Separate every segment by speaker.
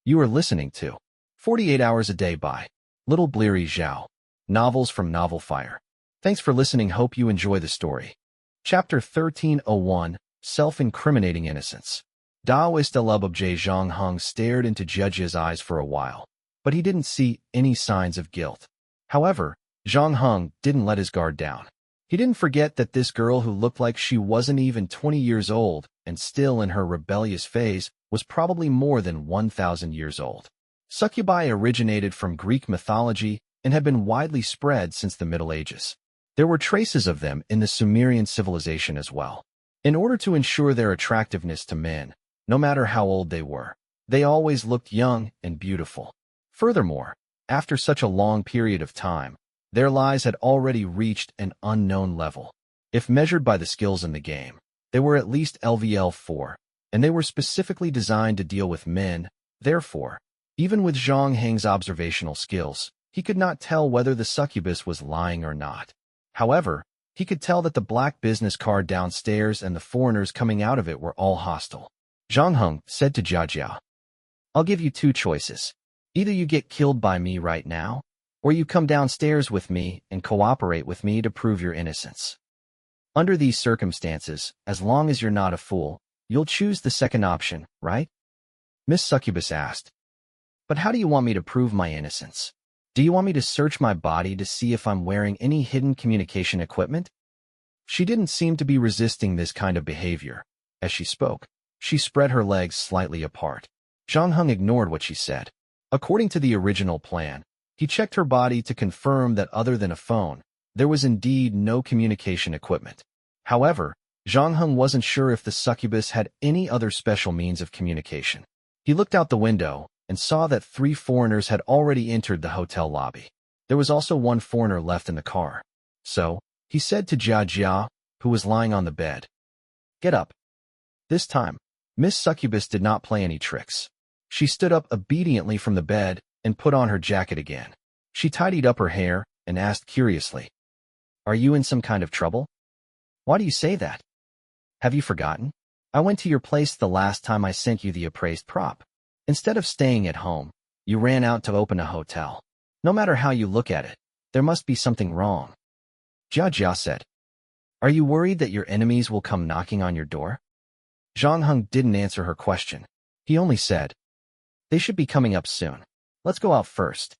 Speaker 1: You are listening to 48 Hours a Day by Little Bleary Zhao. Novels from Novel Fire. Thanks for listening. Hope you enjoy the story. Chapter 1301, Self-Incriminating Innocence. Daoist Elubobje Zhang Heng stared into Jiajia's eyes for a while, but he didn't see any signs of guilt. However, Zhang Heng didn't let his guard down. He didn't forget that this girl who looked like she wasn't even 20 years old and still in her rebellious phase was probably more than 1,000 years old. Succubi originated from Greek mythology and had been widely spread since the Middle Ages. There were traces of them in the Sumerian civilization as well. In order to ensure their attractiveness to men, no matter how old they were, they always looked young and beautiful. Furthermore, after such a long period of time, their lives had already reached an unknown level. If measured by the skills in the game, they were at least LVL4, and they were specifically designed to deal with men. Therefore, even with Zhang Heng's observational skills, he could not tell whether the succubus was lying or not. However, he could tell that the black business card downstairs and the foreigners coming out of it were all hostile. Zhang Heng said to Jiajia, "I'll give you two choices. Either you get killed by me right now, or you come downstairs with me and cooperate with me to prove your innocence. Under these circumstances, as long as you're not a fool, you'll choose the second option, right?" Miss Succubus asked. "But how do you want me to prove my innocence? Do you want me to search my body to see if I'm wearing any hidden communication equipment?" She didn't seem to be resisting this kind of behavior. As she spoke, she spread her legs slightly apart. Zhang Heng ignored what she said. According to the original plan, he checked her body to confirm that other than a phone, there was indeed no communication equipment. However, Zhang Heng wasn't sure if the succubus had any other special means of communication. He looked out the window and saw that 3 foreigners had already entered the hotel lobby. There was also 1 foreigner left in the car. So, he said to Jiajia, who was lying on the bed, "Get up." This time, Miss Succubus did not play any tricks. She stood up obediently from the bed and put on her jacket again. She tidied up her hair and asked curiously, "Are you in some kind of trouble? Why do you say that? Have you forgotten? I went to your place the last time I sent you the appraised prop. Instead of staying at home, you ran out to open a hotel. No matter how you look at it, there must be something wrong." Jiajia said, "Are you worried that your enemies will come knocking on your door?" Zhang Heng didn't answer her question. He only said, "They should be coming up soon. Let's go out first."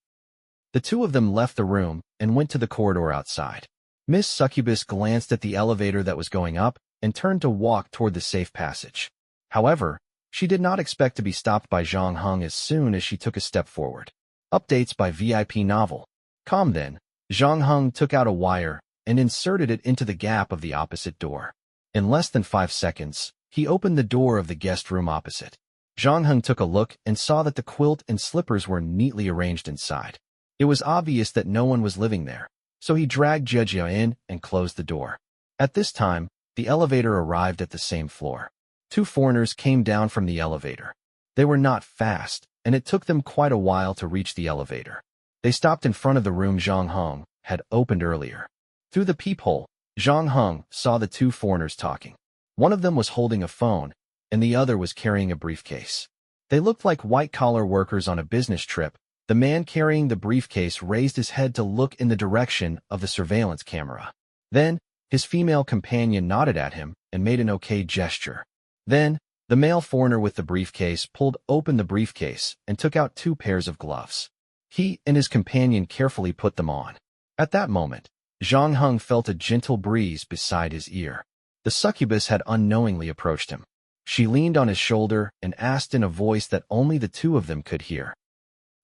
Speaker 1: The two of them left the room and went to the corridor outside. Miss Succubus glanced at the elevator that was going up and turned to walk toward the safe passage. However, she did not expect to be stopped by Zhang Heng as soon as she took a step forward. Updates by VIP Novel. Then, Zhang Heng took out a wire and inserted it into the gap of the opposite door. In less than 5 seconds, he opened the door of the guest room opposite. Zhang Heng took a look and saw that the quilt and slippers were neatly arranged inside. It was obvious that no one was living there, so he dragged Jiajia in and closed the door. At this time, the elevator arrived at the same floor. 2 foreigners came down from the elevator. They were not fast, and it took them quite a while to reach the elevator. They stopped in front of the room Zhang Heng had opened earlier. Through the peephole, Zhang Heng saw the 2 foreigners talking. One of them was holding a phone, and the other was carrying a briefcase. They looked like white-collar workers on a business trip. The man carrying the briefcase raised his head to look in the direction of the surveillance camera. Then, his female companion nodded at him and made an okay gesture. Then, the male foreigner with the briefcase pulled open the briefcase and took out 2 pairs of gloves. He and his companion carefully put them on. At that moment, Zhang Heng felt a gentle breeze beside his ear. The succubus had unknowingly approached him. She leaned on his shoulder and asked in a voice that only the 2 of them could hear,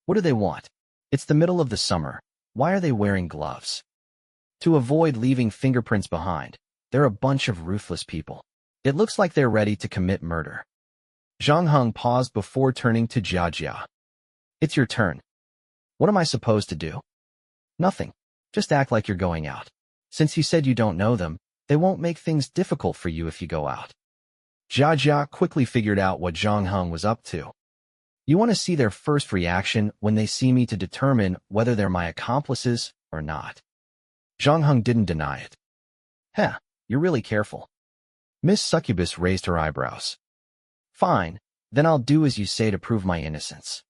Speaker 1: "What do they want? It's the middle of the summer. Why are they wearing gloves?" "To avoid leaving fingerprints behind. They're a bunch of ruthless people. It looks like they're ready to commit murder." Zhang Heng paused before turning to Jiajia. "It's your turn. What am I supposed to do?" "Nothing. Just act like you're going out. Since you said you don't know them, they won't make things difficult for you if you go out." Jiajia quickly figured out what Zhang Heng was up to. "You want to see their first reaction when they see me to determine whether they're my accomplices or not." Zhang Heng didn't deny it. "Heh, you're really careful." Miss Succubus raised her eyebrows. "Fine, then I'll do as you say to prove my innocence.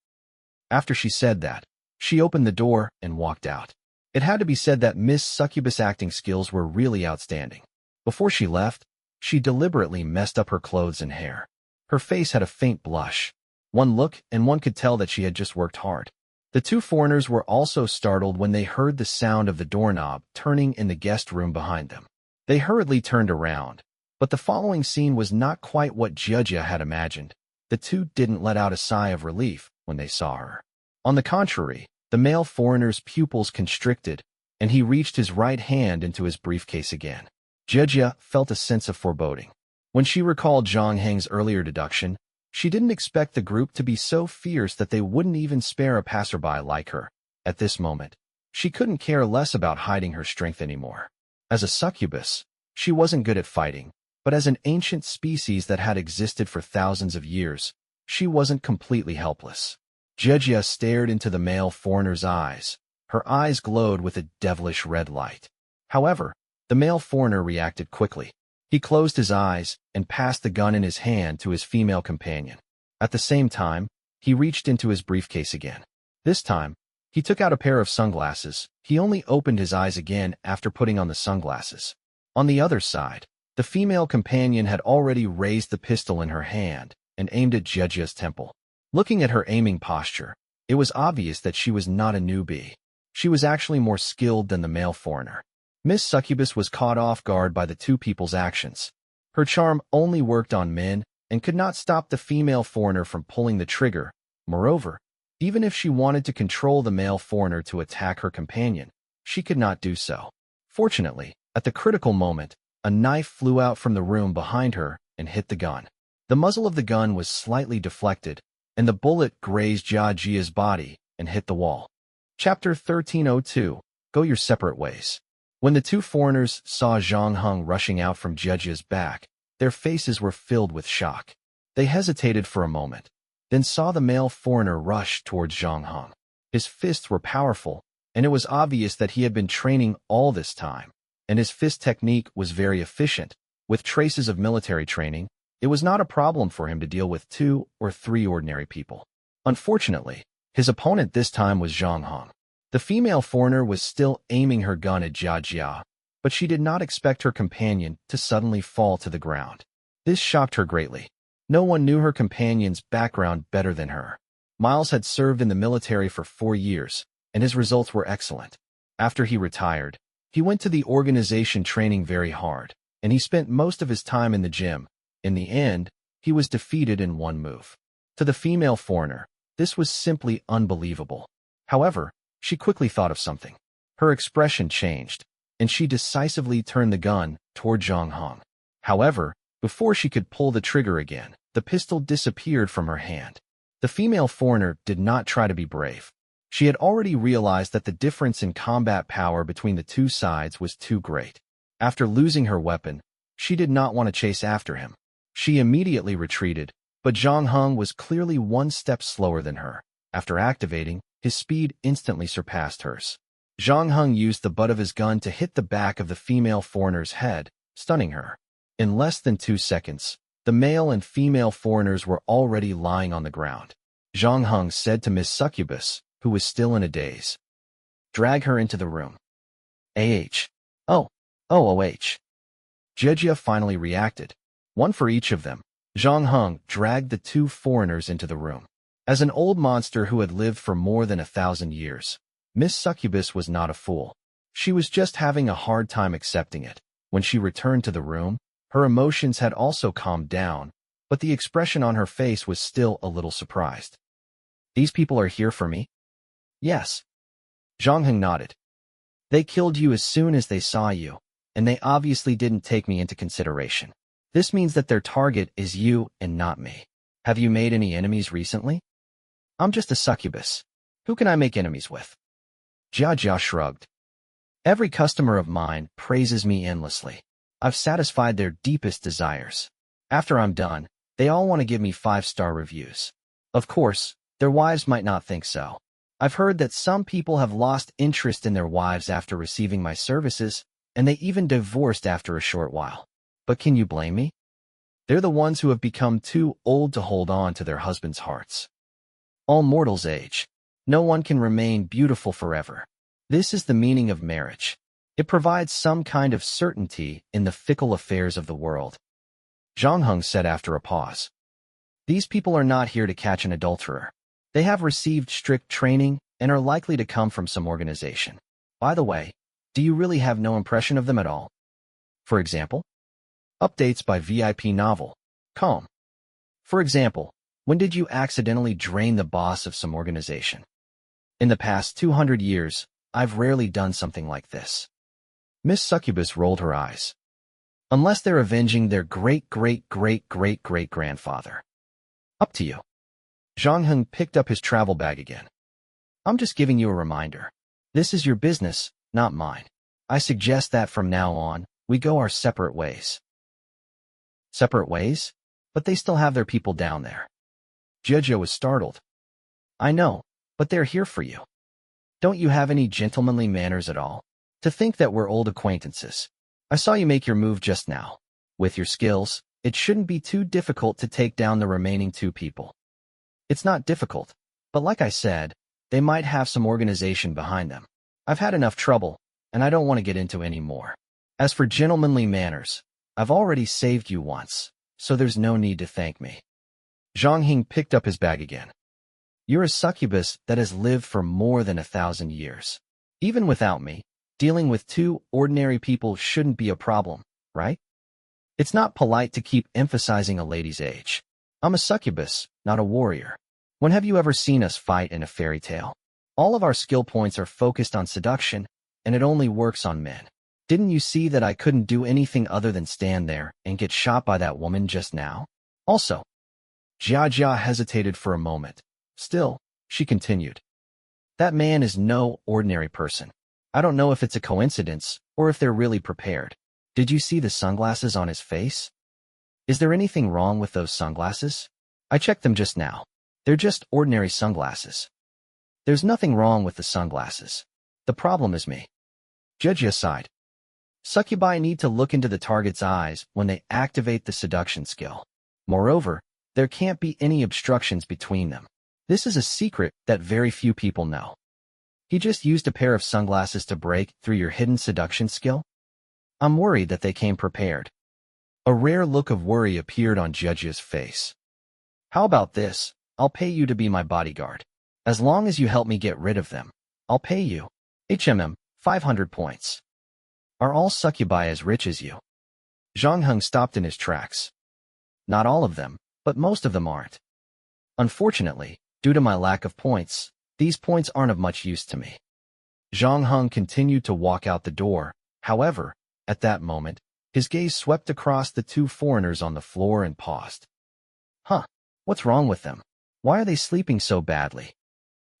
Speaker 1: After she said that, she opened the door and walked out. It had to be said that Miss Succubus' acting skills were really outstanding. Before she left, she deliberately messed up her clothes and hair. Her face had a faint blush. One look, and one could tell that she had just worked hard. The two foreigners were also startled when they heard the sound of the doorknob turning in the guest room behind them. They hurriedly turned around, but the following scene was not quite what Jia had imagined. The two didn't let out a sigh of relief when they saw her. On the contrary, the male foreigner's pupils constricted, and he reached his right hand into his briefcase again. Jia felt a sense of foreboding. When she recalled Zhang Heng's earlier deduction, she didn't expect the group to be so fierce that they wouldn't even spare a passerby like her. At this moment, she couldn't care less about hiding her strength anymore. As a succubus, she wasn't good at fighting, but as an ancient species that had existed for thousands of years, she wasn't completely helpless. Jia stared into the male foreigner's eyes. Her eyes glowed with a devilish red light. However, the male foreigner reacted quickly. He closed his eyes and passed the gun in his hand to his female companion. At the same time, he reached into his briefcase again. This time, he took out a pair of sunglasses. He only opened his eyes again after putting on the sunglasses. On the other side, the female companion had already raised the pistol in her hand and aimed at Jia's temple. Looking at her aiming posture, it was obvious that she was not a newbie. She was actually more skilled than the male foreigner. Miss Succubus was caught off guard by the two people's actions. Her charm only worked on men and could not stop the female foreigner from pulling the trigger. Moreover, even if she wanted to control the male foreigner to attack her companion, she could not do so. Fortunately, at the critical moment, a knife flew out from the room behind her and hit the gun. The muzzle of the gun was slightly deflected, and the bullet grazed Jia's body and hit the wall. Chapter 1302, Go Your Separate Ways. When the two foreigners saw Zhang Heng rushing out from Jia's back, their faces were filled with shock. They hesitated for a moment, then saw the male foreigner rush towards Zhang Heng. His fists were powerful, and it was obvious that he had been training all this time, and his fist technique was very efficient. With traces of military training, it was not a problem for him to deal with 2 or 3 ordinary people. Unfortunately, his opponent this time was Zhang Heng. The female foreigner was still aiming her gun at Jia, but she did not expect her companion to suddenly fall to the ground. This shocked her greatly. No one knew her companion's background better than her. Miles had served in the military for 4 years, and his results were excellent. After he retired, he went to the organization training very hard, and he spent most of his time in the gym. In the end, he was defeated in one move. To the female foreigner, this was simply unbelievable. However, she quickly thought of something. Her expression changed, and she decisively turned the gun toward Zhang Heng. However, before she could pull the trigger again, the pistol disappeared from her hand. The female foreigner did not try to be brave. She had already realized that the difference in combat power between the two sides was too great. After losing her weapon, she did not want to chase after him. She immediately retreated, but Zhang Heng was clearly 1 step slower than her. After activating, his speed instantly surpassed hers. Zhang Heng used the butt of his gun to hit the back of the female foreigner's head, stunning her. In less than 2 seconds, the male and female foreigners were already lying on the ground. Zhang Heng said to Miss Succubus, who was still in a daze, "Drag her into the room." Oh. Jia finally reacted. 1 for each of them. Zhang Heng dragged the 2 foreigners into the room. As an old monster who had lived for more than 1,000 years, Miss Succubus was not a fool. She was just having a hard time accepting it. When she returned to the room, her emotions had also calmed down, but the expression on her face was still a little surprised. "These people are here for me?" "Yes." Zhang Heng nodded. "They killed you as soon as they saw you, and they obviously didn't take me into consideration. This means that their target is you and not me. Have you made any enemies recently?" "I'm just a succubus. Who can I make enemies with?" Jia shrugged. "Every customer of mine praises me endlessly. I've satisfied their deepest desires. After I'm done, they all want to give me 5-star reviews. Of course, their wives might not think so. I've heard that some people have lost interest in their wives after receiving my services, and they even divorced after a short while. But can you blame me? They're the ones who have become too old to hold on to their husbands' hearts. All mortals age. No one can remain beautiful forever. This is the meaning of marriage. It provides some kind of certainty in the fickle affairs of the world. Zhang Heng said after a pause. These people are not here to catch an adulterer. They have received strict training and are likely to come from some organization. By the way, do you really have no impression of them at all? For example, updates by VIP novel. Calm. For example, when did you accidentally drain the boss of some organization? In the past 200 years, I've rarely done something like this. Miss Succubus rolled her eyes. Unless they're avenging their great-great-great-great-great-grandfather. Up to you. Zhang Heng picked up his travel bag again. I'm just giving you a reminder. This is your business, not mine. I suggest that from now on, we go our separate ways. Separate ways? But they still have their people down there. Jia was startled. I know, but they're here for you. Don't you have any gentlemanly manners at all? To think that we're old acquaintances. I saw you make your move just now. With your skills, it shouldn't be too difficult to take down the remaining 2 people. It's not difficult, but like I said, they might have some organization behind them. I've had enough trouble, and I don't want to get into any more. As for gentlemanly manners, I've already saved you once, so there's no need to thank me. Zhang Heng picked up his bag again. You're a succubus that has lived for more than 1,000 years. Even without me, dealing with 2 ordinary people shouldn't be a problem, right? It's not polite to keep emphasizing a lady's age. I'm a succubus, not a warrior. When have you ever seen us fight in a fairy tale? All of our skill points are focused on seduction, and it only works on men. Didn't you see that I couldn't do anything other than stand there and get shot by that woman just now? Also, Jia hesitated for a moment. Still, she continued. That man is no ordinary person. I don't know if it's a coincidence or if they're really prepared. Did you see the sunglasses on his face? Is there anything wrong with those sunglasses? I checked them just now. They're just ordinary sunglasses. There's nothing wrong with the sunglasses. The problem is me. Jia sighed. Succubi need to look into the target's eyes when they activate the seduction skill. Moreover, there can't be any obstructions between them. This is a secret that very few people know. He just used a pair of sunglasses to break through your hidden seduction skill? I'm worried that they came prepared. A rare look of worry appeared on Jia's face. How about this? I'll pay you to be my bodyguard. As long as you help me get rid of them, I'll pay you. 500 points. Are all succubi as rich as you? Zhang Heng stopped in his tracks. Not all of them, but most of them aren't. Unfortunately, due to my lack of points, these points aren't of much use to me. Zhang Heng continued to walk out the door. However, at that moment, his gaze swept across the 2 foreigners on the floor and paused. Huh, what's wrong with them? Why are they sleeping so badly?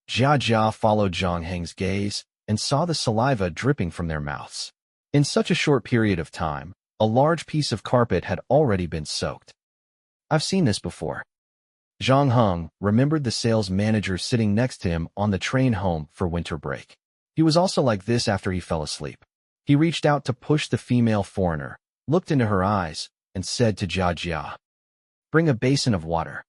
Speaker 1: Jia followed Zhang Heng's gaze and saw the saliva dripping from their mouths. In such a short period of time, a large piece of carpet had already been soaked. I've seen this before. Zhang Heng remembered the sales manager sitting next to him on the train home for winter break. He was also like this after he fell asleep. He reached out to push the female foreigner, looked into her eyes, and said to Jia, "Bring a basin of water."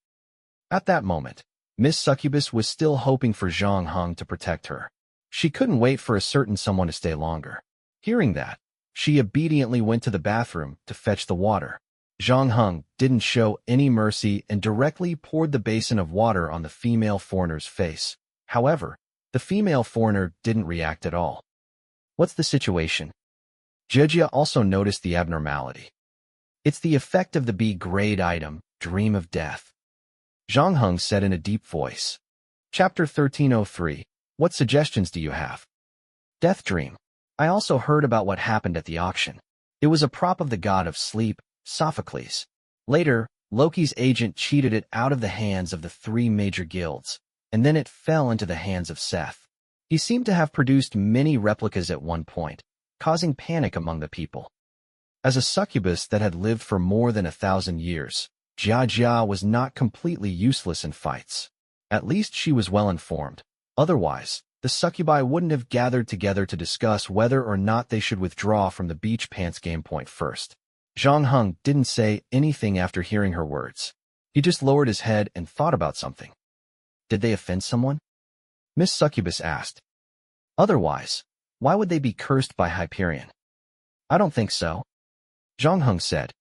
Speaker 1: At that moment, Miss Succubus was still hoping for Zhang Heng to protect her. She couldn't wait for a certain someone to stay longer. Hearing that, she obediently went to the bathroom to fetch the water. Zhang Heng didn't show any mercy and directly poured the basin of water on the female foreigner's face. However, the female foreigner didn't react at all. What's the situation? Jia also noticed the abnormality. It's the effect of the B-grade item, Dream of Death. Zhang Heng said in a deep voice. Chapter 1303. What suggestions do you have? Death Dream. I also heard about what happened at the auction. It was a prop of the god of sleep, Sophocles. Later, Loki's agent cheated it out of the hands of the 3 major guilds, and then it fell into the hands of Seth. He seemed to have produced many replicas at one point, causing panic among the people. As a succubus that had lived for more than 1,000 years, Jia was not completely useless in fights. At least she was well informed. Otherwise, the succubi wouldn't have gathered together to discuss whether or not they should withdraw from the beach pants game point first. Zhang Heng didn't say anything after hearing her words. He just lowered his head and thought about something. Did they offend someone? Miss Succubus asked. Otherwise, why would they be cursed by Hyperion? I don't think so, Zhang Heng said.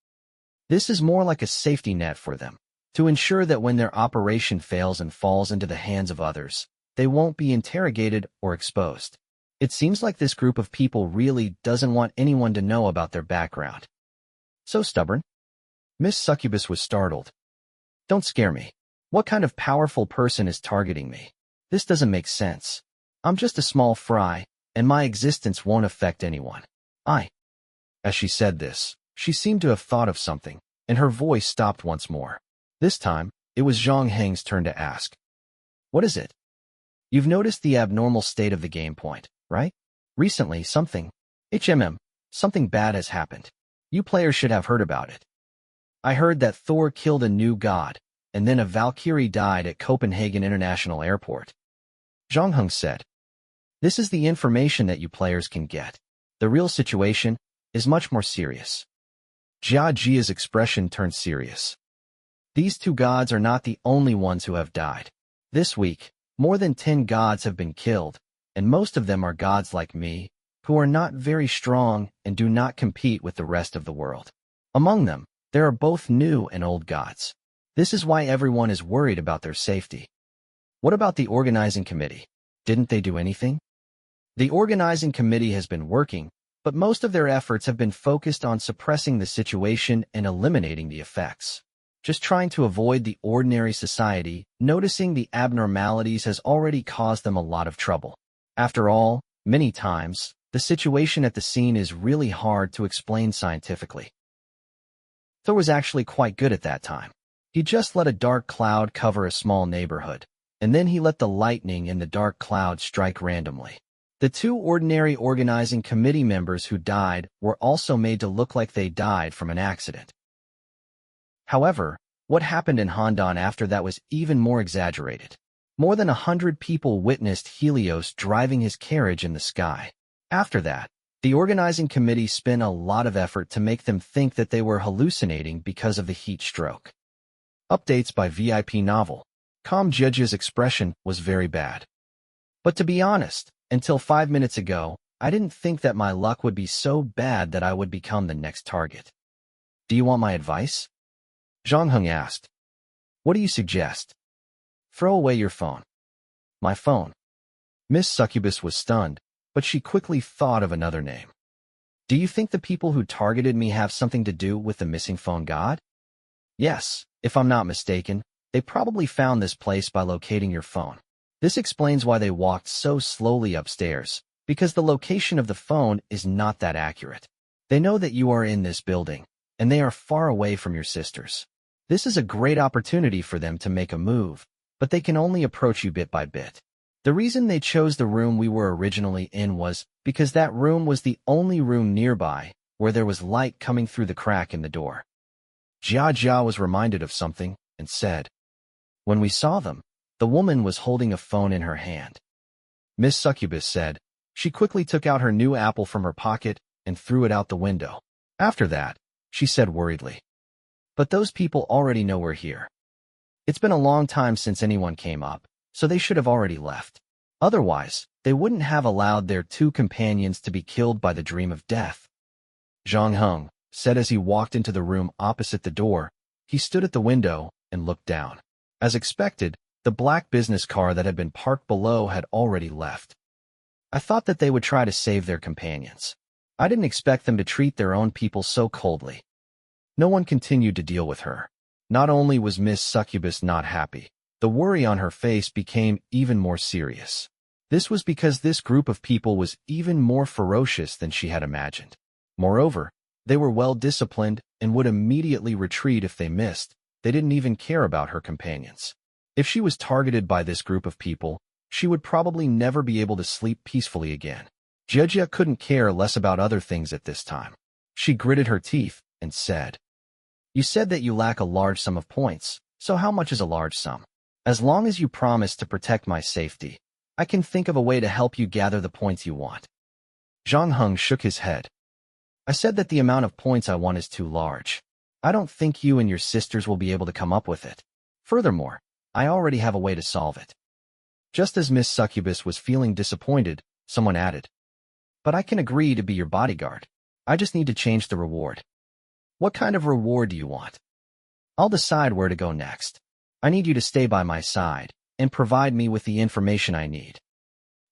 Speaker 1: This is more like a safety net for them, to ensure that when their operation fails and falls into the hands of others, they won't be interrogated or exposed. It seems like this group of people really doesn't want anyone to know about their background. So stubborn? Miss Succubus was startled. Don't scare me. What kind of powerful person is targeting me? This doesn't make sense. I'm just a small fry, and my existence won't affect anyone. As she said this, she seemed to have thought of something, and her voice stopped once more. This time, it was Zhang Heng's turn to ask. What is it? You've noticed the abnormal state of the game point, right? Recently, something bad has happened. You players should have heard about it. I heard that Thor killed a new god, and then a Valkyrie died at Copenhagen International Airport. Zhang Heng said. This is the information that you players can get. The real situation is much more serious. Jia Jia's expression turned serious. These two gods are not the only ones who have died. This week, more than 10 gods have been killed, and most of them are gods like me, who are not very strong and do not compete with the rest of the world. Among them, there are both new and old gods. This is why everyone is worried about their safety. What about the organizing committee? Didn't they do anything? The organizing committee has been working, but most of their efforts have been focused on suppressing the situation and eliminating the effects. Just trying to avoid the ordinary society, noticing the abnormalities has already caused them a lot of trouble. After all, many times, the situation at the scene is really hard to explain scientifically. Thor was actually quite good at that time. He just let a dark cloud cover a small neighborhood, and then he let the lightning in the dark cloud strike randomly. The two ordinary organizing committee members who died were also made to look like they died from an accident. However, what happened in Handan after that was even more exaggerated. More than 100 people witnessed Helios driving his carriage in the sky. After that, the organizing committee spent a lot of effort to make them think that they were hallucinating because of the heat stroke. Updates by VIP Novel. Com Judge's expression was very bad. But to be honest, until 5 minutes ago, I didn't think that my luck would be so bad that I would become the next target. Do you want my advice? Zhang Heng asked. What do you suggest? Throw away your phone. My phone. Miss Succubus was stunned, but she quickly thought of another name. Do you think the people who targeted me have something to do with the missing phone god? Yes, if I'm not mistaken, they probably found this place by locating your phone. This explains why they walked so slowly upstairs, because the location of the phone is not that accurate. They know that you are in this building, and they are far away from your sisters. This is a great opportunity for them to make a move, but they can only approach you bit by bit. The reason they chose the room we were originally in was because that room was the only room nearby where there was light coming through the crack in the door. Jia Jia was reminded of something and said, When we saw them, the woman was holding a phone in her hand. Miss Succubus said. She quickly took out her new apple from her pocket and threw it out the window. After that, she said worriedly, But those people already know we're here. It's been a long time since anyone came up, so they should have already left. Otherwise, they wouldn't have allowed their two companions to be killed by the dream of death. Zhang Heng said as he walked into the room opposite the door. He stood at the window and looked down. As expected, the black business car that had been parked below had already left. I thought that they would try to save their companions. I didn't expect them to treat their own people so coldly. No one continued to deal with her. Not only was Miss Succubus not happy, the worry on her face became even more serious. This was because this group of people was even more ferocious than she had imagined. Moreover, they were well-disciplined and would immediately retreat if they missed. They didn't even care about her companions. If she was targeted by this group of people, she would probably never be able to sleep peacefully again. Jia couldn't care less about other things at this time. She gritted her teeth and said, You said that you lack a large sum of points, so how much is a large sum? As long as you promise to protect my safety, I can think of a way to help you gather the points you want. Zhang Heng shook his head. I said that the amount of points I want is too large. I don't think you and your sisters will be able to come up with it. Furthermore, I already have a way to solve it. Just as Miss Succubus was feeling disappointed, someone added, "But I can agree to be your bodyguard. I just need to change the reward." "What kind of reward do you want?" "I'll decide where to go next. I need you to stay by my side and provide me with the information I need."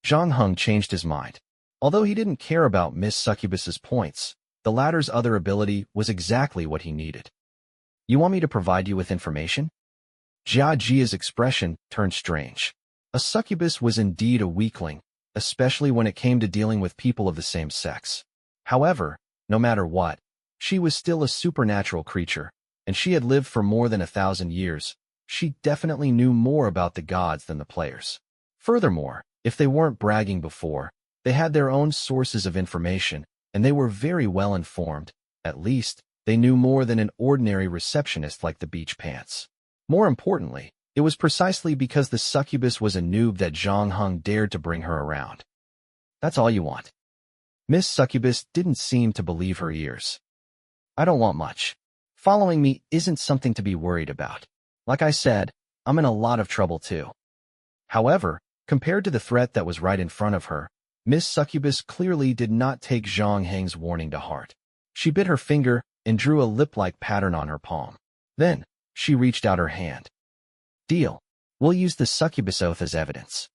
Speaker 1: Zhang Heng changed his mind. Although he didn't care about Miss Succubus's points, the latter's other ability was exactly what he needed. "You want me to provide you with information?" Jia Jia's expression turned strange. A succubus was indeed a weakling, especially when it came to dealing with people of the same sex. However, no matter what, she was still a supernatural creature, and she had lived for more than 1,000 years. She definitely knew more about the gods than the players. Furthermore, if they weren't bragging before, they had their own sources of information, and they were very well informed. At least, they knew more than an ordinary receptionist like the beach pants. More importantly, it was precisely because the succubus was a noob that Zhang Heng dared to bring her around. "That's all you want?" Miss Succubus didn't seem to believe her ears. "I don't want much. Following me isn't something to be worried about. Like I said, I'm in a lot of trouble too." However, compared to the threat that was right in front of her, Miss Succubus clearly did not take Zhang Heng's warning to heart. She bit her finger and drew a lip-like pattern on her palm. Then, she reached out her hand. "Deal. We'll use the succubus oath as evidence."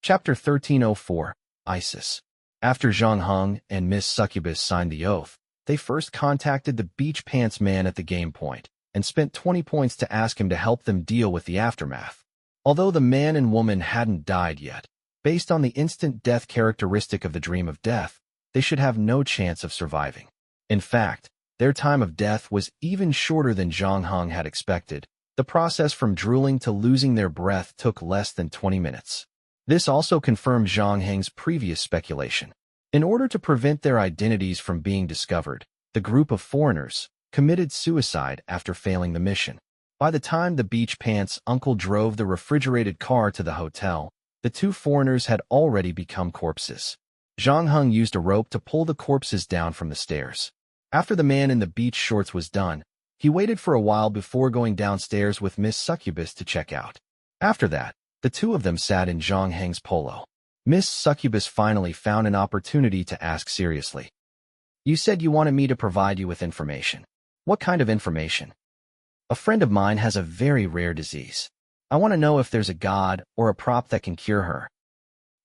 Speaker 1: Chapter 1304, Isis. After Zhang Heng and Miss Succubus signed the oath, they first contacted the beach pants man at the game point and spent 20 points to ask him to help them deal with the aftermath. Although the man and woman hadn't died yet, based on the instant death characteristic of the dream of death, they should have no chance of surviving. In fact, their time of death was even shorter than Zhang Heng had expected. The process from drooling to losing their breath took less than 20 minutes. This also confirmed Zhang Heng's previous speculation. In order to prevent their identities from being discovered, the group of foreigners committed suicide after failing the mission. By the time the beach pants uncle drove the refrigerated car to the hotel, the two foreigners had already become corpses. Zhang Heng used a rope to pull the corpses down from the stairs. After the man in the beach shorts was done, he waited for a while before going downstairs with Miss Succubus to check out. After that, the two of them sat in Zhang Heng's polo. Miss Succubus finally found an opportunity to ask seriously. "You said you wanted me to provide you with information. What kind of information?" "A friend of mine has a very rare disease. I want to know if there's a god or a prop that can cure her."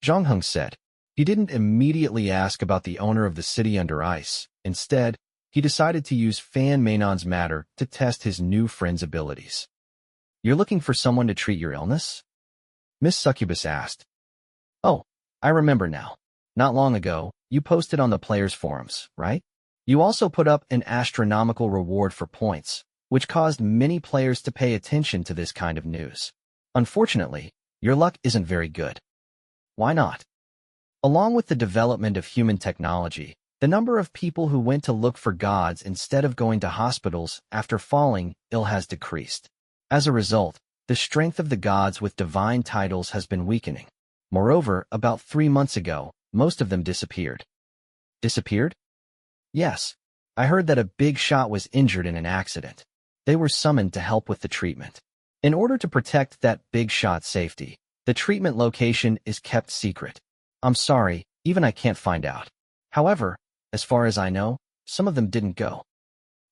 Speaker 1: Zhang Heng said. He didn't immediately ask about the owner of the city under ice. Instead, he decided to use Fan Mainon's matter to test his new friend's abilities. "You're looking for someone to treat your illness?" Miss Succubus asked. "Oh, I remember now. Not long ago, you posted on the players' forums, right? You also put up an astronomical reward for points, which caused many players to pay attention to this kind of news. Unfortunately, your luck isn't very good." "Why not?" "Along with the development of human technology, the number of people who went to look for gods instead of going to hospitals after falling ill has decreased. As a result, the strength of the gods with divine titles has been weakening. Moreover, about 3 months ago, most of them disappeared." "Disappeared?" "Yes. I heard that a big shot was injured in an accident. They were summoned to help with the treatment. In order to protect that big shot's safety, the treatment location is kept secret. I'm sorry, even I can't find out. However, as far as I know, some of them didn't go."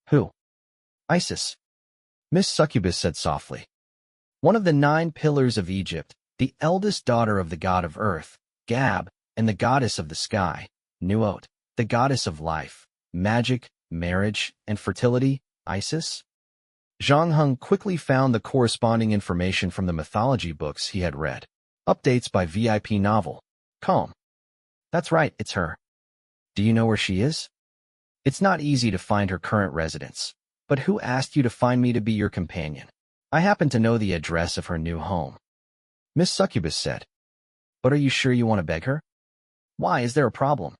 Speaker 1: "Who?" "Isis." Miss Succubus said softly. "One of the 9 pillars of Egypt, the eldest daughter of the god of earth, Gab, and the goddess of the sky, Nuot, the goddess of life, magic, marriage, and fertility, Isis." Zhang Heng quickly found the corresponding information from the mythology books he had read. Updates by VIP Novel. Calm. "That's right, it's her." "Do you know where she is?" "It's not easy to find her current residence. But who asked you to find me to be your companion? I happen to know the address of her new home." Miss Succubus said. "But are you sure you want to beg her? Why, is there a problem?"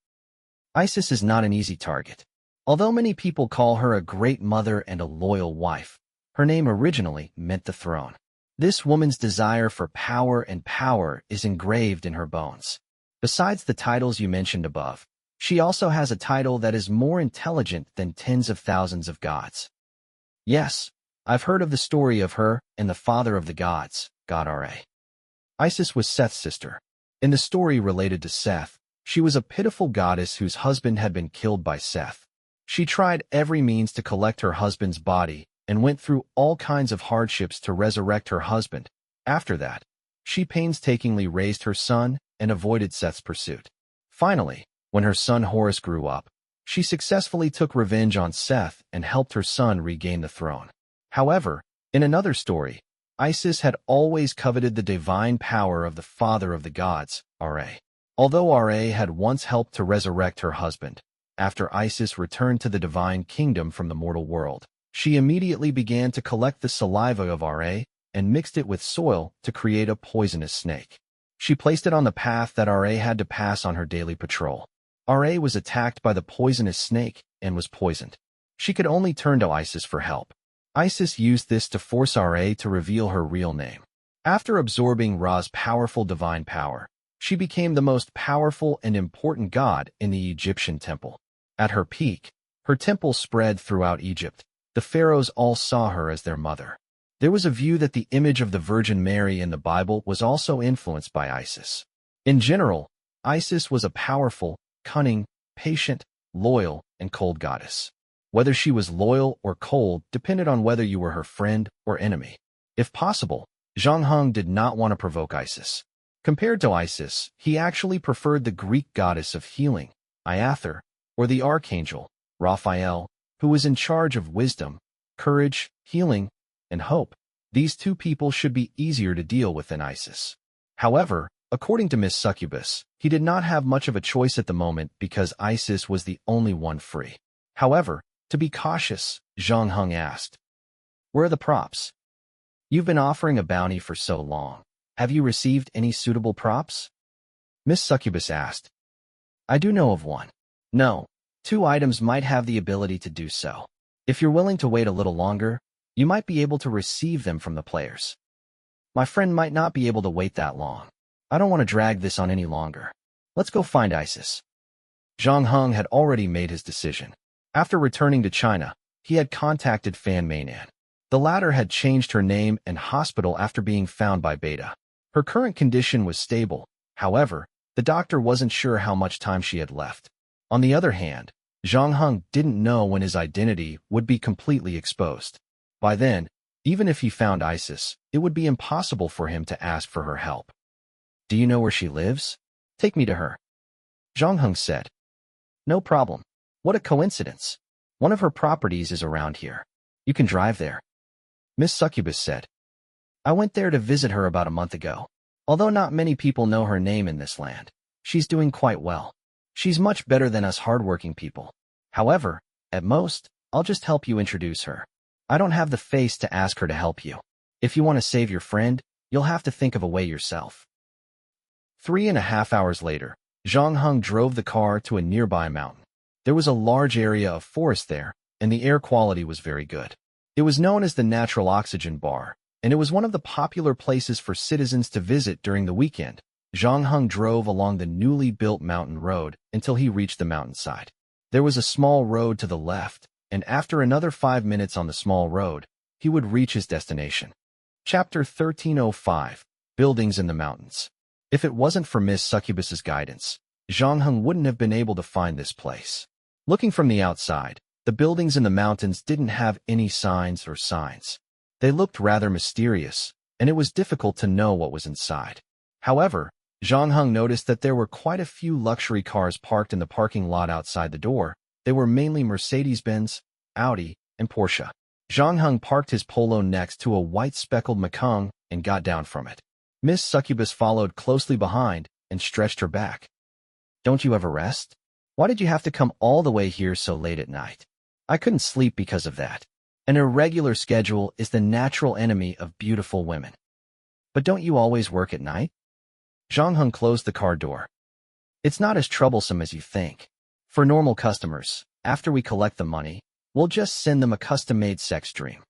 Speaker 1: "Isis is not an easy target. Although many people call her a great mother and a loyal wife, her name originally meant the throne. This woman's desire for power and power is engraved in her bones. Besides the titles you mentioned above, she also has a title that is more intelligent than tens of thousands of gods." "Yes, I've heard of the story of her and the father of the gods, God Ra. Isis was Seth's sister. In the story related to Seth, she was a pitiful goddess whose husband had been killed by Seth. She tried every means to collect her husband's body and went through all kinds of hardships to resurrect her husband. After that, she painstakingly raised her son and avoided Seth's pursuit. Finally, when her son Horus grew up, she successfully took revenge on Seth and helped her son regain the throne. However, in another story, Isis had always coveted the divine power of the father of the gods, Ra. Although Ra had once helped to resurrect her husband, after Isis returned to the divine kingdom from the mortal world, she immediately began to collect the saliva of Ra and mixed it with soil to create a poisonous snake. She placed it on the path that Ra had to pass on her daily patrol. Ra was attacked by the poisonous snake and was poisoned. She could only turn to Isis for help. Isis used this to force Ra to reveal her real name. After absorbing Ra's powerful divine power, she became the most powerful and important god in the Egyptian temple. At her peak, her temple spread throughout Egypt. The pharaohs all saw her as their mother. There was a view that the image of the Virgin Mary in the Bible was also influenced by Isis. In general, Isis was a powerful, cunning, patient, loyal, and cold goddess. Whether she was loyal or cold depended on whether you were her friend or enemy. If possible, Zhang Heng did not want to provoke Isis. Compared to Isis, he actually preferred the Greek goddess of healing, Iathar, or the archangel, Raphael, who was in charge of wisdom, courage, healing, and hope. These two people should be easier to deal with than Isis. However, according to Miss Succubus, he did not have much of a choice at the moment because Isis was the only one free. However, to be cautious, Zhang Heng asked, "Where are the props? You've been offering a bounty for so long. Have you received any suitable props?" Miss Succubus asked. "I do know of one. No, 2 items might have the ability to do so. If you're willing to wait a little longer, you might be able to receive them from the players." "My friend might not be able to wait that long. I don't want to drag this on any longer. Let's go find Isis." Zhang Heng had already made his decision. After returning to China, he had contacted Fan Meinan. The latter had changed her name and hospital after being found by Beta. Her current condition was stable. However, the doctor wasn't sure how much time she had left. On the other hand, Zhang Heng didn't know when his identity would be completely exposed. By then, even if he found Isis, it would be impossible for him to ask for her help. "Do you know where she lives? Take me to her," Zhang Heng said. "No problem. What a coincidence. One of her properties is around here. You can drive there," Miss Succubus said. "I went there to visit her about a month ago. Although not many people know her name in this land, she's doing quite well. She's much better than us hardworking people. However, at most, I'll just help you introduce her. I don't have the face to ask her to help you. If you want to save your friend, you'll have to think of a way yourself." 3.5 hours later, Zhang Heng drove the car to a nearby mountain. There was a large area of forest there, and the air quality was very good. It was known as the Natural Oxygen Bar, and it was one of the popular places for citizens to visit during the weekend. Zhang Heng drove along the newly built mountain road until he reached the mountainside. There was a small road to the left, and after another 5 minutes on the small road, he would reach his destination. Chapter 1305, Buildings in the Mountains. If it wasn't for Miss Succubus's guidance, Zhang Heng wouldn't have been able to find this place. Looking from the outside, the buildings in the mountains didn't have any signs or signs. They looked rather mysterious, and it was difficult to know what was inside. However, Zhang Heng noticed that there were quite a few luxury cars parked in the parking lot outside the door. They were mainly Mercedes-Benz, Audi, and Porsche. Zhang Heng parked his Polo next to a white speckled Mekong and got down from it. Miss Succubus followed closely behind and stretched her back. "Don't you ever rest? Why did you have to come all the way here so late at night?" "I couldn't sleep because of that. An irregular schedule is the natural enemy of beautiful women." "But don't you always work at night?" Zhang Heng closed the car door. "It's not as troublesome as you think. For normal customers, after we collect the money, we'll just send them a custom-made sex dream."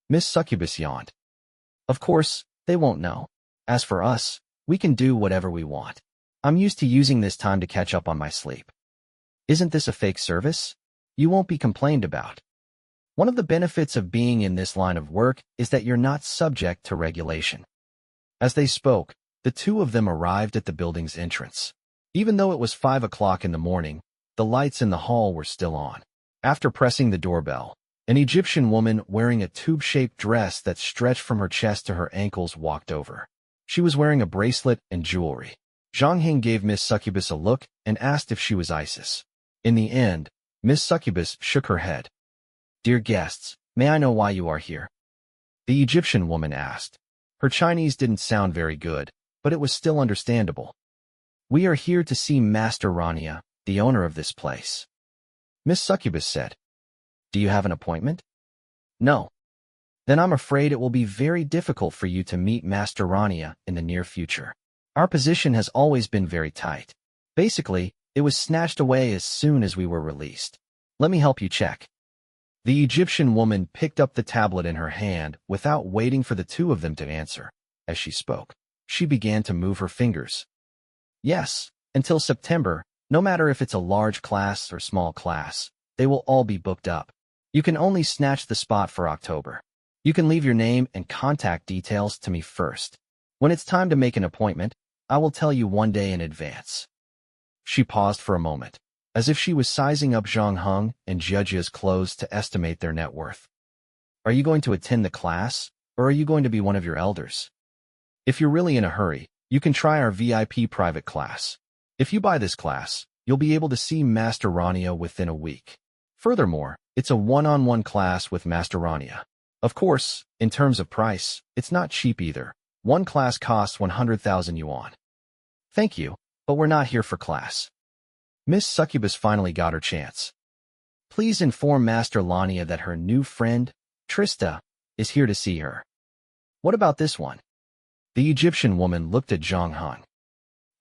Speaker 1: Miss Succubus yawned. "Of course, they won't know. As for us, we can do whatever we want. I'm used to using this time to catch up on my sleep." "Isn't this a fake service? You won't be complained about." One of the benefits of being in this line of work is that you're not subject to regulation. As they spoke, The two of them arrived at the building's entrance. Even though it was 5 o'clock in the morning, the lights in the hall were still on. After pressing the doorbell, an Egyptian woman wearing a tube-shaped dress that stretched from her chest to her ankles walked over. She was wearing a bracelet and jewelry. Zhang Hing gave Miss Succubus a look and asked if she was Isis. In the end, Miss Succubus shook her head. "Dear guests, may I know why you are here?" The Egyptian woman asked. Her Chinese didn't sound very good, but it was still understandable. "We are here to see Master Rania, the owner of this place," Miss Succubus said. "Do you have an appointment?" "No." "Then I'm afraid it will be very difficult for you to meet Master Rania in the near future. Our position has always been very tight. Basically, it was snatched away as soon as we were released. Let me help you check." The Egyptian woman picked up the tablet in her hand without waiting for the two of them to answer. As she spoke, she began to move her fingers. "Yes, until September, no matter if it's a large class or small class, they will all be booked up. You can only snatch the spot for October. You can leave your name and contact details to me first. When it's time to make an appointment, I will tell you one day in advance." She paused for a moment, as if she was sizing up Zhang Heng and Jiejia's clothes to estimate their net worth. "Are you going to attend the class, or are you going to be one of your elders? If you're really in a hurry, you can try our VIP private class. If you buy this class, you'll be able to see Master Rania within a week. Furthermore, it's a one-on-one class with Master Rania. Of course, in terms of price, it's not cheap either. One class costs 100,000 yuan. Thank you, but we're not here for class." Miss Succubus finally got her chance. "Please inform Master Lania that her new friend, Trista, is here to see her." "What about this one?" The Egyptian woman looked at Zhang Heng.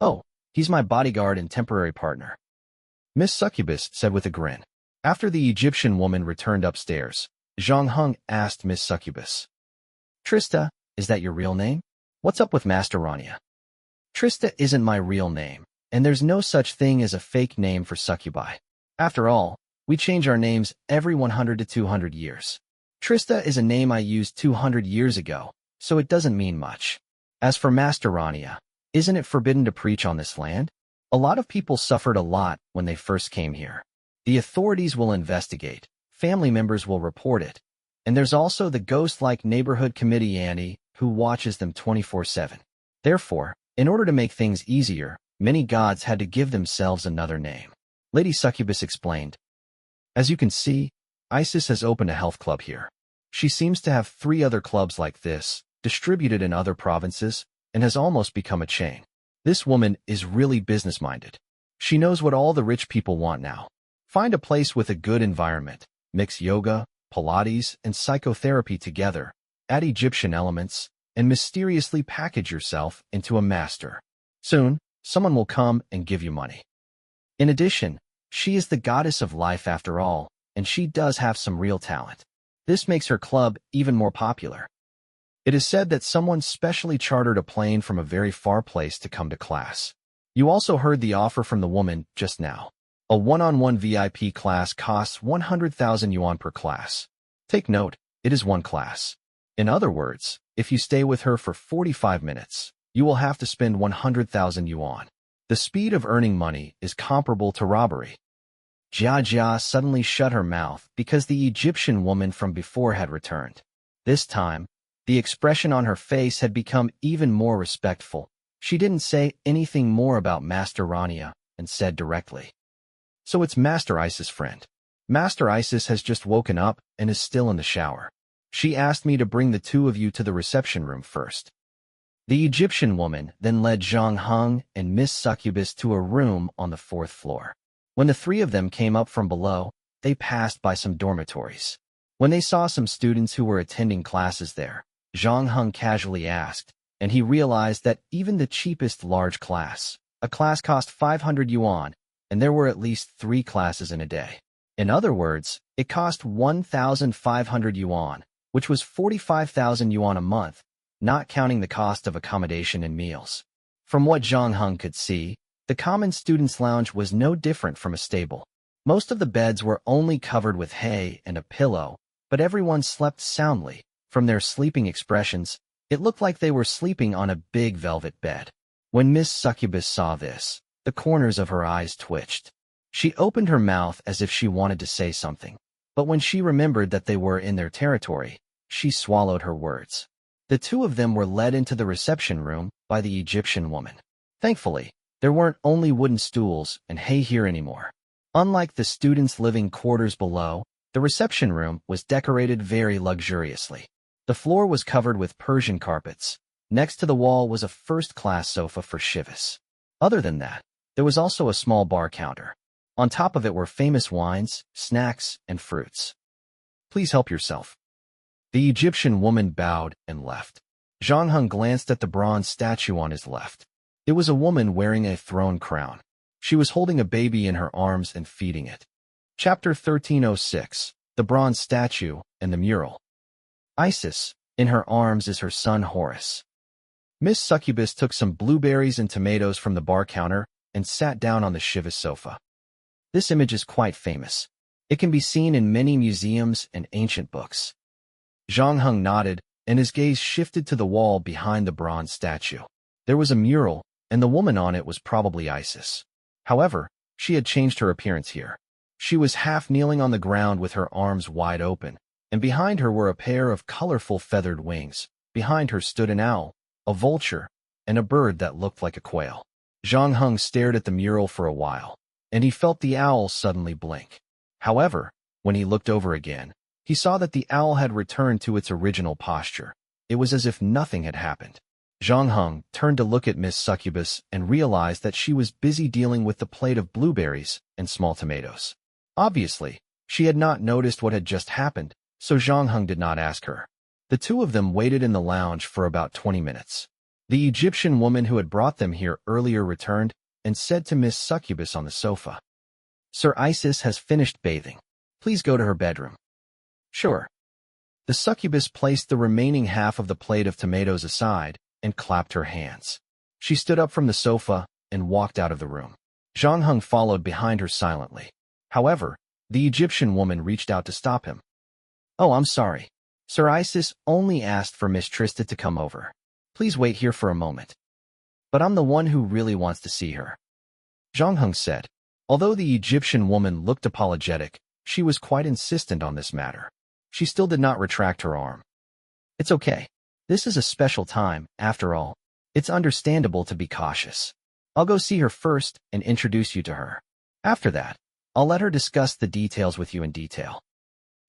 Speaker 1: "Oh, he's my bodyguard and temporary partner," Miss Succubus said with a grin. After the Egyptian woman returned upstairs, Zhang Heng asked Miss Succubus, "Trista, is that your real name? What's up with Master Rania?" "Trista isn't my real name, and there's no such thing as a fake name for succubi. After all, we change our names every 100 to 200 years. Trista is a name I used 200 years ago, so it doesn't mean much. As for Master Rania, isn't it forbidden to preach on this land? A lot of people suffered a lot when they first came here. The authorities will investigate, family members will report it, and there's also the ghost-like neighborhood committee Annie who watches them 24/7. Therefore, in order to make things easier, many gods had to give themselves another name," Lady Succubus explained. "As you can see, Isis has opened a health club here. She seems to have 3 other clubs like this, distributed in other provinces, and has almost become a chain. This woman is really business-minded. She knows what all the rich people want now. Find a place with a good environment, mix yoga, Pilates, and psychotherapy together, add Egyptian elements, and mysteriously package yourself into a master. Soon, someone will come and give you money. In addition, she is the goddess of life after all, and she does have some real talent. This makes her club even more popular. It is said that someone specially chartered a plane from a very far place to come to class. You also heard the offer from the woman just now. A one-on-one VIP class costs 100,000 yuan per class. Take note, it is one class. In other words, if you stay with her for 45 minutes, you will have to spend 100,000 yuan. The speed of earning money is comparable to robbery." Jia suddenly shut her mouth because the Egyptian woman from before had returned. This time, the expression on her face had become even more respectful. She didn't say anything more about Master Rania and said directly, "So it's Master Isis' friend. Master Isis has just woken up and is still in the shower. She asked me to bring the two of you to the reception room first." The Egyptian woman then led Zhang Heng and Miss Succubus to a room on the 4th floor. When the 3 of them came up from below, they passed by some dormitories. When they saw some students who were attending classes there, Zhang Heng casually asked, and he realized that even the cheapest large class, a class cost 500 yuan, and there were at least 3 classes in a day. In other words, it cost 1,500 yuan, which was 45,000 yuan a month, not counting the cost of accommodation and meals. From what Zhang Heng could see, the common students' lounge was no different from a stable. Most of the beds were only covered with hay and a pillow, but everyone slept soundly. From their sleeping expressions, It looked like they were sleeping on a big velvet bed. When Miss Succubus saw this, the corners of her eyes twitched. She opened her mouth as if she wanted to say something, but when she remembered that they were in their territory, she swallowed her words. The two of them were led into the reception room by the Egyptian woman. Thankfully, there weren't only wooden stools and hay here anymore. Unlike the students' living quarters below, the reception room was decorated very luxuriously. The floor was covered with Persian carpets. Next to the wall was a first-class sofa for Shivas. Other than that, there was also a small bar counter. On top of it were famous wines, snacks, and fruits. Please help yourself. The Egyptian woman bowed and left. Zhang Heng glanced at the bronze statue on his left. It was a woman wearing a throne crown. She was holding a baby in her arms and feeding it. Chapter 1306, The Bronze Statue and the Mural. Isis, in her arms is her son Horus. Miss Succubus took some blueberries and tomatoes from the bar counter and sat down on the Shiva's sofa. This image is quite famous. It can be seen in many museums and ancient books. Zhang Heng nodded, and his gaze shifted to the wall behind the bronze statue. There was a mural, and the woman on it was probably Isis. However, she had changed her appearance here. She was half kneeling on the ground with her arms wide open, and behind her were a pair of colorful feathered wings. Behind her stood an owl, a vulture, and a bird that looked like a quail. Zhang Heng stared at the mural for a while, and he felt the owl suddenly blink. However, when he looked over again, he saw that the owl had returned to its original posture. It was as if nothing had happened. Zhang Heng turned to look at Miss Succubus and realized that she was busy dealing with the plate of blueberries and small tomatoes. Obviously, she had not noticed what had just happened, so Zhang Heng did not ask her. The two of them waited in the lounge for about 20 minutes. The Egyptian woman who had brought them here earlier returned and said to Miss Succubus on the sofa, "Sir Isis has finished bathing. Please go to her bedroom." "Sure." The succubus placed the remaining half of the plate of tomatoes aside and clapped her hands. She stood up from the sofa and walked out of the room. Zhang Heng followed behind her silently. However, the Egyptian woman reached out to stop him. "Oh, I'm sorry. Sir Isis only asked for Miss Trista to come over. Please wait here for a moment." "But I'm the one who really wants to see her," Zhang Heng said. Although the Egyptian woman looked apologetic, she was quite insistent on this matter. She still did not retract her arm. "It's okay. This is a special time, after all. It's understandable to be cautious. I'll go see her first and introduce you to her. After that, I'll let her discuss the details with you in detail,"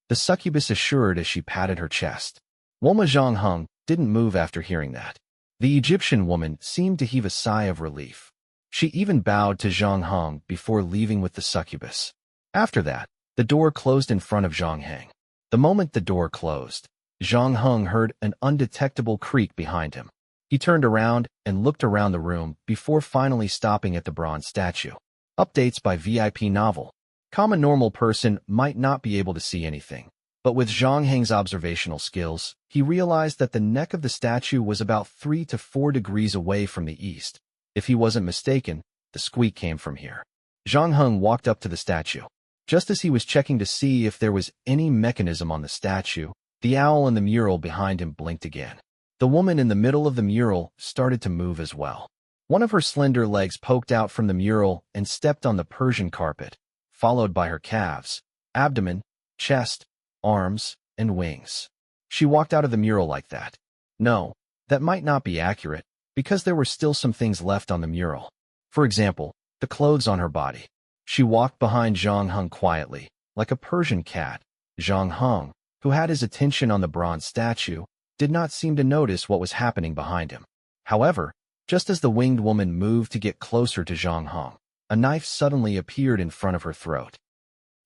Speaker 1: the succubus assured as she patted her chest. Woma Zhang Heng didn't move after hearing that. The Egyptian woman seemed to heave a sigh of relief. She even bowed to Zhang Heng before leaving with the succubus. After that, the door closed in front of Zhang Heng. The moment the door closed, Zhang Heng heard an undetectable creak behind him. He turned around and looked around the room before finally stopping at the bronze statue. Updates by VIP Novel. Common normal person might not be able to see anything, but with Zhang Heng's observational skills, he realized that the neck of the statue was about 3 to 4 degrees away from the east. If he wasn't mistaken, the squeak came from here. Zhang Heng walked up to the statue. Just as he was checking to see if there was any mechanism on the statue, the owl in the mural behind him blinked again. The woman in the middle of the mural started to move as well. One of her slender legs poked out from the mural and stepped on the Persian carpet, followed by her calves, abdomen, chest, arms, and wings. She walked out of the mural like that. No, that might not be accurate, because there were still some things left on the mural. For example, the clothes on her body. She walked behind Zhang Heng quietly, like a Persian cat. Zhang Heng, who had his attention on the bronze statue, did not seem to notice what was happening behind him. However, just as the winged woman moved to get closer to Zhang Heng, a knife suddenly appeared in front of her throat.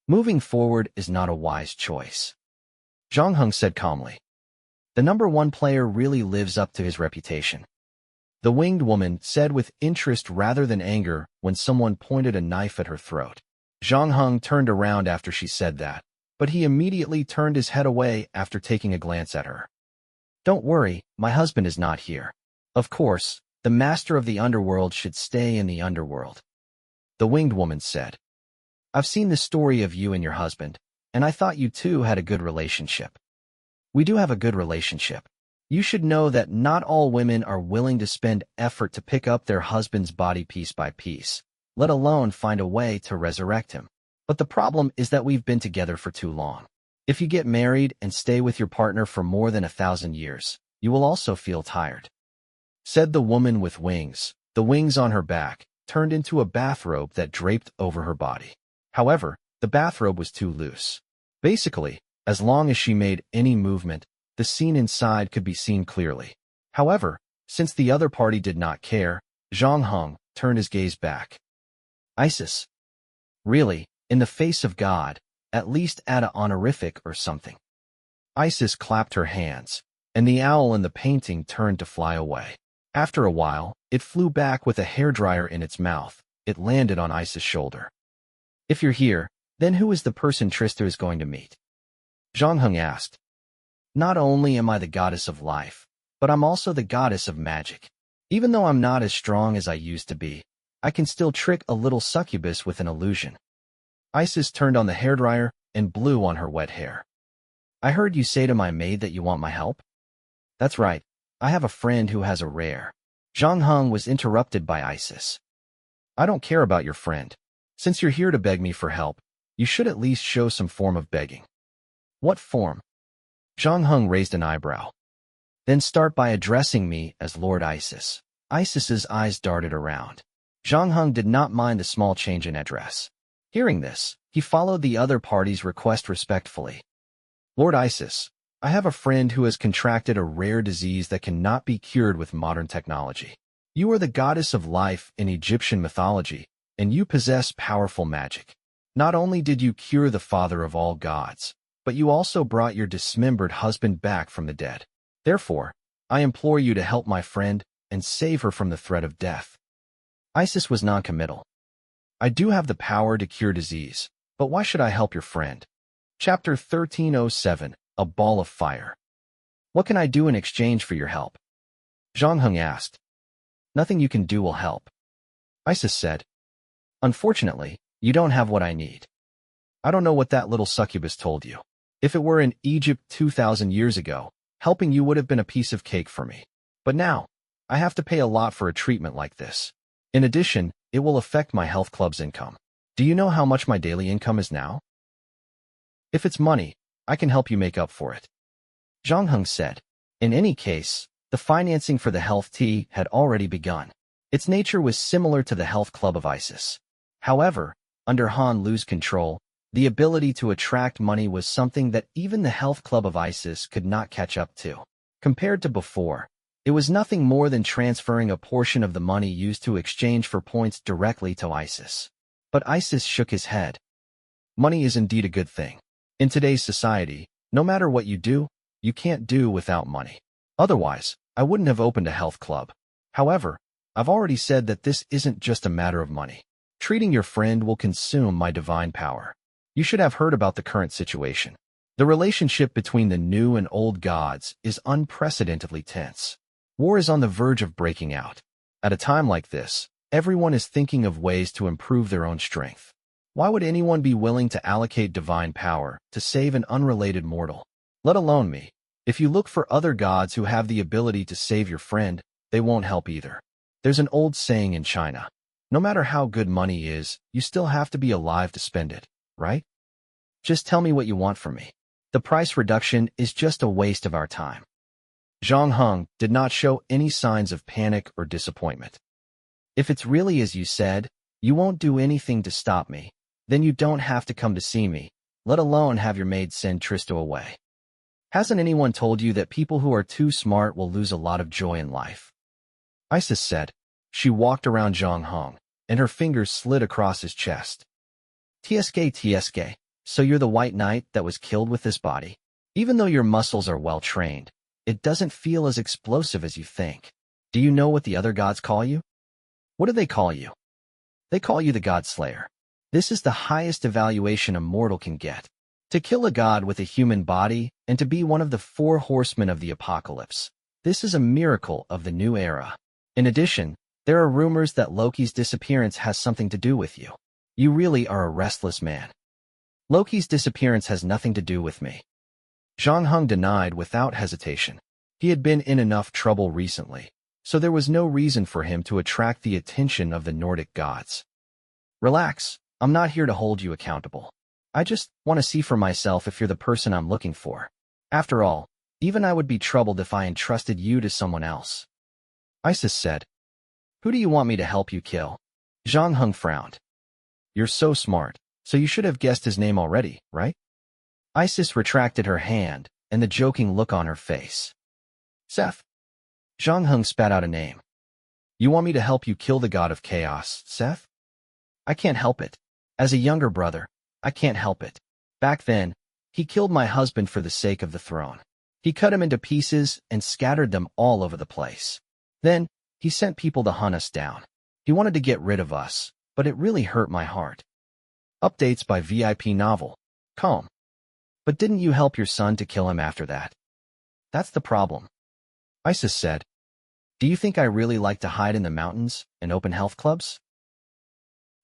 Speaker 1: "Moving forward is not a wise choice," Zhang Heng said calmly. "The number 1 player really lives up to his reputation," the winged woman said with interest rather than anger when someone pointed a knife at her throat. Zhang Heng turned around after she said that, but he immediately turned his head away after taking a glance at her. "Don't worry, my husband is not here. Of course, the master of the underworld should stay in the underworld," the winged woman said. "I've seen the story of you and your husband, and I thought you two had a good relationship." "We do have a good relationship. You should know that not all women are willing to spend effort to pick up their husband's body piece by piece, let alone find a way to resurrect him. But the problem is that we've been together for too long. If you get married and stay with your partner for more than 1,000 years, you will also feel tired," said the woman with wings. The wings on her back turned into a bathrobe that draped over her body. However, the bathrobe was too loose. Basically, as long as she made any movement, the scene inside could be seen clearly. However, since the other party did not care, Zhang Heng turned his gaze back. "Isis? Really, in the face of God, at least add a honorific or something." Isis clapped her hands, and the owl in the painting turned to fly away. After a while, it flew back with a hairdryer in its mouth. It landed on Isis' shoulder. "If you're here, then who is the person Trista is going to meet?" Zhang Heng asked. "Not only am I the goddess of life, but I'm also the goddess of magic. Even though I'm not as strong as I used to be, I can still trick a little succubus with an illusion." Isis turned on the hairdryer and blew on her wet hair. "I heard you say to my maid that you want my help?" "That's right. I have a friend who has a rare." Zhang Heng was interrupted by Isis. "I don't care about your friend. Since you're here to beg me for help, you should at least show some form of begging." "What form?" Zhang Heng raised an eyebrow. "Then start by addressing me as Lord Isis." Isis's eyes darted around. Zhang Heng did not mind the small change in address. Hearing this, he followed the other party's request respectfully. "Lord Isis, I have a friend who has contracted a rare disease that cannot be cured with modern technology. You are the goddess of life in Egyptian mythology, and you possess powerful magic. Not only did you cure the father of all gods, but you also brought your dismembered husband back from the dead. Therefore, I implore you to help my friend and save her from the threat of death." Isis was noncommittal. "I do have the power to cure disease, but why should I help your friend?" Chapter 1307, A Ball of Fire. "What can I do in exchange for your help?" Zhang Heng asked. "Nothing you can do will help," Isis said. "Unfortunately, you don't have what I need. I don't know what that little succubus told you. If it were in Egypt 2,000 years ago, helping you would have been a piece of cake for me. But now, I have to pay a lot for a treatment like this. In addition, it will affect my health club's income. Do you know how much my daily income is now? If it's money, I can help you make up for it," Zhang Heng said. In any case, the financing for the health tea had already begun. Its nature was similar to the health club of Isis. However, under Han Lu's control, the ability to attract money was something that even the health club of Isis could not catch up to. Compared to before, it was nothing more than transferring a portion of the money used to exchange for points directly to Isis. But Isis shook his head. "Money is indeed a good thing. In today's society, no matter what you do, you can't do without money. Otherwise, I wouldn't have opened a health club. However, I've already said that this isn't just a matter of money. Treating your friend will consume my divine power. You should have heard about the current situation. The relationship between the new and old gods is unprecedentedly tense. War is on the verge of breaking out. At a time like this, everyone is thinking of ways to improve their own strength. Why would anyone be willing to allocate divine power to save an unrelated mortal? Let alone me. If you look for other gods who have the ability to save your friend, they won't help either. There's an old saying in China. No matter how good money is, you still have to be alive to spend it, right? Just tell me what you want from me. The price reduction is just a waste of our time." Zhang Heng did not show any signs of panic or disappointment. "If it's really as you said, you won't do anything to stop me, then you don't have to come to see me, let alone have your maid send Trista away. Hasn't anyone told you that people who are too smart will lose a lot of joy in life?" Isis said. She walked around Zhang Heng, and her fingers slid across his chest. TSK, so you're the white knight that was killed with this body? Even though your muscles are well trained, it doesn't feel as explosive as you think. Do you know what the other gods call you? What do they call you? They call you the God Slayer. This is the highest evaluation a mortal can get. To kill a god with a human body and to be one of the 4 horsemen of the apocalypse. This is a miracle of the new era. In addition, there are rumors that Loki's disappearance has something to do with you. You really are a restless man. Loki's disappearance has nothing to do with me. Zhang Heng denied without hesitation. He had been in enough trouble recently, so there was no reason for him to attract the attention of the Nordic gods. Relax, I'm not here to hold you accountable. I just want to see for myself if you're the person I'm looking for. After all, even I would be troubled if I entrusted you to someone else. Isis said. Who do you want me to help you kill? Zhang Heng frowned. You're so smart, so you should have guessed his name already, right? Isis retracted her hand, and the joking look on her face. Seth. Zhang Heng spat out a name. You want me to help you kill the god of chaos, Seth? I can't help it. As a younger brother, I can't help it. Back then, he killed my husband for the sake of the throne. He cut him into pieces and scattered them all over the place. Then, he sent people to hunt us down. He wanted to get rid of us, but it really hurt my heart. Updates by VIP Novel. Calm. But didn't you help your son to kill him after that? That's the problem. Isis said. Do you think I really like to hide in the mountains and open health clubs?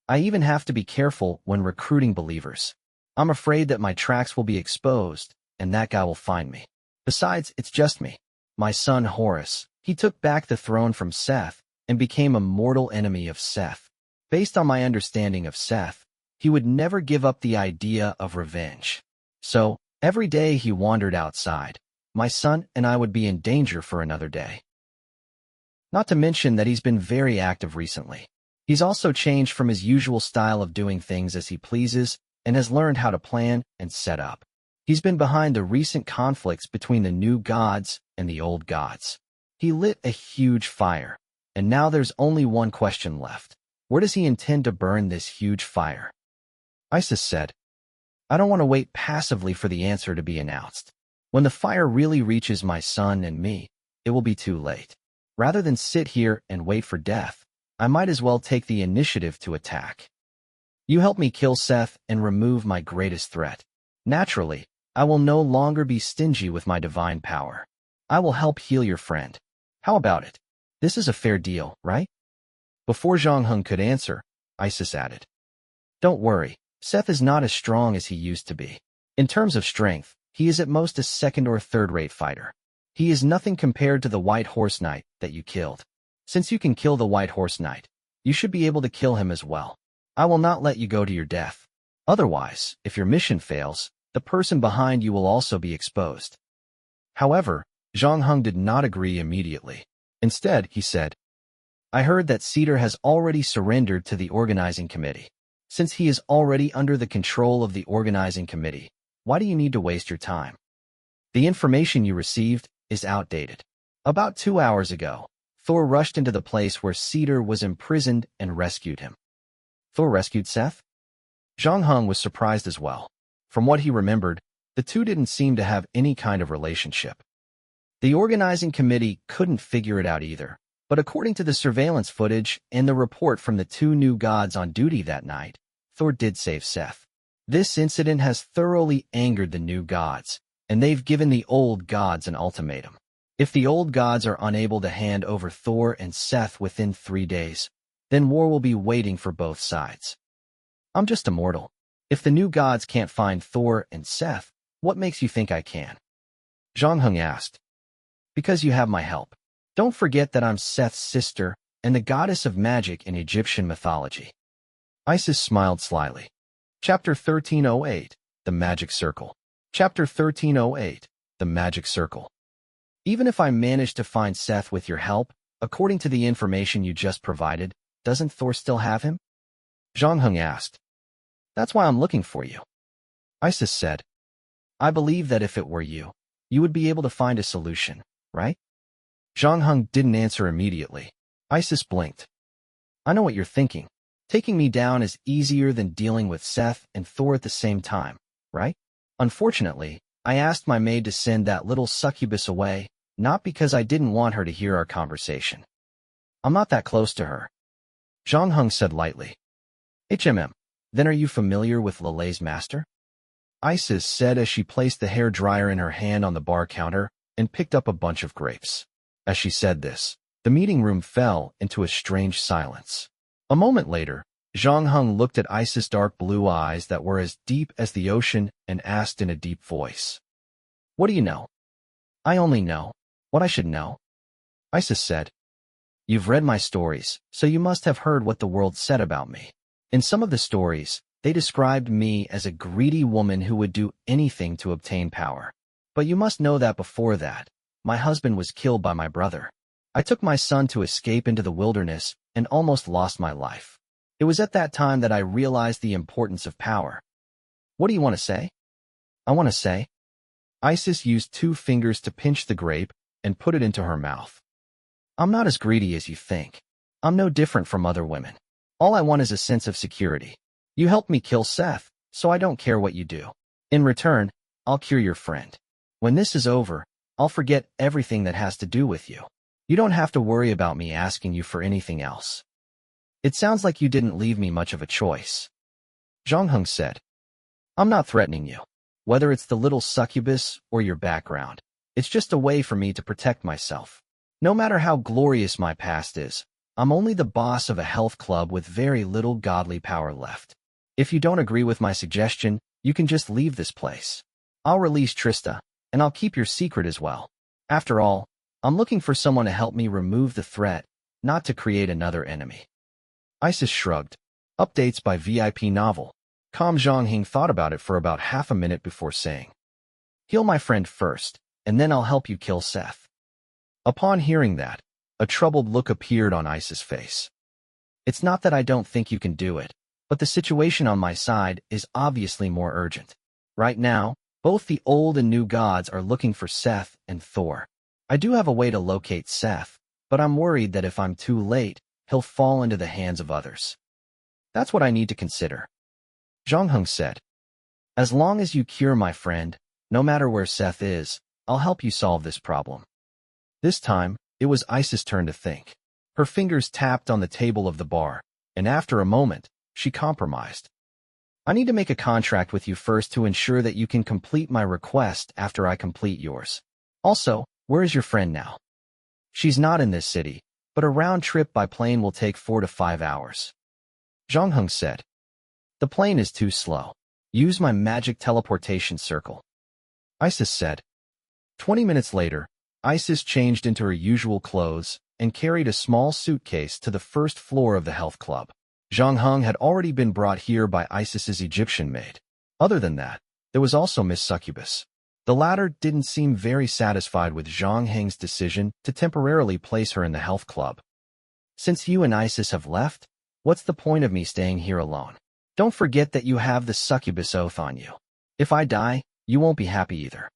Speaker 1: I even have to be careful when recruiting believers. I'm afraid that my tracks will be exposed, and that guy will find me. Besides, it's just me. My son Horus, he took back the throne from Seth and became a mortal enemy of Seth. Based on my understanding of Seth, he would never give up the idea of revenge. So, every day he wandered outside, my son and I would be in danger for another day. Not to mention that he's been very active recently. He's also changed from his usual style of doing things as he pleases and has learned how to plan and set up. He's been behind the recent conflicts between the new gods and the old gods. He lit a huge fire, and now there's only one question left. Where does he intend to burn this huge fire? Isis said, I don't want to wait passively for the answer to be announced. When the fire really reaches my son and me, it will be too late. Rather than sit here and wait for death, I might as well take the initiative to attack. You help me kill Seth and remove my greatest threat. Naturally, I will no longer be stingy with my divine power. I will help heal your friend. How about it? This is a fair deal, right? Before Zhang Heng could answer, Isis added, Don't worry, Seth is not as strong as he used to be. In terms of strength, he is at most a second or third-rate fighter. He is nothing compared to the White Horse Knight that you killed. Since you can kill the White Horse Knight, you should be able to kill him as well. I will not let you go to your death. Otherwise, if your mission fails, the person behind you will also be exposed. However, Zhang Heng did not agree immediately. Instead, he said, I heard that Cedar has already surrendered to the organizing committee. Since he is already under the control of the organizing committee, why do you need to waste your time? The information you received is outdated. About 2 hours ago, Thor rushed into the place where Cedar was imprisoned and rescued him. Thor rescued Seth? Zhang Heng was surprised as well. From what he remembered, the two didn't seem to have any kind of relationship. The organizing committee couldn't figure it out either, but according to the surveillance footage and the report from the two new gods on duty that night, Thor did save Seth. This incident has thoroughly angered the new gods, and they've given the old gods an ultimatum. If the old gods are unable to hand over Thor and Seth within 3 days, then war will be waiting for both sides. I'm just a mortal. If the new gods can't find Thor and Seth, what makes you think I can? Zhang Heng asked. Because you have my help. Don't forget that I'm Seth's sister and the goddess of magic in Egyptian mythology. Isis smiled slyly. Chapter 1308, The Magic Circle. Chapter 1308, The Magic Circle. Even if I manage to find Seth with your help, according to the information you just provided, doesn't Thor still have him? Zhang Heng asked. That's why I'm looking for you. Isis said. I believe that if it were you, you would be able to find a solution, right? Zhang Heng didn't answer immediately. Isis blinked. I know what you're thinking. Taking me down is easier than dealing with Seth and Thor at the same time, right? Unfortunately, I asked my maid to send that little succubus away, not because I didn't want her to hear our conversation. I'm not that close to her. Zhang Heng said lightly. Then are you familiar with Lele's master? Isis said as she placed the hair dryer in her hand on the bar counter and picked up a bunch of grapes. As she said this, the meeting room fell into a strange silence. A moment later, Zhang Heng looked at Isis' dark blue eyes that were as deep as the ocean and asked in a deep voice. What do you know? I only know What I should know? Isis said. You've read my stories, so you must have heard what the world said about me. In some of the stories, they described me as a greedy woman who would do anything to obtain power. But you must know that before that, my husband was killed by my brother. I took my son to escape into the wilderness and almost lost my life. It was at that time that I realized the importance of power. What do you want to say? I want to say. Isis used 2 fingers to pinch the grape and put it into her mouth. I'm not as greedy as you think. I'm no different from other women. All I want is a sense of security. You helped me kill Seth, so I don't care what you do. In return, I'll cure your friend. When this is over, I'll forget everything that has to do with you. You don't have to worry about me asking you for anything else. It sounds like you didn't leave me much of a choice. Zhang Heng said. I'm not threatening you. Whether it's the little succubus or your background, it's just a way for me to protect myself. No matter how glorious my past is, I'm only the boss of a health club with very little godly power left. If you don't agree with my suggestion, you can just leave this place. I'll release Trista, and I'll keep your secret as well. After all, I'm looking for someone to help me remove the threat, not to create another enemy. Isis shrugged. Updates by VIP Novel. Zhang Heng thought about it for about half a minute before saying, Heal my friend first, and then I'll help you kill Seth. Upon hearing that, a troubled look appeared on Isis' face. It's not that I don't think you can do it, but the situation on my side is obviously more urgent. Right now, both the old and new gods are looking for Seth and Thor. I do have a way to locate Seth, but I'm worried that if I'm too late, he'll fall into the hands of others. That's what I need to consider. Zhang Heng said. As long as you cure my friend, no matter where Seth is, I'll help you solve this problem. This time, it was Isis' turn to think. Her fingers tapped on the table of the bar, and after a moment, she compromised. I need to make a contract with you first to ensure that you can complete my request after I complete yours. Also, where is your friend now? She's not in this city, but a round trip by plane will take 4 to 5 hours. Zhang Heng said. The plane is too slow. Use my magic teleportation circle. Isis said. 20 minutes later, Isis changed into her usual clothes and carried a small suitcase to the first floor of the health club. Zhang Heng had already been brought here by Isis's Egyptian maid. Other than that, there was also Miss Succubus. The latter didn't seem very satisfied with Zhang Heng's decision to temporarily place her in the health club. Since you and Isis have left, what's the point of me staying here alone? Don't forget that you have the succubus oath on you. If I die, you won't be happy either.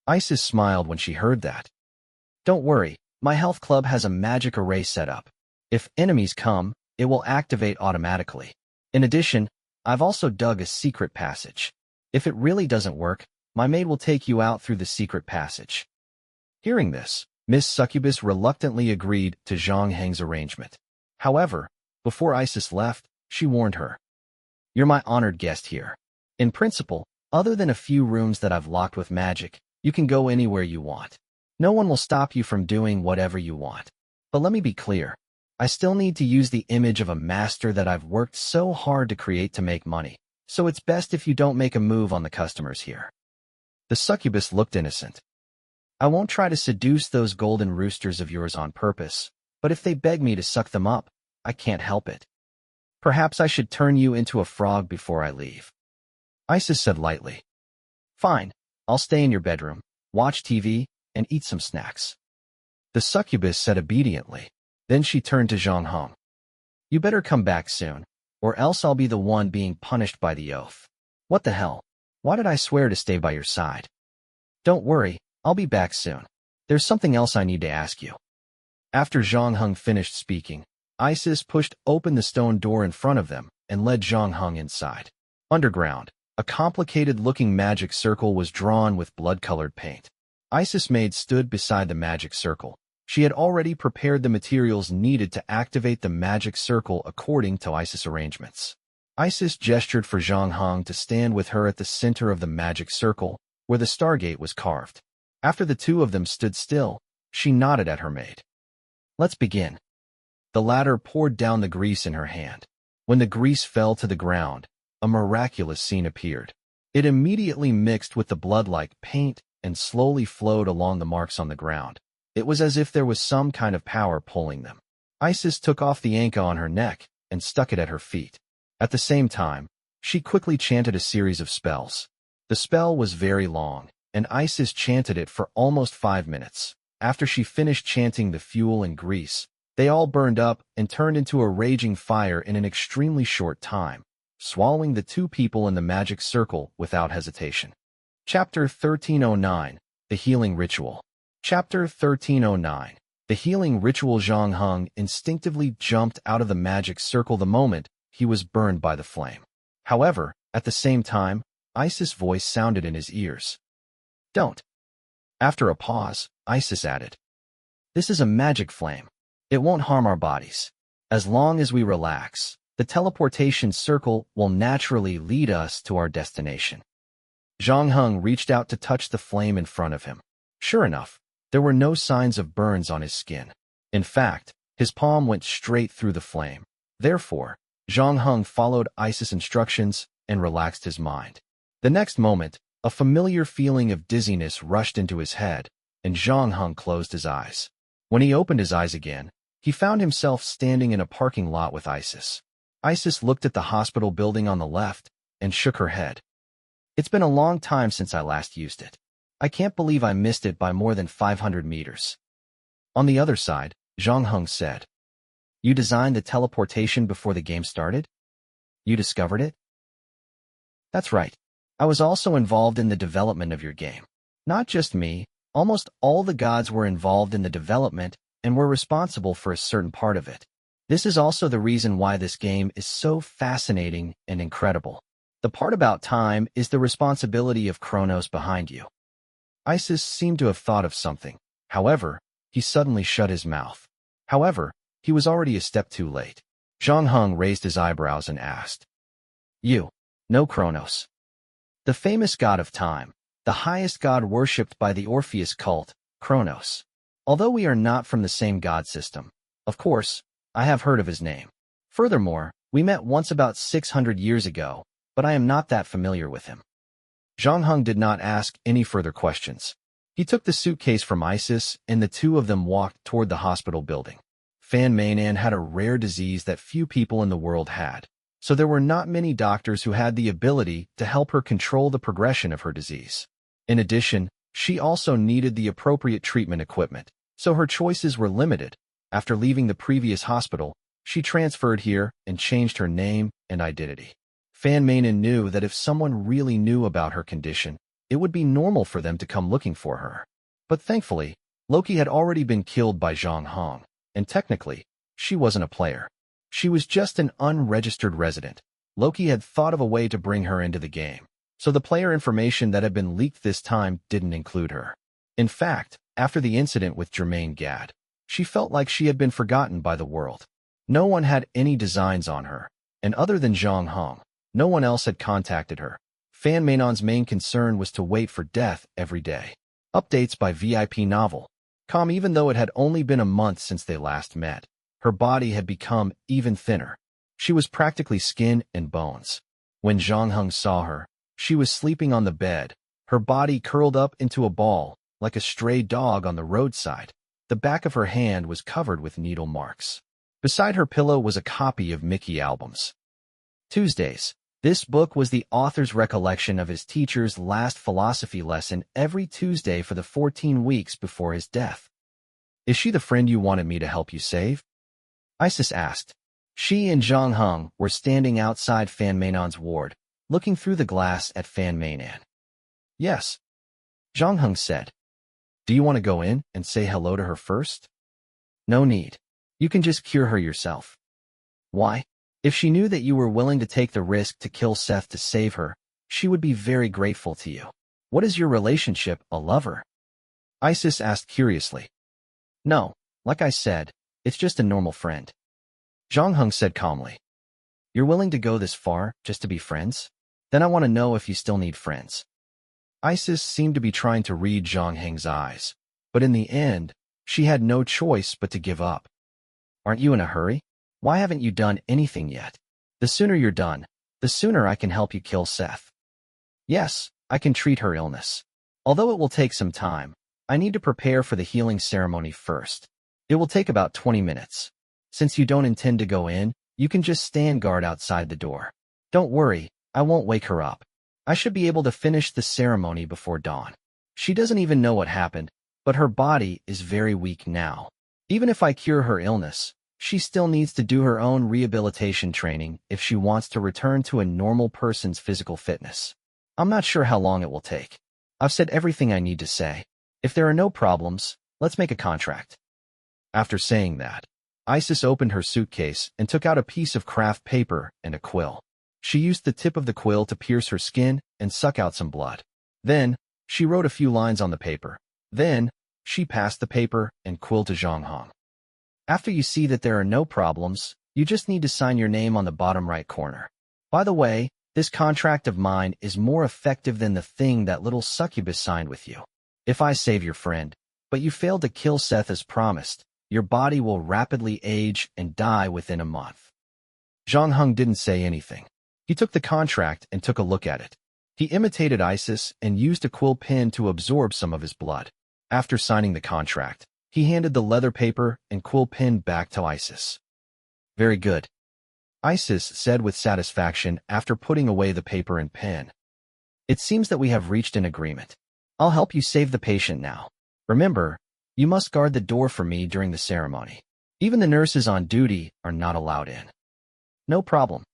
Speaker 1: Isis smiled when she heard that. Don't worry, my health club has a magic array set up. If enemies come, it will activate automatically. In addition, I've also dug a secret passage. If it really doesn't work, my maid will take you out through the secret passage. Hearing this, Miss Succubus reluctantly agreed to Zhang Heng's arrangement. However, before Isis left, she warned her. You're my honored guest here. In principle, other than a few rooms that I've locked with magic, you can go anywhere you want. No one will stop you from doing whatever you want. But let me be clear. I still need to use the image of a master that I've worked so hard to create to make money, so it's best if you don't make a move on the customers here. The succubus looked innocent. I won't try to seduce those golden roosters of yours on purpose, but if they beg me to suck them up, I can't help it. Perhaps I should turn you into a frog before I leave. Isis said lightly. Fine, I'll stay in your bedroom, watch TV, and eat some snacks. The succubus said obediently. Then she turned to Zhang Heng. You better come back soon, or else I'll be the one being punished by the oath. What the hell? Why did I swear to stay by your side? Don't worry, I'll be back soon. There's something else I need to ask you. After Zhang Heng finished speaking, Isis pushed open the stone door in front of them and led Zhang Heng inside. Underground, a complicated-looking magic circle was drawn with blood-colored paint. Isis' maid stood beside the magic circle. She had already prepared the materials needed to activate the magic circle according to Isis' arrangements. Isis gestured for Zhang Heng to stand with her at the center of the magic circle, where the stargate was carved. After the two of them stood still, she nodded at her maid. Let's begin. The latter poured down the grease in her hand. When the grease fell to the ground, a miraculous scene appeared. It immediately mixed with the blood like paint and slowly flowed along the marks on the ground. It was as if there was some kind of power pulling them. Isis took off the anka on her neck and stuck it at her feet. At the same time, she quickly chanted a series of spells. The spell was very long, and Isis chanted it for almost 5 minutes. After she finished chanting the fuel and grease, they all burned up and turned into a raging fire in an extremely short time, swallowing the 2 people in the magic circle without hesitation. Chapter 1309, The Healing Ritual. Chapter 1309, The Healing Ritual. Zhang Heng instinctively jumped out of the magic circle the moment he was burned by the flame. However, at the same time, Isis' voice sounded in his ears. Don't. After a pause, Isis added, This is a magic flame. It won't harm our bodies. As long as we relax, the teleportation circle will naturally lead us to our destination. Zhang Heng reached out to touch the flame in front of him. Sure enough, there were no signs of burns on his skin. In fact, his palm went straight through the flame. Therefore, Zhang Heng followed Isis' instructions and relaxed his mind. The next moment, a familiar feeling of dizziness rushed into his head, and Zhang Heng closed his eyes. When he opened his eyes again, he found himself standing in a parking lot with Isis. Isis looked at the hospital building on the left and shook her head. It's been a long time since I last used it. I can't believe I missed it by more than 500 meters. On the other side, Zhang Heng said, You designed the teleportation before the game started? You discovered it? That's right. I was also involved in the development of your game. Not just me, almost all the gods were involved in the development and were responsible for a certain part of it. This is also the reason why this game is so fascinating and incredible. The part about time is the responsibility of Kronos behind you. Isis seemed to have thought of something. However, he suddenly shut his mouth. However, he was already a step too late. Zhang Heng raised his eyebrows and asked, You know Kronos, the famous god of time, the highest god worshipped by the Orpheus cult, Kronos. Although we are not from the same god system, of course, I have heard of his name. Furthermore, we met once about 600 years ago, but I am not that familiar with him. Zhang Heng did not ask any further questions. He took the suitcase from Isis, and the 2 of them walked toward the hospital building. Fan Meinan had a rare disease that few people in the world had, so there were not many doctors who had the ability to help her control the progression of her disease. In addition, she also needed the appropriate treatment equipment, so her choices were limited. After leaving the previous hospital, she transferred here and changed her name and identity. Fan Meinan knew that if someone really knew about her condition, it would be normal for them to come looking for her. But thankfully, Loki had already been killed by Zhang Heng, and technically, she wasn't a player. She was just an unregistered resident. Loki had thought of a way to bring her into the game, so the player information that had been leaked this time didn't include her. In fact, after the incident with Jermaine Gad, she felt like she had been forgotten by the world. No one had any designs on her, and other than Zhang Heng, no one else had contacted her. Fan Meinan's main concern was to wait for death every day. Updates by VIP Novel. Even though it had only been a month since they last met, her body had become even thinner. She was practically skin and bones. When Zhang Heng saw her, she was sleeping on the bed, her body curled up into a ball, like a stray dog on the roadside. The back of her hand was covered with needle marks. Beside her pillow was a copy of Mickey albums. Tuesdays. This book was the author's recollection of his teacher's last philosophy lesson every Tuesday for the 14 weeks before his death. Is she the friend you wanted me to help you save? Isis asked. She and Zhang Heng were standing outside Fan Meinan's ward, looking through the glass at Fan Meinan. Yes. Zhang Heng said. Do you want to go in and say hello to her first? No need. You can just cure her yourself. Why? If she knew that you were willing to take the risk to kill Seth to save her, she would be very grateful to you. What is your relationship, a lover? Isis asked curiously. No, like I said, it's just a normal friend. Zhang Heng said calmly. You're willing to go this far just to be friends? Then I want to know if you still need friends. Isis seemed to be trying to read Zhang Heng's eyes, but in the end, she had no choice but to give up. Aren't you in a hurry? Why haven't you done anything yet? The sooner you're done, the sooner I can help you kill Seth. Yes, I can treat her illness. Although it will take some time, I need to prepare for the healing ceremony first. It will take about 20 minutes. Since you don't intend to go in, you can just stand guard outside the door. Don't worry, I won't wake her up. I should be able to finish the ceremony before dawn. She doesn't even know what happened, but her body is very weak now. Even if I cure her illness, she still needs to do her own rehabilitation training if she wants to return to a normal person's physical fitness. I'm not sure how long it will take. I've said everything I need to say. If there are no problems, let's make a contract. After saying that, Isis opened her suitcase and took out a piece of craft paper and a quill. She used the tip of the quill to pierce her skin and suck out some blood. Then, she wrote a few lines on the paper. Then, she passed the paper and quill to Zhang Hong. After you see that there are no problems, you just need to sign your name on the bottom right corner. By the way, this contract of mine is more effective than the thing that little succubus signed with you. If I save your friend, but you fail to kill Seth as promised, your body will rapidly age and die within a month. Zhang Hong didn't say anything. He took the contract and took a look at it. He imitated Isis and used a quill pen to absorb some of his blood. After signing the contract, he handed the leather paper and quill pen back to Isis. Very good, Isis said with satisfaction after putting away the paper and pen. It seems that we have reached an agreement. I'll help you save the patient now. Remember, you must guard the door for me during the ceremony. Even the nurses on duty are not allowed in. No problem.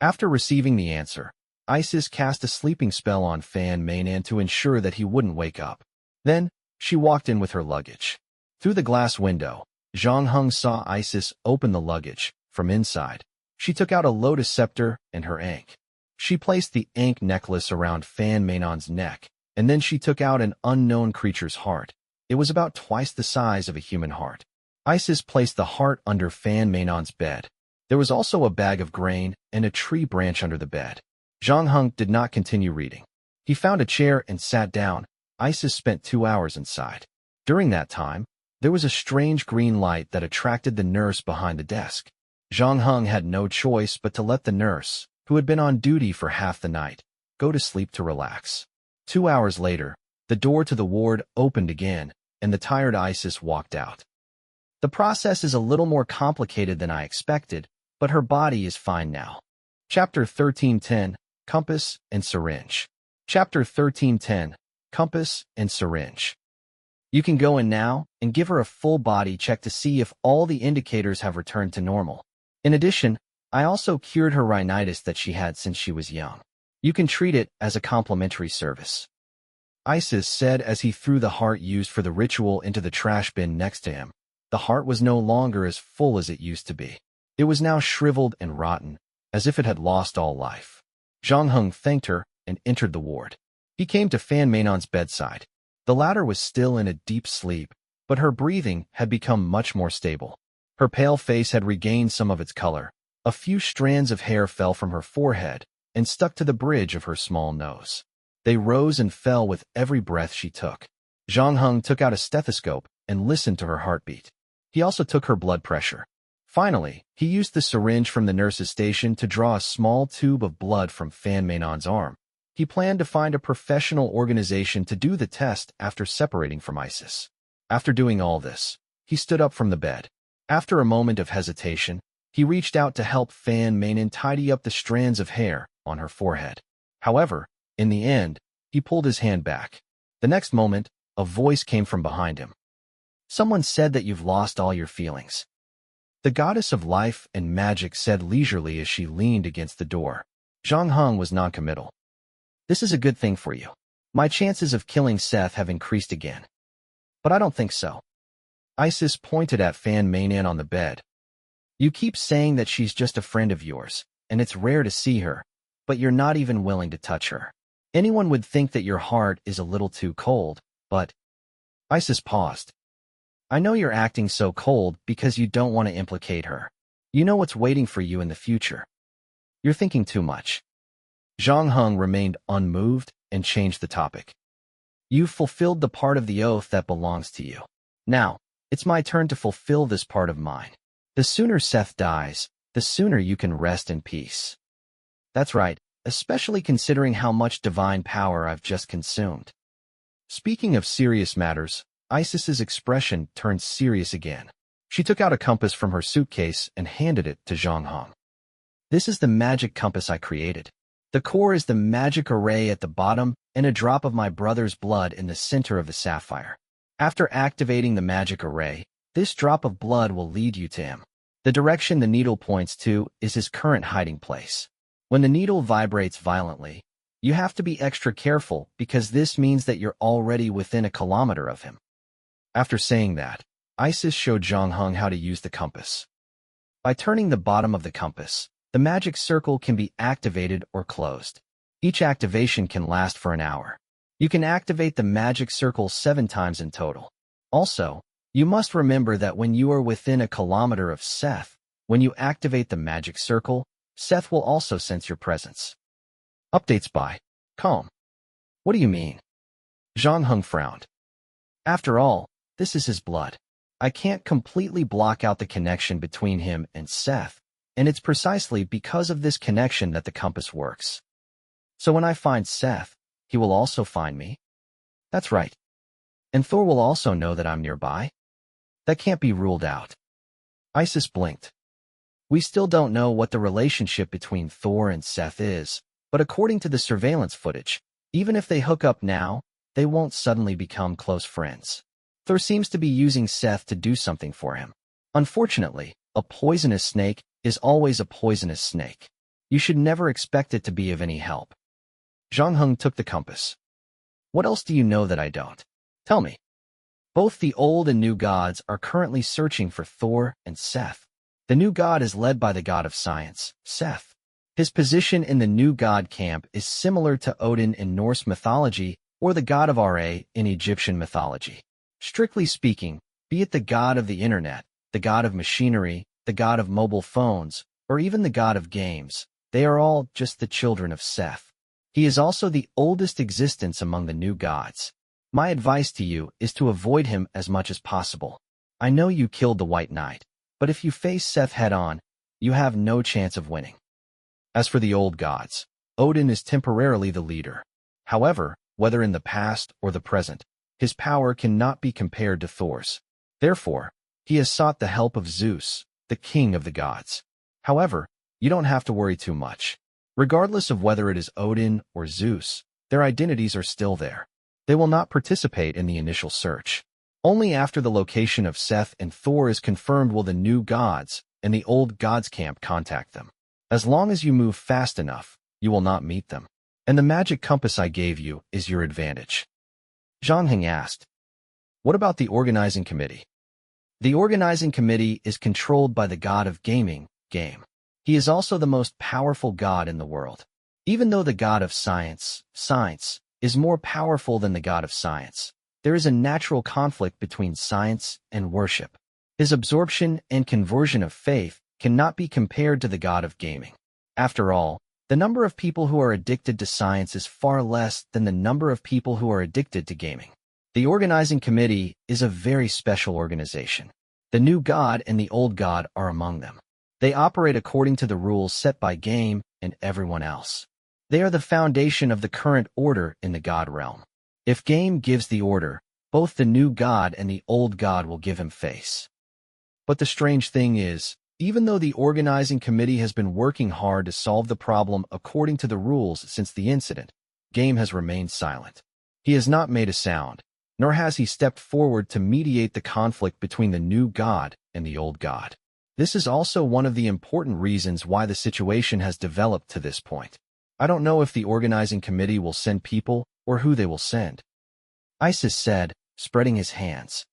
Speaker 1: After receiving the answer, Isis cast a sleeping spell on Fan Mainan to ensure that he wouldn't wake up. Then, she walked in with her luggage. Through the glass window, Zhang Hong saw Isis open the luggage. From inside, she took out a lotus scepter and her ankh. She placed the ankh necklace around Fan Mainan's neck, and then she took out an unknown creature's heart. It was about twice the size of a human heart. Isis placed the heart under Fan Mainan's bed. There was also a bag of grain and a tree branch under the bed. Zhang Hong did not continue reading. He found a chair and sat down. Isis spent 2 hours inside. During that time, there was a strange green light that attracted the nurse behind the desk. Zhang Hong had no choice but to let the nurse, who had been on duty for half the night, go to sleep to relax. 2 hours later, the door to the ward opened again, and the tired Isis walked out. The process is a little more complicated than I expected, but her body is fine now. Chapter 13:10, Compass and Syringe. Chapter 13:10, Compass and Syringe. You can go in now and give her a full body check to see if all the indicators have returned to normal. In addition, I also cured her rhinitis that she had since she was young. You can treat it as a complimentary service. Isis said as he threw the heart used for the ritual into the trash bin next to him. The heart was no longer as full as it used to be. It was now shriveled and rotten, as if it had lost all life. Zhang Hong thanked her and entered the ward. He came to Fan Mainan's bedside. The latter was still in a deep sleep, but her breathing had become much more stable. Her pale face had regained some of its color. A few strands of hair fell from her forehead and stuck to the bridge of her small nose. They rose and fell with every breath she took. Zhang Hong took out a stethoscope and listened to her heartbeat. He also took her blood pressure. Finally, he used the syringe from the nurse's station to draw a small tube of blood from Fan Mainan's arm. He planned to find a professional organization to do the test after separating from Isis. After doing all this, he stood up from the bed. After a moment of hesitation, he reached out to help Fan Mainan tidy up the strands of hair on her forehead. However, in the end, he pulled his hand back. The next moment, a voice came from behind him. Someone said that you've lost all your feelings. The goddess of life and magic said leisurely as she leaned against the door. Zhang Hong was noncommittal. This is a good thing for you. My chances of killing Seth have increased again. But I don't think so. Isis pointed at Fan Mainan on the bed. You keep saying that she's just a friend of yours, and it's rare to see her, but you're not even willing to touch her. Anyone would think that your heart is a little too cold, but... Isis paused. I know you're acting so cold because you don't want to implicate her. You know what's waiting for you in the future. You're thinking too much. Zhang Hong remained unmoved and changed the topic. You've fulfilled the part of the oath that belongs to you. Now, it's my turn to fulfill this part of mine. The sooner Seth dies, the sooner you can rest in peace. That's right, especially considering how much divine power I've just consumed. Speaking of serious matters, Isis's expression turned serious again. She took out a compass from her suitcase and handed it to Zhang Heng. This is the magic compass I created. The core is the magic array at the bottom and a drop of my brother's blood in the center of the sapphire. After activating the magic array, this drop of blood will lead you to him. The direction the needle points to is his current hiding place. When the needle vibrates violently, you have to be extra careful because this means that you're already within a kilometer of him. After saying that, Isis showed Zhang Heng how to use the compass. By turning the bottom of the compass, the magic circle can be activated or closed. Each activation can last for an hour. You can activate the magic circle 7 times in total. Also, you must remember that when you are within a kilometer of Seth, when you activate the magic circle, Seth will also sense your presence. Updates by Calm. What do you mean? Zhang Heng frowned. After all, this is his blood. I can't completely block out the connection between him and Seth, and it's precisely because of this connection that the compass works. So when I find Seth, he will also find me? That's right. And Thor will also know that I'm nearby? That can't be ruled out. Isis blinked. We still don't know what the relationship between Thor and Seth is, but according to the surveillance footage, even if they hook up now, they won't suddenly become close friends. Thor seems to be using Seth to do something for him. Unfortunately, a poisonous snake is always a poisonous snake. You should never expect it to be of any help. Zhang Heng took the compass. What else do you know that I don't? Tell me. Both the old and new gods are currently searching for Thor and Seth. The new god is led by the god of science, Seth. His position in the new god camp is similar to Odin in Norse mythology or the god of Ra in Egyptian mythology. Strictly speaking, be it the god of the internet, the god of machinery, the god of mobile phones, or even the god of games, they are all just the children of Seth. He is also the oldest existence among the new gods. My advice to you is to avoid him as much as possible. I know you killed the White Knight, but if you face Seth head-on, you have no chance of winning. As for the old gods, Odin is temporarily the leader. However, whether in the past or the present, his power cannot be compared to Thor's. Therefore, he has sought the help of Zeus, the king of the gods. However, you don't have to worry too much. Regardless of whether it is Odin or Zeus, their identities are still there. They will not participate in the initial search. Only after the location of Seth and Thor is confirmed will the new gods and the old gods camp contact them. As long as you move fast enough, you will not meet them. And the magic compass I gave you is your advantage. Zhang Heng asked, what about the organizing committee? The organizing committee is controlled by the god of gaming, Game. He is also the most powerful god in the world. Even though the god of science, Science, is more powerful than the god of science, there is a natural conflict between science and worship. His absorption and conversion of faith cannot be compared to the god of gaming. After all, the number of people who are addicted to science is far less than the number of people who are addicted to gaming. The organizing committee is a very special organization. The new god and the old god are among them. They operate according to the rules set by Game and everyone else. They are the foundation of the current order in the god realm. If Game gives the order, both the new god and the old god will give him face. But the strange thing is, even though the organizing committee has been working hard to solve the problem according to the rules since the incident, Game has remained silent. He has not made a sound, nor has he stepped forward to mediate the conflict between the new god and the old god. This is also one of the important reasons why the situation has developed to this point. I don't know if the organizing committee will send people or who they will send. Isis said, spreading his hands.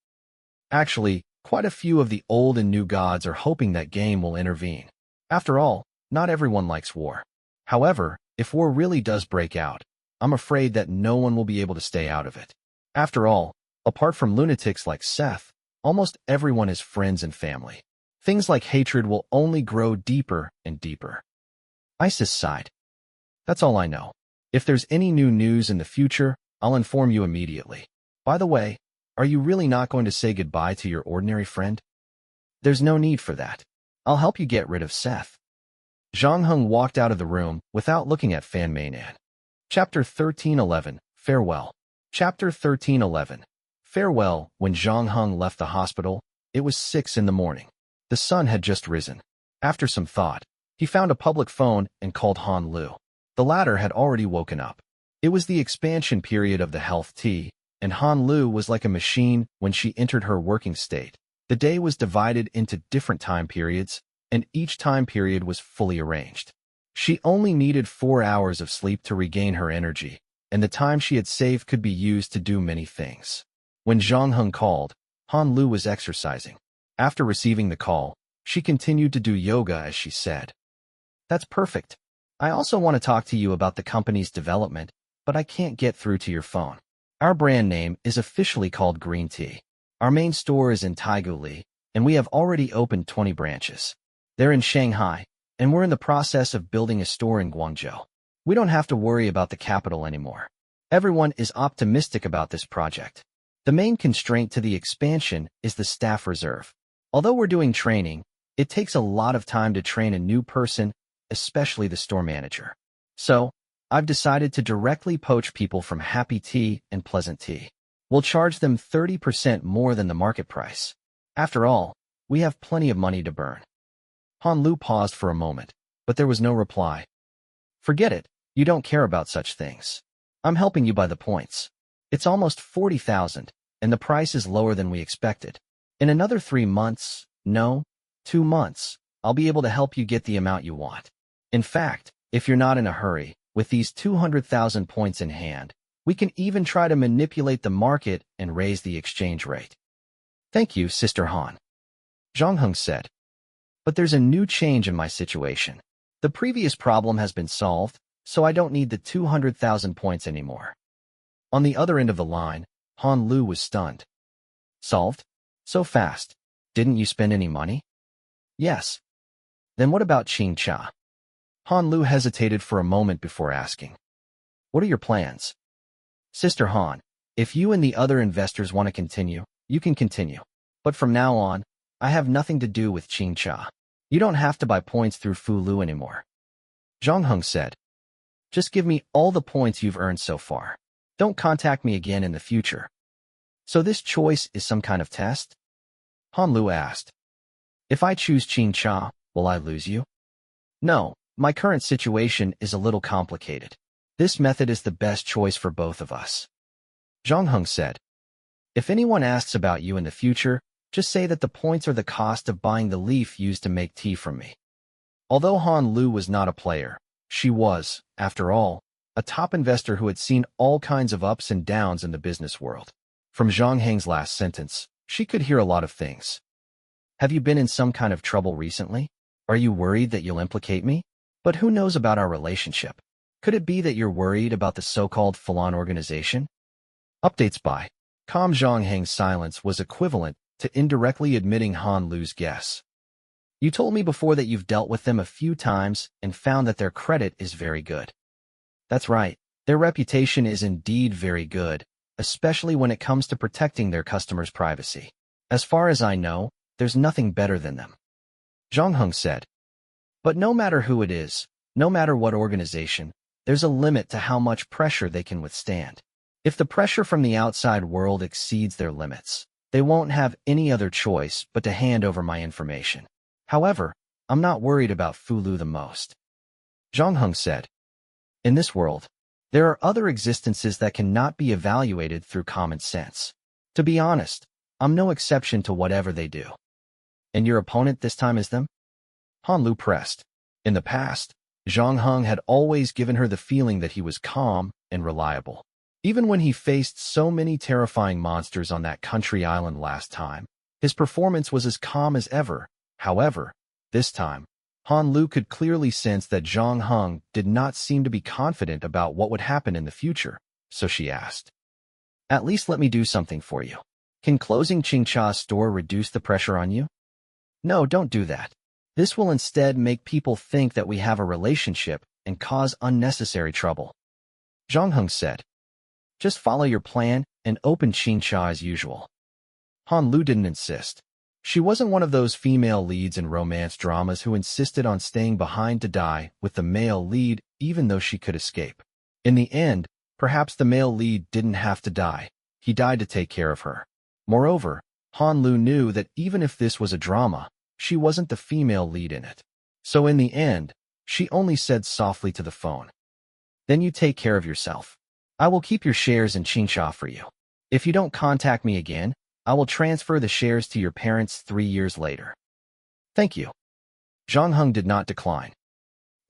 Speaker 1: Actually, quite a few of the old and new gods are hoping that Game will intervene. After all, not everyone likes war. However, if war really does break out, I'm afraid that no one will be able to stay out of it. After all, apart from lunatics like Seth, almost everyone is friends and family. Things like hatred will only grow deeper and deeper. Isis sighed. That's all I know. If there's any new news in the future, I'll inform you immediately. By the way, are you really not going to say goodbye to your ordinary friend? There's no need for that. I'll help you get rid of Seth. Zhang Heng walked out of the room without looking at Fan Meinan. Chapter 13:11, Farewell. Chapter 13:11. Farewell. When Zhang Heng left the hospital, it was 6 in the morning. The sun had just risen. After some thought, he found a public phone and called Han Lu. The latter had already woken up. It was the expansion period of the health tea, and Han Lu was like a machine when she entered her working state. The day was divided into different time periods, and each time period was fully arranged. She only needed 4 hours of sleep to regain her energy, and the time she had saved could be used to do many things. When Zhang Heng called, Han Lu was exercising. After receiving the call, she continued to do yoga as she said, "That's perfect. I also want to talk to you about the company's development, but I can't get through to your phone. Our brand name is officially called Green Tea. Our main store is in Taiguli, and we have already opened 20 branches. They're in Shanghai, and we're in the process of building a store in Guangzhou. We don't have to worry about the capital anymore. Everyone is optimistic about this project. The main constraint to the expansion is the staff reserve. Although we're doing training, it takes a lot of time to train a new person, especially the store manager. So, I've decided to directly poach people from Happy Tea and Pleasant Tea. We'll charge them 30% more than the market price. After all, we have plenty of money to burn." Han Lu paused for a moment, but there was no reply. "Forget it. You don't care about such things. I'm helping you by the points. It's almost 40,000, and the price is lower than we expected. In another 3 months, no, 2 months, I'll be able to help you get the amount you want. In fact, if you're not in a hurry, with these 200,000 points in hand, we can even try to manipulate the market and raise the exchange rate." "Thank you, Sister Han," Zhang Heng said. "But there's a new change in my situation. The previous problem has been solved, so I don't need the 200,000 points anymore." On the other end of the line, Han Lu was stunned. "Solved? So fast? Didn't you spend any money?" "Yes." "Then what about Qing Cha?" Han Lu hesitated for a moment before asking, "What are your plans?" "Sister Han, if you and the other investors want to continue, you can continue. But from now on, I have nothing to do with Qing Cha. You don't have to buy points through Fu Lu anymore." Zhang Heng said, "Just give me all the points you've earned so far. Don't contact me again in the future." "So this choice is some kind of test?" Han Lu asked. "If I choose Qing Cha, will I lose you?" "No, my current situation is a little complicated. This method is the best choice for both of us." Zhang Heng said, "If anyone asks about you in the future, just say that the points are the cost of buying the leaf used to make tea from me." Although Han Lu was not a player, she was, after all, a top investor who had seen all kinds of ups and downs in the business world. From Zhang Heng's last sentence, she could hear a lot of things. "Have you been in some kind of trouble recently? Are you worried that you'll implicate me? But who knows about our relationship? Could it be that you're worried about the so-called Falan organization?" Updates by Calm. Zhang Heng's silence was equivalent to indirectly admitting Han Lu's guess. "You told me before that you've dealt with them a few times and found that their credit is very good." "That's right. Their reputation is indeed very good, especially when it comes to protecting their customers' privacy. As far as I know, there's nothing better than them," Zhang Heng said. "But no matter who it is, no matter what organization, there's a limit to how much pressure they can withstand. If the pressure from the outside world exceeds their limits, they won't have any other choice but to hand over my information. However, I'm not worried about Fu Lu the most," Zhang Heng said. "In this world, there are other existences that cannot be evaluated through common sense. To be honest, I'm no exception to whatever they do." "And your opponent this time is them?" Han Lu pressed. In the past, Zhang Heng had always given her the feeling that he was calm and reliable. Even when he faced so many terrifying monsters on that country island last time, his performance was as calm as ever. However, this time, Han Lu could clearly sense that Zhang Heng did not seem to be confident about what would happen in the future, so she asked, "At least let me do something for you. Can closing Qing Cha's store reduce the pressure on you?" "No, don't do that. This will instead make people think that we have a relationship and cause unnecessary trouble," Zhang Heng said. "Just follow your plan and open Qing Cha as usual." Han Lu didn't insist. She wasn't one of those female leads in romance dramas who insisted on staying behind to die with the male lead even though she could escape. In the end, Perhaps the male lead didn't have to die. He died to take care of her. Moreover, Han Lu knew that even if this was a drama, she wasn't the female lead in it. So in the end, she only said softly to the phone, "Then you take care of yourself. I will keep your shares in Qingsha for you. If you don't contact me again, I will transfer the shares to your parents 3 years later." "Thank you." Zhang Heng did not decline.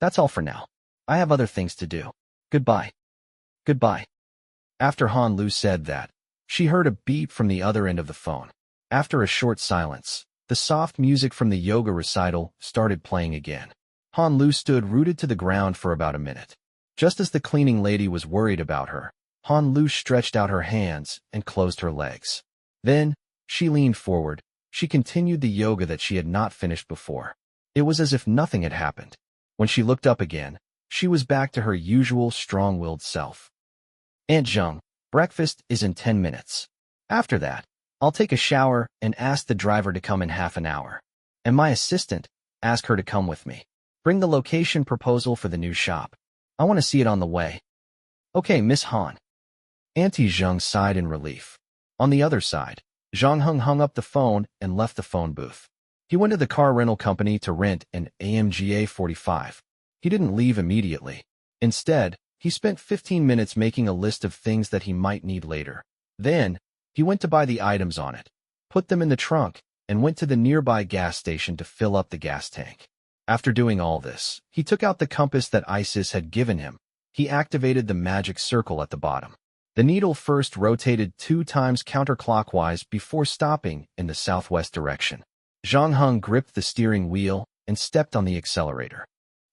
Speaker 1: "That's all for now. I have other things to do. Goodbye." "Goodbye." After Han Lu said that, she heard a beep from the other end of the phone. After a short silence, the soft music from the yoga recital started playing again. Han Lu stood rooted to the ground for about a minute. Just as the cleaning lady was worried about her, Han Lu stretched out her hands and closed her legs. Then, she leaned forward. She continued the yoga that she had not finished before. It was as if nothing had happened. When she looked up again, she was back to her usual strong-willed self. "Aunt Zheng, breakfast is in 10 minutes. After that, I'll take a shower and ask the driver to come in half an hour. And my assistant, ask her to come with me. Bring the location proposal for the new shop. I want to see it on the way." "Okay, Miss Han." Auntie Zheng sighed in relief. On the other side, Zhang Heng hung up the phone and left the phone booth. He went to the car rental company to rent an AMG 45. He didn't leave immediately. Instead, he spent 15 minutes making a list of things that he might need later. Then, he went to buy the items on it, put them in the trunk, and went to the nearby gas station to fill up the gas tank. After doing all this, he took out the compass that Isis had given him. He activated the magic circle at the bottom. The needle first rotated 2 times counterclockwise before stopping in the southwest direction. Zhang Heng gripped the steering wheel and stepped on the accelerator.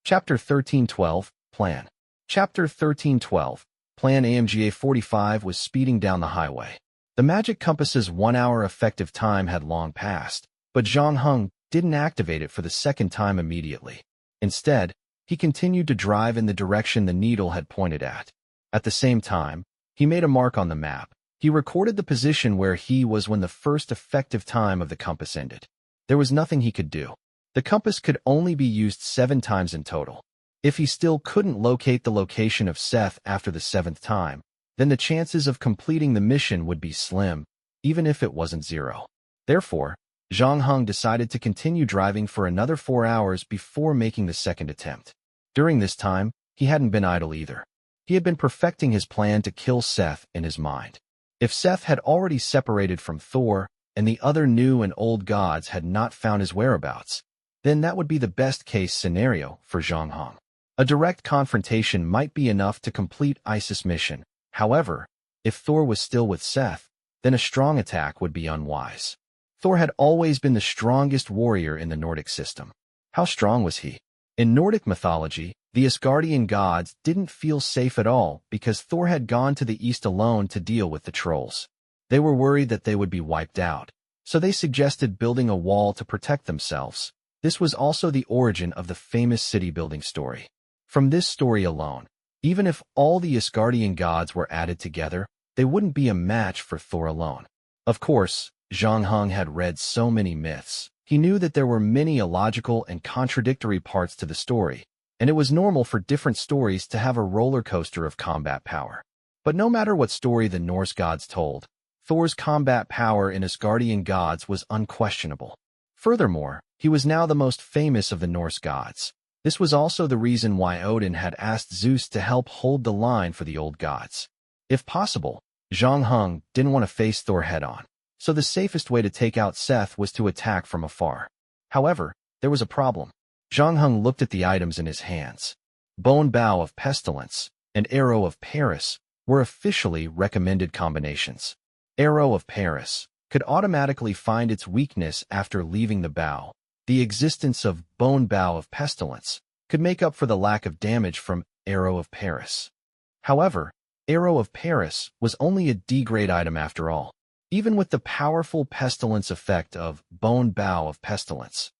Speaker 1: Chapter 13:12, Plan. Chapter 13:12, Plan. AMG 45 was speeding down the highway. The magic compass's 1-hour effective time had long passed, but Zhang Heng didn't activate it for the second time immediately. Instead, he continued to drive in the direction the needle had pointed at. At the same time, he made a mark on the map. He recorded the position where he was when the first effective time of the compass ended. There was nothing he could do. The compass could only be used 7 times in total. If he still couldn't locate the location of Seth after the 7th time, then the chances of completing the mission would be slim, even if it wasn't 0. Therefore, Zhang Heng decided to continue driving for another 4 hours before making the second attempt. During this time, he hadn't been idle either. He had been perfecting his plan to kill Seth in his mind. If Seth had already separated from Thor, and the other new and old gods had not found his whereabouts, then that would be the best-case scenario for Zhang Heng. A direct confrontation might be enough to complete Isis' mission. However, if Thor was still with Seth, then a strong attack would be unwise. Thor had always been the strongest warrior in the Nordic system. How strong was he? In Nordic mythology, the Asgardian gods didn't feel safe at all because Thor had gone to the east alone to deal with the trolls. They were worried that they would be wiped out, so they suggested building a wall to protect themselves. This was also the origin of the famous city-building story. From this story alone, even if all the Asgardian gods were added together, they wouldn't be a match for Thor alone. Of course, Zhang Heng had read so many myths. He knew that there were many illogical and contradictory parts to the story, and it was normal for different stories to have a roller coaster of combat power. But no matter what story the Norse gods told, Thor's combat power in Asgardian gods was unquestionable. Furthermore, he was now the most famous of the Norse gods. This was also the reason why Odin had asked Zeus to help hold the line for the old gods. If possible, Zhang Heng didn't want to face Thor head-on, so the safest way to take out Seth was to attack from afar. However, there was a problem. Zhang Heng looked at the items in his hands. Bone Bow of Pestilence and Arrow of Paris were officially recommended combinations. Arrow of Paris could automatically find its weakness after leaving the bow. The existence of Bone Bow of Pestilence could make up for the lack of damage from Arrow of Paris. However, Arrow of Paris was only a D-grade item after all, even with the powerful pestilence effect of Bone Bow of Pestilence.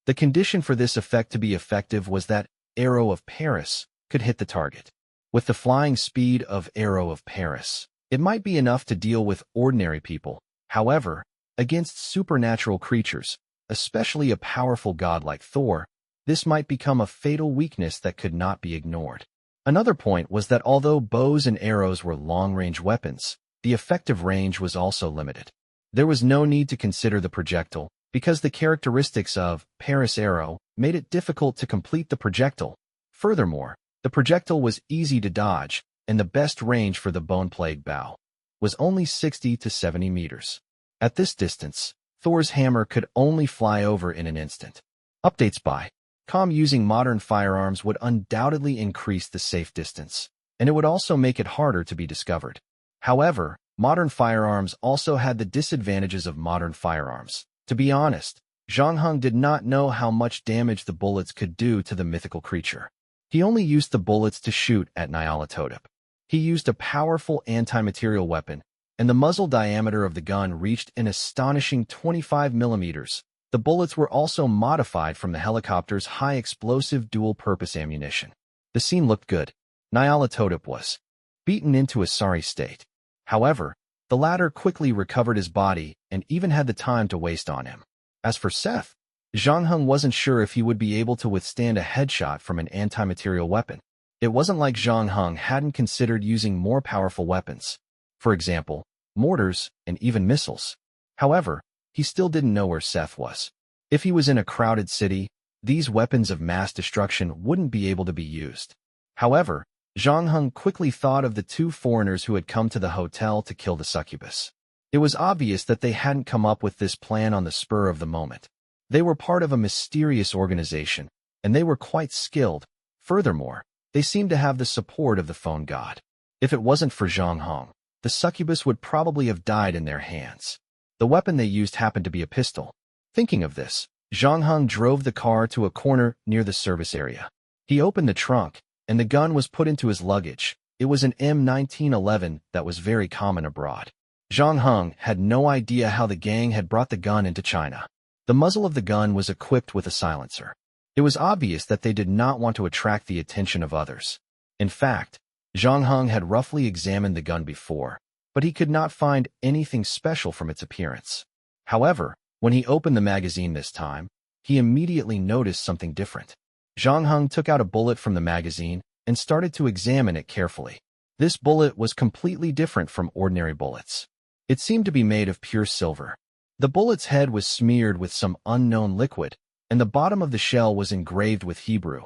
Speaker 1: The condition for this effect to be effective was that Arrow of Paris could hit the target. With the flying speed of Arrow of Paris, it might be enough to deal with ordinary people. However, against supernatural creatures, especially a powerful god like Thor, this might become a fatal weakness that could not be ignored. Another point was that although bows and arrows were long-range weapons, the effective range was also limited. There was no need to consider the projectile, because the characteristics of Paris arrow made it difficult to complete the projectile. Furthermore, the projectile was easy to dodge, and the best range for the bone-plagued bow was only 60 to 70 meters. At this distance, Thor's hammer could only fly over in an instant. Updates by Com using modern firearms would undoubtedly increase the safe distance, and it would also make it harder to be discovered. However, modern firearms also had the disadvantages of modern firearms. To be honest, Zhang Heng did not know how much damage the bullets could do to the mythical creature. He only used the bullets to shoot at Nyarlathotep. He used a powerful anti-material weapon, and the muzzle diameter of the gun reached an astonishing 25 millimeters. The bullets were also modified from the helicopter's high-explosive dual-purpose ammunition. The scene looked good. Nyarlathotep was beaten into a sorry state. However, the latter quickly recovered his body and even had the time to waste on him. As for Seth, Zhang Heng wasn't sure if he would be able to withstand a headshot from an anti-material weapon. It wasn't like Zhang Heng hadn't considered using more powerful weapons. For example, mortars and even missiles. However, he still didn't know where Seth was. If he was in a crowded city, these weapons of mass destruction wouldn't be able to be used. However, Zhang Heng quickly thought of the two foreigners who had come to the hotel to kill the succubus. It was obvious that they hadn't come up with this plan on the spur of the moment. They were part of a mysterious organization, and they were quite skilled. Furthermore, they seemed to have the support of the phone god. If it wasn't for Zhang Heng, the succubus would probably have died in their hands. The weapon they used happened to be a pistol. Thinking of this, Zhang Heng drove the car to a corner near the service area. He opened the trunk, and the gun was put into his luggage. It was an M1911 that was very common abroad. Zhang Heng had no idea how the gang had brought the gun into China. The muzzle of the gun was equipped with a silencer. It was obvious that they did not want to attract the attention of others. In fact, Zhang Heng had roughly examined the gun before, but he could not find anything special from its appearance. However, when he opened the magazine this time, he immediately noticed something different. Zhang Heng took out a bullet from the magazine and started to examine it carefully. This bullet was completely different from ordinary bullets. It seemed to be made of pure silver. The bullet's head was smeared with some unknown liquid, and the bottom of the shell was engraved with Hebrew.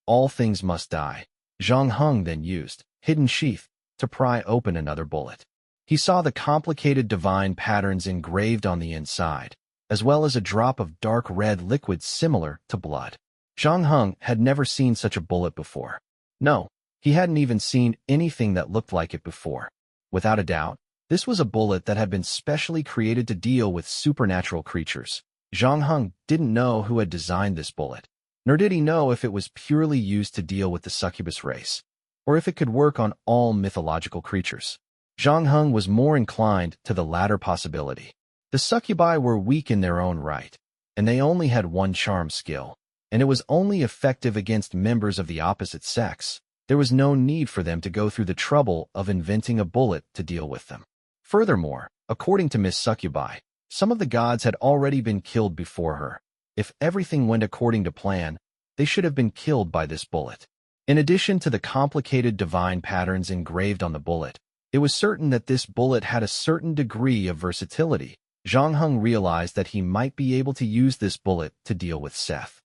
Speaker 1: All things must die. Zhang Heng then used hidden sheath to pry open another bullet. He saw the complicated divine patterns engraved on the inside, as well as a drop of dark red liquid similar to blood. Zhang Heng had never seen such a bullet before. No, he hadn't even seen anything that looked like it before. Without a doubt, this was a bullet that had been specially created to deal with supernatural creatures. Zhang Heng didn't know who had designed this bullet, nor did he know if it was purely used to deal with the succubus race, or if it could work on all mythological creatures. Zhang Heng was more inclined to the latter possibility. The succubi were weak in their own right, and they only had one charm skill, and it was only effective against members of the opposite sex. There was no need for them to go through the trouble of inventing a bullet to deal with them. Furthermore, according to Miss Succubi, some of the gods had already been killed before her. If everything went according to plan, they should have been killed by this bullet. In addition to the complicated divine patterns engraved on the bullet, it was certain that this bullet had a certain degree of versatility. Zhang Heng realized that he might be able to use this bullet to deal with Seth.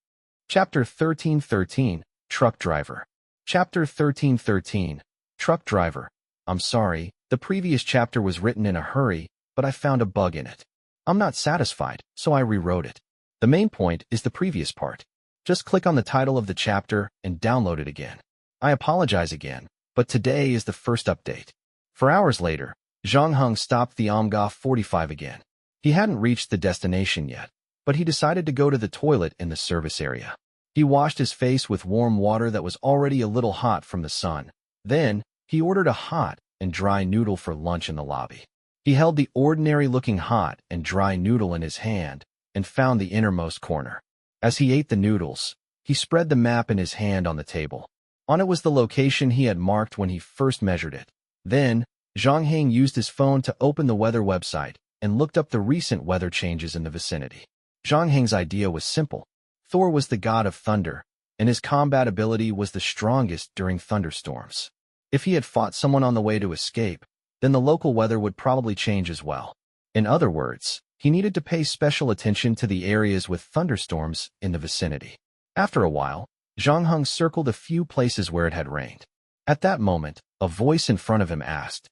Speaker 1: Chapter 1313, Truck Driver. Chapter 1313, Truck Driver. I'm sorry, the previous chapter was written in a hurry, but I found a bug in it. I'm not satisfied, so I rewrote it. The main point is the previous part. Just click on the title of the chapter and download it again. I apologize again, but today is the first update. 4 hours later, Zhang Heng stopped the Omga 45 again. He hadn't reached the destination yet, but he decided to go to the toilet in the service area. He washed his face with warm water that was already a little hot from the sun. Then, he ordered a hot and dry noodle for lunch in the lobby. He held the ordinary-looking hot and dry noodle in his hand and found the innermost corner. As he ate the noodles, he spread the map in his hand on the table. On it was the location he had marked when he first measured it. Then, Zhang Heng used his phone to open the weather website and looked up the recent weather changes in the vicinity. Zhang Heng's idea was simple. Thor was the god of thunder, and his combat ability was the strongest during thunderstorms. If he had fought someone on the way to escape, then the local weather would probably change as well. In other words, he needed to pay special attention to the areas with thunderstorms in the vicinity. After a while, Zhang Heng circled a few places where it had rained. At that moment, a voice in front of him asked,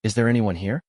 Speaker 1: "Is there anyone here?"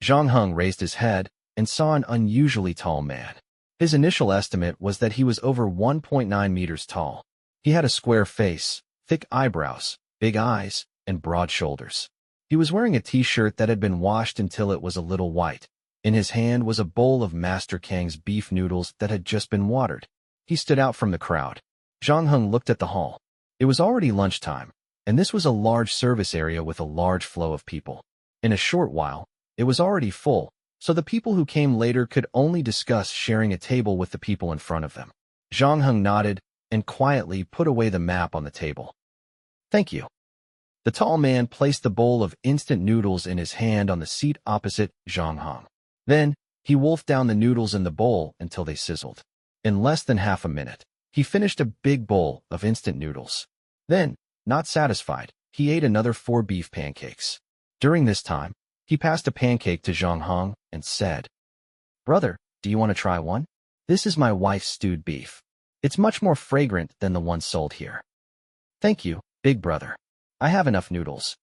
Speaker 1: Zhang Heng raised his head and saw an unusually tall man. His initial estimate was that he was over 1.9 meters tall. He had a square face, thick eyebrows, big eyes, and broad shoulders. He was wearing a t-shirt that had been washed until it was a little white. In his hand was a bowl of Master Kang's beef noodles that had just been watered. He stood out from the crowd. Zhang Heng looked at the hall. It was already lunchtime, and this was a large service area with a large flow of people. In a short while, it was already full, so the people who came later could only discuss sharing a table with the people in front of them. Zhang Heng nodded and quietly put away the map on the table. "Thank you." The tall man placed the bowl of instant noodles in his hand on the seat opposite Zhang Heng. Then, he wolfed down the noodles in the bowl until they sizzled. In less than half a minute, he finished a big bowl of instant noodles. Then, not satisfied, he ate another 4 beef pancakes. During this time, he passed a pancake to Zhang Heng and said, "Brother, do you want to try one? This is my wife's stewed beef. It's much more fragrant than the one sold here." "Thank you, big brother. I have enough noodles."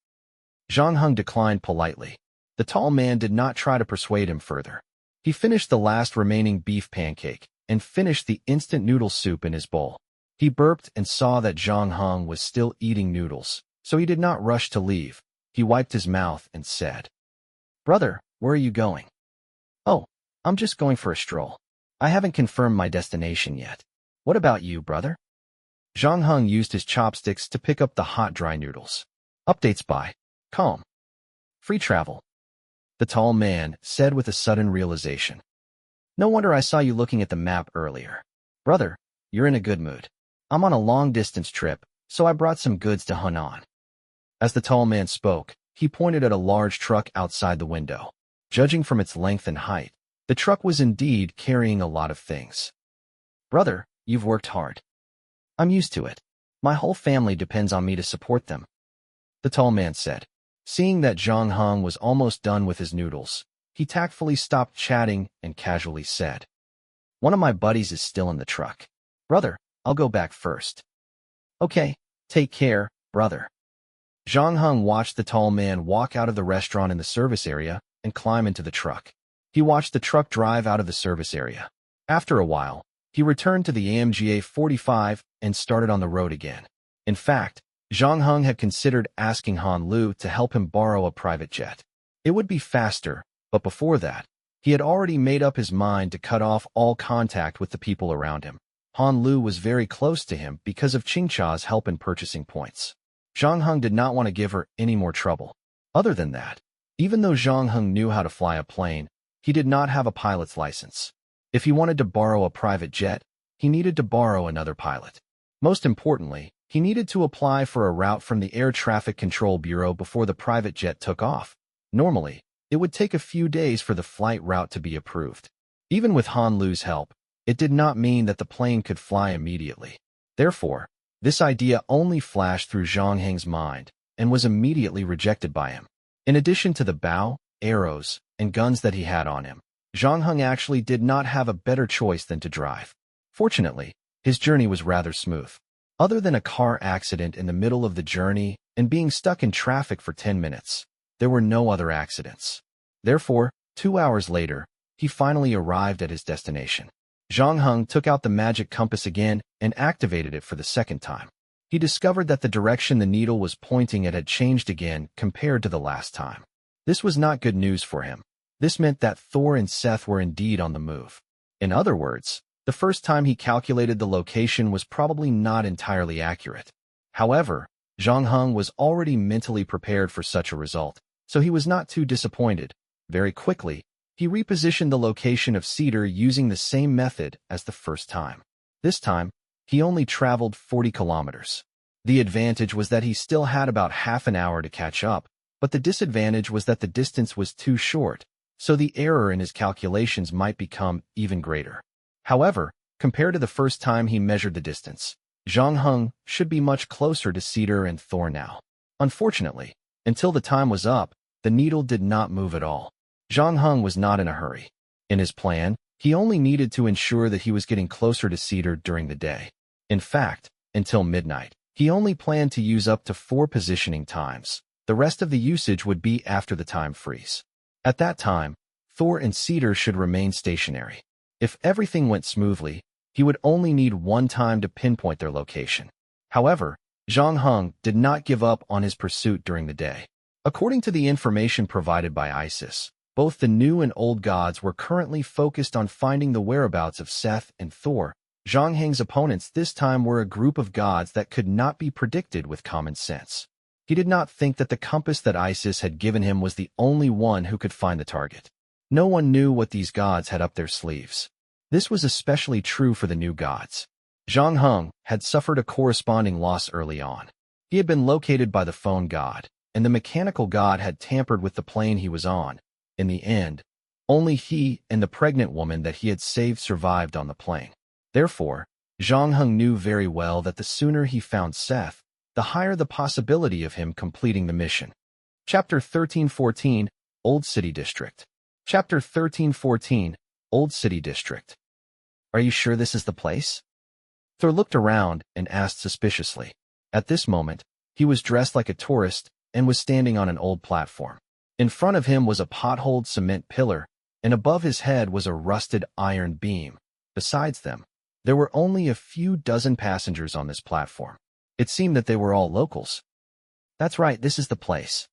Speaker 1: Zhang Heng declined politely. The tall man did not try to persuade him further. He finished the last remaining beef pancake and finished the instant noodle soup in his bowl. He burped and saw that Zhang Heng was still eating noodles, so he did not rush to leave. He wiped his mouth and said, "Brother, where are you going?" "Oh, I'm just going for a stroll. I haven't confirmed my destination yet. What about you, brother?" Zhang Heng used his chopsticks to pick up the hot dry noodles. Updates by Calm. Free travel. The tall man said with a sudden realization. "No wonder I saw you looking at the map earlier. Brother, you're in a good mood. I'm on a long-distance trip, so I brought some goods to Hunan." As the tall man spoke, he pointed at a large truck outside the window. Judging from its length and height, the truck was indeed carrying a lot of things. "Brother, you've worked hard. I'm used to it. My whole family depends on me to support them," the tall man said. Seeing that Zhang Heng was almost done with his noodles, he tactfully stopped chatting and casually said, "One of my buddies is still in the truck. Brother, I'll go back first." "Okay, take care, brother." Zhang Heng watched the tall man walk out of the restaurant in the service area and climb into the truck. He watched the truck drive out of the service area. After a while, he returned to the AMG A45 and started on the road again. In fact, Zhang Heng had considered asking Han Lu to help him borrow a private jet. It would be faster, but before that, he had already made up his mind to cut off all contact with the people around him. Han Lu was very close to him because of Qingcha's help in purchasing points. Zhang Heng did not want to give her any more trouble. Other than that, even though Zhang Heng knew how to fly a plane, he did not have a pilot's license. If he wanted to borrow a private jet, he needed to borrow another pilot. Most importantly, he needed to apply for a route from the Air Traffic Control Bureau before the private jet took off. Normally, it would take a few days for the flight route to be approved. Even with Han Lu's help, it did not mean that the plane could fly immediately. Therefore, this idea only flashed through Zhang Heng's mind and was immediately rejected by him. In addition to the bow, arrows, and guns that he had on him, Zhang Heng actually did not have a better choice than to drive. Fortunately, his journey was rather smooth. Other than a car accident in the middle of the journey and being stuck in traffic for 10 minutes, there were no other accidents. Therefore, 2 hours later, he finally arrived at his destination. Zhang Heng took out the magic compass again and activated it for the second time. He discovered that the direction the needle was pointing at had changed again compared to the last time. This was not good news for him. This meant that Thor and Seth were indeed on the move. In other words, the first time he calculated the location was probably not entirely accurate. However, Zhang Heng was already mentally prepared for such a result, so he was not too disappointed. Very quickly, he repositioned the location of Cedar using the same method as the first time. This time, he only traveled 40 kilometers. The advantage was that he still had about half an hour to catch up, but the disadvantage was that the distance was too short, so the error in his calculations might become even greater. However, compared to the first time he measured the distance, Zhang Heng should be much closer to Cedar and Thor now. Unfortunately, until the time was up, the needle did not move at all. Zhang Heng was not in a hurry. In his plan, he only needed to ensure that he was getting closer to Cedar during the day. In fact, until midnight, he only planned to use up to 4 positioning times. The rest of the usage would be after the time freeze. At that time, Thor and Cedar should remain stationary. If everything went smoothly, he would only need 1 time to pinpoint their location. However, Zhang Heng did not give up on his pursuit during the day. According to the information provided by Isis, both the new and old gods were currently focused on finding the whereabouts of Seth and Thor. Zhang Heng's opponents this time were a group of gods that could not be predicted with common sense. He did not think that the compass that Isis had given him was the only one who could find the target. No one knew what these gods had up their sleeves. This was especially true for the new gods. Zhang Heng had suffered a corresponding loss early on. He had been located by the phone god, and the mechanical god had tampered with the plane he was on. In the end, only he and the pregnant woman that he had saved survived on the plane. Therefore, Zhang Heng knew very well that the sooner he found Seth, the higher the possibility of him completing the mission. Chapter 1314, Old City District. Chapter 1314, Old City District. Are you sure this is the place? Thor looked around and asked suspiciously. At this moment, he was dressed like a tourist and was standing on an old platform. In front of him was a potholed cement pillar, and above his head was a rusted iron beam. Besides them, there were only a few dozen passengers on this platform. It seemed that they were all locals. That's right, this is the place.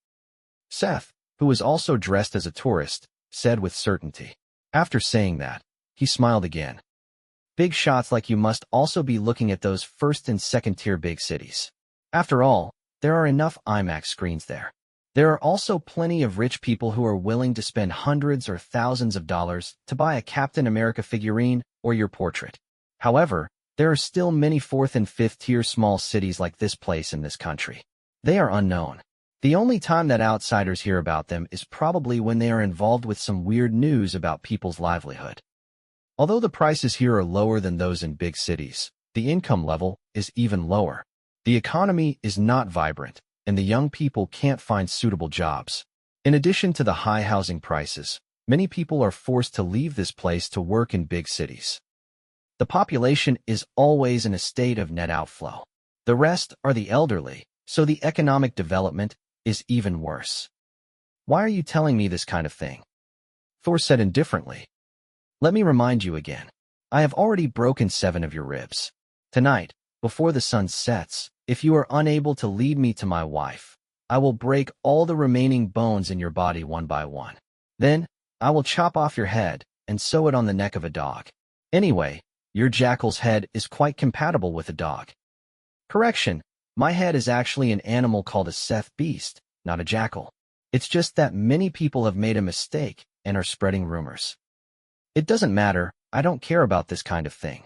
Speaker 1: Seth, who was also dressed as a tourist, said with certainty. After saying that, he smiled again. Big shots like you must also be looking at those first and second-tier big cities. After all, there are enough IMAX screens there. There are also plenty of rich people who are willing to spend hundreds or thousands of dollars to buy a Captain America figurine or your portrait. However, there are still many 4th and 5th-tier small cities like this place in this country. They are unknown. The only time that outsiders hear about them is probably when they are involved with some weird news about people's livelihood. Although the prices here are lower than those in big cities, the income level is even lower. The economy is not vibrant, and the young people can't find suitable jobs. In addition to the high housing prices, many people are forced to leave this place to work in big cities. The population is always in a state of net outflow. The rest are the elderly, so the economic development is even worse. Why are you telling me this kind of thing? Thor said indifferently. Let me remind you again. I have already broken 7 of your ribs. Tonight, before the sun sets, if you are unable to lead me to my wife, I will break all the remaining bones in your body one by one. Then, I will chop off your head and sew it on the neck of a dog. Anyway, your jackal's head is quite compatible with a dog. Correction, my head is actually an animal called a Seth beast, not a jackal. It's just that many people have made a mistake and are spreading rumors. It doesn't matter, I don't care about this kind of thing.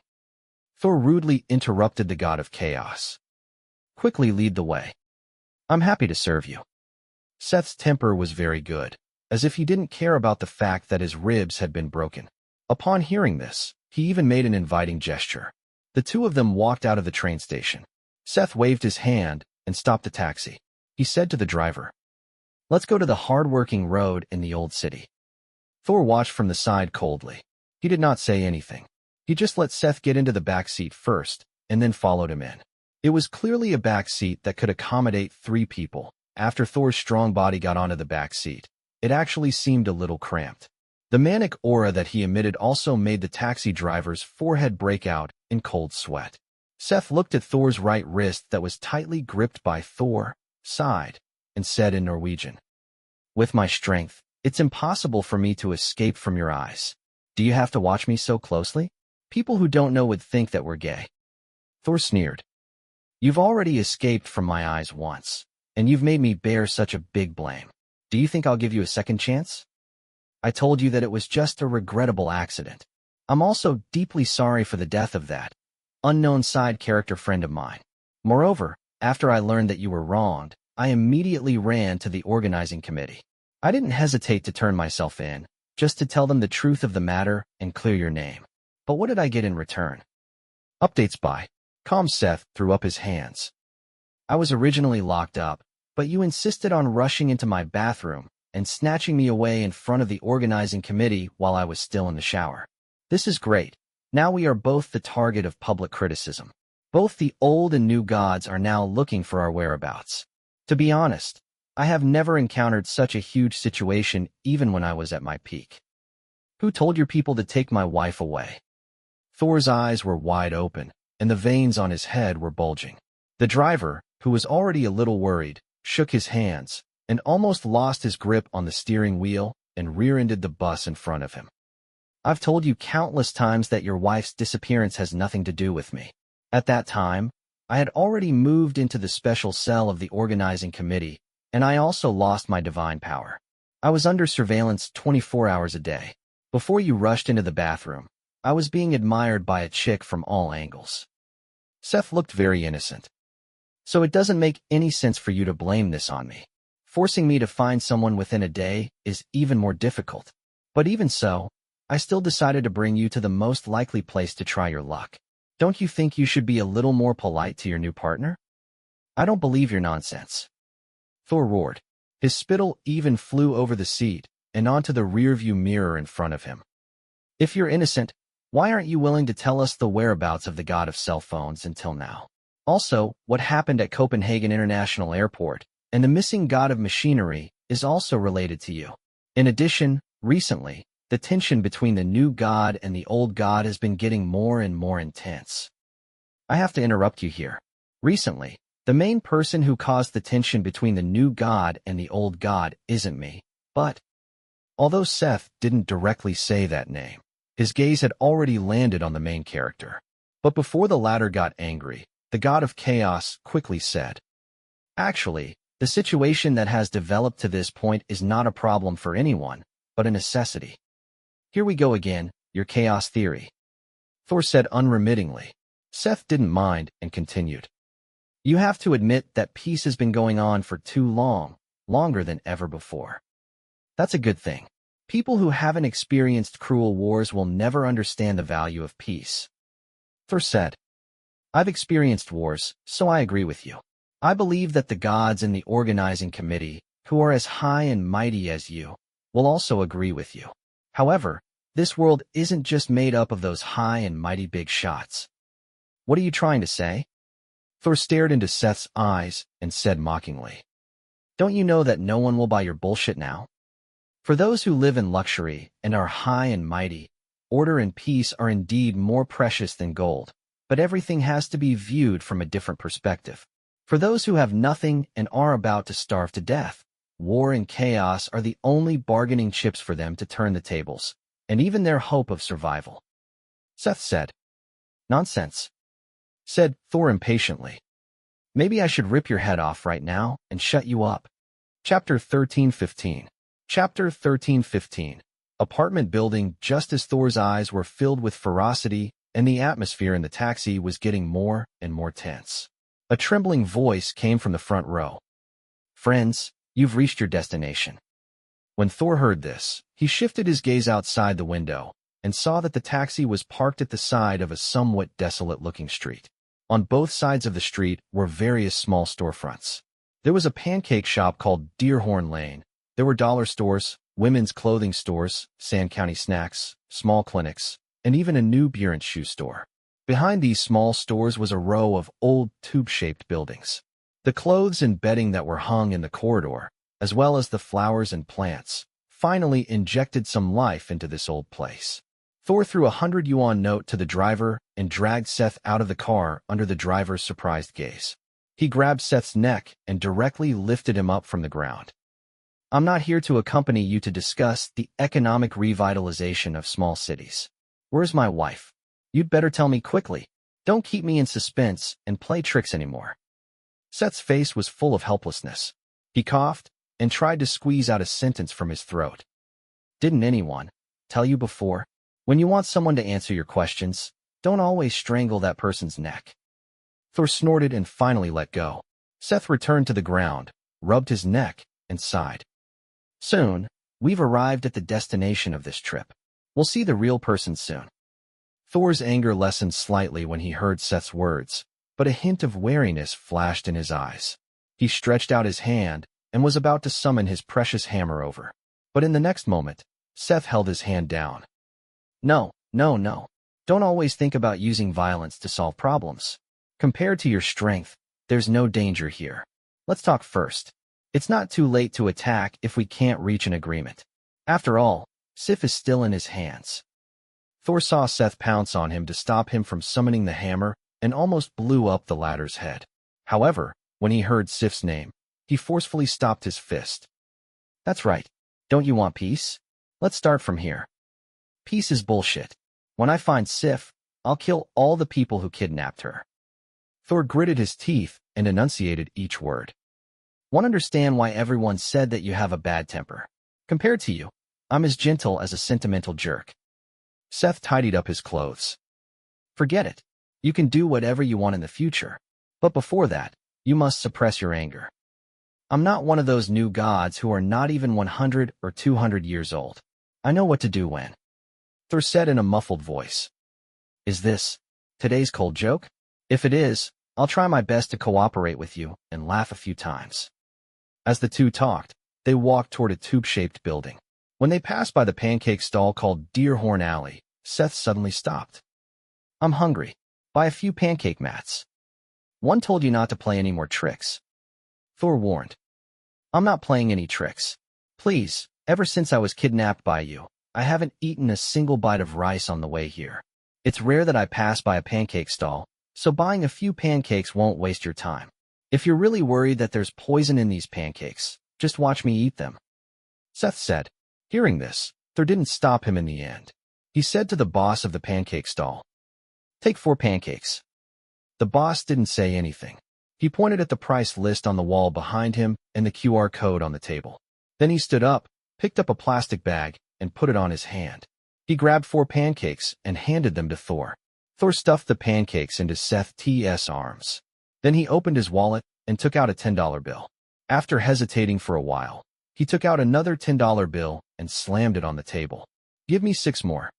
Speaker 1: Thor rudely interrupted the god of chaos. Quickly lead the way. I'm happy to serve you. Seth's temper was very good, as if he didn't care about the fact that his ribs had been broken. Upon hearing this, he even made an inviting gesture. The two of them walked out of the train station. Seth waved his hand and stopped the taxi. He said to the driver, "Let's go to the hard-working road in the old city." Thor watched from the side coldly. He did not say anything. He just let Seth get into the back seat first, and then followed him in. It was clearly a back seat that could accommodate 3 people. After Thor's strong body got onto the back seat, it actually seemed a little cramped. The manic aura that he emitted also made the taxi driver's forehead break out in cold sweat. Seth looked at Thor's right wrist that was tightly gripped by Thor, sighed, and said in Norwegian, "With my strength, it's impossible for me to escape from your eyes. Do you have to watch me so closely? People who don't know would think that we're gay." Thor sneered. "You've already escaped from my eyes once, and you've made me bear such a big blame. Do you think I'll give you a second chance? I told you that it was just a regrettable accident. I'm also deeply sorry for the death of that unknown side character friend of mine. Moreover, after I learned that you were wronged, I immediately ran to the organizing committee. I didn't hesitate to turn myself in, just to tell them the truth of the matter and clear your name. But what did I get in return? Updates by Calm. Seth threw up his hands. I was originally locked up, but you insisted on rushing into my bathroom and snatching me away in front of the organizing committee while I was still in the shower. This is great. Now we are both the target of public criticism. Both the old and new gods are now looking for our whereabouts. To be honest, I have never encountered such a huge situation even when I was at my peak. Who told your people to take my wife away? Thor's eyes were wide open, and the veins on his head were bulging. The driver, who was already a little worried, shook his hands and almost lost his grip on the steering wheel and rear-ended the bus in front of him. I've told you countless times that your wife's disappearance has nothing to do with me. At that time, I had already moved into the special cell of the organizing committee, and I also lost my divine power. I was under surveillance 24 hours a day. Before you rushed into the bathroom, I was being admired by a chick from all angles. Seth looked very innocent. So it doesn't make any sense for you to blame this on me. Forcing me to find someone within a day is even more difficult. But even so, I still decided to bring you to the most likely place to try your luck. Don't you think you should be a little more polite to your new partner? I don't believe your nonsense. Thor roared. His spittle even flew over the seat and onto the rearview mirror in front of him. If you're innocent, why aren't you willing to tell us the whereabouts of the god of cell phones until now? Also, what happened at Copenhagen International Airport and the missing god of machinery is also related to you. In addition, recently, the tension between the new god and the old god has been getting more and more intense. I have to interrupt you here. Recently, the main person who caused the tension between the new god and the old god isn't me, but although Seth didn't directly say that name, his gaze had already landed on the main character. But before the latter got angry, the god of chaos quickly said, "Actually, the situation that has developed to this point is not a problem for anyone, but a necessity." Here we go again, your chaos theory. Thor said unremittingly. Seth didn't mind and continued. You have to admit that peace has been going on for too long, longer than ever before. That's a good thing. People who haven't experienced cruel wars will never understand the value of peace. Thor said, I've experienced wars, so I agree with you. I believe that the gods in the organizing committee, who are as high and mighty as you, will also agree with you. However, this world isn't just made up of those high and mighty big shots. What are you trying to say? Thor stared into Seth's eyes and said mockingly, Don't you know that no one will buy your bullshit now? For those who live in luxury and are high and mighty, order and peace are indeed more precious than gold, but everything has to be viewed from a different perspective. For those who have nothing and are about to starve to death, war and chaos are the only bargaining chips for them to turn the tables, and even their hope of survival. Seth said, Nonsense, said Thor impatiently. Maybe I should rip your head off right now and shut you up. Chapter 13:15. Chapter 13:15. Apartment building. Just as Thor's eyes were filled with ferocity and the atmosphere in the taxi was getting more and more tense. A trembling voice came from the front row. Friends, you've reached your destination. When Thor heard this, he shifted his gaze outside the window and saw that the taxi was parked at the side of a somewhat desolate-looking street. On both sides of the street were various small storefronts. There was a pancake shop called Deerhorn Lane. There were dollar stores, women's clothing stores, Sand County snacks, small clinics, and even a new beer and shoe store. Behind these small stores was a row of old tube-shaped buildings. The clothes and bedding that were hung in the corridor, as well as the flowers and plants, finally injected some life into this old place. Thor threw a 100 yuan note to the driver and dragged Seth out of the car under the driver's surprised gaze. He grabbed Seth's neck and directly lifted him up from the ground. I'm not here to accompany you to discuss the economic revitalization of small cities. Where's my wife? You'd better tell me quickly. Don't keep me in suspense and play tricks anymore. Seth's face was full of helplessness. He coughed and tried to squeeze out a sentence from his throat. Didn't anyone tell you before? When you want someone to answer your questions, don't always strangle that person's neck. Thor snorted and finally let go. Seth returned to the ground, rubbed his neck, and sighed. Soon, we've arrived at the destination of this trip. We'll see the real person soon. Thor's anger lessened slightly when he heard Seth's words, but a hint of wariness flashed in his eyes. He stretched out his hand and was about to summon his precious hammer over. But in the next moment, Seth held his hand down. No, no, no. Don't always think about using violence to solve problems. Compared to your strength, there's no danger here. Let's talk first. It's not too late to attack if we can't reach an agreement. After all, Sif is still in his hands. Thor saw Seth pounce on him to stop him from summoning the hammer and almost blew up the latter's head. However, when he heard Sif's name, he forcefully stopped his fist. That's right. Don't you want peace? Let's start from here. Peace is bullshit. When I find Sif, I'll kill all the people who kidnapped her. Thor gritted his teeth and enunciated each word. Won't understand why everyone said that you have a bad temper. Compared to you, I'm as gentle as a sentimental jerk. Seth tidied up his clothes. Forget it. You can do whatever you want in the future. But before that, you must suppress your anger. I'm not one of those new gods who are not even 100 or 200 years old. I know what to do when. Thor said in a muffled voice. Is this today's cold joke? If it is, I'll try my best to cooperate with you and laugh a few times. As the two talked, they walked toward a tube-shaped building. When they passed by the pancake stall called Deerhorn Alley, Seth suddenly stopped. I'm hungry. Buy a few pancake mats. One told you not to play any more tricks. Thor warned. I'm not playing any tricks. Please, ever since I was kidnapped by you, I haven't eaten a single bite of rice on the way here. It's rare that I pass by a pancake stall, so buying a few pancakes won't waste your time. If you're really worried that there's poison in these pancakes, just watch me eat them. Seth said. Hearing this, Thor didn't stop him in the end. He said to the boss of the pancake stall, Take 4 pancakes. The boss didn't say anything. He pointed at the price list on the wall behind him and the QR code on the table. Then he stood up, picked up a plastic bag, and put it on his hand. He grabbed 4 pancakes and handed them to Thor. Thor stuffed the pancakes into Seth's arms. Then he opened his wallet and took out a $10 bill. After hesitating for a while, he took out another $10 bill and slammed it on the table. Give me 6 more.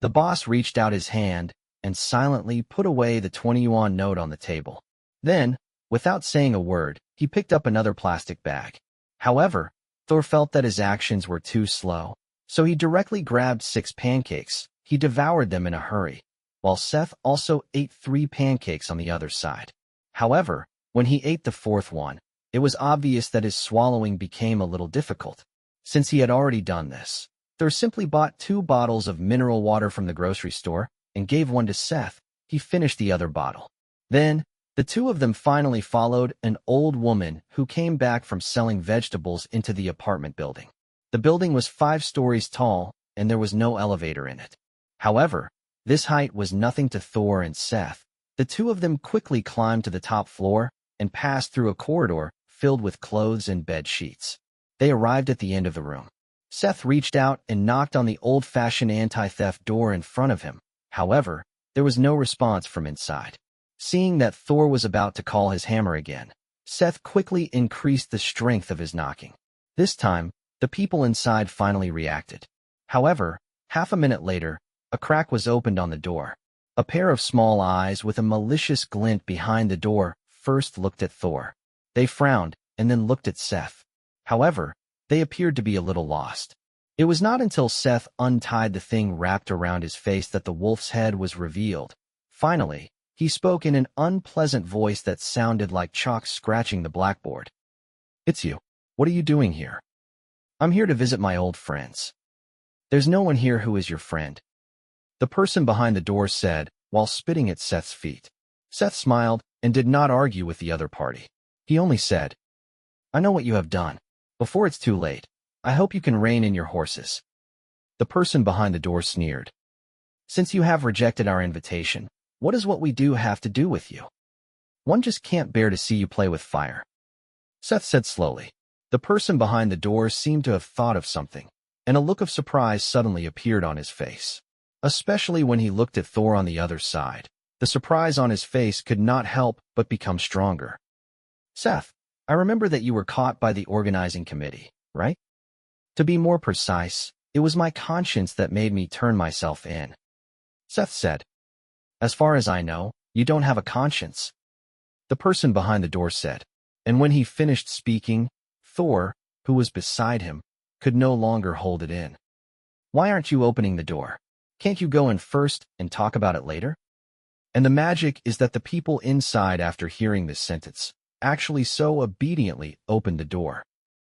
Speaker 1: The boss reached out his hand and silently put away the 20 yuan note on the table. Then, without saying a word, he picked up another plastic bag. However, Thor felt that his actions were too slow, so he directly grabbed 6 pancakes. He devoured them in a hurry, while Seth also ate 3 pancakes on the other side. However, when he ate the 4th one, it was obvious that his swallowing became a little difficult. Since he had already done this, Thor simply bought 2 bottles of mineral water from the grocery store and gave one to Seth. He finished the other bottle. Then, the two of them finally followed an old woman who came back from selling vegetables into the apartment building. The building was 5 stories tall, and there was no elevator in it. However, this height was nothing to Thor and Seth. The two of them quickly climbed to the top floor and passed through a corridor filled with clothes and bed sheets. They arrived at the end of the room. Seth reached out and knocked on the old-fashioned anti-theft door in front of him. However, there was no response from inside. Seeing that Thor was about to call his hammer again, Seth quickly increased the strength of his knocking. This time, the people inside finally reacted. However, half a minute later, a crack was opened on the door. A pair of small eyes with a malicious glint behind the door first looked at Thor. They frowned and then looked at Seth. However, they appeared to be a little lost. It was not until Seth untied the thing wrapped around his face that the wolf's head was revealed. Finally, he spoke in an unpleasant voice that sounded like chalk scratching the blackboard. It's you. What are you doing here? I'm here to visit my old friends. There's no one here who is your friend. The person behind the door said, while spitting at Seth's feet. Seth smiled and did not argue with the other party. He only said, I know what you have done. Before it's too late, I hope you can rein in your horses. The person behind the door sneered. Since you have rejected our invitation, what does what we do have to do with you? One just can't bear to see you play with fire. Seth said slowly. The person behind the door seemed to have thought of something, and a look of surprise suddenly appeared on his face. Especially when he looked at Thor on the other side. The surprise on his face could not help but become stronger. Seth, I remember that you were caught by the organizing committee, right? To be more precise, it was my conscience that made me turn myself in. Seth said, As far as I know, you don't have a conscience. the person behind the door said. And when he finished speaking, Thor, who was beside him, could no longer hold it in. Why aren't you opening the door? Can't you go in first and talk about it later? And the magic is that the people inside, after hearing this sentence, actually so obediently opened the door.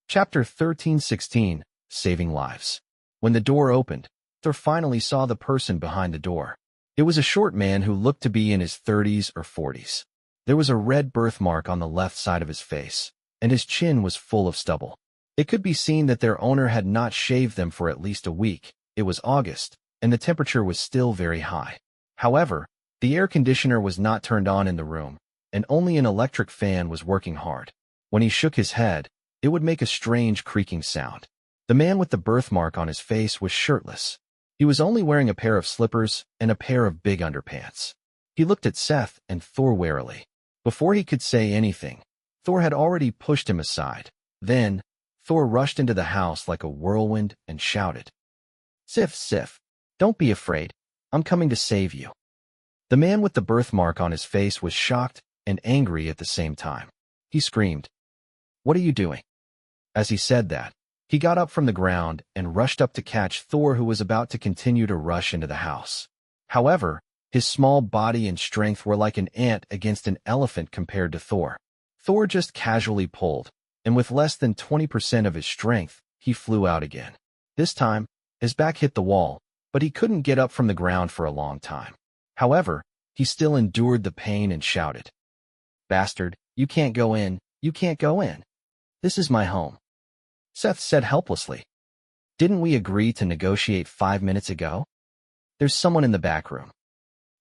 Speaker 1: Chapter 13:16, Saving Lives. When the door opened, Thor finally saw the person behind the door. It was a short man who looked to be in his 30s or 40s. There was a red birthmark on the left side of his face, and his chin was full of stubble. It could be seen that their owner had not shaved them for at least a week. It was August, and the temperature was still very high. However, the air conditioner was not turned on in the room, and only an electric fan was working hard. When he shook his head, it would make a strange creaking sound. The man with the birthmark on his face was shirtless. He was only wearing a pair of slippers and a pair of big underpants. He looked at Seth and Thor warily. Before he could say anything, Thor had already pushed him aside. Then, Thor rushed into the house like a whirlwind and shouted, Sif, don't be afraid. I'm coming to save you." The man with the birthmark on his face was shocked and angry at the same time. He screamed, "What are you doing?" As he said that, he got up from the ground and rushed up to catch Thor, who was about to continue to rush into the house. However, his small body and strength were like an ant against an elephant compared to Thor. Thor just casually pulled, and with less than 20% of his strength, he flew out again. This time, his back hit the wall, but he couldn't get up from the ground for a long time. However, he still endured the pain and shouted, "Bastard, you can't go in, you can't go in. This is my home." Seth said helplessly, "Didn't we agree to negotiate 5 minutes ago? There's someone in the back room."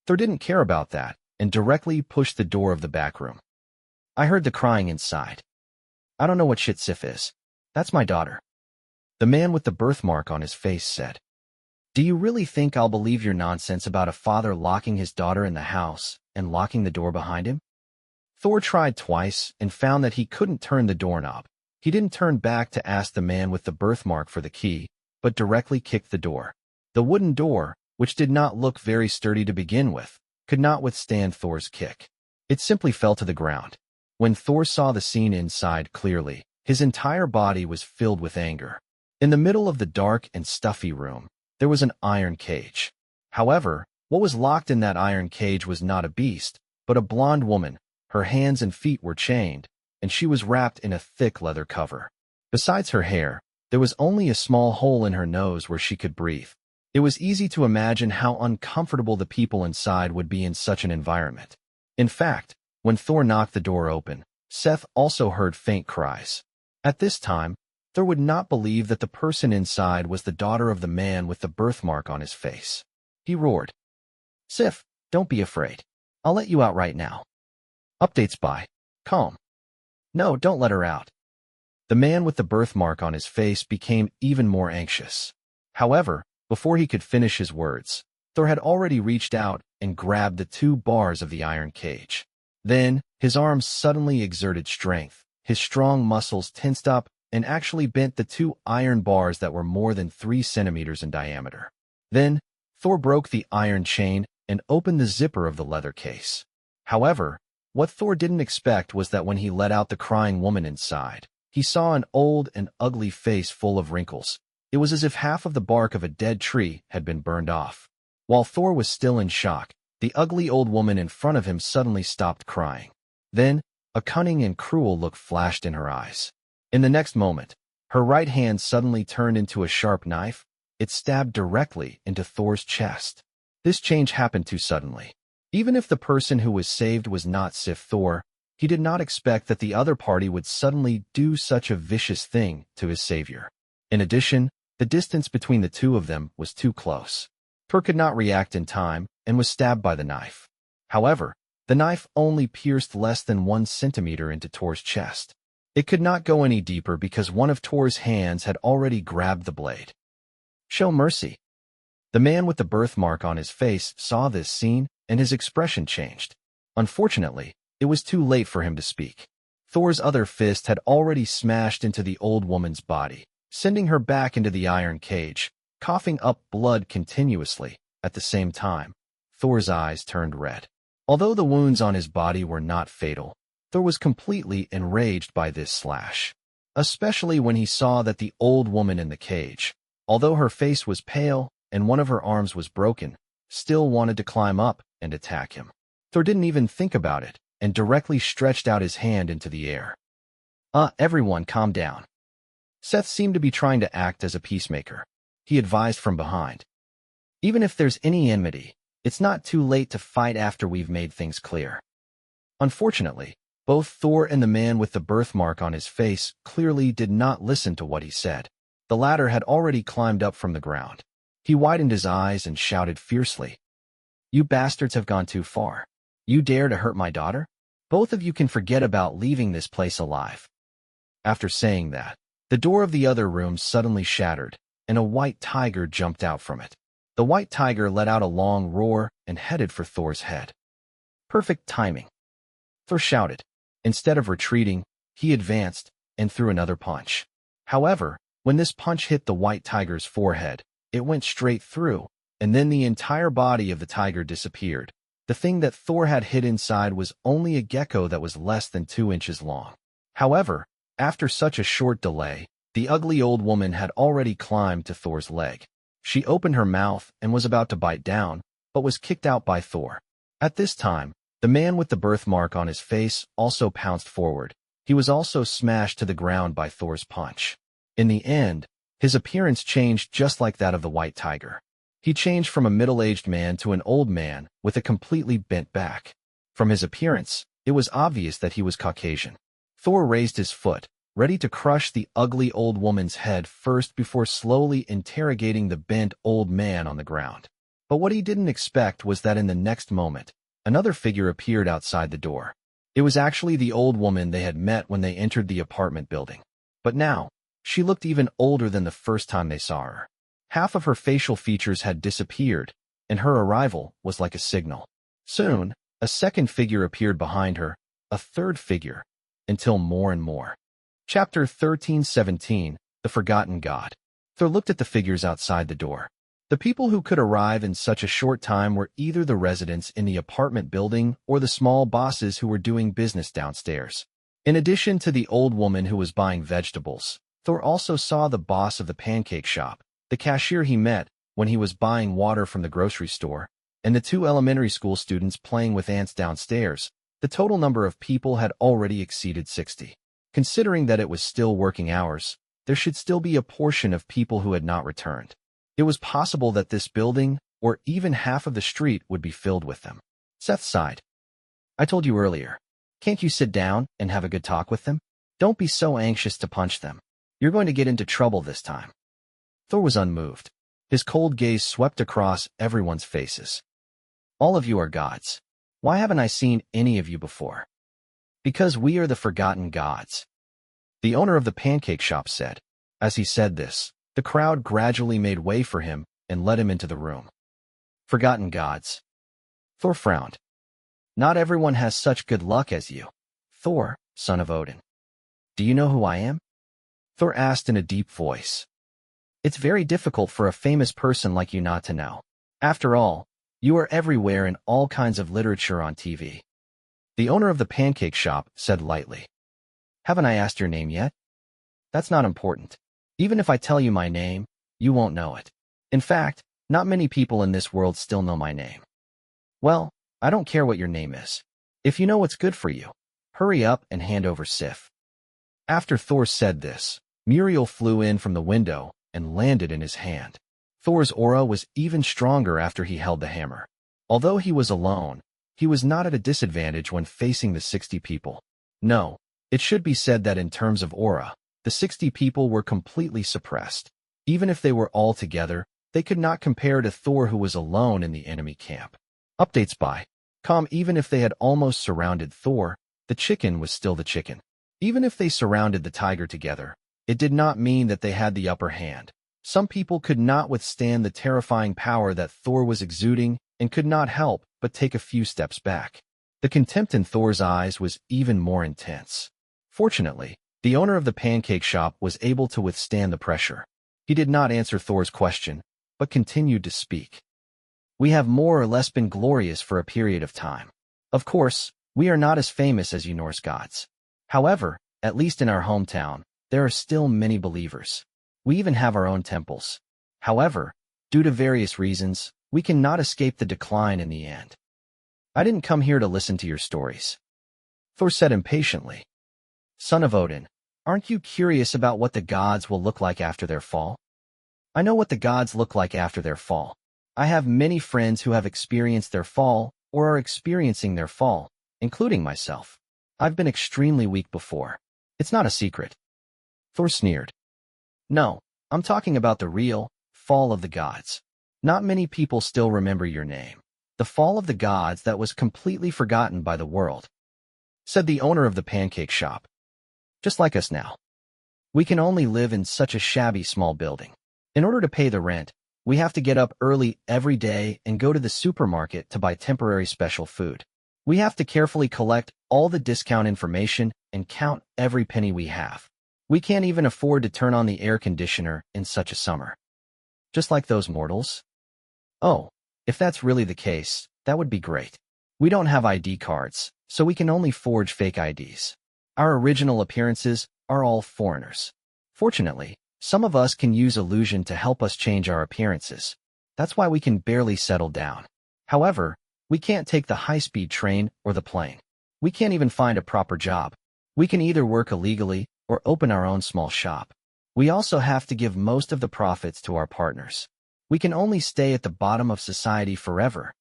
Speaker 1: Thor didn't care about that and directly pushed the door of the back room. "I heard the crying inside. I don't know what shit Sif is. That's my daughter." The man with the birthmark on his face said, "Do you really think I'll believe your nonsense about a father locking his daughter in the house and locking the door behind him?" Thor tried twice and found that he couldn't turn the doorknob. He didn't turn back to ask the man with the birthmark for the key, but directly kicked the door. The wooden door, which did not look very sturdy to begin with, could not withstand Thor's kick. It simply fell to the ground. When Thor saw the scene inside clearly, his entire body was filled with anger. In the middle of the dark and stuffy room, there was an iron cage. However, what was locked in that iron cage was not a beast, but a blonde woman. Her hands and feet were chained, and she was wrapped in a thick leather cover. Besides her hair, there was only a small hole in her nose where she could breathe. It was easy to imagine how uncomfortable the people inside would be in such an environment. In fact, when Thor knocked the door open, Seth also heard faint cries. At this time, Thor would not believe that the person inside was the daughter of the man with the birthmark on his face. He roared, "Sif, don't be afraid. I'll let you out right now." Updates by Calm. "No, don't let her out." The man with the birthmark on his face became even more anxious. However, before he could finish his words, Thor had already reached out and grabbed the 2 bars of the iron cage. Then, his arms suddenly exerted strength. His strong muscles tensed up and actually bent the 2 iron bars that were more than 3 centimeters in diameter. Then, Thor broke the iron chain and opened the zipper of the leather case. However, what Thor didn't expect was that when he let out the crying woman inside, he saw an old and ugly face full of wrinkles. It was as if half of the bark of a dead tree had been burned off. While Thor was still in shock, the ugly old woman in front of him suddenly stopped crying. Then, a cunning and cruel look flashed in her eyes. In the next moment, her right hand suddenly turned into a sharp knife. It stabbed directly into Thor's chest. This change happened too suddenly. Even if the person who was saved was not Sif Thor, he did not expect that the other party would suddenly do such a vicious thing to his savior. In addition, the distance between the two of them was too close. Thor could not react in time and was stabbed by the knife. However, the knife only pierced less than 1 centimeter into Thor's chest. It could not go any deeper because one of Thor's hands had already grabbed the blade. "Show mercy." The man with the birthmark on his face saw this scene, and his expression changed. Unfortunately, it was too late for him to speak. Thor's other fist had already smashed into the old woman's body, sending her back into the iron cage, coughing up blood continuously. At the same time, Thor's eyes turned red. Although the wounds on his body were not fatal, Thor was completely enraged by this slash, especially when he saw that the old woman in the cage, although her face was pale and one of her arms was broken, still wanted to climb up and attack him. Thor didn't even think about it and directly stretched out his hand into the air. Everyone calm down. Seth seemed to be trying to act as a peacemaker. He advised from behind. Even if there's any enmity, it's not too late to fight after we've made things clear. Unfortunately, both Thor and the man with the birthmark on his face clearly did not listen to what he said. The latter had already climbed up from the ground. He widened his eyes and shouted fiercely. You bastards have gone too far. You dare to hurt my daughter? Both of you can forget about leaving this place alive. After saying that, the door of the other room suddenly shattered, and a white tiger jumped out from it. The white tiger let out a long roar and headed for Thor's head. Perfect timing. Thor shouted. Instead of retreating, he advanced and threw another punch. However, when this punch hit the white tiger's forehead, it went straight through, and then the entire body of the tiger disappeared. The thing that Thor had hid inside was only a gecko that was less than 2 inches long. However, after such a short delay, the ugly old woman had already climbed to Thor's leg. She opened her mouth and was about to bite down, but was kicked out by Thor. At this time, the man with the birthmark on his face also pounced forward. He was also smashed to the ground by Thor's punch. In the end, his appearance changed just like that of the white tiger. He changed from a middle-aged man to an old man with a completely bent back. From his appearance, it was obvious that he was Caucasian. Thor raised his foot, ready to crush the ugly old woman's head first before slowly interrogating the bent old man on the ground. But what he didn't expect was that in the next moment, another figure appeared outside the door. It was actually the old woman they had met when they entered the apartment building. But now, she looked even older than the first time they saw her. Half of her facial features had disappeared, and her arrival was like a signal. Soon, a second figure appeared behind her, a third figure, until more and more. Chapter 13:17, The Forgotten God. Thor looked at the figures outside the door. The people who could arrive in such a short time were either the residents in the apartment building or the small bosses who were doing business downstairs. In addition to the old woman who was buying vegetables, Thor also saw the boss of the pancake shop, the cashier he met when he was buying water from the grocery store, and the 2 elementary school students playing with ants downstairs. The total number of people had already exceeded 60. Considering that it was still working hours, there should still be a portion of people who had not returned. It was possible that this building, or even half of the street, would be filled with them. Seth sighed. I told you earlier. Can't you sit down and have a good talk with them? Don't be so anxious to punch them. You're going to get into trouble this time. Thor was unmoved. His cold gaze swept across everyone's faces. All of you are gods. Why haven't I seen any of you before? Because we are the forgotten gods. The owner of the pancake shop said. As he said this, the crowd gradually made way for him and led him into the room. Forgotten gods. Thor frowned. Not everyone has such good luck as you. Thor, son of Odin. Do you know who I am? Thor asked in a deep voice. It's very difficult for a famous person like you not to know. After all, you are everywhere in all kinds of literature on TV. The owner of the pancake shop said lightly. Haven't I asked your name yet? That's not important. Even if I tell you my name, you won't know it. In fact, not many people in this world still know my name. Well, I don't care what your name is. If you know what's good for you, hurry up and hand over Sif. After Thor said this, Muriel flew in from the window and landed in his hand. Thor's aura was even stronger after he held the hammer. Although he was alone, he was not at a disadvantage when facing the 60 people. No, it should be said that in terms of aura, the 60 people were completely suppressed. Even if they were all together, they could not compare to Thor, who was alone in the enemy camp. Updates by Com. Even if they had almost surrounded Thor, the chicken was still the chicken. Even if they surrounded the tiger together, it did not mean that they had the upper hand. Some people could not withstand the terrifying power that Thor was exuding and could not help but take a few steps back. The contempt in Thor's eyes was even more intense. Fortunately, the owner of the pancake shop was able to withstand the pressure. He did not answer Thor's question, but continued to speak. We have more or less been glorious for a period of time. Of course, we are not as famous as you Norse gods. However, at least in our hometown, there are still many believers. We even have our own temples. However, due to various reasons, we cannot escape the decline in the end. I didn't come here to listen to your stories. Thor said impatiently. Son of Odin, aren't you curious about what the gods will look like after their fall? I know what the gods look like after their fall. I have many friends who have experienced their fall or are experiencing their fall, including myself. I've been extremely weak before. It's not a secret. Thor sneered. No, I'm talking about the real fall of the gods. Not many people still remember your name. The fall of the gods that was completely forgotten by the world, said the owner of the pancake shop. Just like us now. We can only live in such a shabby small building. In order to pay the rent, we have to get up early every day and go to the supermarket to buy temporary special food. We have to carefully collect all the discount information and count every penny we have. We can't even afford to turn on the air conditioner in such a summer. Just like those mortals? Oh, if that's really the case, that would be great. We don't have ID cards, so we can only forge fake IDs. Our original appearances are all foreigners. Fortunately, some of us can use illusion to help us change our appearances. That's why we can barely settle down. However, we can't take the high-speed train or the plane. We can't even find a proper job. We can either work illegally or open our own small shop. We also have to give most of the profits to our partners. We can only stay at the bottom of society forever.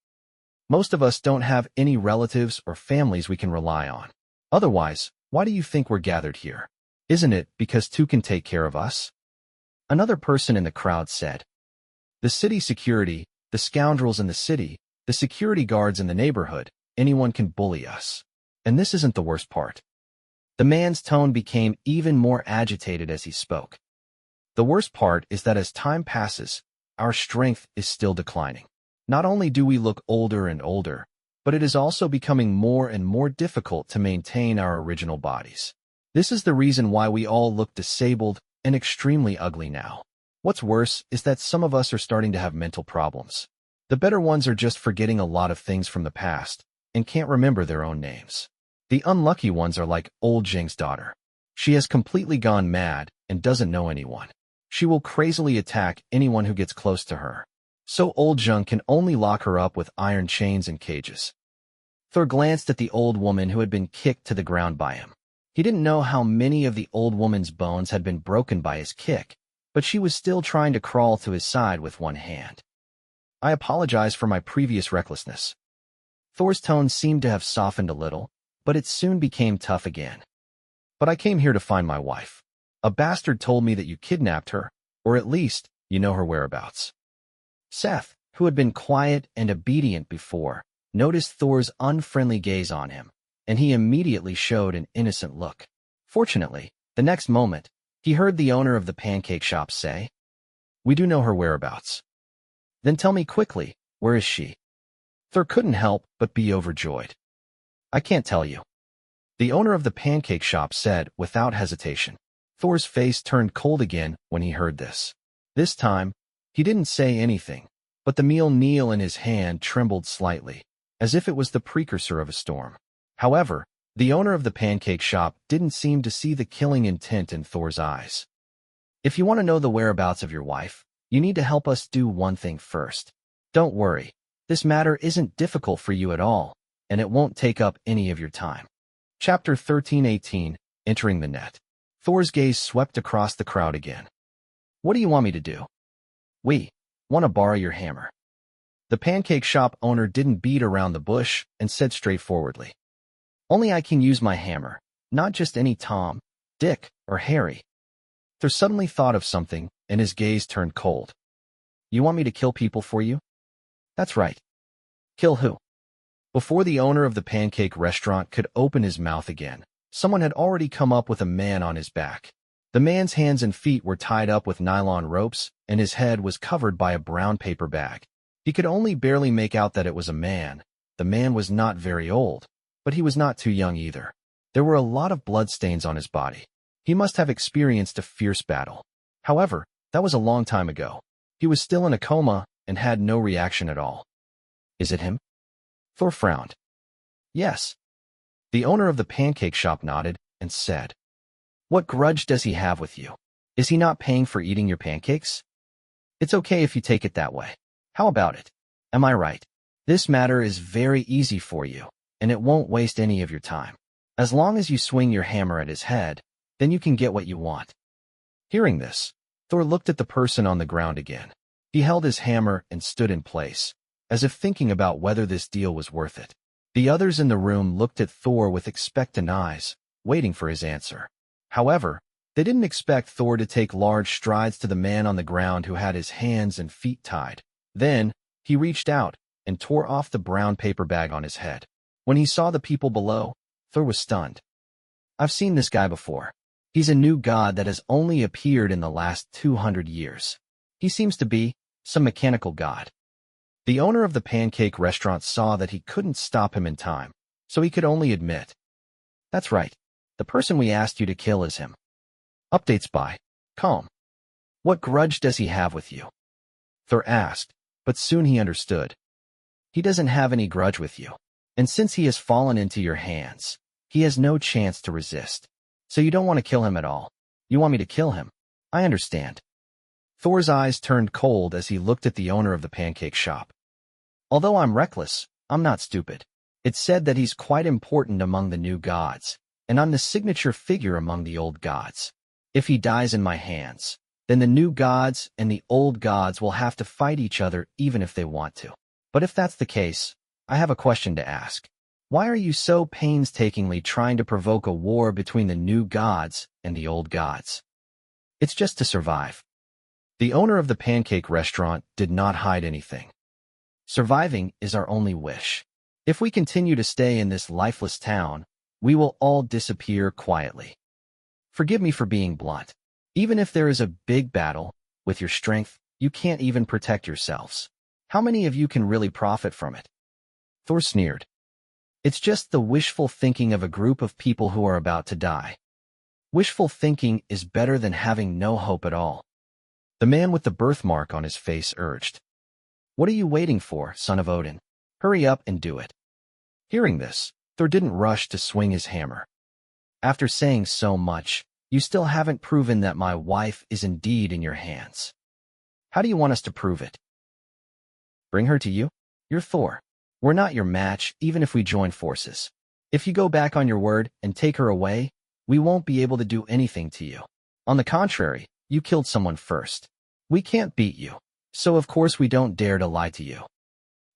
Speaker 1: Most of us don't have any relatives or families we can rely on. Otherwise, why do you think we're gathered here? Isn't it because two can take care of us? Another person in the crowd said. The city security, the scoundrels in the city, the security guards in the neighborhood, anyone can bully us. And this isn't the worst part. The man's tone became even more agitated as he spoke. The worst part is that as time passes, our strength is still declining. Not only do we look older and older, but it is also becoming more and more difficult to maintain our original bodies. This is the reason why we all look disabled and extremely ugly now. What's worse is that some of us are starting to have mental problems. The better ones are just forgetting a lot of things from the past and can't remember their own names. The unlucky ones are like old Jing's daughter. She has completely gone mad and doesn't know anyone. She will crazily attack anyone who gets close to her. So old Jung can only lock her up with iron chains and cages. Thor glanced at the old woman who had been kicked to the ground by him. He didn't know how many of the old woman's bones had been broken by his kick, but she was still trying to crawl to his side with one hand. I apologize for my previous recklessness. Thor's tone seemed to have softened a little, but it soon became tough again. But I came here to find my wife. A bastard told me that you kidnapped her, or at least, you know her whereabouts. Seth, who had been quiet and obedient before, noticed Thor's unfriendly gaze on him, and he immediately showed an innocent look. Fortunately, the next moment, he heard the owner of the pancake shop say, "We do know her whereabouts." "Then tell me quickly, where is she?" Thor couldn't help but be overjoyed. "I can't tell you," the owner of the pancake shop said without hesitation. Thor's face turned cold again when he heard this. This time, he didn't say anything, but the meal in his hand trembled slightly, as if it was the precursor of a storm. However, the owner of the pancake shop didn't seem to see the killing intent in Thor's eyes. "If you want to know the whereabouts of your wife, you need to help us do one thing first. Don't worry, this matter isn't difficult for you at all, and it won't take up any of your time." Chapter 13:18, Entering the Net. Thor's gaze swept across the crowd again. "What do you want me to do?" "We want to borrow your hammer." The pancake shop owner didn't beat around the bush and said straightforwardly, "Only I can use my hammer, not just any Tom, Dick, or Harry." Thor suddenly thought of something, and his gaze turned cold. "You want me to kill people for you?" "That's right." "Kill who?" Before the owner of the pancake restaurant could open his mouth again, someone had already come up with a man on his back. The man's hands and feet were tied up with nylon ropes, and his head was covered by a brown paper bag. He could only barely make out that it was a man. The man was not very old, but he was not too young either. There were a lot of bloodstains on his body. He must have experienced a fierce battle. However, that was a long time ago. He was still in a coma and had no reaction at all. "Is it him?" Thor frowned. Yes. The owner of the pancake shop nodded and said, "What grudge does he have with you? Is he not paying for eating your pancakes? It's okay if you take it that way. How about it? Am I right? This matter is very easy for you, and it won't waste any of your time. As long as you swing your hammer at his head, then you can get what you want." Hearing this, Thor looked at the person on the ground again. He held his hammer and stood in place, as if thinking about whether this deal was worth it. The others in the room looked at Thor with expectant eyes, waiting for his answer. However, they didn't expect Thor to take large strides to the man on the ground who had his hands and feet tied. Then, he reached out and tore off the brown paper bag on his head. When he saw the people below, Thor was stunned. "I've seen this guy before. He's a new god that has only appeared in the last 200 years. He seems to be some mechanical god." The owner of the pancake restaurant saw that he couldn't stop him in time, so he could only admit, "That's right. The person we asked you to kill is him." Updates by Calm. "What grudge does he have with you?" Thor asked, but soon he understood. "He doesn't have any grudge with you, and since he has fallen into your hands, he has no chance to resist. So you don't want to kill him at all. You want me to kill him. I understand." Thor's eyes turned cold as he looked at the owner of the pancake shop. "Although I'm reckless, I'm not stupid. It's said that he's quite important among the new gods, and I'm the signature figure among the old gods. If he dies in my hands, then the new gods and the old gods will have to fight each other even if they want to. But if that's the case, I have a question to ask. Why are you so painstakingly trying to provoke a war between the new gods and the old gods?" "It's just to survive." The owner of the pancake restaurant did not hide anything. "Surviving is our only wish. If we continue to stay in this lifeless town, we will all disappear quietly. Forgive me for being blunt. Even if there is a big battle, with your strength, you can't even protect yourselves. How many of you can really profit from it?" Thor sneered. "It's just the wishful thinking of a group of people who are about to die. Wishful thinking is better than having no hope at all." The man with the birthmark on his face urged, "What are you waiting for, son of Odin? Hurry up and do it." Hearing this, Thor didn't rush to swing his hammer. "After saying so much, you still haven't proven that my wife is indeed in your hands. How do you want us to prove it? Bring her to you? You're Thor. We're not your match even if we join forces. If you go back on your word and take her away, we won't be able to do anything to you. On the contrary, you killed someone first. We can't beat you, so of course we don't dare to lie to you,"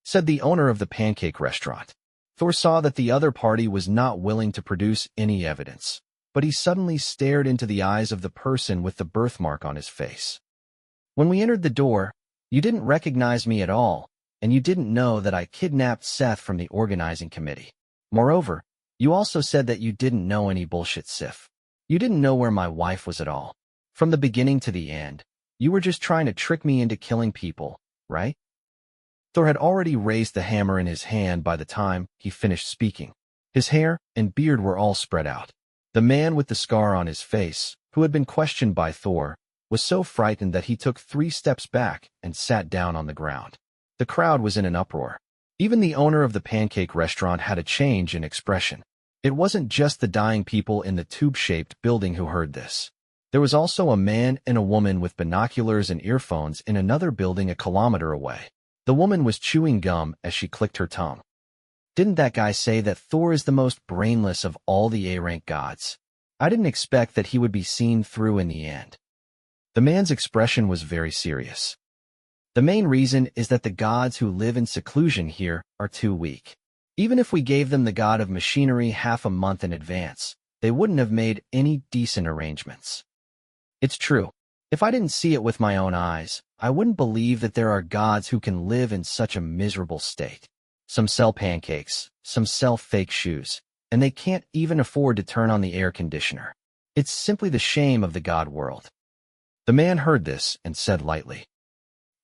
Speaker 1: said the owner of the pancake restaurant. Thor saw that the other party was not willing to produce any evidence, but he suddenly stared into the eyes of the person with the birthmark on his face. "When we entered the door, you didn't recognize me at all, and you didn't know that I kidnapped Seth from the organizing committee. Moreover, you also said that you didn't know any bullshit Sif. You didn't know where my wife was at all. From the beginning to the end, you were just trying to trick me into killing people, right?" Thor had already raised the hammer in his hand by the time he finished speaking. His hair and beard were all spread out. The man with the scar on his face, who had been questioned by Thor, was so frightened that he took 3 steps back and sat down on the ground. The crowd was in an uproar. Even the owner of the pancake restaurant had a change in expression. It wasn't just the dying people in the tube-shaped building who heard this. There was also a man and a woman with binoculars and earphones in another building a kilometer away. The woman was chewing gum as she clicked her tongue. "Didn't that guy say that Thor is the most brainless of all the A-rank gods? I didn't expect that he would be seen through in the end." The man's expression was very serious. "The main reason is that the gods who live in seclusion here are too weak. Even if we gave them the god of machinery half a month in advance, they wouldn't have made any decent arrangements. It's true. If I didn't see it with my own eyes, I wouldn't believe that there are gods who can live in such a miserable state. Some sell pancakes, some sell fake shoes, and they can't even afford to turn on the air conditioner. It's simply the shame of the god world." The man heard this and said lightly,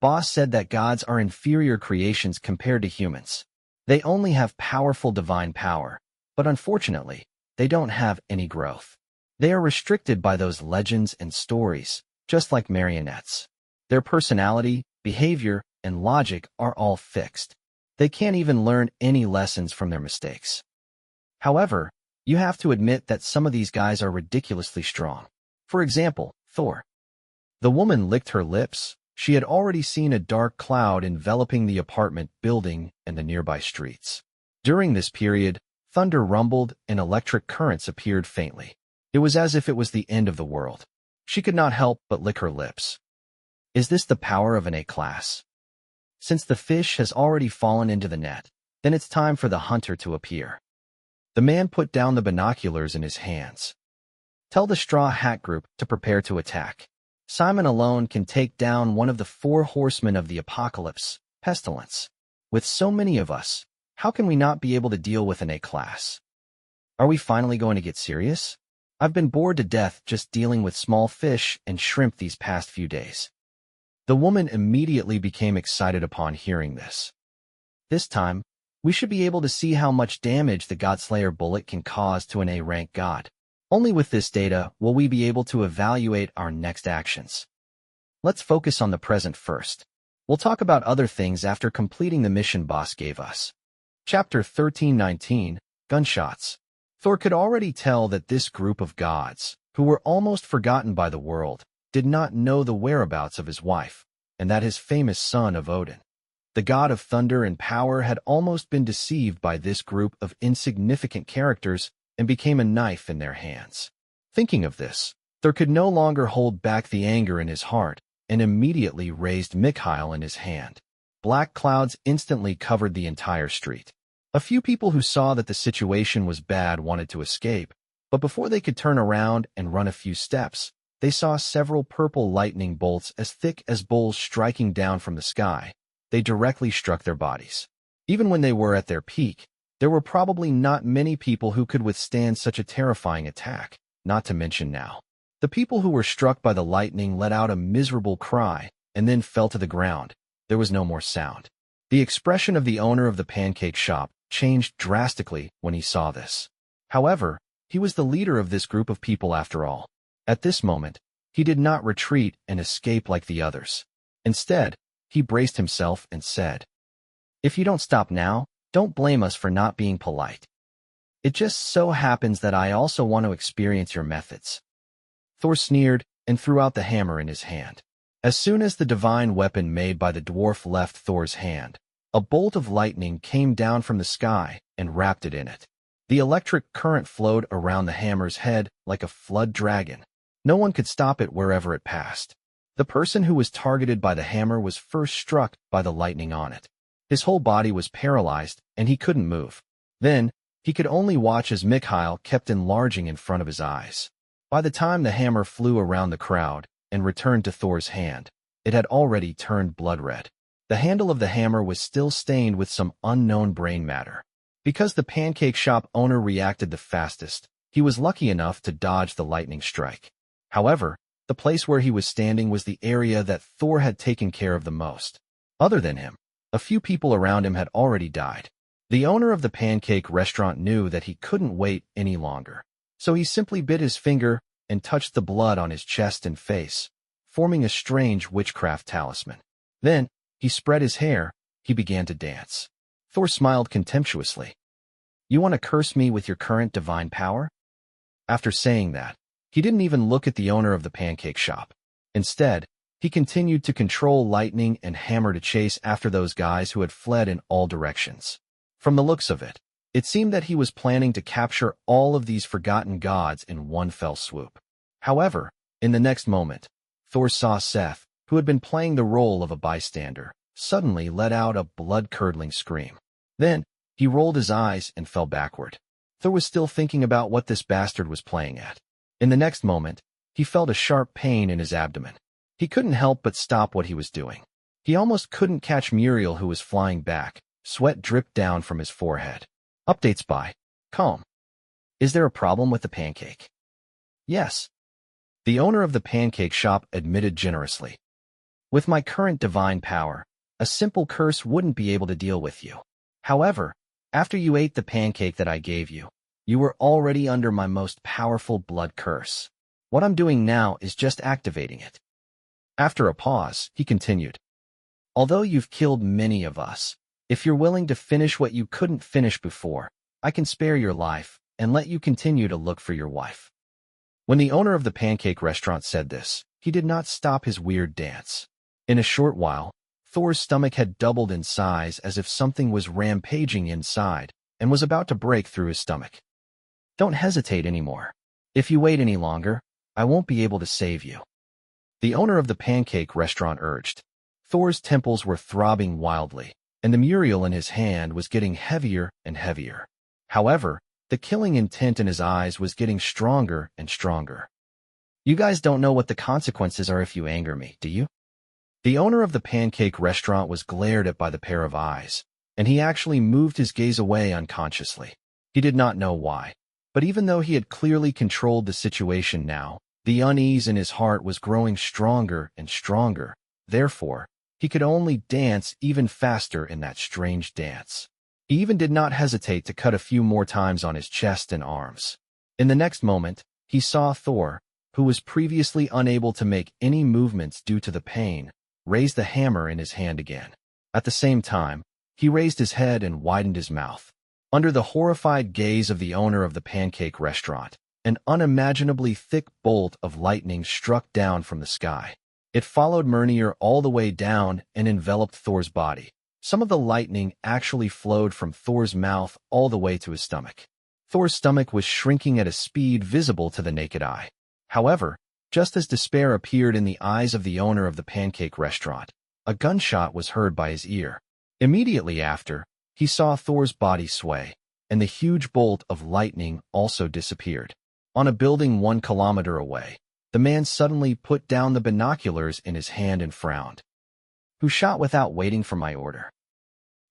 Speaker 1: "Boss said that gods are inferior creations compared to humans. They only have powerful divine power, but unfortunately, they don't have any growth. They are restricted by those legends and stories, just like marionettes. Their personality, behavior, and logic are all fixed. They can't even learn any lessons from their mistakes. However, you have to admit that some of these guys are ridiculously strong. For example, Thor. The woman licked her lips. She had already seen a dark cloud enveloping the apartment building and the nearby streets. During this period, thunder rumbled and electric currents appeared faintly. It was as if it was the end of the world. She could not help but lick her lips. Is this the power of an A-class? Since the fish has already fallen into the net, then it's time for the hunter to appear. The man put down the binoculars in his hands. Tell the Straw Hat Group to prepare to attack. Simon alone can take down one of the 4 horsemen of the apocalypse, Pestilence. With so many of us, how can we not be able to deal with an A-class? Are we finally going to get serious? I've been bored to death just dealing with small fish and shrimp these past few days. The woman immediately became excited upon hearing this. This time, we should be able to see how much damage the Godslayer bullet can cause to an A-rank god. Only with this data will we be able to evaluate our next actions. Let's focus on the present first. We'll talk about other things after completing the mission boss gave us. Chapter 13:19, Gunshots. Thor could already tell that this group of gods, who were almost forgotten by the world, did not know the whereabouts of his wife, and that his famous son of Odin, the god of thunder and power, had almost been deceived by this group of insignificant characters and became a knife in their hands. Thinking of this, Thor could no longer hold back the anger in his heart and immediately raised Mikhail in his hand. Black clouds instantly covered the entire street. A few people who saw that the situation was bad wanted to escape, but before they could turn around and run a few steps, they saw several purple lightning bolts as thick as bowls striking down from the sky. They directly struck their bodies. Even when they were at their peak, there were probably not many people who could withstand such a terrifying attack, not to mention now. The people who were struck by the lightning let out a miserable cry and then fell to the ground. There was no more sound. The expression of the owner of the pancake shop changed drastically when he saw this. However, he was the leader of this group of people after all. At this moment, he did not retreat and escape like the others. Instead, he braced himself and said, "If you don't stop now, don't blame us for not being polite. It just so happens that I also want to experience your methods." Thor sneered and threw out the hammer in his hand. As soon as the divine weapon made by the dwarf left Thor's hand, a bolt of lightning came down from the sky and wrapped it in it. The electric current flowed around the hammer's head like a flood dragon. No one could stop it wherever it passed. The person who was targeted by the hammer was first struck by the lightning on it. His whole body was paralyzed, and he couldn't move. Then, he could only watch as Mikhail kept enlarging in front of his eyes. By the time the hammer flew around the crowd and returned to Thor's hand, it had already turned blood red. The handle of the hammer was still stained with some unknown brain matter. Because the pancake shop owner reacted the fastest, he was lucky enough to dodge the lightning strike. However, the place where he was standing was the area that Thor had taken care of the most. Other than him, a few people around him had already died. The owner of the pancake restaurant knew that he couldn't wait any longer, so he simply bit his finger and touched the blood on his chest and face, forming a strange witchcraft talisman. Then, he spread his hair. He began to dance. Thor smiled contemptuously. "You want to curse me with your current divine power?" After saying that, he didn't even look at the owner of the pancake shop. Instead, he continued to control lightning and hammer to chase after those guys who had fled in all directions. From the looks of it, it seemed that he was planning to capture all of these forgotten gods in one fell swoop. However, in the next moment, Thor saw Seth, who had been playing the role of a bystander, suddenly let out a blood-curdling scream. Then, he rolled his eyes and fell backward. Thor was still thinking about what this bastard was playing at. In the next moment, he felt a sharp pain in his abdomen. He couldn't help but stop what he was doing. He almost couldn't catch Muriel, who was flying back. Sweat dripped down from his forehead. Updates by Calm. Is there a problem with the pancake? Yes. The owner of the pancake shop admitted generously. With my current divine power, a simple curse wouldn't be able to deal with you. However, after you ate the pancake that I gave you, you were already under my most powerful blood curse. What I'm doing now is just activating it. After a pause, he continued. Although you've killed many of us, if you're willing to finish what you couldn't finish before, I can spare your life and let you continue to look for your wife." When the owner of the pancake restaurant said this, he did not stop his weird dance. In a short while, Thor's stomach had doubled in size as if something was rampaging inside and was about to break through his stomach. "Don't hesitate anymore. If you wait any longer, I won't be able to save you," the owner of the pancake restaurant urged. Thor's temples were throbbing wildly, and the mural in his hand was getting heavier and heavier. However, the killing intent in his eyes was getting stronger and stronger. "You guys don't know what the consequences are if you anger me, do you?" The owner of the pancake restaurant was glared at by the pair of eyes, and he actually moved his gaze away unconsciously. He did not know why, but even though he had clearly controlled the situation now, the unease in his heart was growing stronger and stronger. Therefore, he could only dance even faster in that strange dance. He even did not hesitate to cut a few more times on his chest and arms. In the next moment, he saw Thor, who was previously unable to make any movements due to the pain, raise the hammer in his hand again. At the same time, he raised his head and widened his mouth. Under the horrified gaze of the owner of the pancake restaurant, an unimaginably thick bolt of lightning struck down from the sky. It followed Mjolnir all the way down and enveloped Thor's body. Some of the lightning actually flowed from Thor's mouth all the way to his stomach. Thor's stomach was shrinking at a speed visible to the naked eye. However, just as despair appeared in the eyes of the owner of the pancake restaurant, a gunshot was heard by his ear. Immediately after, he saw Thor's body sway, and the huge bolt of lightning also disappeared. On a building 1 kilometer away, the man suddenly put down the binoculars in his hand and frowned. "Who shot without waiting for my order?"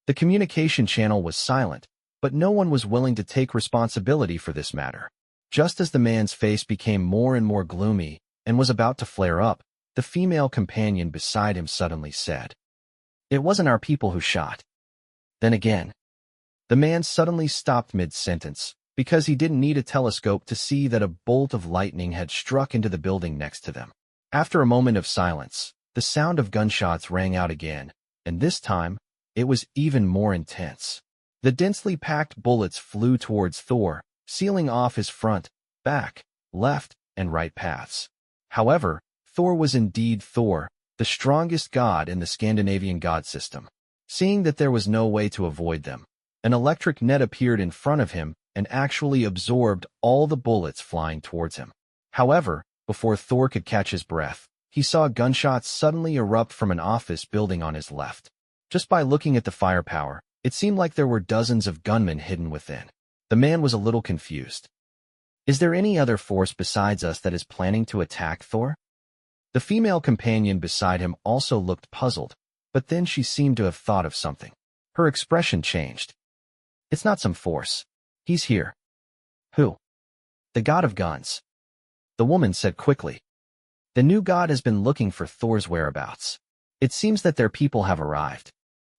Speaker 1: The communication channel was silent, but no one was willing to take responsibility for this matter. Just as the man's face became more and more gloomy and was about to flare up, the female companion beside him suddenly said, "It wasn't our people who shot." Then again, the man suddenly stopped mid-sentence because he didn't need a telescope to see that a bolt of lightning had struck into the building next to them. After a moment of silence, the sound of gunshots rang out again, and this time, it was even more intense. The densely packed bullets flew towards Thor, sealing off his front, back, left, and right paths. However, Thor was indeed Thor, the strongest god in the Scandinavian god system. Seeing that there was no way to avoid them, an electric net appeared in front of him and actually absorbed all the bullets flying towards him. However, before Thor could catch his breath, he saw gunshots suddenly erupt from an office building on his left. Just by looking at the firepower, it seemed like there were dozens of gunmen hidden within. The man was a little confused. "Is there any other force besides us that is planning to attack Thor?" The female companion beside him also looked puzzled, but then she seemed to have thought of something. Her expression changed. "It's not some force. He's here." "Who?" "The god of guns," the woman said quickly. "The new god has been looking for Thor's whereabouts. It seems that their people have arrived."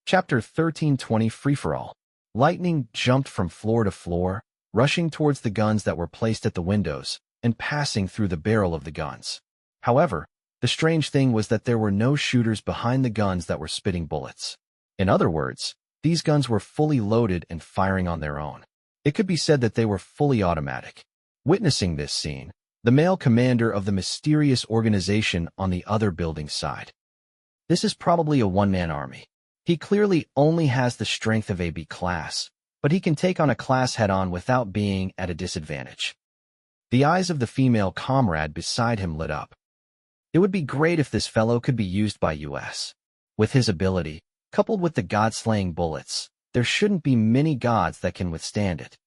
Speaker 1: Chapter 13:20 Free-for-all. Lightning jumped from floor to floor, rushing towards the guns that were placed at the windows and passing through the barrel of the guns. However, the strange thing was that there were no shooters behind the guns that were spitting bullets. In other words, these guns were fully loaded and firing on their own. It could be said that they were fully automatic. Witnessing this scene, the male commander of the mysterious organization on the other building sighed. "This is probably a one-man army. He clearly only has the strength of a B class, but he can take on a class head-on without being at a disadvantage." The eyes of the female comrade beside him lit up. "It would be great if this fellow could be used by us. With his ability, coupled with the god-slaying bullets, there shouldn't be many gods that can withstand it."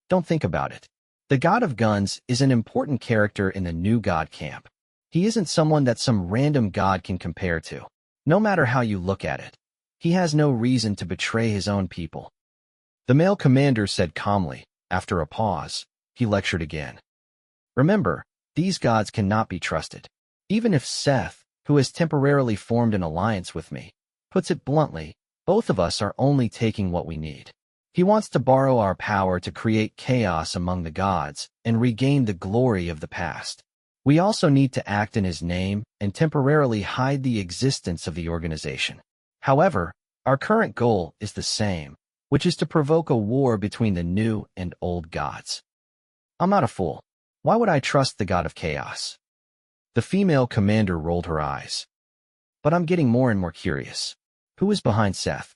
Speaker 1: Don't think about it. The god of guns is an important character in the new god camp. He isn't someone that some random god can compare to. No matter how you look at it, he has no reason to betray his own people. The male commander said calmly. After a pause, he lectured again. "Remember, these gods cannot be trusted. Even if Seth, who has temporarily formed an alliance with me, puts it bluntly, both of us are only taking what we need. He wants to borrow our power to create chaos among the gods and regain the glory of the past. We also need to act in his name and temporarily hide the existence of the organization. However, our current goal is the same. which is to provoke a war between the new and old gods. I'm not a fool. Why would I trust the god of chaos? The female commander rolled her eyes. But I'm getting more and more curious. Who is behind Seth?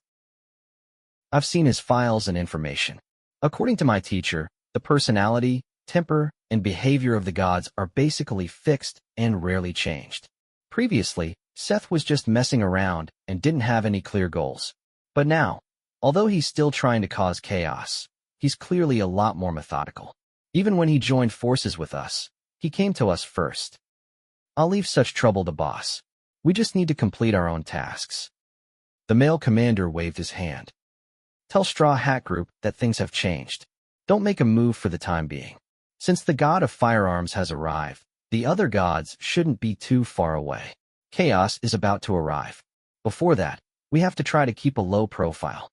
Speaker 1: I've seen his files and information. According to my teacher, the personality, temper, and behavior of the gods are basically fixed and rarely changed. Previously, Seth was just messing around and didn't have any clear goals. But now, although he's still trying to cause chaos, he's clearly a lot more methodical. Even when he joined forces with us, he came to us first. I'll leave such trouble to boss. We just need to complete our own tasks. The male commander waved his hand. Tell Straw Hat Group that things have changed. Don't make a move for the time being. Since the god of firearms has arrived, the other gods shouldn't be too far away. Chaos is about to arrive. Before that, we have to try to keep a low profile.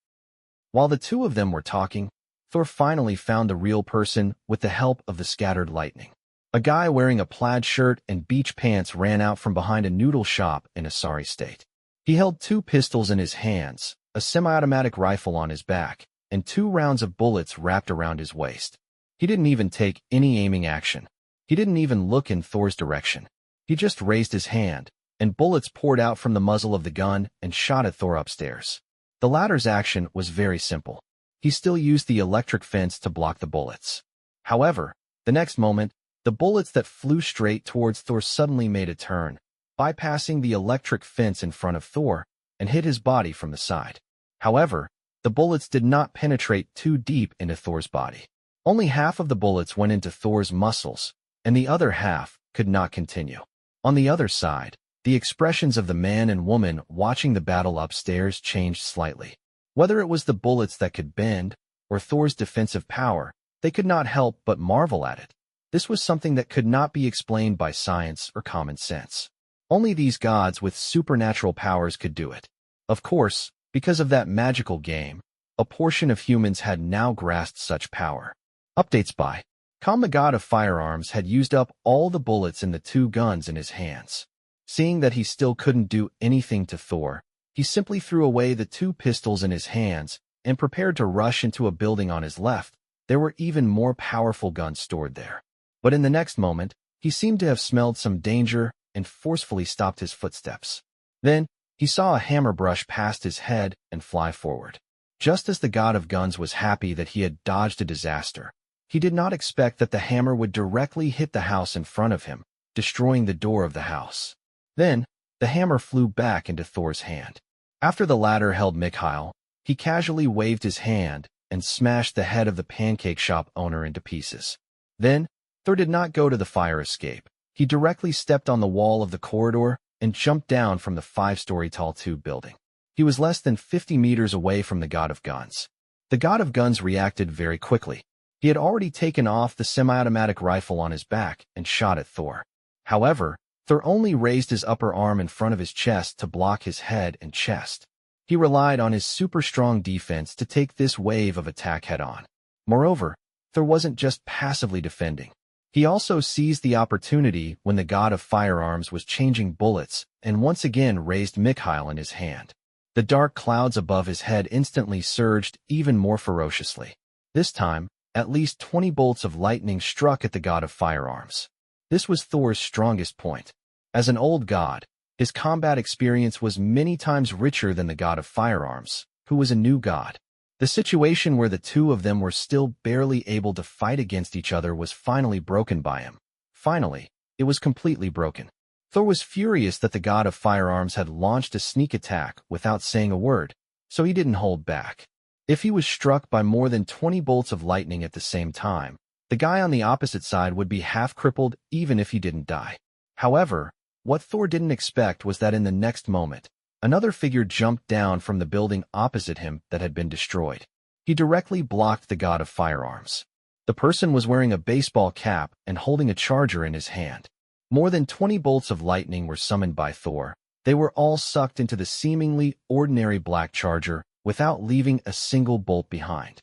Speaker 1: While the two of them were talking, Thor finally found the real person with the help of the scattered lightning. A guy wearing a plaid shirt and beach pants ran out from behind a noodle shop in a sorry state. He held 2 pistols in his hands, a semi-automatic rifle on his back, and 2 rounds of bullets wrapped around his waist. He didn't even take any aiming action. He didn't even look in Thor's direction. He just raised his hand, and bullets poured out from the muzzle of the gun and shot at Thor upstairs. The latter's action was very simple. He still used the electric fence to block the bullets. However, the next moment, the bullets that flew straight towards Thor suddenly made a turn, bypassing the electric fence in front of Thor, and hit his body from the side. However, the bullets did not penetrate too deep into Thor's body. Only half of the bullets went into Thor's muscles, and the other half could not continue. On the other side, the expressions of the man and woman watching the battle upstairs changed slightly. Whether it was the bullets that could bend, or Thor's defensive power, they could not help but marvel at it. This was something that could not be explained by science or common sense. Only these gods with supernatural powers could do it. Of course, because of that magical game, a portion of humans had now grasped such power. Updates by Khan, the god of firearms, had used up all the bullets in the 2 guns in his hands. Seeing that he still couldn't do anything to Thor, he simply threw away the 2 pistols in his hands and prepared to rush into a building on his left. There were even more powerful guns stored there. But in the next moment, he seemed to have smelled some danger and forcefully stopped his footsteps. Then, he saw a hammer brush past his head and fly forward. Just as the god of guns was happy that he had dodged a disaster, he did not expect that the hammer would directly hit the house in front of him, destroying the door of the house. Then, the hammer flew back into Thor's hand. After the latter held Mikhail, he casually waved his hand and smashed the head of the pancake shop owner into pieces. Then, Thor did not go to the fire escape. He directly stepped on the wall of the corridor and jumped down from the 5-story tall tube building. He was less than 50 meters away from the god of guns. The god of guns reacted very quickly. He had already taken off the semi-automatic rifle on his back and shot at Thor. However, Thor only raised his upper arm in front of his chest to block his head and chest. He relied on his super strong defense to take this wave of attack head-on. Moreover, Thor wasn't just passively defending. He also seized the opportunity when the god of firearms was changing bullets and once again raised Mikhail in his hand. The dark clouds above his head instantly surged even more ferociously. This time, at least 20 bolts of lightning struck at the god of firearms. This was Thor's strongest point. As an old god, his combat experience was many times richer than the god of firearms, who was a new god. The situation where the two of them were still barely able to fight against each other was finally broken by him. Finally, it was completely broken. Thor was furious that the god of firearms had launched a sneak attack without saying a word, so he didn't hold back. If he was struck by more than 20 bolts of lightning at the same time, the guy on the opposite side would be half crippled even if he didn't die. However, what Thor didn't expect was that in the next moment, another figure jumped down from the building opposite him that had been destroyed. He directly blocked the god of firearms. The person was wearing a baseball cap and holding a charger in his hand. More than 20 bolts of lightning were summoned by Thor. They were all sucked into the seemingly ordinary black charger without leaving a single bolt behind.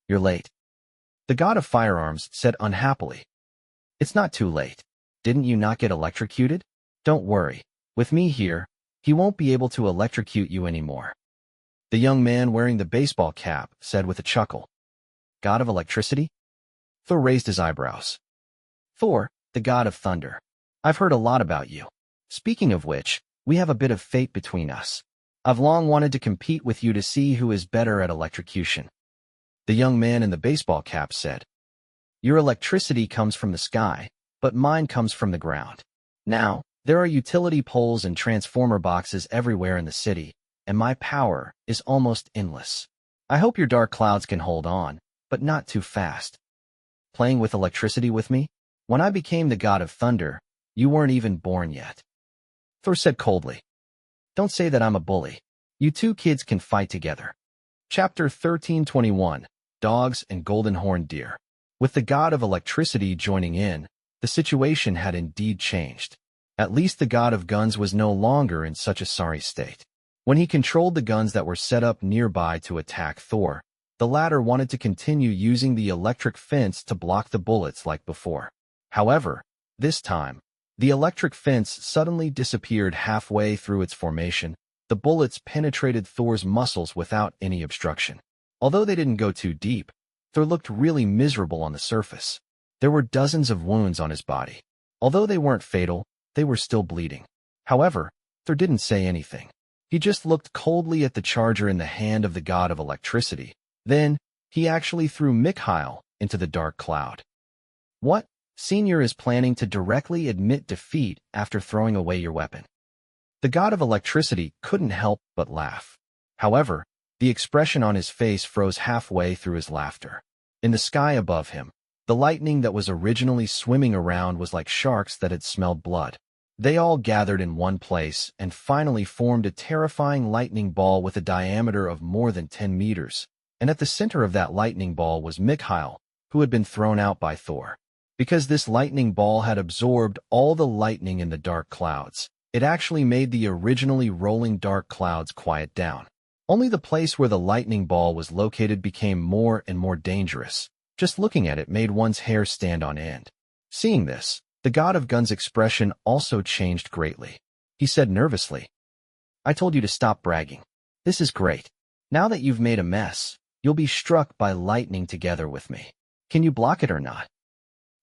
Speaker 1: "You're late," the god of firearms said unhappily. "It's not too late. Didn't you not get electrocuted? Don't worry. With me here, he won't be able to electrocute you anymore." The young man wearing the baseball cap said with a chuckle. God of electricity? Thor raised his eyebrows. Thor, the god of thunder. I've heard a lot about you. Speaking of which, we have a bit of fate between us. I've long wanted to compete with you to see who is better at electrocution. The young man in the baseball cap said. Your electricity comes from the sky, but mine comes from the ground. Now, there are utility poles and transformer boxes everywhere in the city, and my power is almost endless. I hope your dark clouds can hold on, but not too fast. Playing with electricity with me? When I became the god of thunder, you weren't even born yet. Thor said coldly. Don't say that I'm a bully. You two kids can fight together. Chapter 1321, Dogs and Golden Horned Deer. With the god of electricity joining in, the situation had indeed changed. At least the god of guns was no longer in such a sorry state. When he controlled the guns that were set up nearby to attack Thor, the latter wanted to continue using the electric fence to block the bullets like before. However, this time, the electric fence suddenly disappeared halfway through its formation. The bullets penetrated Thor's muscles without any obstruction. Although they didn't go too deep, Thor looked really miserable on the surface. There were dozens of wounds on his body. Although they weren't fatal, they were still bleeding. However, Thor didn't say anything. He just looked coldly at the charger in the hand of the god of electricity. Then, he actually threw Mikhail into the dark cloud. What? Senior is planning to directly admit defeat after throwing away your weapon. The god of electricity couldn't help but laugh. However, the expression on his face froze halfway through his laughter. In the sky above him, the lightning that was originally swimming around was like sharks that had smelled blood. They all gathered in one place and finally formed a terrifying lightning ball with a diameter of more than 10 meters. And at the center of that lightning ball was Mikhail, who had been thrown out by Thor. Because this lightning ball had absorbed all the lightning in the dark clouds, it actually made the originally rolling dark clouds quiet down. Only the place where the lightning ball was located became more and more dangerous. Just looking at it made one's hair stand on end. Seeing this, the god of guns' expression also changed greatly. He said nervously, I told you to stop bragging. This is great. Now that you've made a mess, you'll be struck by lightning together with me. Can you block it or not?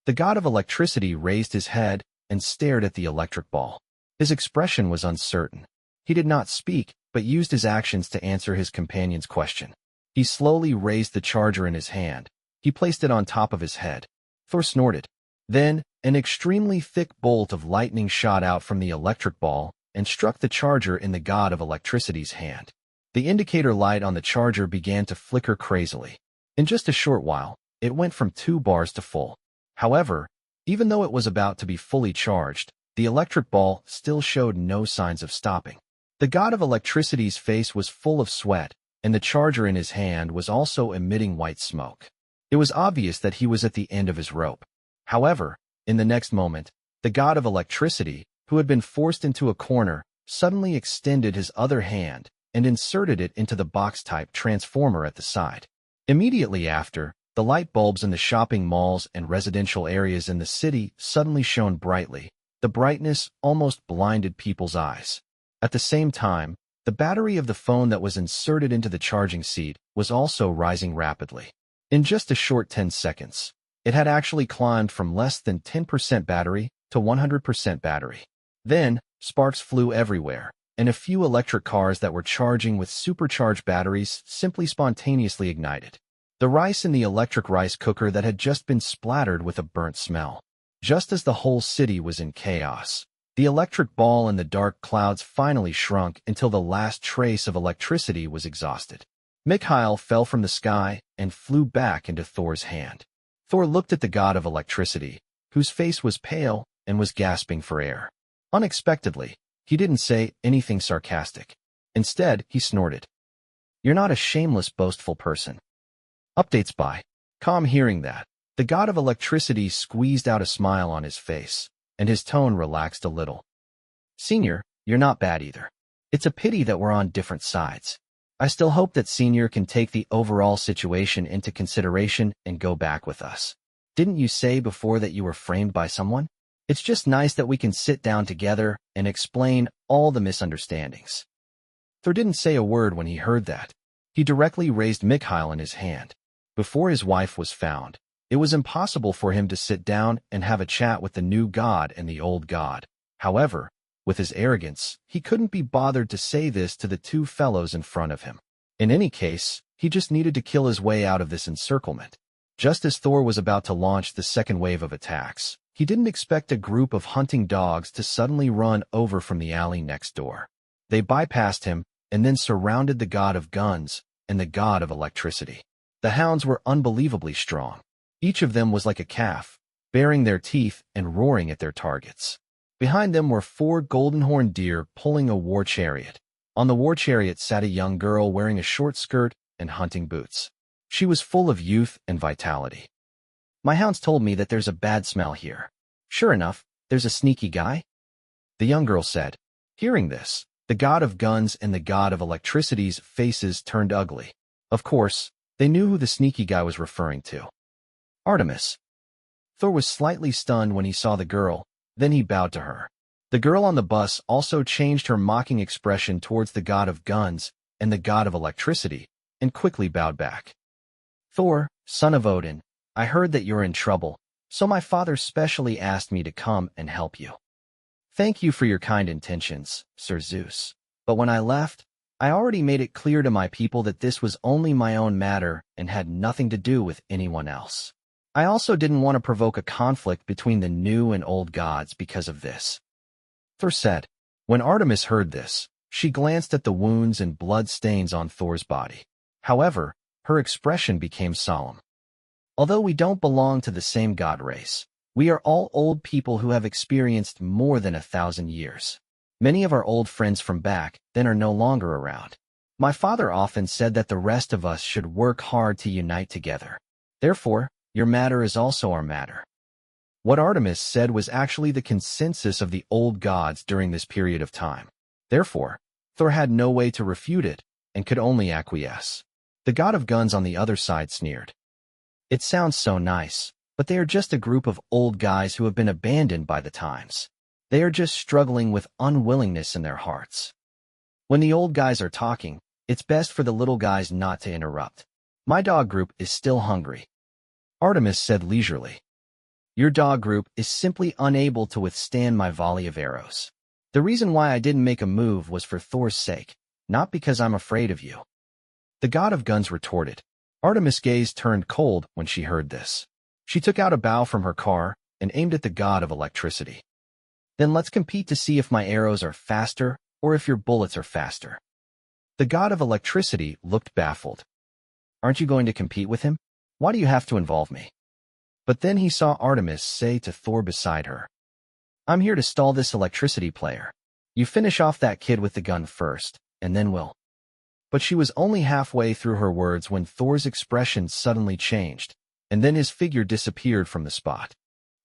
Speaker 1: The god of electricity raised his head and stared at the electric ball. His expression was uncertain. He did not speak, but used his actions to answer his companion's question. He slowly raised the charger in his hand. He placed it on top of his head. Thor snorted. Then, an extremely thick bolt of lightning shot out from the electric ball and struck the charger in the god of electricity's hand. The indicator light on the charger began to flicker crazily. In just a short while, it went from 2 bars to full. However, even though it was about to be fully charged, the electric ball still showed no signs of stopping. The god of electricity's face was full of sweat, and the charger in his hand was also emitting white smoke. It was obvious that he was at the end of his rope. However, in the next moment, the god of electricity, who had been forced into a corner, suddenly extended his other hand and inserted it into the box-type transformer at the side. Immediately after, the light bulbs in the shopping malls and residential areas in the city suddenly shone brightly. The brightness almost blinded people's eyes. At the same time, the battery of the phone that was inserted into the charging seat was also rising rapidly. In just a short 10 seconds, it had actually climbed from less than 10% battery to 100% battery. Then, sparks flew everywhere, and a few electric cars that were charging with supercharged batteries simply spontaneously ignited. The rice in the electric rice cooker that had just been splattered with a burnt smell. Just as the whole city was in chaos, the electric ball in the dark clouds finally shrunk until the last trace of electricity was exhausted. Mikhail fell from the sky and flew back into Thor's hand. Thor looked at the god of electricity, whose face was pale and was gasping for air. Unexpectedly, he didn't say anything sarcastic. Instead, he snorted. You're not a shameless, boastful person. Updates by Calm. Hearing that, the god of electricity squeezed out a smile on his face, and his tone relaxed a little. Senior, you're not bad either. It's a pity that we're on different sides. I still hope that Senior can take the overall situation into consideration and go back with us. Didn't you say before that you were framed by someone? It's just nice that we can sit down together and explain all the misunderstandings. Thor didn't say a word when he heard that. He directly raised Mikhail in his hand. Before his wife was found, it was impossible for him to sit down and have a chat with the new god and the old god. However, with his arrogance, he couldn't be bothered to say this to the two fellows in front of him. In any case, he just needed to kill his way out of this encirclement. Just as Thor was about to launch the second wave of attacks, he didn't expect a group of hunting dogs to suddenly run over from the alley next door. They bypassed him and then surrounded the god of guns and the god of electricity. The hounds were unbelievably strong. Each of them was like a calf, baring their teeth and roaring at their targets. Behind them were 4 golden-horned deer pulling a war chariot. On the war chariot sat a young girl wearing a short skirt and hunting boots. She was full of youth and vitality. "My hounds told me that there's a bad smell here. Sure enough, there's a sneaky guy," the young girl said. Hearing this, the god of guns and the god of electricity's faces turned ugly. Of course, they knew who the sneaky guy was referring to. Artemis. Thor was slightly stunned when he saw the girl, then he bowed to her. The girl on the bus also changed her mocking expression towards the god of guns and the god of electricity, and quickly bowed back. "Thor, son of Odin, I heard that you're in trouble, so my father specially asked me to come and help you. Thank you for your kind intentions, Sir Zeus. But when I left, I already made it clear to my people that this was only my own matter and had nothing to do with anyone else. I also didn't want to provoke a conflict between the new and old gods because of this," Thor said. When Artemis heard this, she glanced at the wounds and blood stains on Thor's body. However, her expression became solemn. "Although we don't belong to the same god race, we are all old people who have experienced more than 1,000 years. Many of our old friends from back then are no longer around. My father often said that the rest of us should work hard to unite together. Therefore, your matter is also our matter." What Artemis said was actually the consensus of the old gods during this period of time. Therefore, Thor had no way to refute it and could only acquiesce. The god of guns on the other side sneered. "It sounds so nice, but they are just a group of old guys who have been abandoned by the times. They are just struggling with unwillingness in their hearts. When the old guys are talking, it's best for the little guys not to interrupt. My dog group is still hungry," Artemis said leisurely. "Your dog group is simply unable to withstand my volley of arrows. The reason why I didn't make a move was for Thor's sake, not because I'm afraid of you," the god of guns retorted. Artemis' gaze turned cold when she heard this. She took out a bow from her car and aimed at the god of electricity. "Then let's compete to see if my arrows are faster or if your bullets are faster." The god of electricity looked baffled. "Aren't you going to compete with him? Why do you have to involve me?" But then he saw Artemis say to Thor beside her, "I'm here to stall this electricity player. You finish off that kid with the gun first, and then we'll—" But she was only halfway through her words when Thor's expression suddenly changed, and then his figure disappeared from the spot.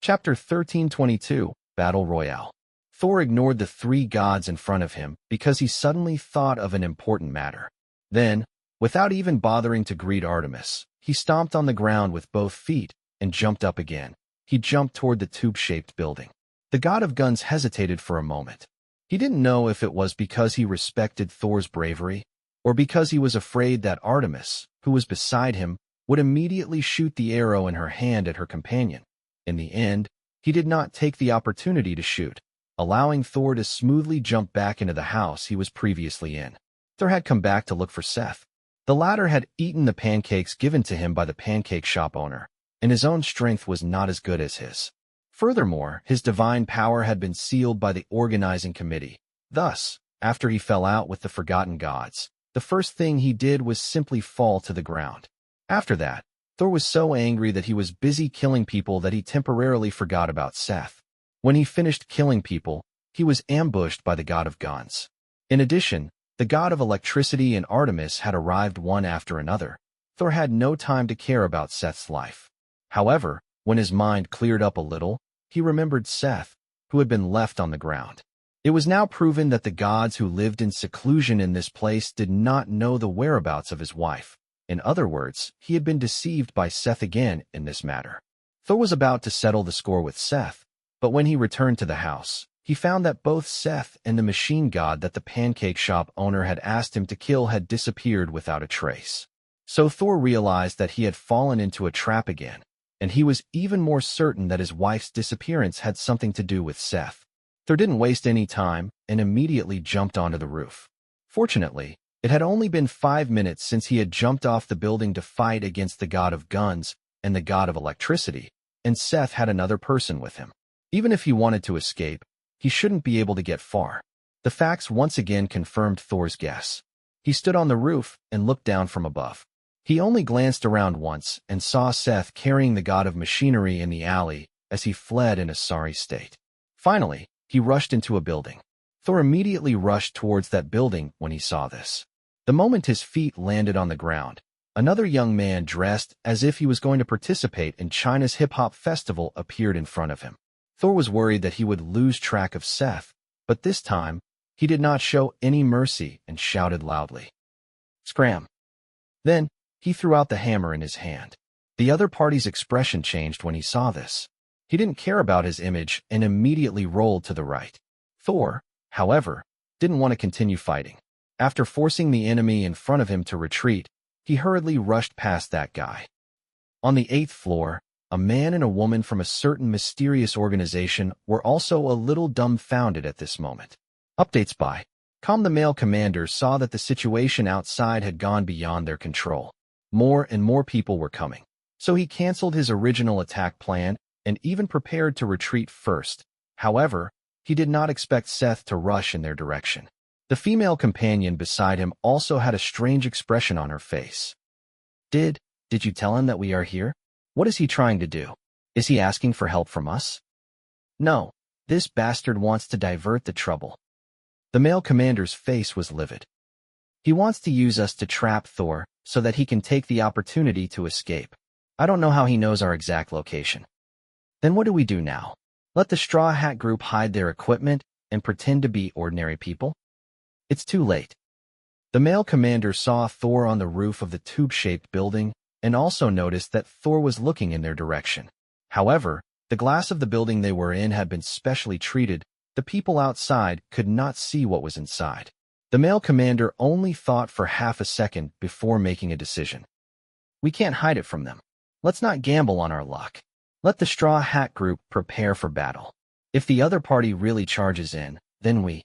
Speaker 1: Chapter 13:22, Battle Royale. Thor ignored the 3 gods in front of him because he suddenly thought of an important matter. Then, without even bothering to greet Artemis, he stomped on the ground with both feet and jumped up again. He jumped toward the tube-shaped building. The god of guns hesitated for a moment. He didn't know if it was because he respected Thor's bravery, or because he was afraid that Artemis, who was beside him, would immediately shoot the arrow in her hand at her companion. In the end, he did not take the opportunity to shoot, allowing Thor to smoothly jump back into the house he was previously in. Thor had come back to look for Seth. The latter had eaten the pancakes given to him by the pancake shop owner, and his own strength was not as good as his. Furthermore, his divine power had been sealed by the organizing committee. Thus, after he fell out with the forgotten gods, the first thing he did was simply fall to the ground. After that, Thor was so angry that he was busy killing people that he temporarily forgot about Seth. When he finished killing people, he was ambushed by the god of guns. In addition, the god of electricity and Artemis had arrived one after another. Thor had no time to care about Seth's life. However, when his mind cleared up a little, he remembered Seth, who had been left on the ground. It was now proven that the gods who lived in seclusion in this place did not know the whereabouts of his wife. In other words, he had been deceived by Seth again in this matter. Thor was about to settle the score with Seth, but when he returned to the house, he found that both Seth and the machine god that the pancake shop owner had asked him to kill had disappeared without a trace. So Thor realized that he had fallen into a trap again, and he was even more certain that his wife's disappearance had something to do with Seth. Thor didn't waste any time and immediately jumped onto the roof. Fortunately, it had only been 5 minutes since he had jumped off the building to fight against the god of guns and the god of electricity, and Seth had another person with him. Even if he wanted to escape, he shouldn't be able to get far. The facts once again confirmed Thor's guess. He stood on the roof and looked down from above. He only glanced around once and saw Seth carrying the god of machinery in the alley as he fled in a sorry state. Finally, he rushed into a building. Thor immediately rushed towards that building when he saw this. The moment his feet landed on the ground, another young man dressed as if he was going to participate in China's hip-hop festival appeared in front of him. Thor was worried that he would lose track of Seth, but this time, he did not show any mercy and shouted loudly, "Scram!" Then, he threw out the hammer in his hand. The other party's expression changed when he saw this. He didn't care about his image and immediately rolled to the right. Thor, however, didn't want to continue fighting. After forcing the enemy in front of him to retreat, he hurriedly rushed past that guy. On the 8th floor, a man and a woman from a certain mysterious organization were also a little dumbfounded at this moment. Updates by Com. The male commander saw that the situation outside had gone beyond their control. More and more people were coming, so he canceled his original attack plan and even prepared to retreat first. However, he did not expect Seth to rush in their direction. The female companion beside him also had a strange expression on her face. Did you tell him that we are here? What is he trying to do? Is he asking for help from us? No, this bastard wants to divert the trouble. The male commander's face was livid. He wants to use us to trap Thor so that he can take the opportunity to escape. I don't know how he knows our exact location. Then what do we do now? Let the Straw Hat Group hide their equipment and pretend to be ordinary people? It's too late. The male commander saw Thor on the roof of the tube-shaped building and also noticed that Thor was looking in their direction. However, the glass of the building they were in had been specially treated. The people outside could not see what was inside. The male commander only thought for half a second before making a decision. We can't hide it from them. Let's not gamble on our luck. Let the Straw Hat Group prepare for battle. If the other party really charges in, then we...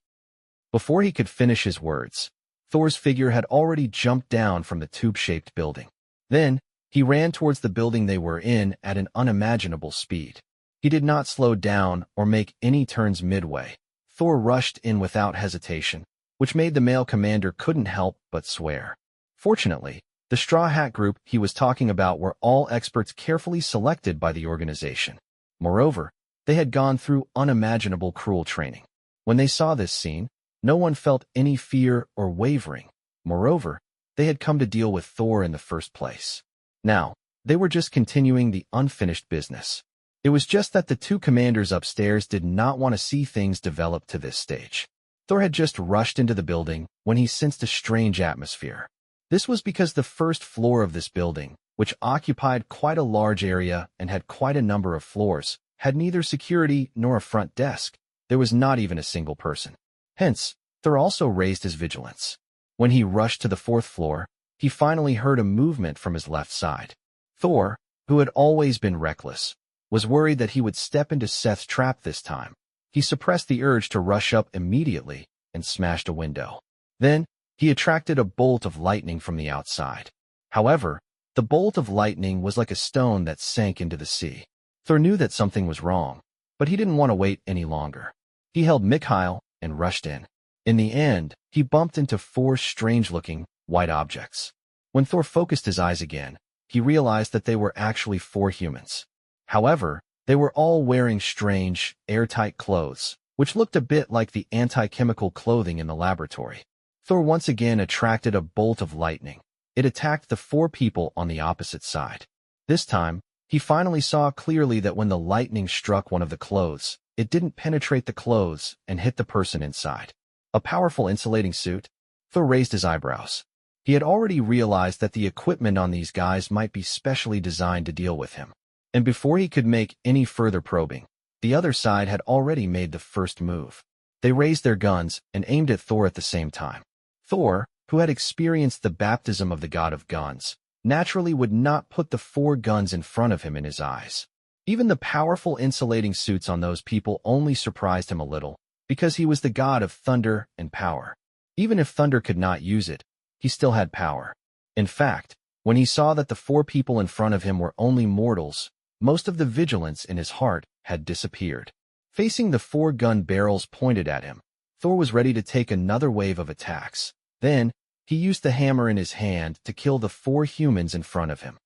Speaker 1: Before he could finish his words, Thor's figure had already jumped down from the tube-shaped building. Then, he ran towards the building they were in at an unimaginable speed. He did not slow down or make any turns midway. Thor rushed in without hesitation, which made the male commander couldn't help but swear. Fortunately, the Straw Hat Group he was talking about were all experts carefully selected by the organization. Moreover, they had gone through unimaginable cruel training. When they saw this scene, no one felt any fear or wavering. Moreover, they had come to deal with Thor in the first place. Now, they were just continuing the unfinished business. It was just that the two commanders upstairs did not want to see things develop to this stage. Thor had just rushed into the building when he sensed a strange atmosphere. This was because the first floor of this building, which occupied quite a large area and had quite a number of floors, had neither security nor a front desk. There was not even a single person. Hence, Thor also raised his vigilance. When he rushed to the 4th floor, he finally heard a movement from his left side. Thor, who had always been reckless, was worried that he would step into Seth's trap this time. He suppressed the urge to rush up immediately and smashed a window. Then, he attracted a bolt of lightning from the outside. However, the bolt of lightning was like a stone that sank into the sea. Thor knew that something was wrong, but he didn't want to wait any longer. He held Mikhail and rushed in. In the end, he bumped into 4 strange-looking, white objects. When Thor focused his eyes again, he realized that they were actually 4 humans. However, they were all wearing strange, airtight clothes, which looked a bit like the anti-chemical clothing in the laboratory. Thor once again attracted a bolt of lightning. It attacked the 4 people on the opposite side. This time, he finally saw clearly that when the lightning struck one of the clothes, it didn't penetrate the clothes and hit the person inside. A powerful insulating suit? Thor raised his eyebrows. He had already realized that the equipment on these guys might be specially designed to deal with him. And before he could make any further probing, The other side had already made the first move. They raised their guns and aimed at Thor at the same time. Thor, who had experienced the baptism of the god of guns, naturally would not put the 4 guns in front of him in his eyes. Even the powerful insulating suits on those people only surprised him a little, because he was the god of thunder and power. Even if thunder could not use it, he still had power. In fact, when he saw that the 4 people in front of him were only mortals, most of the vigilance in his heart had disappeared. Facing the 4 gun barrels pointed at him, Thor was ready to take another wave of attacks. Then, he used the hammer in his hand to kill the 4 humans in front of him.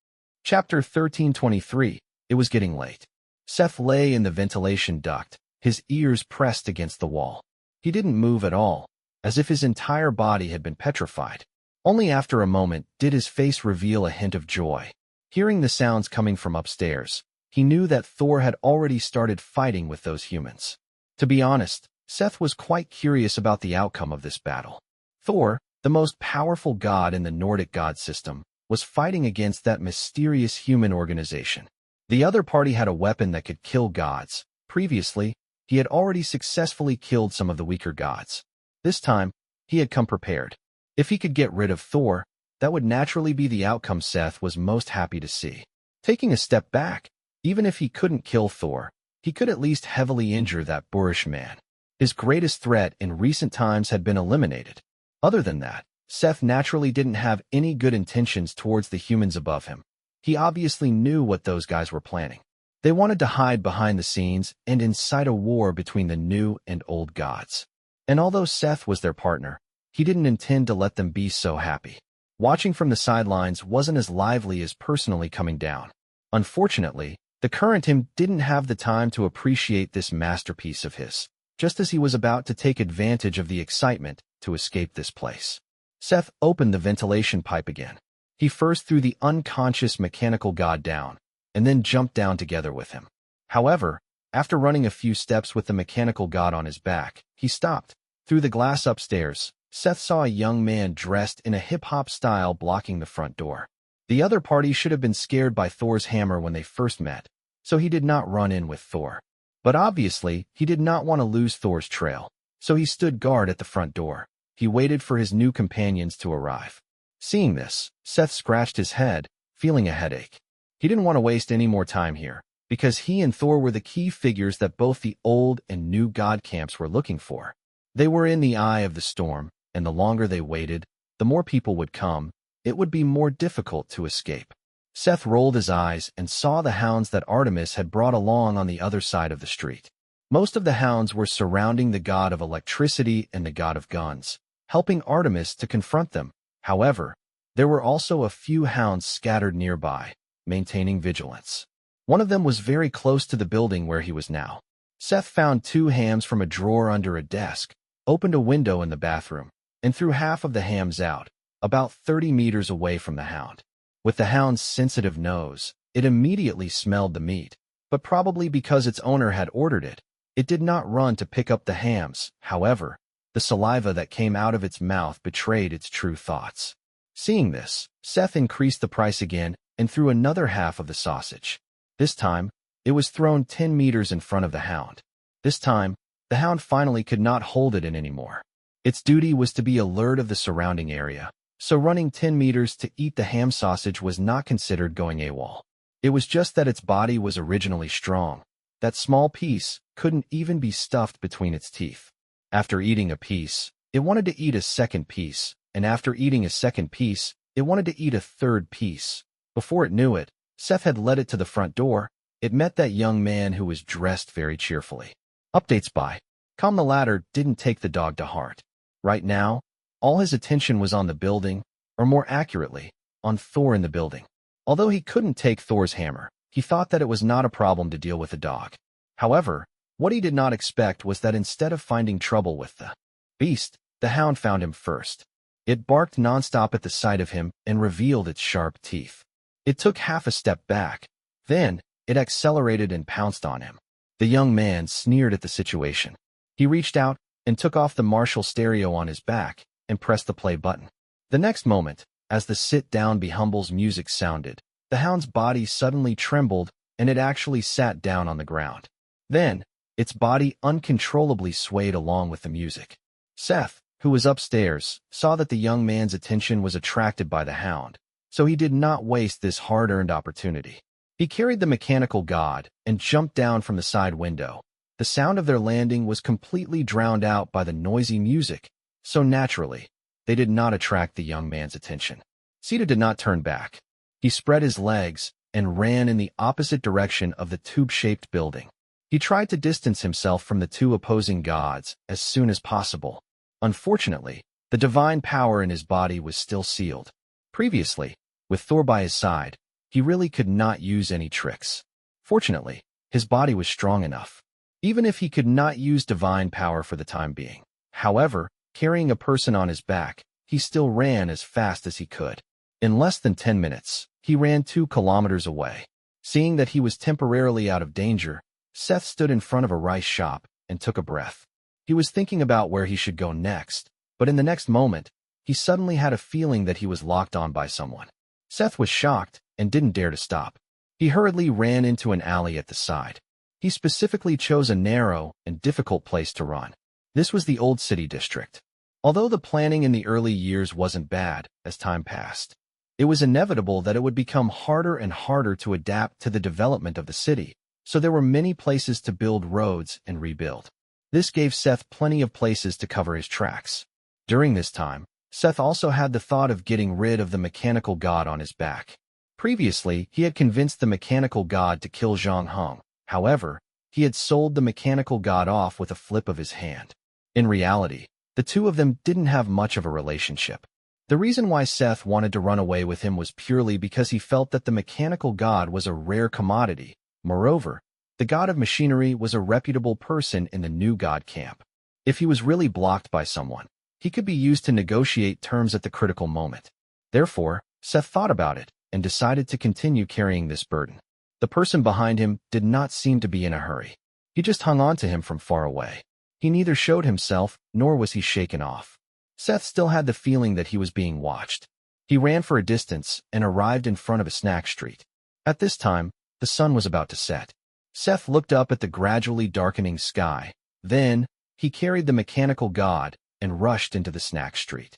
Speaker 1: Chapter 1323. It was getting late. Seth lay in the ventilation duct, his ears pressed against the wall. He didn't move at all, as if his entire body had been petrified. Only after a moment did his face reveal a hint of joy. Hearing the sounds coming from upstairs, he knew that Thor had already started fighting with those humans. To be honest, Seth was quite curious about the outcome of this battle. Thor, the most powerful god in the Nordic god system, was fighting against that mysterious human organization. The other party had a weapon that could kill gods. Previously, he had already successfully killed some of the weaker gods. This time, he had come prepared. If he could get rid of Thor, that would naturally be the outcome Seth was most happy to see. Taking a step back, even if he couldn't kill Thor, he could at least heavily injure that boorish man. His greatest threat in recent times had been eliminated. Other than that, Seth naturally didn't have any good intentions towards the humans above him. He obviously knew what those guys were planning. They wanted to hide behind the scenes and incite a war between the new and old gods. And although Seth was their partner, he didn't intend to let them be so happy. Watching from the sidelines wasn't as lively as personally coming down. Unfortunately, the current him didn't have the time to appreciate this masterpiece of his, just as he was about to take advantage of the excitement to escape this place. Seth opened the ventilation pipe again. He first threw the unconscious mechanical god down, and then jumped down together with him. However, after running a few steps with the mechanical god on his back, he stopped. Through the glass upstairs, Seth saw a young man dressed in a hip-hop style blocking the front door. The other party should have been scared by Thor's hammer when they first met, so he did not run in with Thor. But obviously, he did not want to lose Thor's trail, so he stood guard at the front door. He waited for his new companions to arrive. Seeing this, Seth scratched his head, feeling a headache. He didn't want to waste any more time here, because he and Thor were the key figures that both the old and new god camps were looking for. They were in the eye of the storm, and the longer they waited, the more people would come. It would be more difficult to escape. Seth rolled his eyes and saw the hounds that Artemis had brought along on the other side of the street. Most of the hounds were surrounding the god of electricity and the god of guns, helping Artemis to confront them. However, there were also a few hounds scattered nearby, maintaining vigilance. One of them was very close to the building where he was now. Seth found 2 hams from a drawer under a desk, opened a window in the bathroom, and threw half of the hams out, about 30 meters away from the hound. With the hound's sensitive nose, it immediately smelled the meat, but probably because its owner had ordered it, it did not run to pick up the hams. However, the saliva that came out of its mouth betrayed its true thoughts. Seeing this, Seth increased the price again and threw another half of the sausage. This time, it was thrown 10 meters in front of the hound. This time, the hound finally could not hold it in anymore. Its duty was to be alert of the surrounding area, so running 10 meters to eat the ham sausage was not considered going AWOL. It was just that its body was originally strong. That small piece couldn't even be stuffed between its teeth. After eating a piece, it wanted to eat a second piece, and after eating a second piece, it wanted to eat a third piece. Before it knew it, Seth had led it to the front door. It met that young man who was dressed very cheerfully. Updates by Com. The latter didn't take the dog to heart. Right now, all his attention was on the building, or more accurately, on Thor in the building. Although he couldn't take Thor's hammer, he thought that it was not a problem to deal with the dog. However, what he did not expect was that instead of finding trouble with the beast, the hound found him first. It barked nonstop at the sight of him and revealed its sharp teeth. It took half a step back. Then, it accelerated and pounced on him. The young man sneered at the situation. He reached out and took off the Marshall stereo on his back and pressed the play button. The next moment, as the Sit Down Be Humble's music sounded, the hound's body suddenly trembled and it actually sat down on the ground. Then, Its body uncontrollably swayed along with the music. Seth, who was upstairs, saw that the young man's attention was attracted by the hound, so he did not waste this hard-earned opportunity. He carried the mechanical god and jumped down from the side window. The sound of their landing was completely drowned out by the noisy music, so naturally, they did not attract the young man's attention. Sita did not turn back. He spread his legs and ran in the opposite direction of the tube-shaped building. He tried to distance himself from the two opposing gods as soon as possible. Unfortunately, the divine power in his body was still sealed. Previously, with Thor by his side, he really could not use any tricks. Fortunately, his body was strong enough, even if he could not use divine power for the time being. However, carrying a person on his back, he still ran as fast as he could. In less than 10 minutes, he ran 2 kilometers away. Seeing that he was temporarily out of danger, Seth stood in front of a rice shop and took a breath. He was thinking about where he should go next, but in the next moment, he suddenly had a feeling that he was locked on by someone. Seth was shocked and didn't dare to stop. He hurriedly ran into an alley at the side. He specifically chose a narrow and difficult place to run. This was the Old City District. Although the planning in the early years wasn't bad, as time passed, it was inevitable that it would become harder and harder to adapt to the development of the city, so there were many places to build roads and rebuild. This gave Seth plenty of places to cover his tracks. During this time, Seth also had the thought of getting rid of the mechanical god on his back. Previously, he had convinced the mechanical god to kill Zhang Heng. However, he had sold the mechanical god off with a flip of his hand. In reality, the two of them didn't have much of a relationship. The reason why Seth wanted to run away with him was purely because he felt that the mechanical god was a rare commodity. Moreover, the god of machinery was a reputable person in the new god camp. If he was really blocked by someone, he could be used to negotiate terms at the critical moment. Therefore, Seth thought about it and decided to continue carrying this burden. The person behind him did not seem to be in a hurry. He just hung on to him from far away. He neither showed himself, nor was he shaken off. Seth still had the feeling that he was being watched. He ran for a distance and arrived in front of a snack street. At this time, the sun was about to set. Seth looked up at the gradually darkening sky. Then, he carried the mechanical god and rushed into the snack street.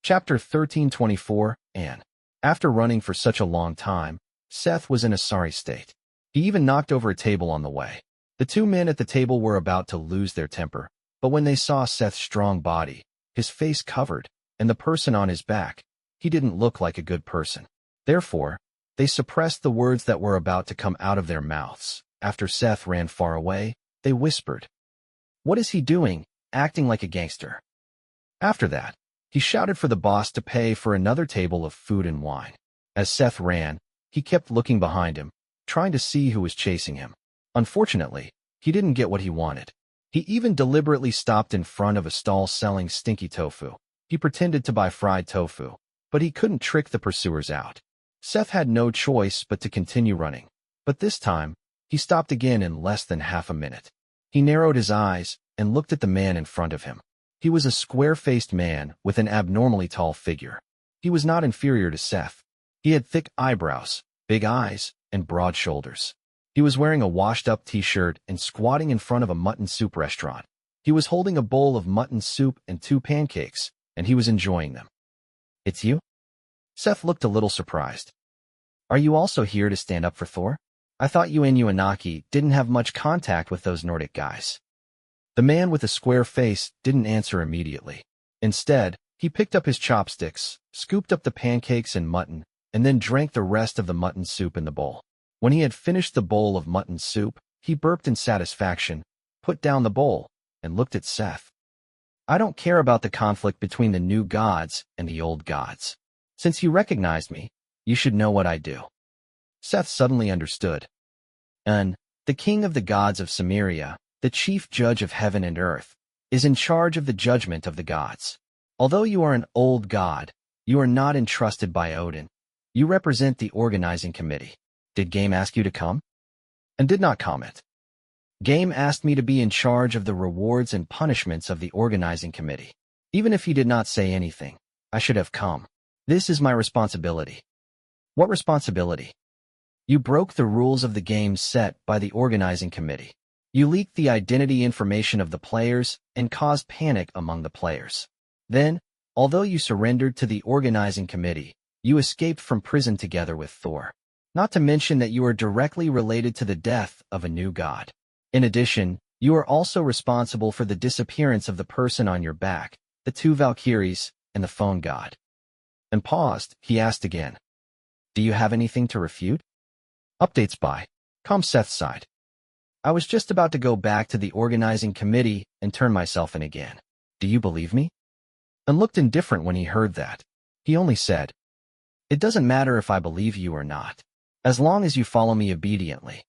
Speaker 1: Chapter 1324, Anne. After running for such a long time, Seth was in a sorry state. He even knocked over a table on the way. The two men at the table were about to lose their temper, but when they saw Seth's strong body, his face covered, and the person on his back, he didn't look like a good person. Therefore, they suppressed the words that were about to come out of their mouths. After Seth ran far away, they whispered, "What is he doing, acting like a gangster?" After that, he shouted for the boss to pay for another table of food and wine. As Seth ran, he kept looking behind him, trying to see who was chasing him. Unfortunately, he didn't get what he wanted. He even deliberately stopped in front of a stall selling stinky tofu. He pretended to buy fried tofu, but he couldn't trick the pursuers out. Seth had no choice but to continue running. But this time, he stopped again in less than half a minute. He narrowed his eyes and looked at the man in front of him. He was a square-faced man with an abnormally tall figure. He was not inferior to Seth. He had thick eyebrows, big eyes, and broad shoulders. He was wearing a washed-up t-shirt and squatting in front of a mutton soup restaurant. He was holding a bowl of mutton soup and 2 pancakes, and he was enjoying them. "It's you?" Seth looked a little surprised. "Are you also here to stand up for Thor? I thought you and Uenaki didn't have much contact with those Nordic guys." The man with the square face didn't answer immediately. Instead, he picked up his chopsticks, scooped up the pancakes and mutton, and then drank the rest of the mutton soup in the bowl. When he had finished the bowl of mutton soup, he burped in satisfaction, put down the bowl, and looked at Seth. "I don't care about the conflict between the new gods and the old gods. Since you recognized me, you should know what I do." Seth suddenly understood. The king of the gods of Samaria, the chief judge of heaven and earth, is in charge of the judgment of the gods. Although you are an old god, you are not entrusted by Odin. You represent the organizing committee. Did Game ask you to come?" And did not comment. "Game asked me to be in charge of the rewards and punishments of the organizing committee. Even if he did not say anything, I should have come. This is my responsibility." "What responsibility?" "You broke the rules of the game set by the organizing committee. You leaked the identity information of the players and caused panic among the players. Then, although you surrendered to the organizing committee, you escaped from prison together with Thor. Not to mention that you are directly related to the death of a new god. In addition, you are also responsible for the disappearance of the person on your back, the two Valkyries, and the phone god. And paused, he asked again. Do you have anything to refute? Updates by Seth side. I was just about to go back to the organizing committee and turn myself in again. Do you believe me? And looked indifferent when he heard that. He only said, It doesn't matter if I believe you or not, as long as you follow me obediently.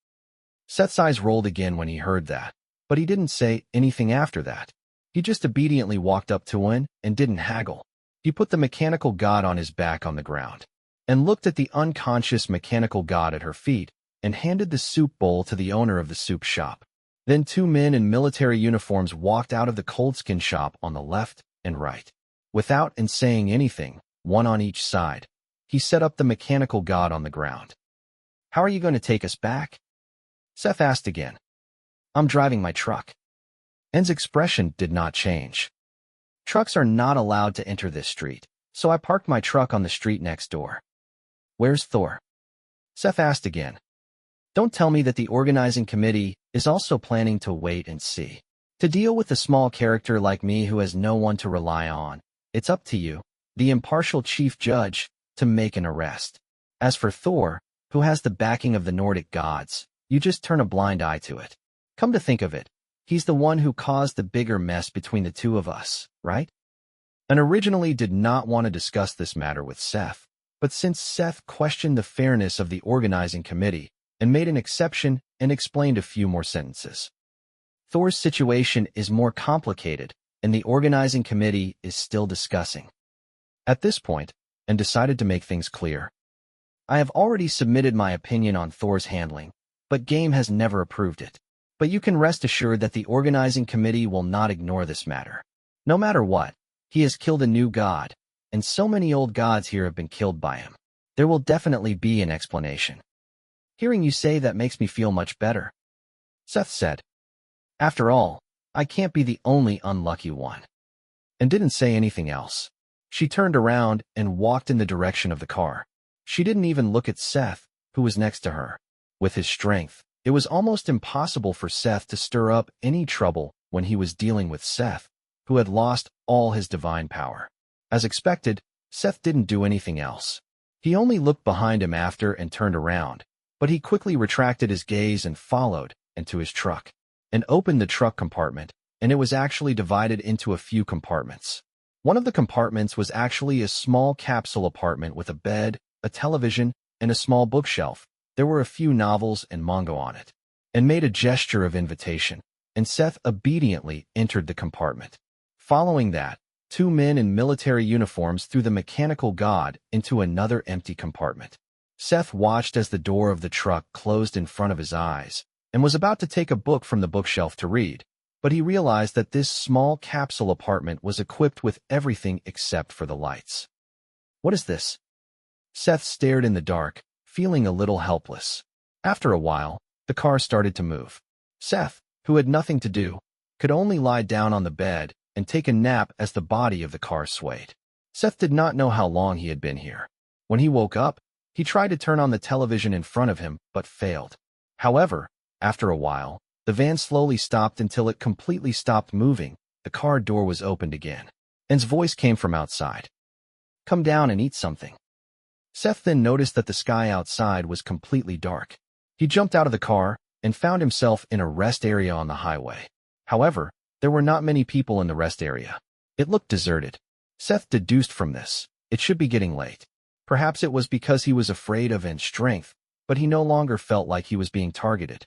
Speaker 1: Seth's eyes rolled again when he heard that, but he didn't say anything after that. He just obediently walked up to Wen and didn't haggle. He put the mechanical god on his back on the ground and looked at the unconscious mechanical god at her feet and handed the soup bowl to the owner of the soup shop. Then two men in military uniforms walked out of the coldskin shop on the left and right. Without and saying anything, one on each side, he set up the mechanical god on the ground. How are you going to take us back? Seth asked again. I'm driving my truck. En's expression did not change. Trucks are not allowed to enter this street, so I parked my truck on the street next door. Where's Thor? Seth asked again. Don't tell me that the organizing committee is also planning to wait and see. To deal with a small character like me who has no one to rely on, it's up to you, the impartial chief judge, to make an arrest. As for Thor, who has the backing of the Nordic gods, you just turn a blind eye to it. Come to think of it, he's the one who caused the bigger mess between the two of us, right? And originally did not want to discuss this matter with Seth, but since Seth questioned the fairness of the organizing committee and made an exception and explained a few more sentences. Thor's situation is more complicated, and the organizing committee is still discussing. At this point, and decided to make things clear. I have already submitted my opinion on Thor's handling, but Game has never approved it. But you can rest assured that the organizing committee will not ignore this matter. No matter what, he has killed a new god, and so many old gods here have been killed by him. There will definitely be an explanation. Hearing you say that makes me feel much better, Seth said. After all, I can't be the only unlucky one. And didn't say anything else. She turned around and walked in the direction of the car. She didn't even look at Seth, who was next to her. With his strength, it was almost impossible for Seth to stir up any trouble when he was dealing with Seth, who had lost all his divine power. As expected, Seth didn't do anything else. He only looked behind him after and turned around, but he quickly retracted his gaze and followed into his truck, and opened the truck compartment, and it was actually divided into a few compartments. One of the compartments was actually a small capsule apartment with a bed, a television, and a small bookshelf. There were a few novels and manga on it, and made a gesture of invitation, and Seth obediently entered the compartment. Following that, two men in military uniforms threw the mechanical god into another empty compartment. Seth watched as the door of the truck closed in front of his eyes, and was about to take a book from the bookshelf to read, but he realized that this small capsule apartment was equipped with everything except for the lights. What is this? Seth stared in the dark, feeling a little helpless. After a while, the car started to move. Seth, who had nothing to do, could only lie down on the bed and take a nap as the body of the car swayed. Seth did not know how long he had been here. When he woke up, he tried to turn on the television in front of him, but failed. However, after a while, the van slowly stopped until it completely stopped moving. The car door was opened again. En's voice came from outside. Come down and eat something. Seth then noticed that the sky outside was completely dark. He jumped out of the car and found himself in a rest area on the highway. However, there were not many people in the rest area. It looked deserted. Seth deduced from this, it should be getting late. Perhaps it was because he was afraid of En's strength, but he no longer felt like he was being targeted.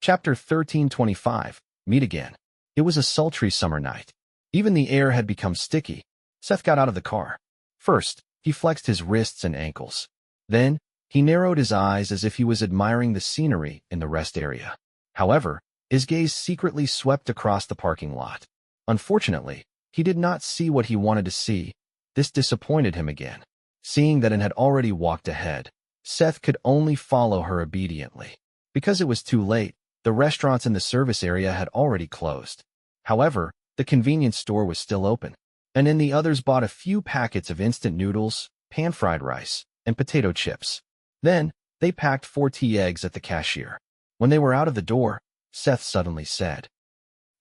Speaker 1: Chapter 1325, Meet Again. It was a sultry summer night. Even the air had become sticky. Seth got out of the car. First, he flexed his wrists and ankles. Then, he narrowed his eyes as if he was admiring the scenery in the rest area. However, his gaze secretly swept across the parking lot. Unfortunately, he did not see what he wanted to see. This disappointed him again. Seeing that An had already walked ahead, Seth could only follow her obediently. Because it was too late, The restaurants in the service area had already closed. However, the convenience store was still open, and then the others bought a few packets of instant noodles, pan-fried rice, and potato chips. Then, they packed 4 tea eggs at the cashier. When they were out of the door, Seth suddenly said,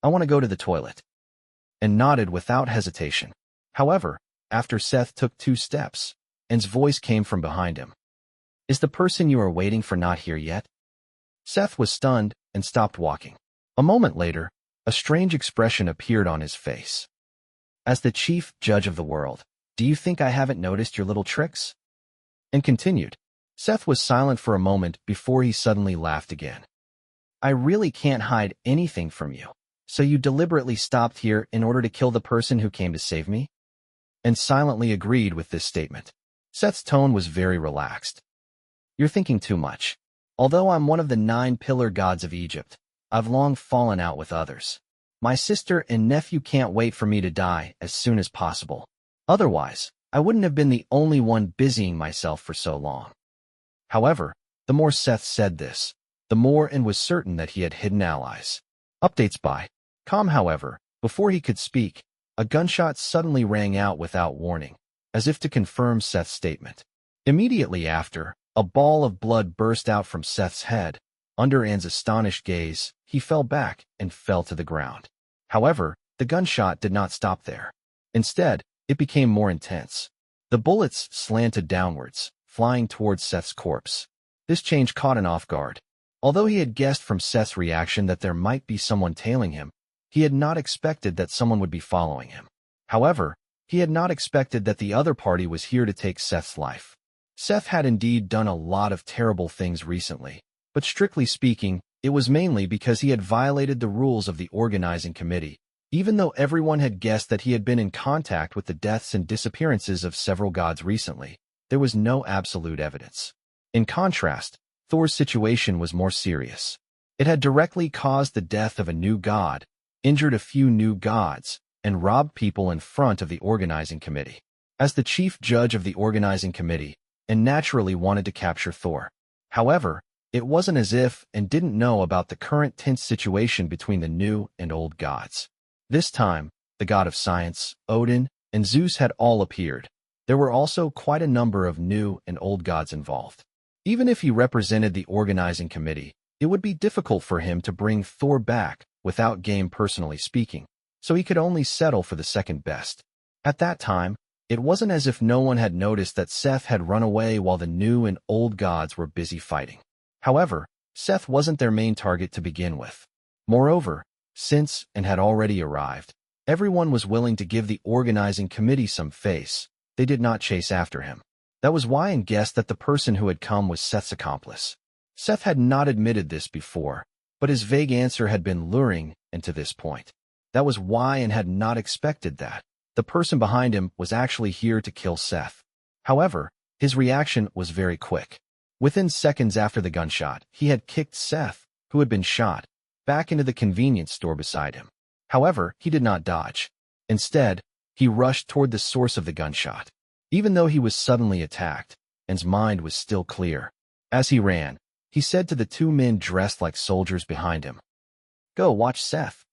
Speaker 1: "I want to go to the toilet," and nodded without hesitation. However, after Seth took 2 steps, Anne's voice came from behind him. "Is the person you are waiting for not here yet?" Seth was stunned and stopped walking. A moment later, a strange expression appeared on his face. "As the chief judge of the world, do you think I haven't noticed your little tricks?" And continued. Seth was silent for a moment before he suddenly laughed again. "I really can't hide anything from you. So you deliberately stopped here in order to kill the person who came to save me?" And silently agreed with this statement. Seth's tone was very relaxed. "You're thinking too much. Although I'm one of the 9 pillar gods of Egypt, I've long fallen out with others. My sister and nephew can't wait for me to die as soon as possible. Otherwise, I wouldn't have been the only one busying myself for so long." However, the more Seth said this, the more Anne was certain that he had hidden allies. Updates by Com. However, before he could speak, a gunshot suddenly rang out without warning, as if to confirm Seth's statement. Immediately after, a ball of blood burst out from Seth's head. Under Anne's astonished gaze, he fell back and fell to the ground. However, the gunshot did not stop there. Instead, it became more intense. The bullets slanted downwards, flying towards Seth's corpse. This change caught Anne off guard. Although he had guessed from Seth's reaction that there might be someone tailing him, he had not expected that someone would be following him. However, he had not expected that the other party was here to take Seth's life. Seth had indeed done a lot of terrible things recently, but strictly speaking, it was mainly because he had violated the rules of the organizing committee, even though everyone had guessed that he had been in contact with the deaths and disappearances of several gods recently. There was no absolute evidence. In contrast, Thor's situation was more serious. It had directly caused the death of a new god, injured a few new gods, and robbed people in front of the organizing committee. As the chief judge of the organizing committee, Anne naturally wanted to capture Thor. However, it wasn't as if Anne didn't know about the current tense situation between the new and old gods. This time, the god of science, Odin, and Zeus had all appeared. There were also quite a number of new and old gods involved. Even if he represented the organizing committee, it would be difficult for him to bring Thor back without game personally speaking, so he could only settle for the second best. At that time, it wasn't as if no one had noticed that Seth had run away while the new and old gods were busy fighting. However, Seth wasn't their main target to begin with. Moreover, since Anne had already arrived, everyone was willing to give the organizing committee some face. They did not chase after him. That was why Anne guessed that the person who had come was Seth's accomplice. Seth had not admitted this before, but his vague answer had been luring Anne to this point. That was why Anne had not expected that the person behind him was actually here to kill Seth. However, his reaction was very quick. Within seconds after the gunshot, he had kicked Seth, who had been shot, back into the convenience store beside him. However, he did not dodge. Instead, he rushed toward the source of the gunshot. Even though he was suddenly attacked, Anne's mind was still clear. As he ran, he said to the 2 men dressed like soldiers behind him, "Go watch Seth."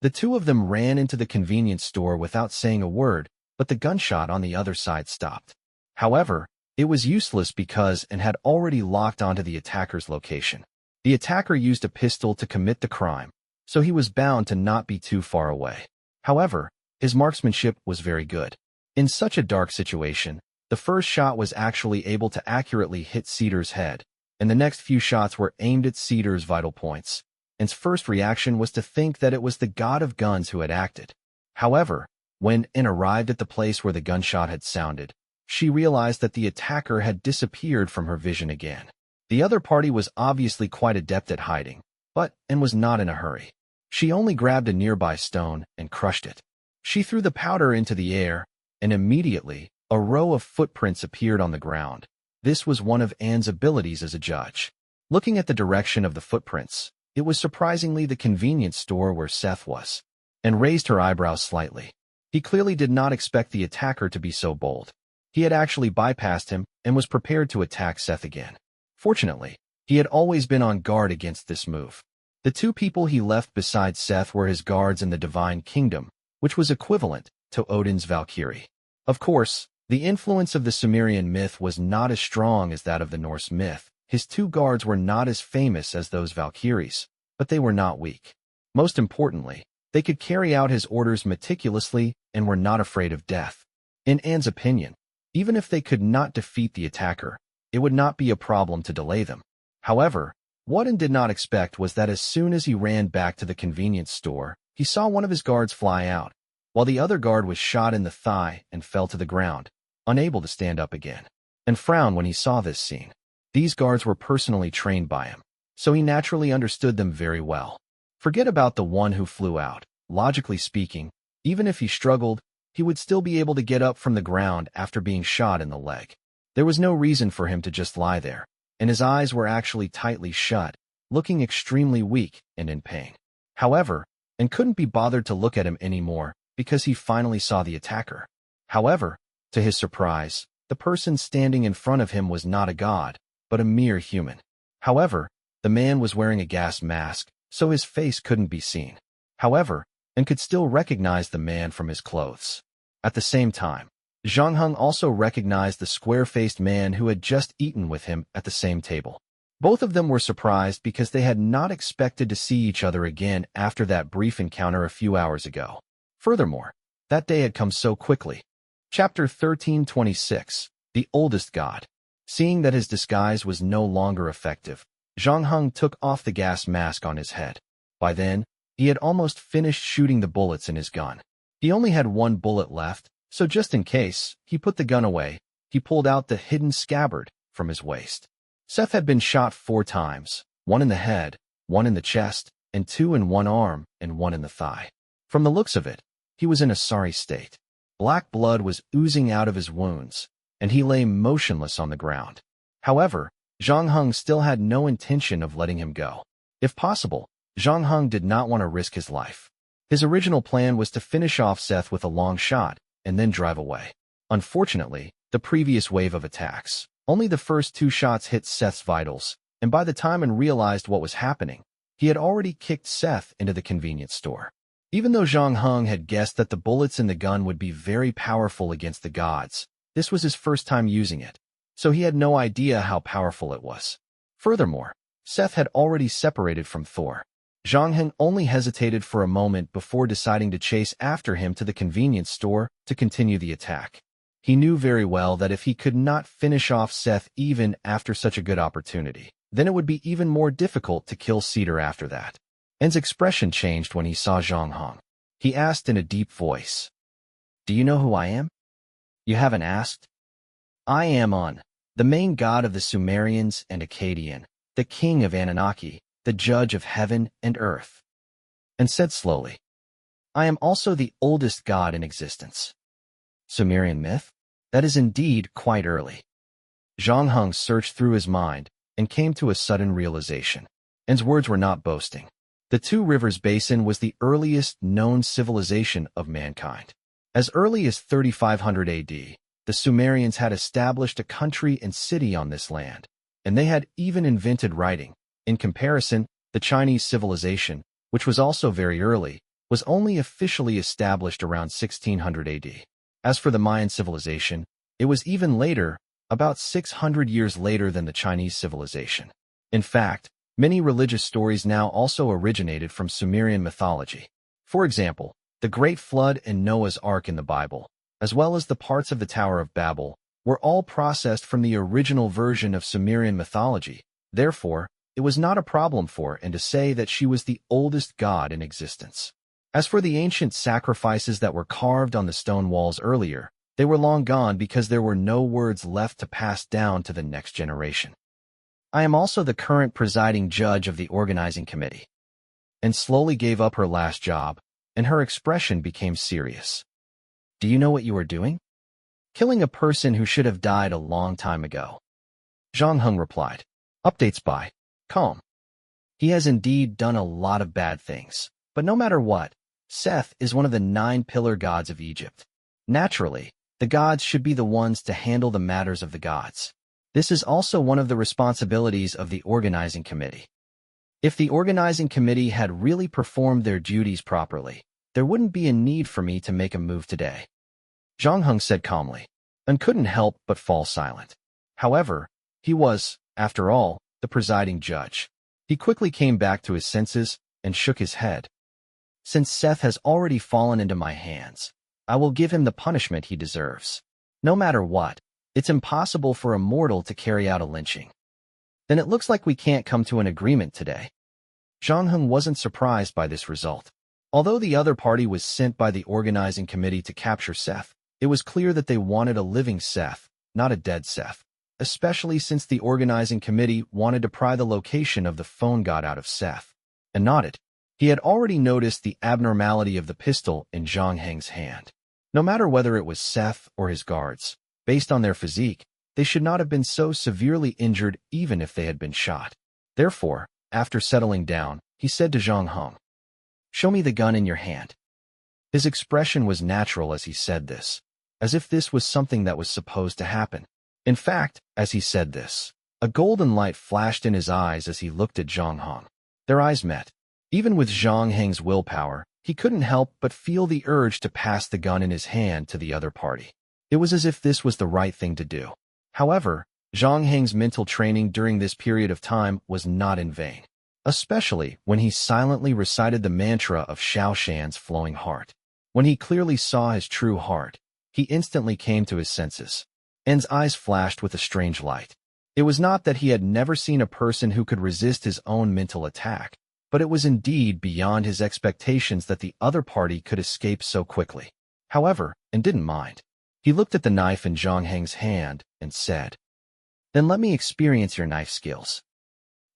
Speaker 1: The 2 of them ran into the convenience store without saying a word, but the gunshot on the other side stopped. However, it was useless because Anne had already locked onto the attacker's location. The attacker used a pistol to commit the crime, so he was bound to not be too far away. However, his marksmanship was very good. In such a dark situation, the first shot was actually able to accurately hit Cedar's head, and the next few shots were aimed at Cedar's vital points. Anne's first reaction was to think that it was the god of guns who had acted. However, when Anne arrived at the place where the gunshot had sounded, she realized that the attacker had disappeared from her vision again. The other party was obviously quite adept at hiding, but Anne was not in a hurry. She only grabbed a nearby stone and crushed it. She threw the powder into the air, and immediately, a row of footprints appeared on the ground. This was one of Anne's abilities as a judge. Looking at the direction of the footprints, it was surprisingly the convenience store where Seth was. Anne raised her eyebrows slightly. He clearly did not expect the attacker to be so bold. He had actually bypassed him and was prepared to attack Seth again. Fortunately, he had always been on guard against this move. The two people he left beside Seth were his guards in the divine kingdom, which was equivalent to Odin's Valkyrie. Of course, the influence of the Sumerian myth was not as strong as that of the Norse myth. His two guards were not as famous as those Valkyries, but they were not weak. Most importantly, they could carry out his orders meticulously and were not afraid of death. In Anne's opinion, even if they could not defeat the attacker, it would not be a problem to delay them. However, what Anne did not expect was that as soon as he ran back to the convenience store, he saw one of his guards fly out, while the other guard was shot in the thigh and fell to the ground, unable to stand up again, and frowned when he saw this scene. These guards were personally trained by him, so he naturally understood them very well. Forget about the one who flew out. Logically speaking, even if he struggled, he would still be able to get up from the ground after being shot in the leg. There was no reason for him to just lie there, and his eyes were actually tightly shut, looking extremely weak and in pain. However, and couldn't be bothered to look at him anymore because he finally saw the attacker. However, to his surprise, the person standing in front of him was not a god, but a mere human. However, the man was wearing a gas mask, so his face couldn't be seen. However, and could still recognize the man from his clothes. At the same time, Zhang Heng also recognized the square-faced man who had just eaten with him at the same table. Both of them were surprised because they had not expected to see each other again after that brief encounter a few hours ago. Furthermore, that day had come so quickly. Chapter 1326, The Oldest God. Seeing that his disguise was no longer effective, Zhang Heng took off the gas mask on his head. By then, he had almost finished shooting the bullets in his gun. He only had one bullet left, so just in case, he put the gun away. He pulled out the hidden scabbard from his waist. Seth had been shot 4 times, 1 in the head, 1 in the chest, and 2 in one arm and 1 in the thigh. From the looks of it, he was in a sorry state. Black blood was oozing out of his wounds, and he lay motionless on the ground. However, Zhang Heng still had no intention of letting him go. If possible, Zhang Heng did not want to risk his life. His original plan was to finish off Seth with a long shot and then drive away. Unfortunately, the previous wave of attacks, only the first 2 shots hit Seth's vitals, and by the time An realized what was happening, he had already kicked Seth into the convenience store. Even though Zhang Heng had guessed that the bullets in the gun would be very powerful against the gods, this was his first time using it, so he had no idea how powerful it was. Furthermore, Seth had already separated from Thor. Zhang Heng only hesitated for a moment before deciding to chase after him to the convenience store to continue the attack. He knew very well that if he could not finish off Seth even after such a good opportunity, then it would be even more difficult to kill Cedar after that. An's expression changed when he saw Zhang Heng. He asked in a deep voice, "Do you know who I am?" "You haven't asked." "I am An, the main god of the Sumerians and Akkadian, the king of Anunnaki, the judge of heaven and earth." And said slowly, "I am also the oldest god in existence." Sumerian myth? That is indeed quite early. Zhang Heng searched through his mind and came to a sudden realization. An's words were not boasting. The Two Rivers Basin was the earliest known civilization of mankind. As early as 3500 AD, the Sumerians had established a country and city on this land, and they had even invented writing. In comparison, the Chinese civilization, which was also very early, was only officially established around 1600 AD. As for the Mayan civilization, it was even later, about 600 years later than the Chinese civilization. In fact, many religious stories now also originated from Sumerian mythology. For example, the Great Flood and Noah's Ark in the Bible, as well as the parts of the Tower of Babel, were all processed from the original version of Sumerian mythology. Therefore, it was not a problem for An to say that she was the oldest god in existence. As for the ancient sacrifices that were carved on the stone walls earlier, they were long gone because there were no words left to pass down to the next generation. "I am also the current presiding judge of the organizing committee." And slowly gave up her last job, and her expression became serious. "Do you know what you are doing? Killing a person who should have died a long time ago." Zhang Heng replied, "Updates by Calm. He has indeed done a lot of bad things, but no matter what, Seth is one of the 9 pillar gods of Egypt. Naturally, the gods should be the ones to handle the matters of the gods. This is also one of the responsibilities of the organizing committee." If the organizing committee had really performed their duties properly, there wouldn't be a need for me to make a move today, Zhang Heng said calmly, and couldn't help but fall silent. However, he was, after all, the presiding judge. He quickly came back to his senses and shook his head. Since Seth has already fallen into my hands, I will give him the punishment he deserves. No matter what, it's impossible for a mortal to carry out a lynching. Then it looks like we can't come to an agreement today. Zhang Heng wasn't surprised by this result. Although the other party was sent by the organizing committee to capture Seth, it was clear that they wanted a living Seth, not a dead Seth, especially since the organizing committee wanted to pry the location of the phone god out of Seth. And nodded. He had already noticed the abnormality of the pistol in Zhang Heng's hand. No matter whether it was Seth or his guards, based on their physique, they should not have been so severely injured even if they had been shot. Therefore, after settling down, he said to Zhang Heng, "Show me the gun in your hand." His expression was natural as he said this, as if this was something that was supposed to happen. In fact, as he said this, a golden light flashed in his eyes as he looked at Zhang Heng. Their eyes met. Even with Zhang Heng's willpower, he couldn't help but feel the urge to pass the gun in his hand to the other party. It was as if this was the right thing to do. However, Zhang Heng's mental training during this period of time was not in vain, especially when he silently recited the mantra of Xiao Shan's flowing heart. When he clearly saw his true heart, he instantly came to his senses. En's eyes flashed with a strange light. It was not that he had never seen a person who could resist his own mental attack, but it was indeed beyond his expectations that the other party could escape so quickly. However, En didn't mind. He looked at the knife in Zhang Heng's hand and said, "Then let me experience your knife skills."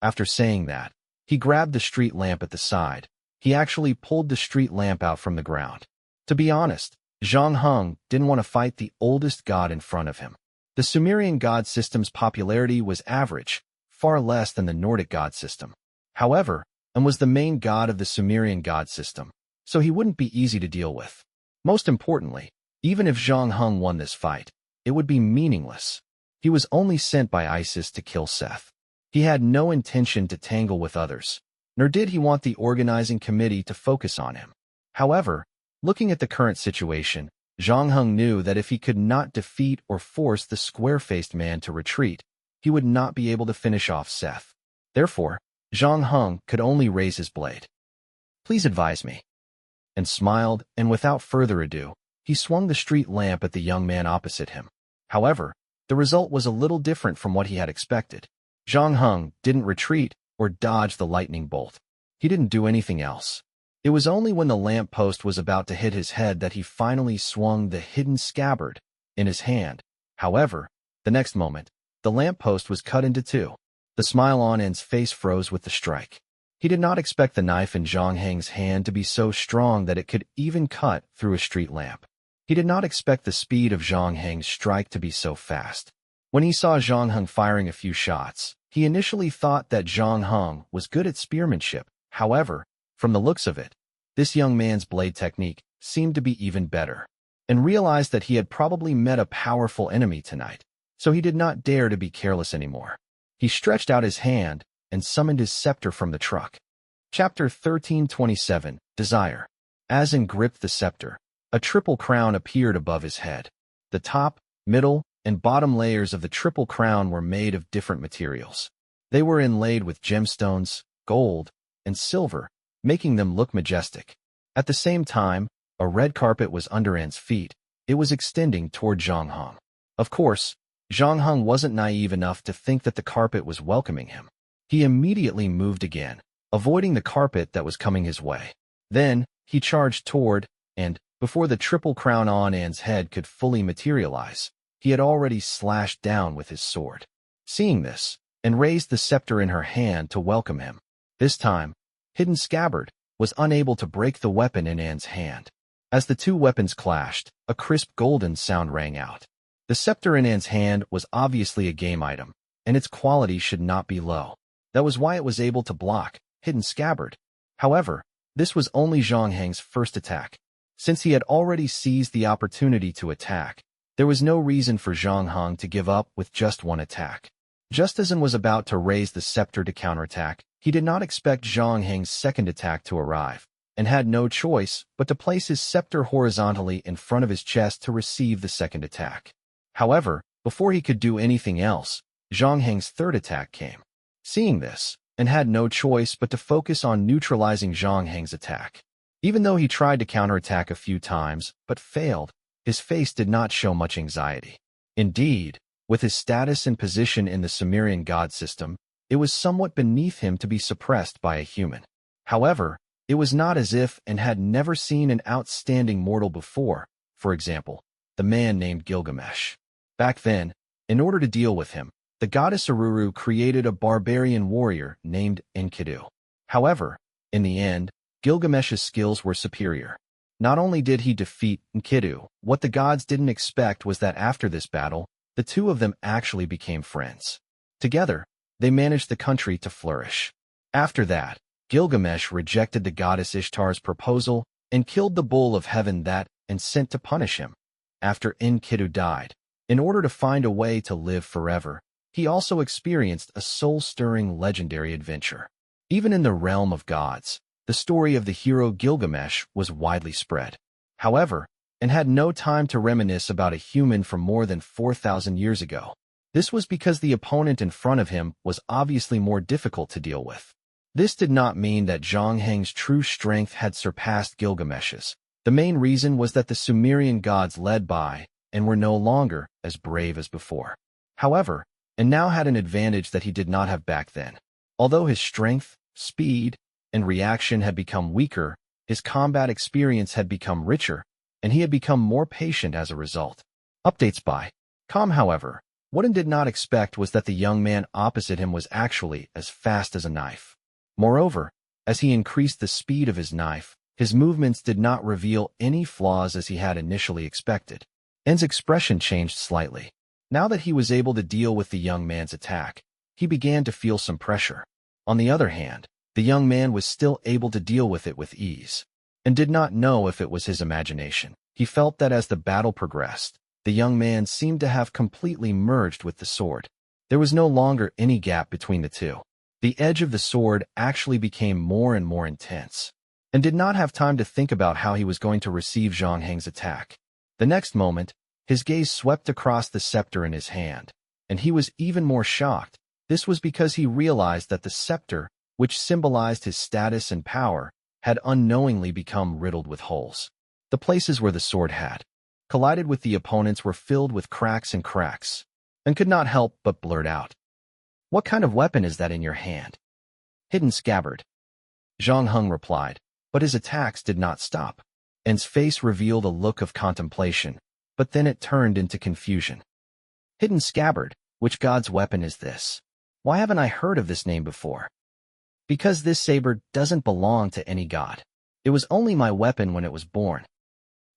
Speaker 1: After saying that, he grabbed the street lamp at the side. He actually pulled the street lamp out from the ground. To be honest, Zhang Heng didn't want to fight the oldest god in front of him. The Sumerian god system's popularity was average, far less than the Nordic god system. However, En was the main god of the Sumerian god system, so he wouldn't be easy to deal with. Most importantly, even if Zhang Heng won this fight, it would be meaningless. He was only sent by Isis to kill Seth. He had no intention to tangle with others, nor did he want the organizing committee to focus on him. However, looking at the current situation, Zhang Heng knew that if he could not defeat or force the square-faced man to retreat, he would not be able to finish off Seth. Therefore, Zhang Heng could only raise his blade. "Please advise me." And smiled, and without further ado, he swung the street lamp at the young man opposite him. However, the result was a little different from what he had expected. Zhang Heng didn't retreat or dodge the lightning bolt. He didn't do anything else. It was only when the lamp post was about to hit his head that he finally swung the hidden scabbard in his hand. However, the next moment, the lamp post was cut into two. The smile on En's face froze with the strike. He did not expect the knife in Zhang Heng's hand to be so strong that it could even cut through a street lamp. He did not expect the speed of Zhang Heng's strike to be so fast. When he saw Zhang Heng firing a few shots, he initially thought that Zhang Heng was good at spearmanship. However, from the looks of it, this young man's blade technique seemed to be even better, and realized that he had probably met a powerful enemy tonight, so he did not dare to be careless anymore. He stretched out his hand and summoned his scepter from the truck. Chapter 1327, Desire. As En gripped the scepter, a triple crown appeared above his head. The top, middle, and bottom layers of the triple crown were made of different materials. They were inlaid with gemstones, gold, and silver, making them look majestic. At the same time, a red carpet was under En's feet. It was extending toward Zhang Heng. Of course, Zhang Heng wasn't naive enough to think that the carpet was welcoming him. He immediately moved again, avoiding the carpet that was coming his way. Then, he charged toward, and, before the triple crown on En's head could fully materialize, he had already slashed down with his sword. Seeing this, En raised the scepter in her hand to welcome him. This time, Hidden Scabbard was unable to break the weapon in En's hand. As the two weapons clashed, a crisp golden sound rang out. The scepter in En's hand was obviously a game item, and its quality should not be low. That was why it was able to block Hidden Scabbard. However, this was only Zhang Heng's first attack. Since he had already seized the opportunity to attack, there was no reason for Zhang Heng to give up with just one attack. Just as An was about to raise the scepter to counterattack, he did not expect Zhang Heng's second attack to arrive, and had no choice but to place his scepter horizontally in front of his chest to receive the second attack. However, before he could do anything else, Zhang Heng's third attack came. Seeing this, An had no choice but to focus on neutralizing Zhang Heng's attack. Even though he tried to counterattack a few times, but failed, his face did not show much anxiety. Indeed, with his status and position in the Sumerian god system, it was somewhat beneath him to be suppressed by a human. However, it was not as if An had never seen an outstanding mortal before, for example, the man named Gilgamesh. Back then, in order to deal with him, the goddess Aruru created a barbarian warrior named Enkidu. However, in the end, Gilgamesh's skills were superior. Not only did he defeat Enkidu, what the gods didn't expect was that after this battle, the two of them actually became friends. Together, they managed the country to flourish. After that, Gilgamesh rejected the goddess Ishtar's proposal and killed the bull of heaven that and sent to punish him. After Enkidu died, in order to find a way to live forever, he also experienced a soul-stirring legendary adventure. Even in the realm of gods, the story of the hero Gilgamesh was widely spread. However, An had no time to reminisce about a human from more than 4,000 years ago. This was because the opponent in front of him was obviously more difficult to deal with. This did not mean that Zhang Heng's true strength had surpassed Gilgamesh's. The main reason was that the Sumerian gods led by and were no longer as brave as before. However, An now had an advantage that he did not have back then. Although his strength, speed, and reaction had become weaker, his combat experience had become richer, and he had become more patient as a result. Updates by Com. However, what An did not expect was that the young man opposite him was actually as fast as a knife. Moreover, as he increased the speed of his knife, his movements did not reveal any flaws as he had initially expected. An's expression changed slightly. Now that he was able to deal with the young man's attack, he began to feel some pressure. On the other hand, the young man was still able to deal with it with ease, and did not know if it was his imagination. He felt that as the battle progressed, the young man seemed to have completely merged with the sword. There was no longer any gap between the two. The edge of the sword actually became more and more intense, and did not have time to think about how he was going to receive Zhang Heng's attack. The next moment, his gaze swept across the scepter in his hand, and he was even more shocked. This was because he realized that the scepter, which symbolized his status and power, had unknowingly become riddled with holes. The places where the sword had collided with the opponents were filled with cracks, and could not help but blurt out, "What kind of weapon is that in your hand?" "Hidden scabbard," Zhang Heng replied, but his attacks did not stop. An's face revealed a look of contemplation, but then it turned into confusion. "Hidden scabbard, which god's weapon is this? Why haven't I heard of this name before?" "Because this saber doesn't belong to any god. It was only my weapon when it was born."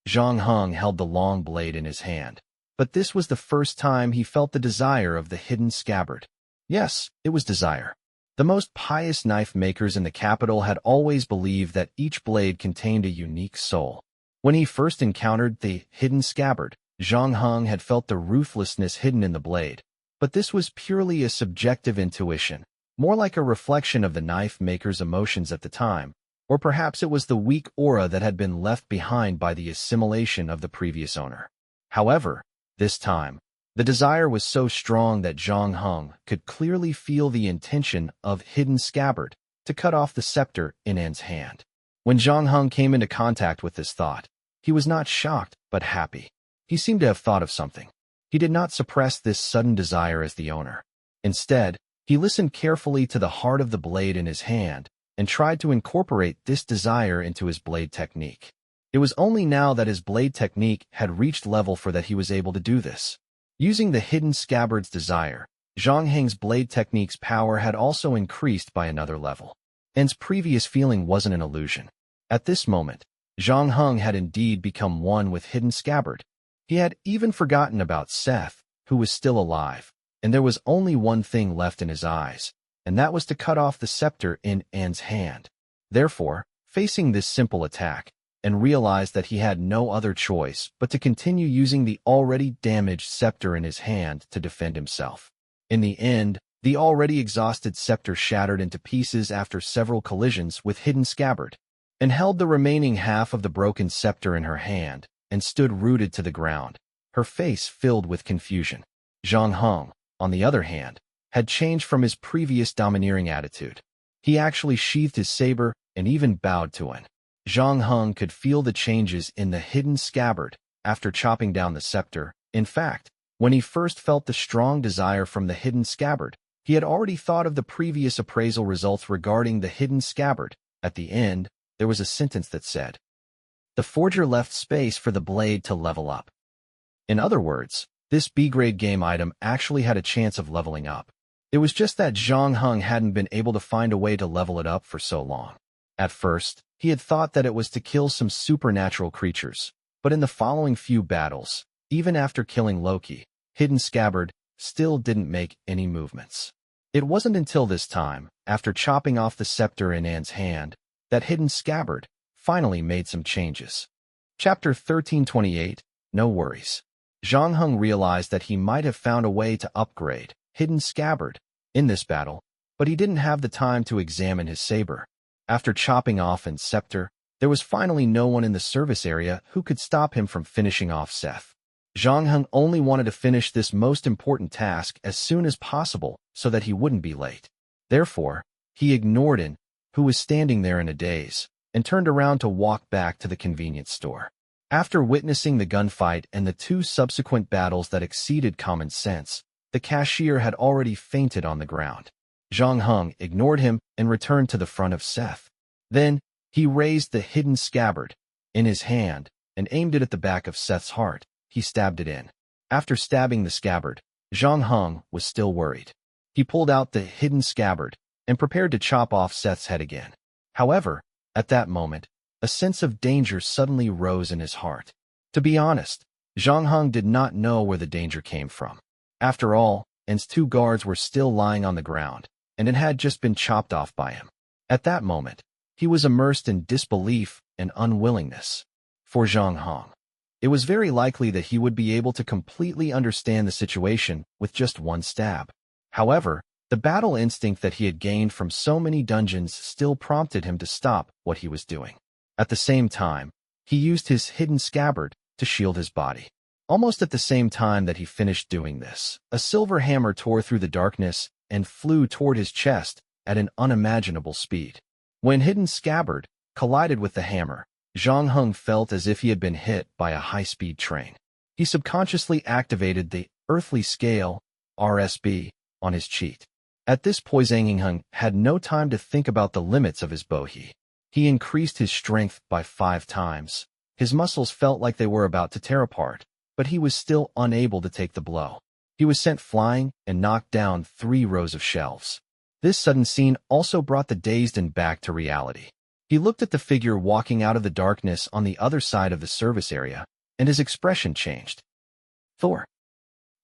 Speaker 1: Zhang Heng held the long blade in his hand, but this was the first time he felt the desire of the hidden scabbard. Yes, it was desire. The most pious knife makers in the capital had always believed that each blade contained a unique soul. When he first encountered the hidden scabbard, Zhang Heng had felt the ruthlessness hidden in the blade, but this was purely a subjective intuition, more like a reflection of the knife maker's emotions at the time, or perhaps it was the weak aura that had been left behind by the assimilation of the previous owner. However, this time, the desire was so strong that Zhang Heng could clearly feel the intention of hidden scabbard to cut off the scepter in An's hand. When Zhang Heng came into contact with this thought, he was not shocked but happy. He seemed to have thought of something. He did not suppress this sudden desire as the owner. Instead, he listened carefully to the heart of the blade in his hand and tried to incorporate this desire into his blade technique. It was only now that his blade technique had reached level for that he was able to do this. Using the hidden scabbard's desire, Zhang Heng's blade technique's power had also increased by another level. An's previous feeling wasn't an illusion. At this moment, Zhang Heng had indeed become one with hidden scabbard. He had even forgotten about Seth, who was still alive, and there was only one thing left in his eyes, and that was to cut off the scepter in An's hand. Therefore, facing this simple attack, An realized that he had no other choice but to continue using the already damaged scepter in his hand to defend himself. In the end, the already exhausted scepter shattered into pieces after several collisions with Hidden Scabbard, and held the remaining half of the broken scepter in her hand, and stood rooted to the ground, her face filled with confusion. Zhang Heng, on the other hand, had changed from his previous domineering attitude. He actually sheathed his saber and even bowed to it. Zhang Heng could feel the changes in the Hidden Scabbard after chopping down the scepter. In fact, when he first felt the strong desire from the Hidden Scabbard, he had already thought of the previous appraisal results regarding the Hidden Scabbard. At the end, there was a sentence that said, "The forger left space for the blade to level up." In other words, this B-grade game item actually had a chance of leveling up. It was just that Zhang Heng hadn't been able to find a way to level it up for so long. At first, he had thought that it was to kill some supernatural creatures, but in the following few battles, even after killing Loki, Hidden Scabbard still didn't make any movements. It wasn't until this time, after chopping off the scepter in Anne's hand, that Hidden Scabbard finally made some changes. Chapter 1328, No Worries. Zhang Heng realized that he might have found a way to upgrade Hidden Scabbard in this battle, but he didn't have the time to examine his saber. After chopping off Anne's scepter, there was finally no one in the service area who could stop him from finishing off Seth. Zhang Heng only wanted to finish this most important task as soon as possible so that he wouldn't be late. Therefore, he ignored Anne, who was standing there in a daze, and turned around to walk back to the convenience store. After witnessing the gunfight and the two subsequent battles that exceeded common sense, the cashier had already fainted on the ground. Zhang Heng ignored him and returned to the front of Seth. Then, he raised the Hidden Scabbard in his hand and aimed it at the back of Seth's heart. He stabbed it in. After stabbing the scabbard, Zhang Heng was still worried. He pulled out the Hidden Scabbard and prepared to chop off Seth's head again. However, at that moment, a sense of danger suddenly rose in his heart. To be honest, Zhang Heng did not know where the danger came from. After all, Anne's two guards were still lying on the ground, and it had just been chopped off by him. At that moment, he was immersed in disbelief and unwillingness. For Zhang Heng, it was very likely that he would be able to completely understand the situation with just one stab. However, the battle instinct that he had gained from so many dungeons still prompted him to stop what he was doing. At the same time, he used his Hidden Scabbard to shield his body. Almost at the same time that he finished doing this, a silver hammer tore through the darkness and flew toward his chest at an unimaginable speed. When Hidden Scabbard collided with the hammer, Zhang Heng felt as if he had been hit by a high-speed train. He subconsciously activated the earthly scale, RSB, on his cheek. At this point, Zhang Heng had no time to think about the limits of his bohi. He increased his strength by 5 times. His muscles felt like they were about to tear apart, but he was still unable to take the blow. He was sent flying and knocked down 3 rows of shelves. This sudden scene also brought the dazed and back to reality. He looked at the figure walking out of the darkness on the other side of the service area, and his expression changed. Thor.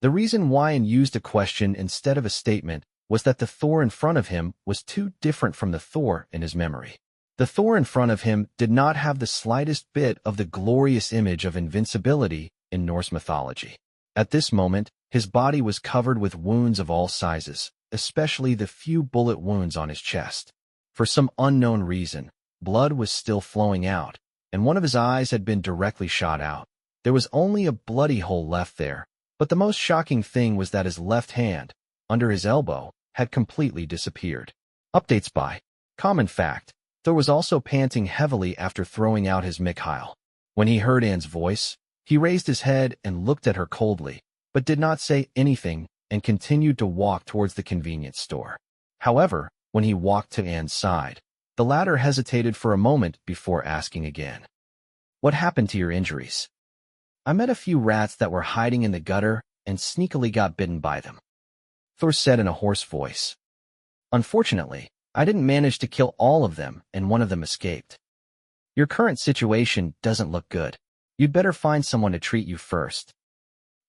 Speaker 1: The reason why Anne used a question instead of a statement was that the Thor in front of him was too different from the Thor in his memory. The Thor in front of him did not have the slightest bit of the glorious image of invincibility in Norse mythology. At this moment, his body was covered with wounds of all sizes, especially the few bullet wounds on his chest. For some unknown reason, blood was still flowing out, and one of his eyes had been directly shot out. There was only a bloody hole left there, but the most shocking thing was that his left hand, under his elbow, had completely disappeared. Updates by Common Fact. Thor was also panting heavily after throwing out his Mikhail. When he heard Anne's voice, he raised his head and looked at her coldly, but did not say anything and continued to walk towards the convenience store. However, when he walked to Anne's side, the latter hesitated for a moment before asking again. "What happened to your injuries?" "I met a few rats that were hiding in the gutter and sneakily got bitten by them," Thor said in a hoarse voice. "Unfortunately, I didn't manage to kill all of them and one of them escaped. Your current situation doesn't look good. You'd better find someone to treat you first."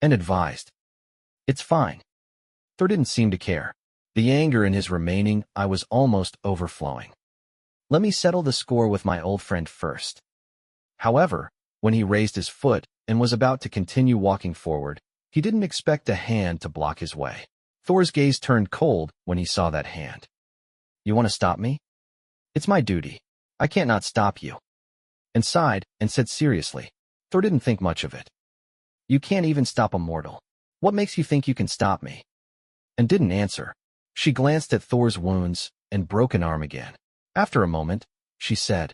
Speaker 1: And advised. "It's fine." Thor didn't seem to care. The anger in his remaining eye was almost overflowing. "Let me settle the score with my old friend first." However, when he raised his foot and was about to continue walking forward, he didn't expect a hand to block his way. Thor's gaze turned cold when he saw that hand. You want to stop me? It's my duty. I can't not stop you. And sighed and said seriously. Thor didn't think much of it. You can't even stop a mortal. What makes you think you can stop me? And didn't answer. She glanced at Thor's wounds and broken arm again. After a moment, she said,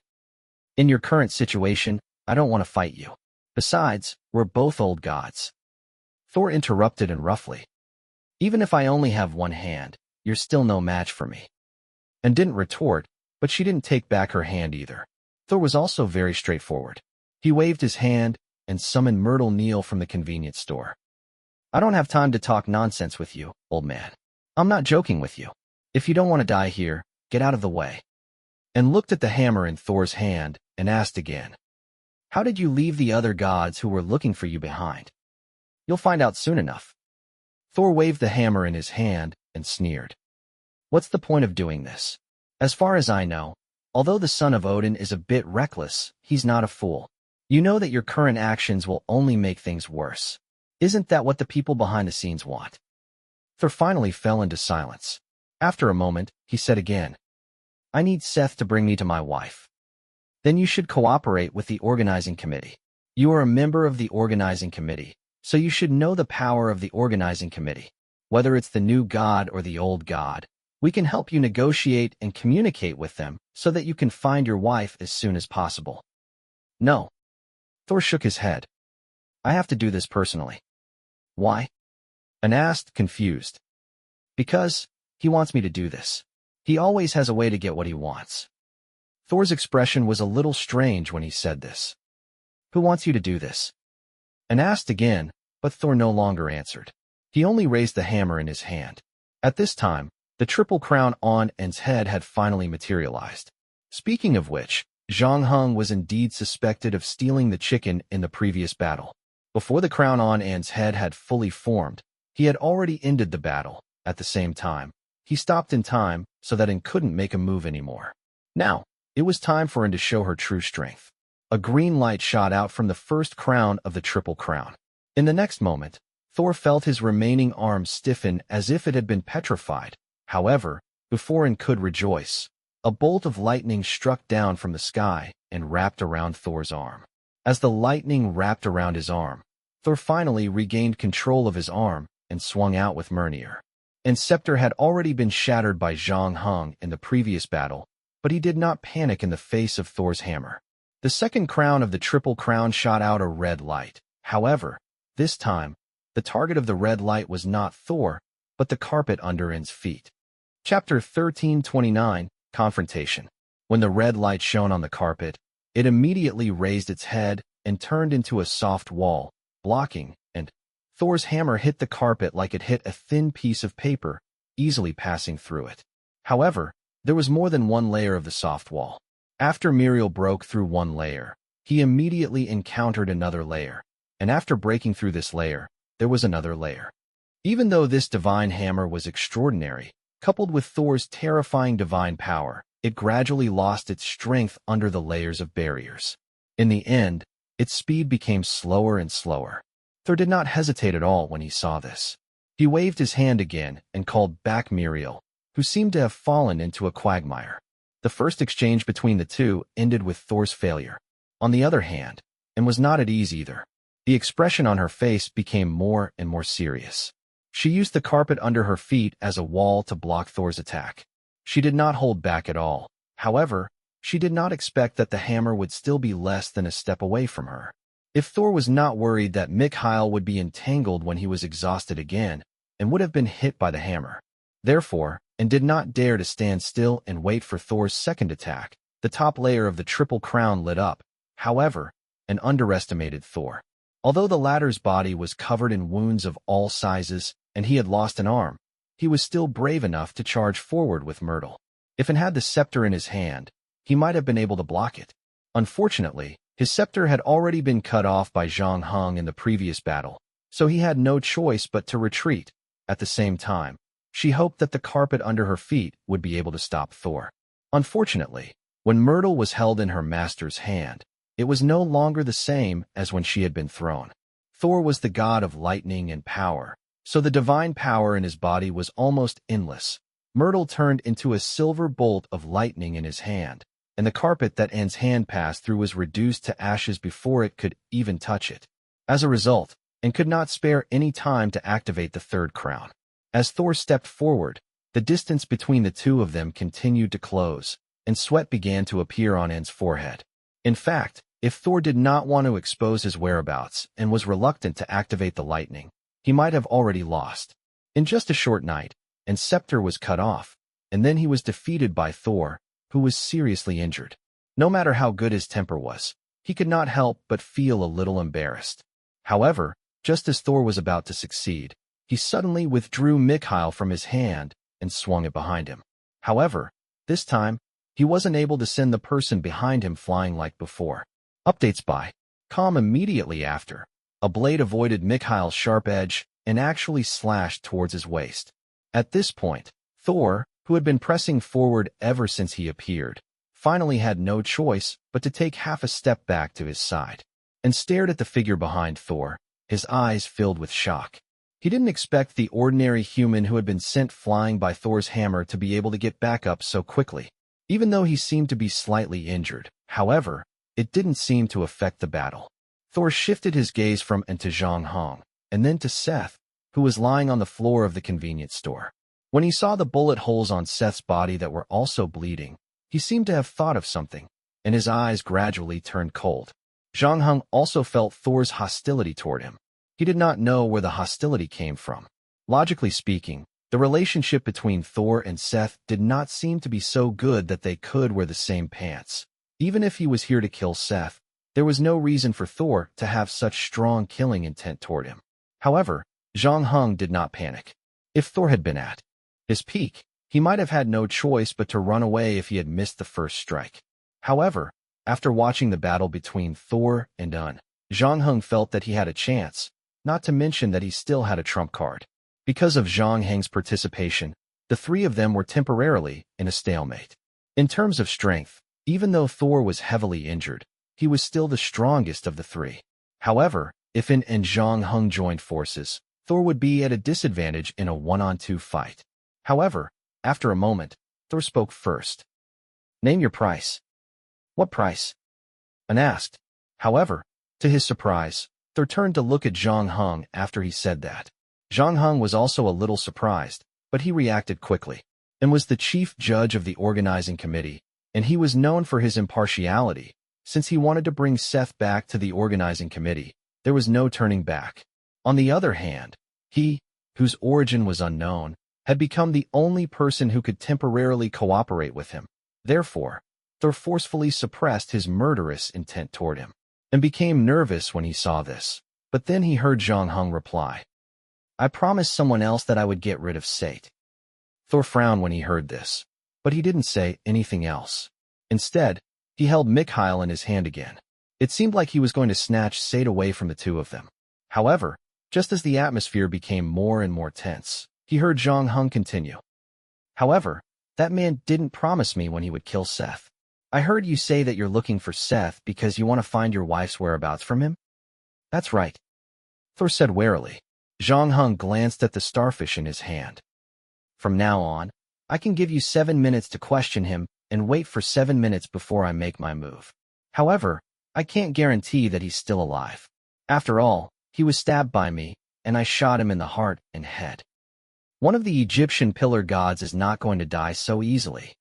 Speaker 1: In your current situation, I don't want to fight you. Besides, we're both old gods. Thor interrupted and roughly. Even if I only have one hand, you're still no match for me. And didn't retort, but she didn't take back her hand either. Thor was also very straightforward. He waved his hand and summoned Myrtle Neal from the convenience store. I don't have time to talk nonsense with you, old man. I'm not joking with you. If you don't want to die here, get out of the way. And looked at the hammer in Thor's hand and asked again, How did you leave the other gods who were looking for you behind? You'll find out soon enough. Thor waved the hammer in his hand and sneered. What's the point of doing this? As far as I know, although the son of Odin is a bit reckless, he's not a fool. You know that your current actions will only make things worse. Isn't that what the people behind the scenes want? Thor finally fell into silence. After a moment, he said again, I need Seth to bring me to my wife. Then you should cooperate with the organizing committee. You are a member of the organizing committee, so you should know the power of the organizing committee. Whether it's the new god or the old god, we can help you negotiate and communicate with them so that you can find your wife as soon as possible. No. Thor shook his head. I have to do this personally. Why? And asked, confused. Because he wants me to do this. He always has a way to get what he wants. Thor's expression was a little strange when he said this. Who wants you to do this? And asked again, but Thor no longer answered. He only raised the hammer in his hand. At this time, the triple crown on En's head had finally materialized. Speaking of which, Zhang Heng was indeed suspected of stealing the chicken in the previous battle. Before the crown on En's head had fully formed, he had already ended the battle. At the same time, he stopped in time so that En couldn't make a move anymore. Now, it was time for En to show her true strength. A green light shot out from the first crown of the triple crown. In the next moment, Thor felt his remaining arm stiffen as if it had been petrified. However, before En could rejoice, a bolt of lightning struck down from the sky and wrapped around Thor's arm. As the lightning wrapped around his arm, Thor finally regained control of his arm and swung out with Mjolnir. En's scepter had already been shattered by Zhang Heng in the previous battle, but he did not panic in the face of Thor's hammer. The second crown of the triple crown shot out a red light. However, this time, the target of the red light was not Thor, but the carpet under En's feet. Chapter 1329, Confrontation. When the red light shone on the carpet, it immediately raised its head and turned into a soft wall, blocking, and Thor's hammer hit the carpet like it hit a thin piece of paper, easily passing through it. However, there was more than one layer of the soft wall. After Muriel broke through one layer, he immediately encountered another layer, and after breaking through this layer, there was another layer. Even though this divine hammer was extraordinary, coupled with Thor's terrifying divine power, it gradually lost its strength under the layers of barriers. In the end, its speed became slower and slower. Thor did not hesitate at all when he saw this. He waved his hand again and called back Muriel, who seemed to have fallen into a quagmire. The first exchange between the two ended with Thor's failure. On the other hand, En was not at ease either. The expression on her face became more and more serious. She used the carpet under her feet as a wall to block Thor's attack. She did not hold back at all. However, she did not expect that the hammer would still be less than a step away from her. If Thor was not worried that Mikhail would be entangled when he was exhausted again and would have been hit by the hammer. Therefore, En did not dare to stand still and wait for Thor's second attack. The top layer of the triple crown lit up. However, En underestimated Thor. Although the latter's body was covered in wounds of all sizes and he had lost an arm, he was still brave enough to charge forward with Myrtle. If En had the scepter in his hand, he might have been able to block it. Unfortunately, his scepter had already been cut off by Zhang Heng in the previous battle, so he had no choice but to retreat. At the same time, she hoped that the carpet under her feet would be able to stop Thor. Unfortunately, when Myrtle was held in her master's hand, it was no longer the same as when she had been thrown. Thor was the god of lightning and power, So the divine power in his body was almost endless. Myrtle turned into a silver bolt of lightning in his hand, and the carpet that Anne's hand passed through was reduced to ashes before it could even touch it. As a result, Anne could not spare any time to activate the third crown. As Thor stepped forward, the distance between the two of them continued to close, and sweat began to appear on Anne's forehead. In fact, if Thor did not want to expose his whereabouts and was reluctant to activate the lightning, he might have already lost. In just a short night, Anne's scepter was cut off, and then he was defeated by Thor, who was seriously injured. No matter how good his temper was, he could not help but feel a little embarrassed. However, just as Thor was about to succeed, he suddenly withdrew Mikhail from his hand and swung it behind him. However, this time, he wasn't able to send the person behind him flying like before. Updates by Com. Immediately after, a blade avoided Mikhail's sharp edge and actually slashed towards his waist. At this point, Thor, who had been pressing forward ever since he appeared, finally had no choice but to take half a step back to his side, and stared at the figure behind Thor, his eyes filled with shock. He didn't expect the ordinary human who had been sent flying by Thor's hammer to be able to get back up so quickly. Even though he seemed to be slightly injured, however, it didn't seem to affect the battle. Thor shifted his gaze from Anne to Zhang Hong, and then to Seth, who was lying on the floor of the convenience store. When he saw the bullet holes on Seth's body that were also bleeding, he seemed to have thought of something, and his eyes gradually turned cold. Zhang Hong also felt Thor's hostility toward him. He did not know where the hostility came from. Logically speaking, the relationship between Thor and Seth did not seem to be so good that they could wear the same pants. Even if he was here to kill Seth, there was no reason for Thor to have such strong killing intent toward him. However, Zhang Hong did not panic. If Thor had been at his peak, he might have had no choice but to run away if he had missed the first strike. However, after watching the battle between Thor and Anne, Zhang Hong felt that he had a chance, not to mention that he still had a trump card. Because of Zhang Heng's participation, the three of them were temporarily in a stalemate. In terms of strength, even though Thor was heavily injured, he was still the strongest of the three. However, if Anne and Zhang Hong joined forces, Thor would be at a disadvantage in a one-on-two fight. However, after a moment, Thor spoke first. "Name your price." "What price?" Anne asked. However, to his surprise, Thor turned to look at Zhang Hong after he said that. Zhang Hong was also a little surprised, but he reacted quickly. Anne was the chief judge of the organizing committee, and he was known for his impartiality. Since he wanted to bring Seth back to the organizing committee, there was no turning back. On the other hand, he, whose origin was unknown, had become the only person who could temporarily cooperate with him. Therefore, Thor forcefully suppressed his murderous intent toward him, and became nervous when he saw this. But then he heard Zhang Hong reply, "I promised someone else that I would get rid of Sate." Thor frowned when he heard this, but he didn't say anything else. Instead, he held Mikhail in his hand again. It seemed like he was going to snatch Sate away from the two of them. However, just as the atmosphere became more and more tense, he heard Zhang Hong continue. "However, that man didn't promise me when he would kill Seth. I heard you say that you're looking for Seth because you want to find your wife's whereabouts from him?" "That's right," Thor said warily. Zhang Hong glanced at the starfish in his hand. "From now on, I can give you 7 minutes to question him and wait for 7 minutes before I make my move. However, I can't guarantee that he's still alive. After all, he was stabbed by me, and I shot him in the heart and head. One of the Egyptian pillar gods is not going to die so easily,"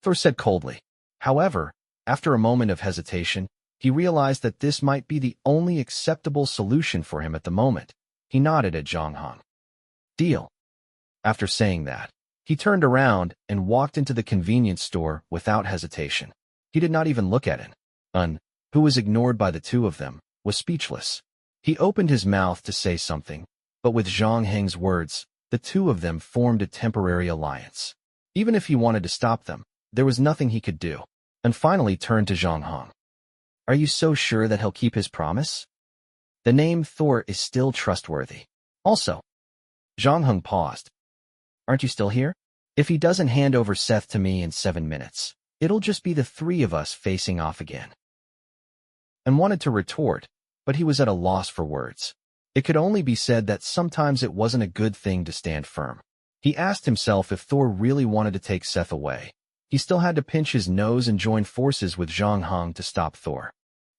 Speaker 1: Thor said coldly. However, after a moment of hesitation, he realized that this might be the only acceptable solution for him at the moment. He nodded at Zhang Hong. "Deal." After saying that, he turned around and walked into the convenience store without hesitation. He did not even look at it. Anne, who was ignored by the two of them, was speechless. He opened his mouth to say something, but with Zhang Heng's words, the two of them formed a temporary alliance. Even if he wanted to stop them, there was nothing he could do, and finally turned to Zhang Hong. "Are you so sure that he'll keep his promise? The name Thor is still trustworthy. Also," Zhang Hong paused, "aren't you still here? If he doesn't hand over Seth to me in 7 minutes, it'll just be the three of us facing off again." And wanted to retort, but he was at a loss for words. It could only be said that sometimes it wasn't a good thing to stand firm. He asked himself if Thor really wanted to take Seth away. He still had to pinch his nose and join forces with Zhang Heng to stop Thor.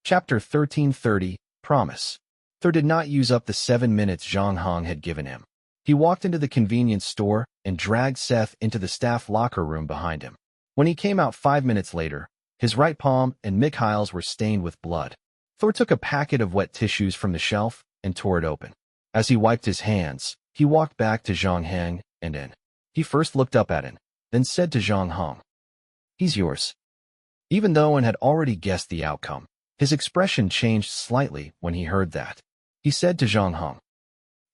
Speaker 1: Chapter 1330, Promise. Thor did not use up the 7 minutes Zhang Heng had given him. He walked into the convenience store and dragged Seth into the staff locker room behind him. When he came out 5 minutes later, his right palm and Mikhail's were stained with blood. Thor took a packet of wet tissues from the shelf and tore it open. As he wiped his hands, he walked back to Zhang Heng and in. He first looked up at him, then said to Zhang Heng, "He's yours." Even though An had already guessed the outcome, his expression changed slightly when he heard that. He said to Zhang Heng,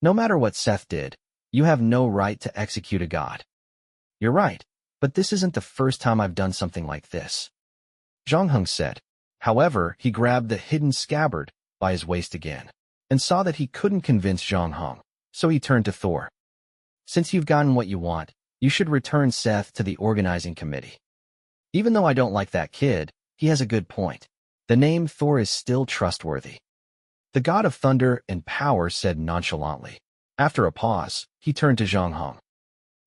Speaker 1: "No matter what Seth did, you have no right to execute a god." "You're right, but this isn't the first time I've done something like this," Zhang Heng said. However, he grabbed the hidden scabbard by his waist again and saw that he couldn't convince Zhang Heng, so he turned to Thor. "Since you've gotten what you want, you should return Seth to the organizing committee. Even though I don't like that kid, he has a good point. The name Thor is still trustworthy." The god of thunder and power said nonchalantly. After a pause, he turned to Zhang Heng.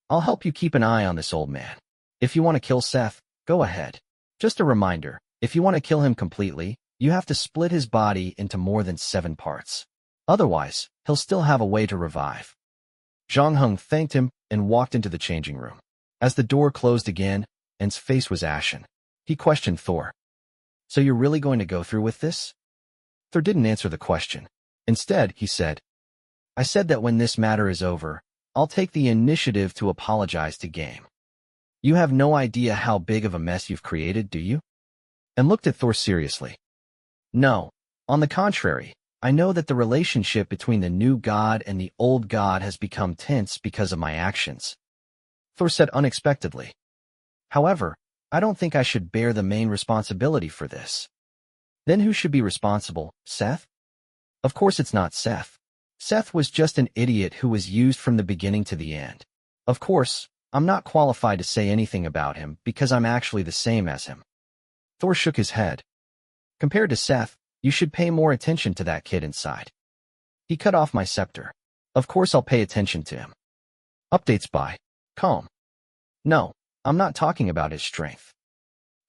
Speaker 1: "I'll help you keep an eye on this old man. If you want to kill Seth, go ahead. Just a reminder, if you want to kill him completely, you have to split his body into more than 7 parts. Otherwise, he'll still have a way to revive." Zhang Heng thanked him and walked into the changing room. As the door closed again, An's face was ashen. He questioned Thor. "So you're really going to go through with this?" Thor didn't answer the question. Instead, he said, "I said that when this matter is over, I'll take the initiative to apologize to Game. You have no idea how big of a mess you've created, do you?" And looked at Thor seriously. "No. On the contrary, I know that the relationship between the new god and the old god has become tense because of my actions," Thor said unexpectedly. "However, I don't think I should bear the main responsibility for this." "Then who should be responsible, Seth?" "Of course it's not Seth. Seth was just an idiot who was used from the beginning to the end. Of course, I'm not qualified to say anything about him because I'm actually the same as him." Thor shook his head. "Compared to Seth, you should pay more attention to that kid inside. He cut off my scepter. Of course I'll pay attention to him." Updates by Calm. "No, I'm not talking about his strength."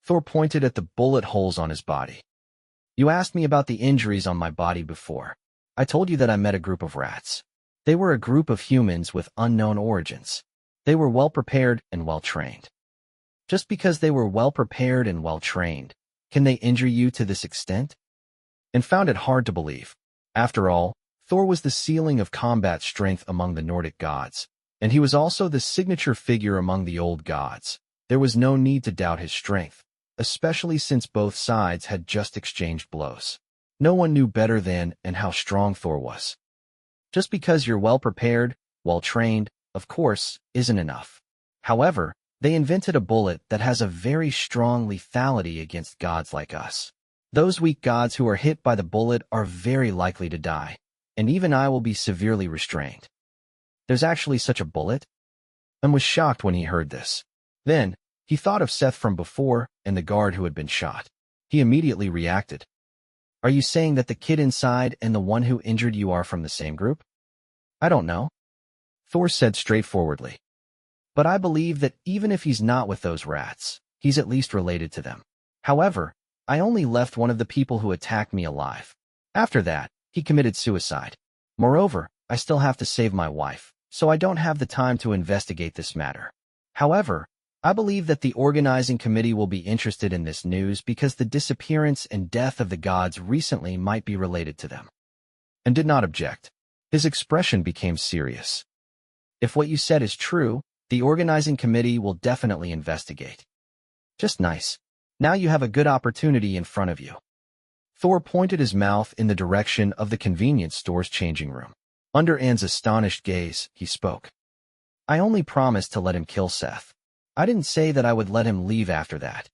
Speaker 1: Thor pointed at the bullet holes on his body. "You asked me about the injuries on my body before. I told you that I met a group of rats. They were a group of humans with unknown origins. They were well-prepared and well-trained. Just because they were well-prepared and well-trained, can they injure you to this extent?" And found it hard to believe. After all, Thor was the ceiling of combat strength among the Nordic gods, and he was also the signature figure among the old gods. There was no need to doubt his strength, especially since both sides had just exchanged blows. No one knew better than and how strong Thor was. Just because you're well-prepared, well-trained, of course, isn't enough. However, they invented a bullet that has a very strong lethality against gods like us. Those weak gods who are hit by the bullet are very likely to die, and even I will be severely restrained. There's actually such a bullet? And was shocked when he heard this. Then, he thought of Seth from before and the guard who had been shot. He immediately reacted. "Are you saying that the kid inside and the one who injured you are from the same group?" "I don't know," Thor said straightforwardly. "But I believe that even if he's not with those rats, he's at least related to them. However, I only left one of the people who attacked me alive. After that, he committed suicide. Moreover, I still have to save my wife, so I don't have the time to investigate this matter. However, I believe that the organizing committee will be interested in this news because the disappearance and death of the gods recently might be related to them." And did not object. His expression became serious. "If what you said is true, the organizing committee will definitely investigate." "Just nice. Now you have a good opportunity in front of you." Thor pointed his mouth in the direction of the convenience store's changing room. Under An's astonished gaze, he spoke. "I only promised to let him kill Seth. I didn't say that I would let him leave after that."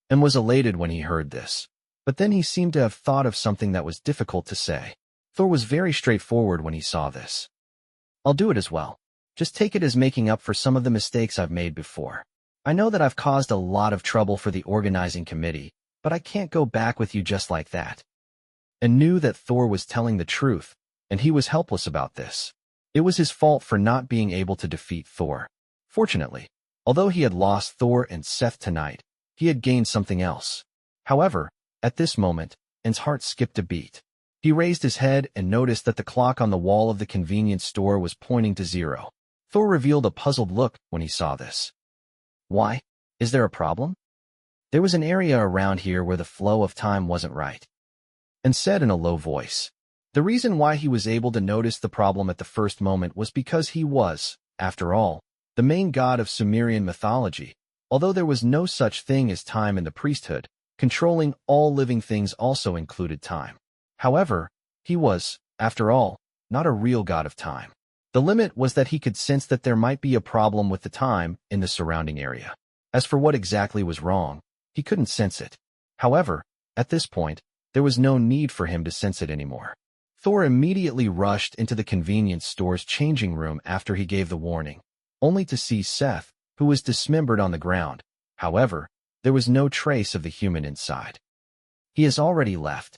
Speaker 1: And was elated when he heard this. But then he seemed to have thought of something that was difficult to say. Thor was very straightforward when he saw this. "I'll do it as well. Just take it as making up for some of the mistakes I've made before. I know that I've caused a lot of trouble for the organizing committee, but I can't go back with you just like that." And knew that Thor was telling the truth, and he was helpless about this. It was his fault for not being able to defeat Thor. Fortunately, although he had lost Thor and Seth tonight, he had gained something else. However, at this moment, En's heart skipped a beat. He raised his head and noticed that the clock on the wall of the convenience store was pointing to 0. Thor revealed a puzzled look when he saw this. Why? Is there a problem? There was an area around here where the flow of time wasn't right. And said in a low voice. The reason why he was able to notice the problem at the first moment was because he was, after all, the main god of Sumerian mythology. Although there was no such thing as time in the priesthood, controlling all living things also included time. However, he was, after all, not a real god of time. The limit was that he could sense that there might be a problem with the time in the surrounding area. As for what exactly was wrong, he couldn't sense it. However, at this point, there was no need for him to sense it anymore. Thor immediately rushed into the convenience store's changing room after he gave the warning, only to see Seth, who was dismembered on the ground. However, there was no trace of the human inside. He has already left.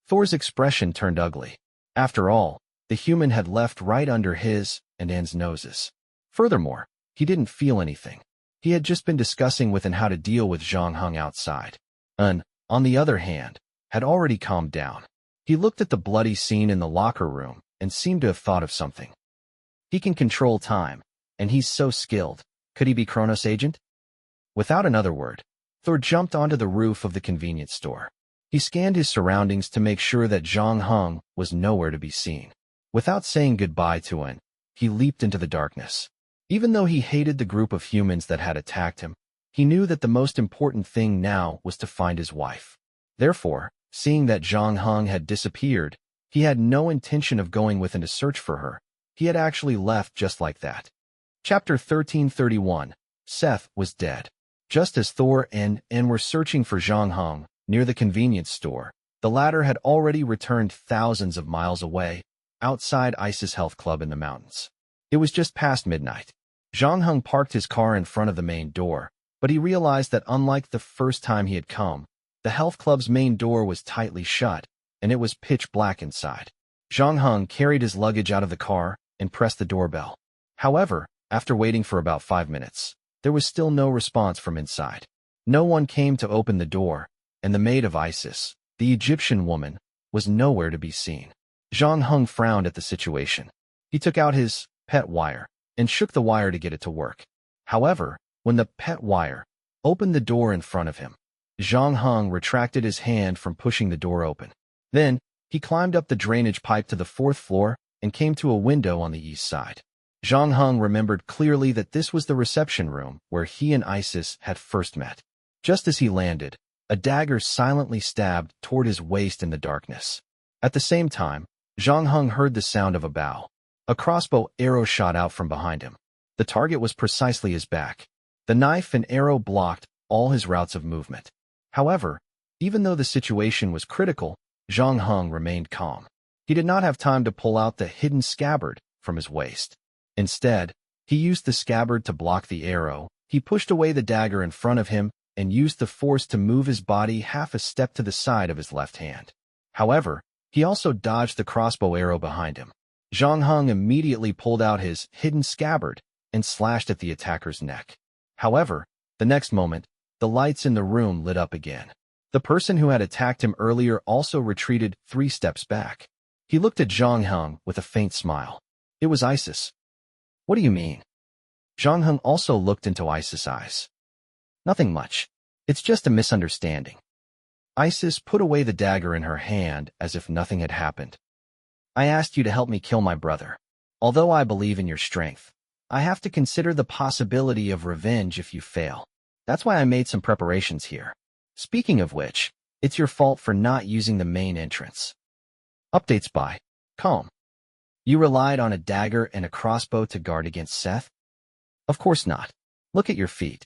Speaker 1: Thor's expression turned ugly. After all, the human had left right under his and En's noses. Furthermore, he didn't feel anything. He had just been discussing with En how to deal with Zhang Heng outside. En, on the other hand, had already calmed down. He looked at the bloody scene in the locker room and seemed to have thought of something. He can control time, and he's so skilled. Could he be Kronos' agent? Without another word, Thor jumped onto the roof of the convenience store. He scanned his surroundings to make sure that Zhang Heng was nowhere to be seen. Without saying goodbye to En, he leaped into the darkness. Even though he hated the group of humans that had attacked him, he knew that the most important thing now was to find his wife. Therefore, seeing that Zhang Heng had disappeared, he had no intention of going within to search for her. He had actually left just like that. Chapter 1331. Seth was dead. Just as Thor and En were searching for Zhang Heng near the convenience store, the latter had already returned thousands of miles away, outside Isis Health Club in the mountains. It was just past midnight. Zhang Heng parked his car in front of the main door, but he realized that unlike the first time he had come, the health club's main door was tightly shut, and it was pitch black inside. Zhang Heng carried his luggage out of the car and pressed the doorbell. However, after waiting for about 5 minutes, there was still no response from inside. No one came to open the door, and the maid of Isis, the Egyptian woman, was nowhere to be seen. Zhang Heng frowned at the situation. He took out his pet wire and shook the wire to get it to work. However, when the pet wire opened the door in front of him, Zhang Heng retracted his hand from pushing the door open. Then, he climbed up the drainage pipe to the 4th floor and came to a window on the east side. Zhang Heng remembered clearly that this was the reception room where he and Isis had first met. Just as he landed, a dagger silently stabbed toward his waist in the darkness. At the same time, Zhang Heng heard the sound of a bow. A crossbow arrow shot out from behind him. The target was precisely his back. The knife and arrow blocked all his routes of movement. However, even though the situation was critical, Zhang Heng remained calm. He did not have time to pull out the hidden scabbard from his waist. Instead, he used the scabbard to block the arrow. He pushed away the dagger in front of him and used the force to move his body half a step to the side of his left hand. However, he also dodged the crossbow arrow behind him. Zhang Heng immediately pulled out his hidden scabbard and slashed at the attacker's neck. However, the next moment, the lights in the room lit up again. The person who had attacked him earlier also retreated 3 steps back. He looked at Zhang Heng with a faint smile. It was Isis. What do you mean? Zhang Heng also looked into Isis' eyes. Nothing much. It's just a misunderstanding. Isis put away the dagger in her hand as if nothing had happened. I asked you to help me kill my brother. Although I believe in your strength, I have to consider the possibility of revenge if you fail. That's why I made some preparations here. Speaking of which, it's your fault for not using the main entrance. Updates by Calm. You relied on a dagger and a crossbow to guard against Seth? Of course not. Look at your feet.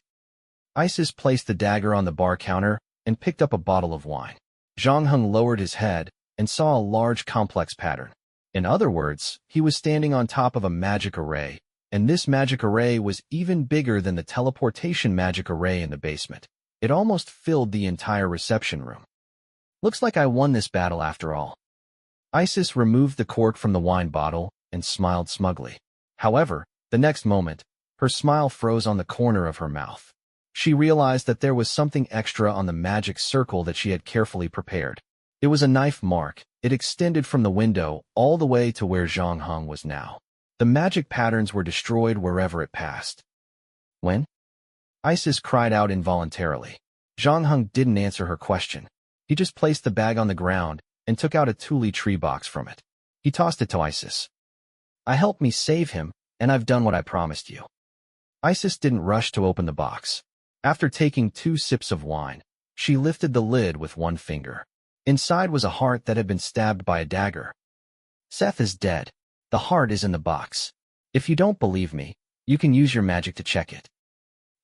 Speaker 1: Isis placed the dagger on the bar counter and picked up a bottle of wine. Zhang Heng lowered his head and saw a large complex pattern. In other words, he was standing on top of a magic array, and this magic array was even bigger than the teleportation magic array in the basement. It almost filled the entire reception room. Looks like I won this battle after all. Isis removed the cork from the wine bottle and smiled smugly. However, the next moment, her smile froze on the corner of her mouth. She realized that there was something extra on the magic circle that she had carefully prepared. It was a knife mark. It extended from the window all the way to where Zhang Heng was now. The magic patterns were destroyed wherever it passed. When? Isis cried out involuntarily. Zhang Heng didn't answer her question. He just placed the bag on the ground and took out a tule tree box from it. He tossed it to Isis. I helped me save him, and I've done what I promised you. Isis didn't rush to open the box. After taking 2 sips of wine, she lifted the lid with one finger. Inside was a heart that had been stabbed by a dagger. Seth is dead. The heart is in the box. If you don't believe me, you can use your magic to check it.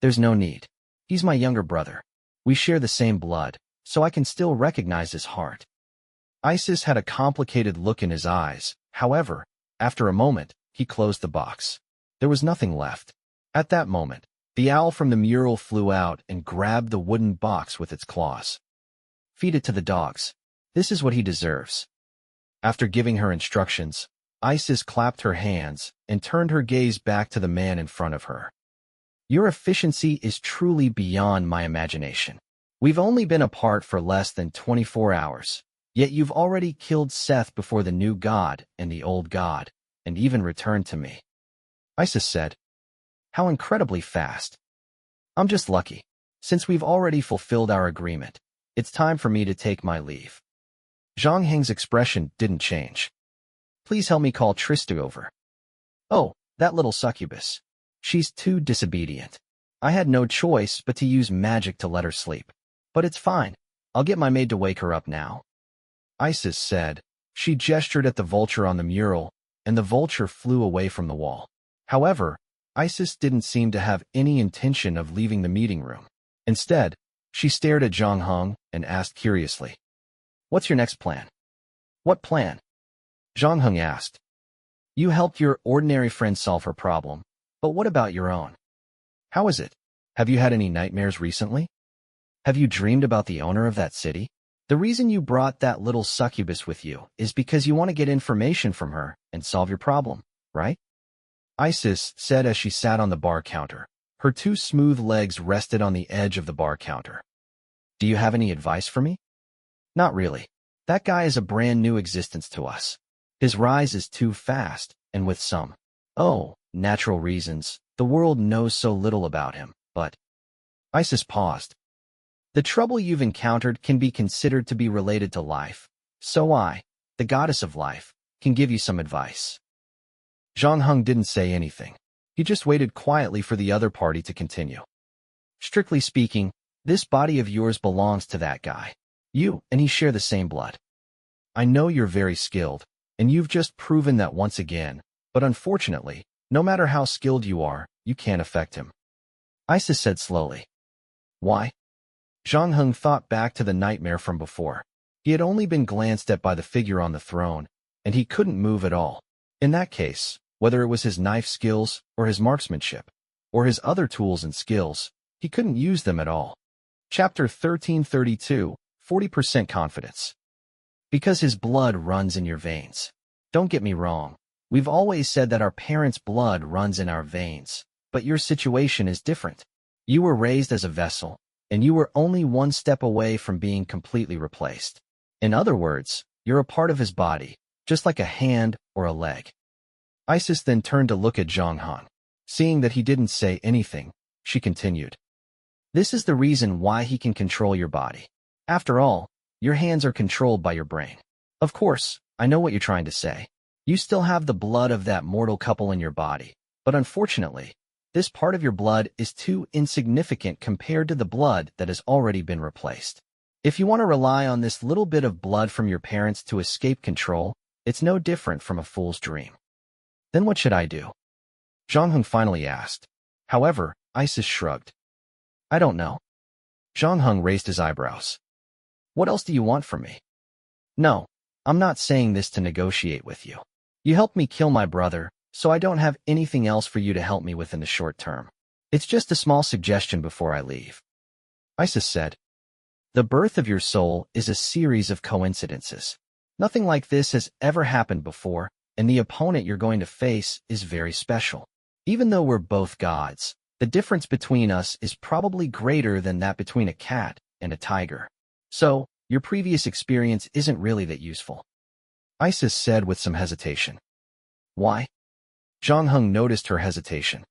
Speaker 1: There's no need. He's my younger brother. We share the same blood, so I can still recognize his heart. Isis had a complicated look in his eyes. However, after a moment, he closed the box. There was nothing left. At that moment, the owl from the mural flew out and grabbed the wooden box with its claws. Feed it to the dogs. This is what he deserves. After giving her instructions, Isis clapped her hands and turned her gaze back to the man in front of her. Your efficiency is truly beyond my imagination. We've only been apart for less than 24 hours, yet you've already killed Seth before the new god and the old god, and even returned to me. Isis said, How incredibly fast. I'm just lucky. Since we've already fulfilled our agreement, it's time for me to take my leave. Zhang Heng's expression didn't change. Please help me call Trista over. Oh, that little succubus. She's too disobedient. I had no choice but to use magic to let her sleep. But it's fine. I'll get my maid to wake her up now. Isis said. She gestured at the vulture on the mural, and the vulture flew away from the wall. However, Isis didn't seem to have any intention of leaving the meeting room. Instead, she stared at Zhang Heng and asked curiously, What's your next plan? What plan? Zhang Heng asked. You helped your ordinary friend solve her problem, but what about your own? How is it? Have you had any nightmares recently? Have you dreamed about the owner of that city? The reason you brought that little succubus with you is because you want to get information from her and solve your problem, right? Isis said as she sat on the bar counter. Her 2 smooth legs rested on the edge of the bar counter. Do you have any advice for me? Not really. That guy is a brand new existence to us. His rise is too fast, and with some, natural reasons, the world knows so little about him, but... Isis paused. The trouble you've encountered can be considered to be related to life, so I, the goddess of life, can give you some advice. Zhang Heng didn't say anything. He just waited quietly for the other party to continue. Strictly speaking, this body of yours belongs to that guy. You and he share the same blood. I know you're very skilled, and you've just proven that once again, but unfortunately, no matter how skilled you are, you can't affect him. Isis said slowly. Why? Zhang Heng thought back to the nightmare from before. He had only been glanced at by the figure on the throne, and he couldn't move at all. In that case, whether it was his knife skills, or his marksmanship, or his other tools and skills, he couldn't use them at all. Chapter 1332, 40% Confidence. Because his blood runs in your veins. Don't get me wrong. We've always said that our parents' blood runs in our veins, but your situation is different. You were raised as a vessel, and you were only one step away from being completely replaced. In other words, you're a part of his body, just like a hand or a leg. Isis then turned to look at Zhang Heng. Seeing that he didn't say anything, she continued. This is the reason why he can control your body. After all, your hands are controlled by your brain. Of course, I know what you're trying to say. You still have the blood of that mortal couple in your body, but unfortunately, this part of your blood is too insignificant compared to the blood that has already been replaced. If you want to rely on this little bit of blood from your parents to escape control, it's no different from a fool's dream. Then what should I do? Zhang Heng finally asked. However, Isis shrugged. I don't know. Zhang Heng raised his eyebrows. What else do you want from me? No, I'm not saying this to negotiate with you. You helped me kill my brother, so I don't have anything else for you to help me with in the short term. It's just a small suggestion before I leave. Isis said, The birth of your soul is a series of coincidences. Nothing like this has ever happened before, and the opponent you're going to face is very special. Even though we're both gods, the difference between us is probably greater than that between a cat and a tiger. So, your previous experience isn't really that useful. Isis said with some hesitation. Why? Zhang Heng noticed her hesitation.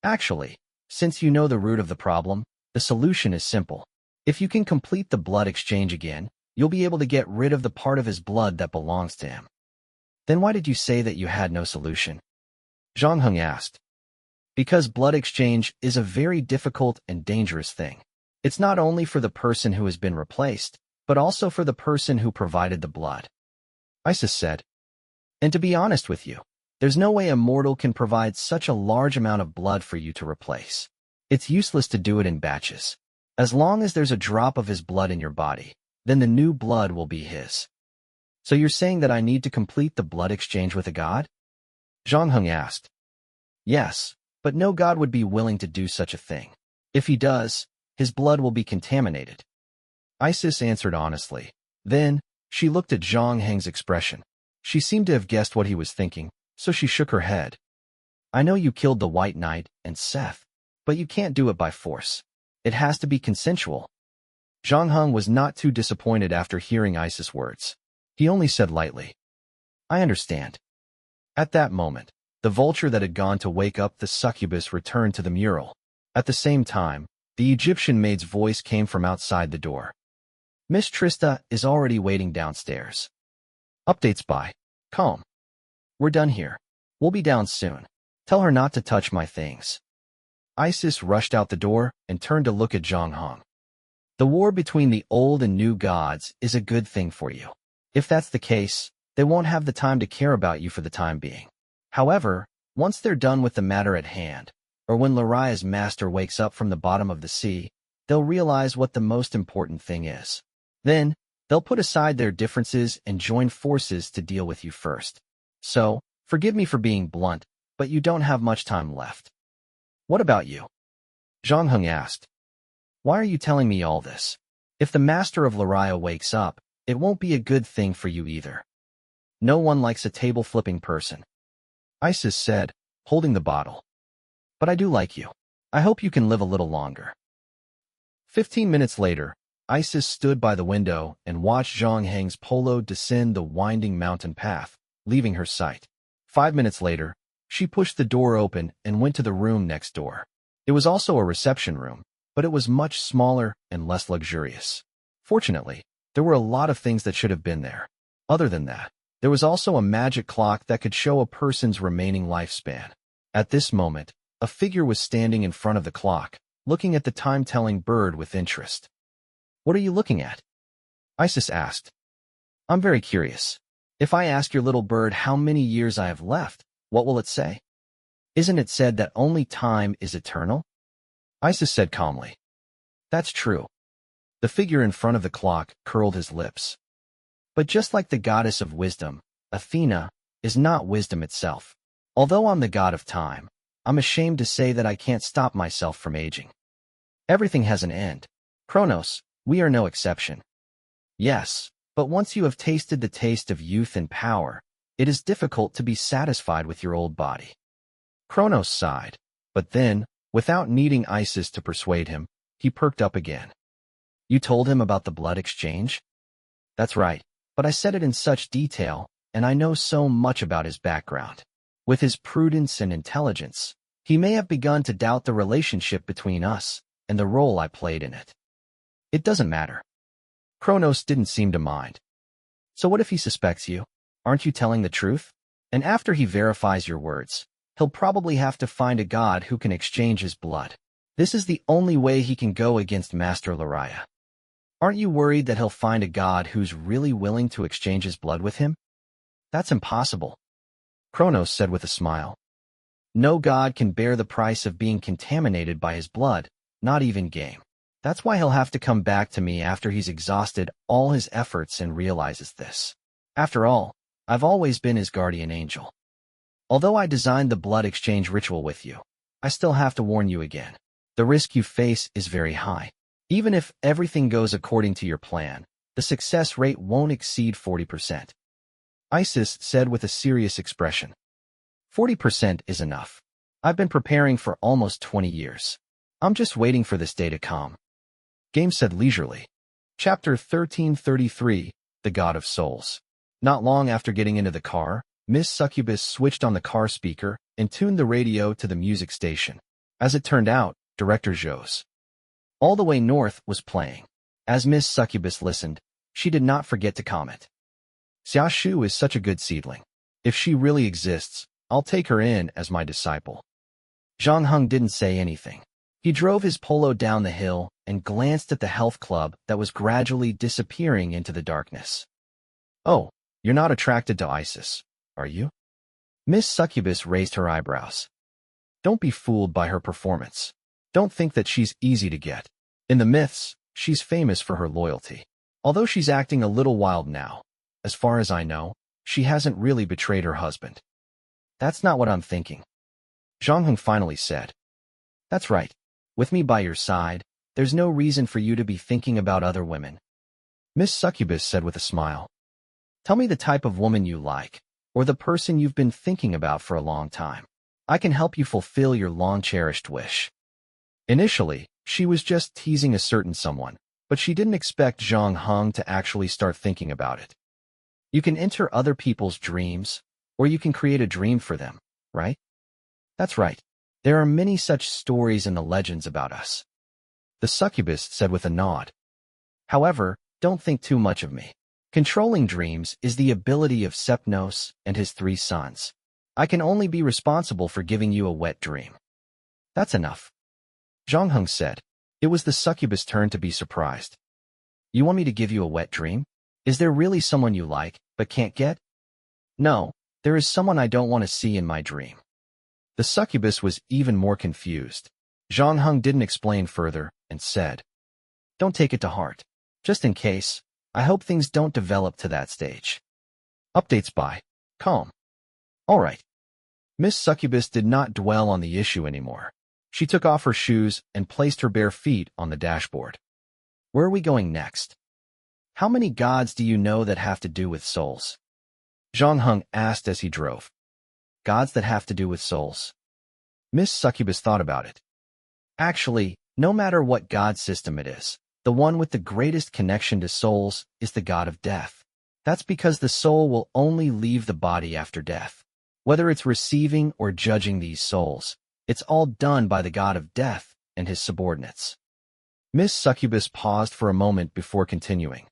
Speaker 1: Actually, since you know the root of the problem, the solution is simple. If you can complete the blood exchange again, you'll be able to get rid of the part of his blood that belongs to him. Then why did you say that you had no solution? Zhang Heng asked. Because blood exchange is a very difficult and dangerous thing. It's not only for the person who has been replaced, but also for the person who provided the blood. Isis said. And to be honest with you, there's no way a mortal can provide such a large amount of blood for you to replace. It's useless to do it in batches. As long as there's a drop of his blood in your body, then the new blood will be his. So you're saying that I need to complete the blood exchange with a god? Zhang Heng asked. Yes, but no god would be willing to do such a thing. If he does, his blood will be contaminated. Isis answered honestly. Then, she looked at Zhang Heng's expression. She seemed to have guessed what he was thinking, so she shook her head. I know you killed the White Knight and Seth, but you can't do it by force. It has to be consensual. Zhang Heng was not too disappointed after hearing Isis' words. He only said lightly, I understand. At that moment, the vulture that had gone to wake up the succubus returned to the mural. At the same time, the Egyptian maid's voice came from outside the door. Miss Trista is already waiting downstairs. Updates by Calm. We're done here. We'll be down soon. Tell her not to touch my things. Isis rushed out the door and turned to look at Zhang Heng. The war between the old and new gods is a good thing for you. If that's the case, they won't have the time to care about you for the time being. However, once they're done with the matter at hand, or when Laraya's master wakes up from the bottom of the sea, they'll realize what the most important thing is. Then, they'll put aside their differences and join forces to deal with you first. So, forgive me for being blunt, but you don't have much time left. What about you? Zhang Heng asked. Why are you telling me all this? If the master of Laraya wakes up, it won't be a good thing for you either. No one likes a table-flipping person. Isis said, holding the bottle. But I do like you. I hope you can live a little longer. 15 minutes later, Isis stood by the window and watched Zhang Heng's polo descend the winding mountain path, leaving her sight. 5 minutes later, she pushed the door open and went to the room next door. It was also a reception room, but it was much smaller and less luxurious. Fortunately, there were a lot of things that should have been there. Other than that, there was also a magic clock that could show a person's remaining lifespan. At this moment, a figure was standing in front of the clock, looking at the time-telling bird with interest. What are you looking at? Isis asked. I'm very curious. If I ask your little bird how many years I have left, what will it say? Isn't it said that only time is eternal? Isis said calmly. That's true. The figure in front of the clock curled his lips. But just like the goddess of wisdom, Athena is not wisdom itself. Although I'm the god of time, I'm ashamed to say that I can't stop myself from aging. Everything has an end. Kronos, we are no exception. Yes, but once you have tasted the taste of youth and power, it is difficult to be satisfied with your old body. Kronos sighed, but then, without needing Isis to persuade him, he perked up again. You told him about the blood exchange? That's right, but I said it in such detail, and I know so much about his background. With his prudence and intelligence, he may have begun to doubt the relationship between us and the role I played in it. It doesn't matter. Kronos didn't seem to mind. So what if he suspects you? Aren't you telling the truth? And after he verifies your words, he'll probably have to find a god who can exchange his blood. This is the only way he can go against Master Laraya. Aren't you worried that he'll find a god who's really willing to exchange his blood with him? That's impossible. Kronos said with a smile. No god can bear the price of being contaminated by his blood, not even game. That's why he'll have to come back to me after he's exhausted all his efforts and realizes this. After all, I've always been his guardian angel. Although I designed the blood exchange ritual with you, I still have to warn you again. The risk you face is very high. Even if everything goes according to your plan, The success rate won't exceed 40%. Isis said with a serious expression. 40% is enough. I've been preparing for almost 20 years. I'm just waiting for this day to come. Game said leisurely. Chapter 1333, The God of Souls. Not long after getting into the car, Miss Succubus switched on the car speaker and tuned the radio to the music station. As it turned out, Director Zhou's All the Way North was playing. As Miss Succubus listened, she did not forget to comment. Xia Shu is such a good seedling. If she really exists, I'll take her in as my disciple. Zhang Heng didn't say anything. He drove his polo down the hill and glanced at the health club that was gradually disappearing into the darkness. Oh, you're not attracted to Isis, are you? Miss Succubus raised her eyebrows. Don't be fooled by her performance. Don't think that she's easy to get. In the myths, she's famous for her loyalty. Although she's acting a little wild now, as far as I know, she hasn't really betrayed her husband. That's not what I'm thinking. Zhang Heng finally said. That's right. With me by your side, there's no reason for you to be thinking about other women. Miss Succubus said with a smile. Tell me the type of woman you like, or the person you've been thinking about for a long time. I can help you fulfill your long-cherished wish. Initially, she was just teasing a certain someone, but she didn't expect Zhang Heng to actually start thinking about it. You can enter other people's dreams, or you can create a dream for them, right? That's right. There are many such stories in the legends about us. The succubus said with a nod. However, don't think too much of me. Controlling dreams is the ability of Sepnos and his 3 sons. I can only be responsible for giving you a wet dream. That's enough. Zhang Heng said. It was the succubus' turn to be surprised. You want me to give you a wet dream? Is there really someone you like, but can't get? No, there is someone I don't want to see in my dream. The succubus was even more confused. Zhang Heng didn't explain further and said, Don't take it to heart. Just in case, I hope things don't develop to that stage. Updates by Calm. All right. Miss Succubus did not dwell on the issue anymore. She took off her shoes and placed her bare feet on the dashboard. Where are we going next? How many gods do you know that have to do with souls? Zhang Heng asked as he drove. Gods that have to do with souls. Miss Succubus thought about it. Actually, no matter what god system it is, the one with the greatest connection to souls is the god of death. That's because the soul will only leave the body after death. Whether it's receiving or judging these souls, it's all done by the god of death and his subordinates. Miss Succubus paused for a moment before continuing.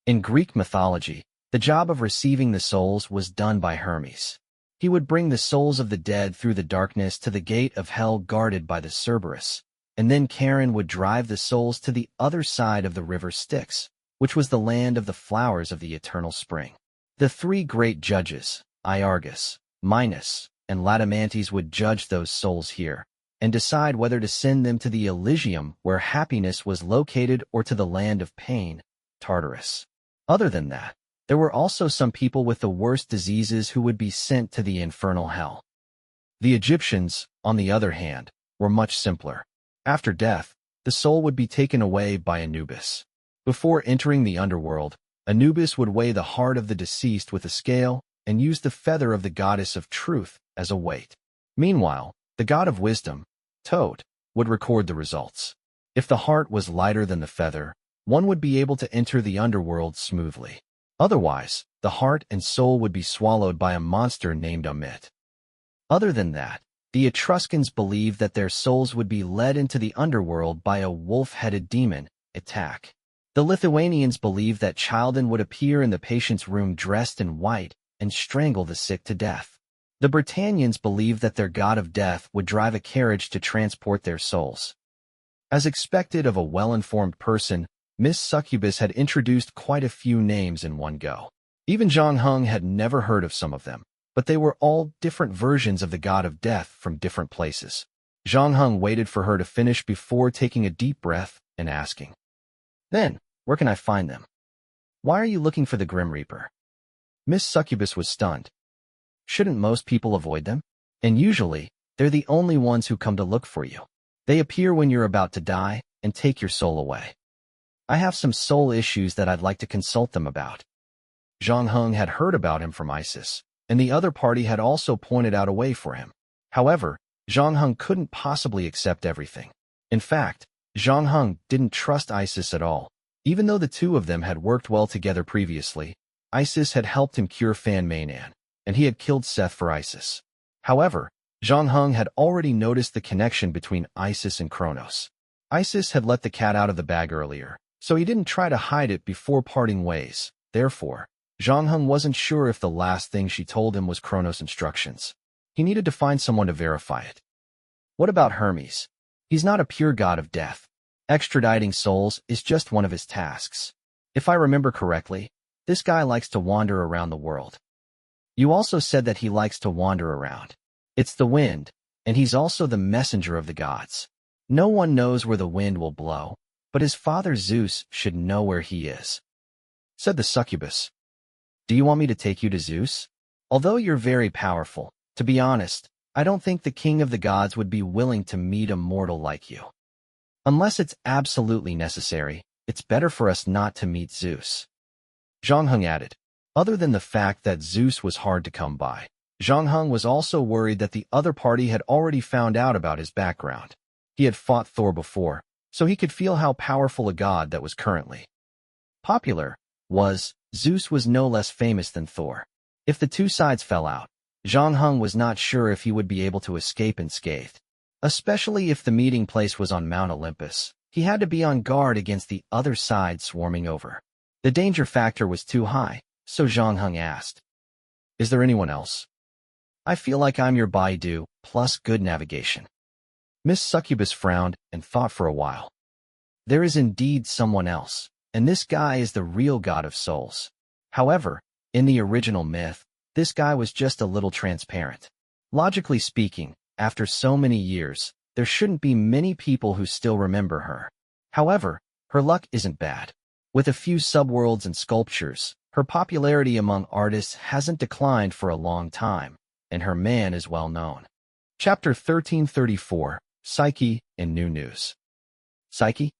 Speaker 1: In Greek mythology, the job of receiving the souls was done by Hermes. He would bring the souls of the dead through the darkness to the gate of hell guarded by the Cerberus, and then Charon would drive the souls to the other side of the river Styx, which was the land of the flowers of the eternal spring. The 3 great judges, Iargus, Minos, and Latamantes would judge those souls here, and decide whether to send them to the Elysium where happiness was located or to the land of pain, Tartarus. Other than that, there were also some people with the worst diseases who would be sent to the infernal hell. The Egyptians, on the other hand, were much simpler. After death, the soul would be taken away by Anubis. Before entering the underworld, Anubis would weigh the heart of the deceased with a scale and use the feather of the goddess of truth as a weight. Meanwhile, the god of wisdom, Toad, would record the results. If the heart was lighter than the feather, one would be able to enter the underworld smoothly. Otherwise, the heart and soul would be swallowed by a monster named Amit. Other than that, the Etruscans believed that their souls would be led into the underworld by a wolf-headed demon, Attack. The Lithuanians believed that Childan would appear in the patient's room dressed in white and strangle the sick to death. The Britannians believed that their god of death would drive a carriage to transport their souls. As expected of a well-informed person, Miss Succubus had introduced quite a few names in one go. Even Zhang Heng had never heard of some of them, but they were all different versions of the god of death from different places. Zhang Heng waited for her to finish before taking a deep breath and asking, Then, where can I find them? Why are you looking for the Grim Reaper? Miss Succubus was stunned. Shouldn't most people avoid them? And usually, they're the only ones who come to look for you. They appear when you're about to die and take your soul away. I have some soul issues that I'd like to consult them about. Zhang Heng had heard about him from Isis, and the other party had also pointed out a way for him. However, Zhang Heng couldn't possibly accept everything. In fact, Zhang Heng didn't trust Isis at all. Even though the two of them had worked well together previously, Isis had helped him cure Fan Mainan, and he had killed Seth for Isis. However, Zhang Heng had already noticed the connection between Isis and Kronos. Isis had let the cat out of the bag earlier, so he didn't try to hide it before parting ways. Therefore, Zhang Heng wasn't sure if the last thing she told him was Kronos' instructions. He needed to find someone to verify it. What about Hermes? He's not a pure god of death. Extraditing souls is just one of his tasks. If I remember correctly, this guy likes to wander around the world. You also said that he likes to wander around. It's the wind, and he's also the messenger of the gods. No one knows where the wind will blow, but his father Zeus should know where he is, said the succubus. Do you want me to take you to Zeus? Although you're very powerful, to be honest, I don't think the king of the gods would be willing to meet a mortal like you. Unless it's absolutely necessary, it's better for us not to meet Zeus. Zhang Heng added. Other than the fact that Zeus was hard to come by, Zhang Heng was also worried that the other party had already found out about his background. He had fought Thor before, so he could feel how powerful a god that was currently popular was. Zeus was no less famous than Thor. If the two sides fell out, Zhang Heng was not sure if he would be able to escape unscathed. Especially if the meeting place was on Mount Olympus, he had to be on guard against the other side swarming over. The danger factor was too high, so Zhang Heng asked, "Is there anyone else? I feel like I'm your Baidu, plus good navigation." Miss Succubus frowned and thought for a while. There is indeed someone else, and this guy is the real god of souls. However, in the original myth, this guy was just a little transparent. Logically speaking, after so many years, there shouldn't be many people who still remember her. However, her luck isn't bad. With a few subworlds and sculptures, her popularity among artists hasn't declined for a long time, and her man is well known. Chapter 1334, Psyche in New News. Psyche?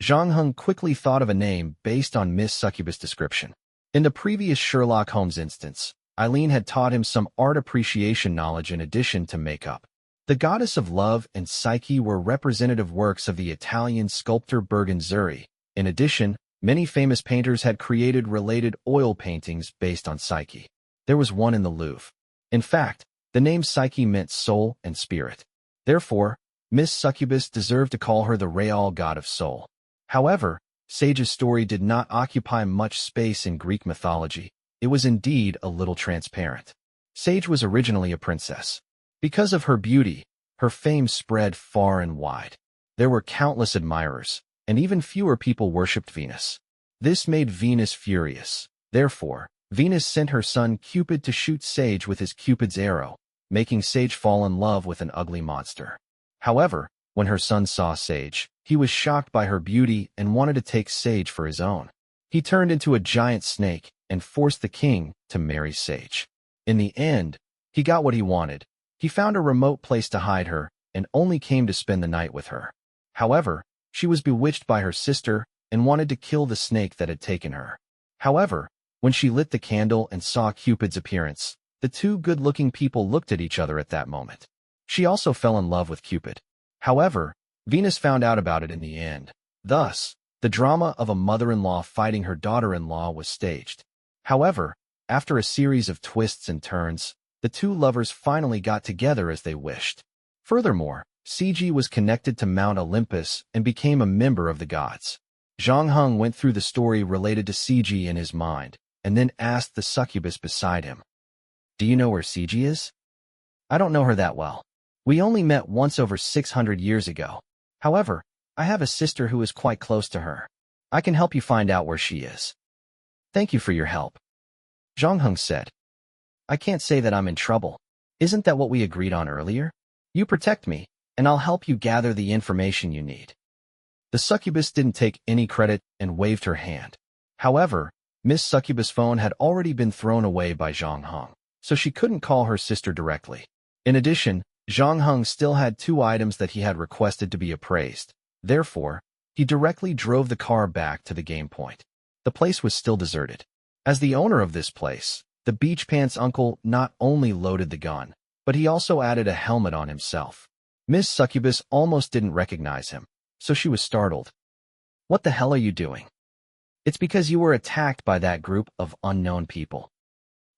Speaker 1: Zhang Heng quickly thought of a name based on Miss Succubus' description. In the previous Sherlock Holmes instance, Eileen had taught him some art appreciation knowledge in addition to makeup. The goddess of love and Psyche were representative works of the Italian sculptor Bergenzuri. In addition, many famous painters had created related oil paintings based on Psyche. There was one in the Louvre. In fact, the name Psyche meant soul and spirit. Therefore, Miss Succubus deserved to call her the real god of soul. However, Sage's story did not occupy much space in Greek mythology. It was indeed a little transparent. Sage was originally a princess. Because of her beauty, her fame spread far and wide. There were countless admirers, and even fewer people worshipped Venus. This made Venus furious. Therefore, Venus sent her son Cupid to shoot Sage with his Cupid's arrow, making Sage fall in love with an ugly monster. However, when her son saw Sage, he was shocked by her beauty and wanted to take Sage for his own. He turned into a giant snake and forced the king to marry Sage. In the end, he got what he wanted. He found a remote place to hide her and only came to spend the night with her. However, she was bewitched by her sister and wanted to kill the snake that had taken her. However, when she lit the candle and saw Cupid's appearance, the two good-looking people looked at each other at that moment. She also fell in love with Cupid. However, Venus found out about it in the end. Thus, the drama of a mother-in-law fighting her daughter-in-law was staged. However, after a series of twists and turns, the two lovers finally got together as they wished. Furthermore, CG was connected to Mount Olympus and became a member of the gods. Zhang Heng went through the story related to CG in his mind, and then asked the succubus beside him, "Do you know where CG is?" "I don't know her that well. We only met once over 600 years ago. However, I have a sister who is quite close to her. I can help you find out where she is." "Thank you for your help," Zhang Heng said. "I can't say that I'm in trouble. Isn't that what we agreed on earlier? You protect me, and I'll help you gather the information you need." The succubus didn't take any credit and waved her hand. However, Miss Succubus' phone had already been thrown away by Zhang Heng, so she couldn't call her sister directly. In addition, Zhang Heng still had 2 items that he had requested to be appraised. Therefore, He directly drove the car back to the game point. The place was still deserted. As the owner of this place, the Beach Pants uncle not only loaded the gun, but he also added a helmet on himself. Miss Succubus almost didn't recognize him, so she was startled. "What the hell are you doing?" "It's because you were attacked by that group of unknown people,"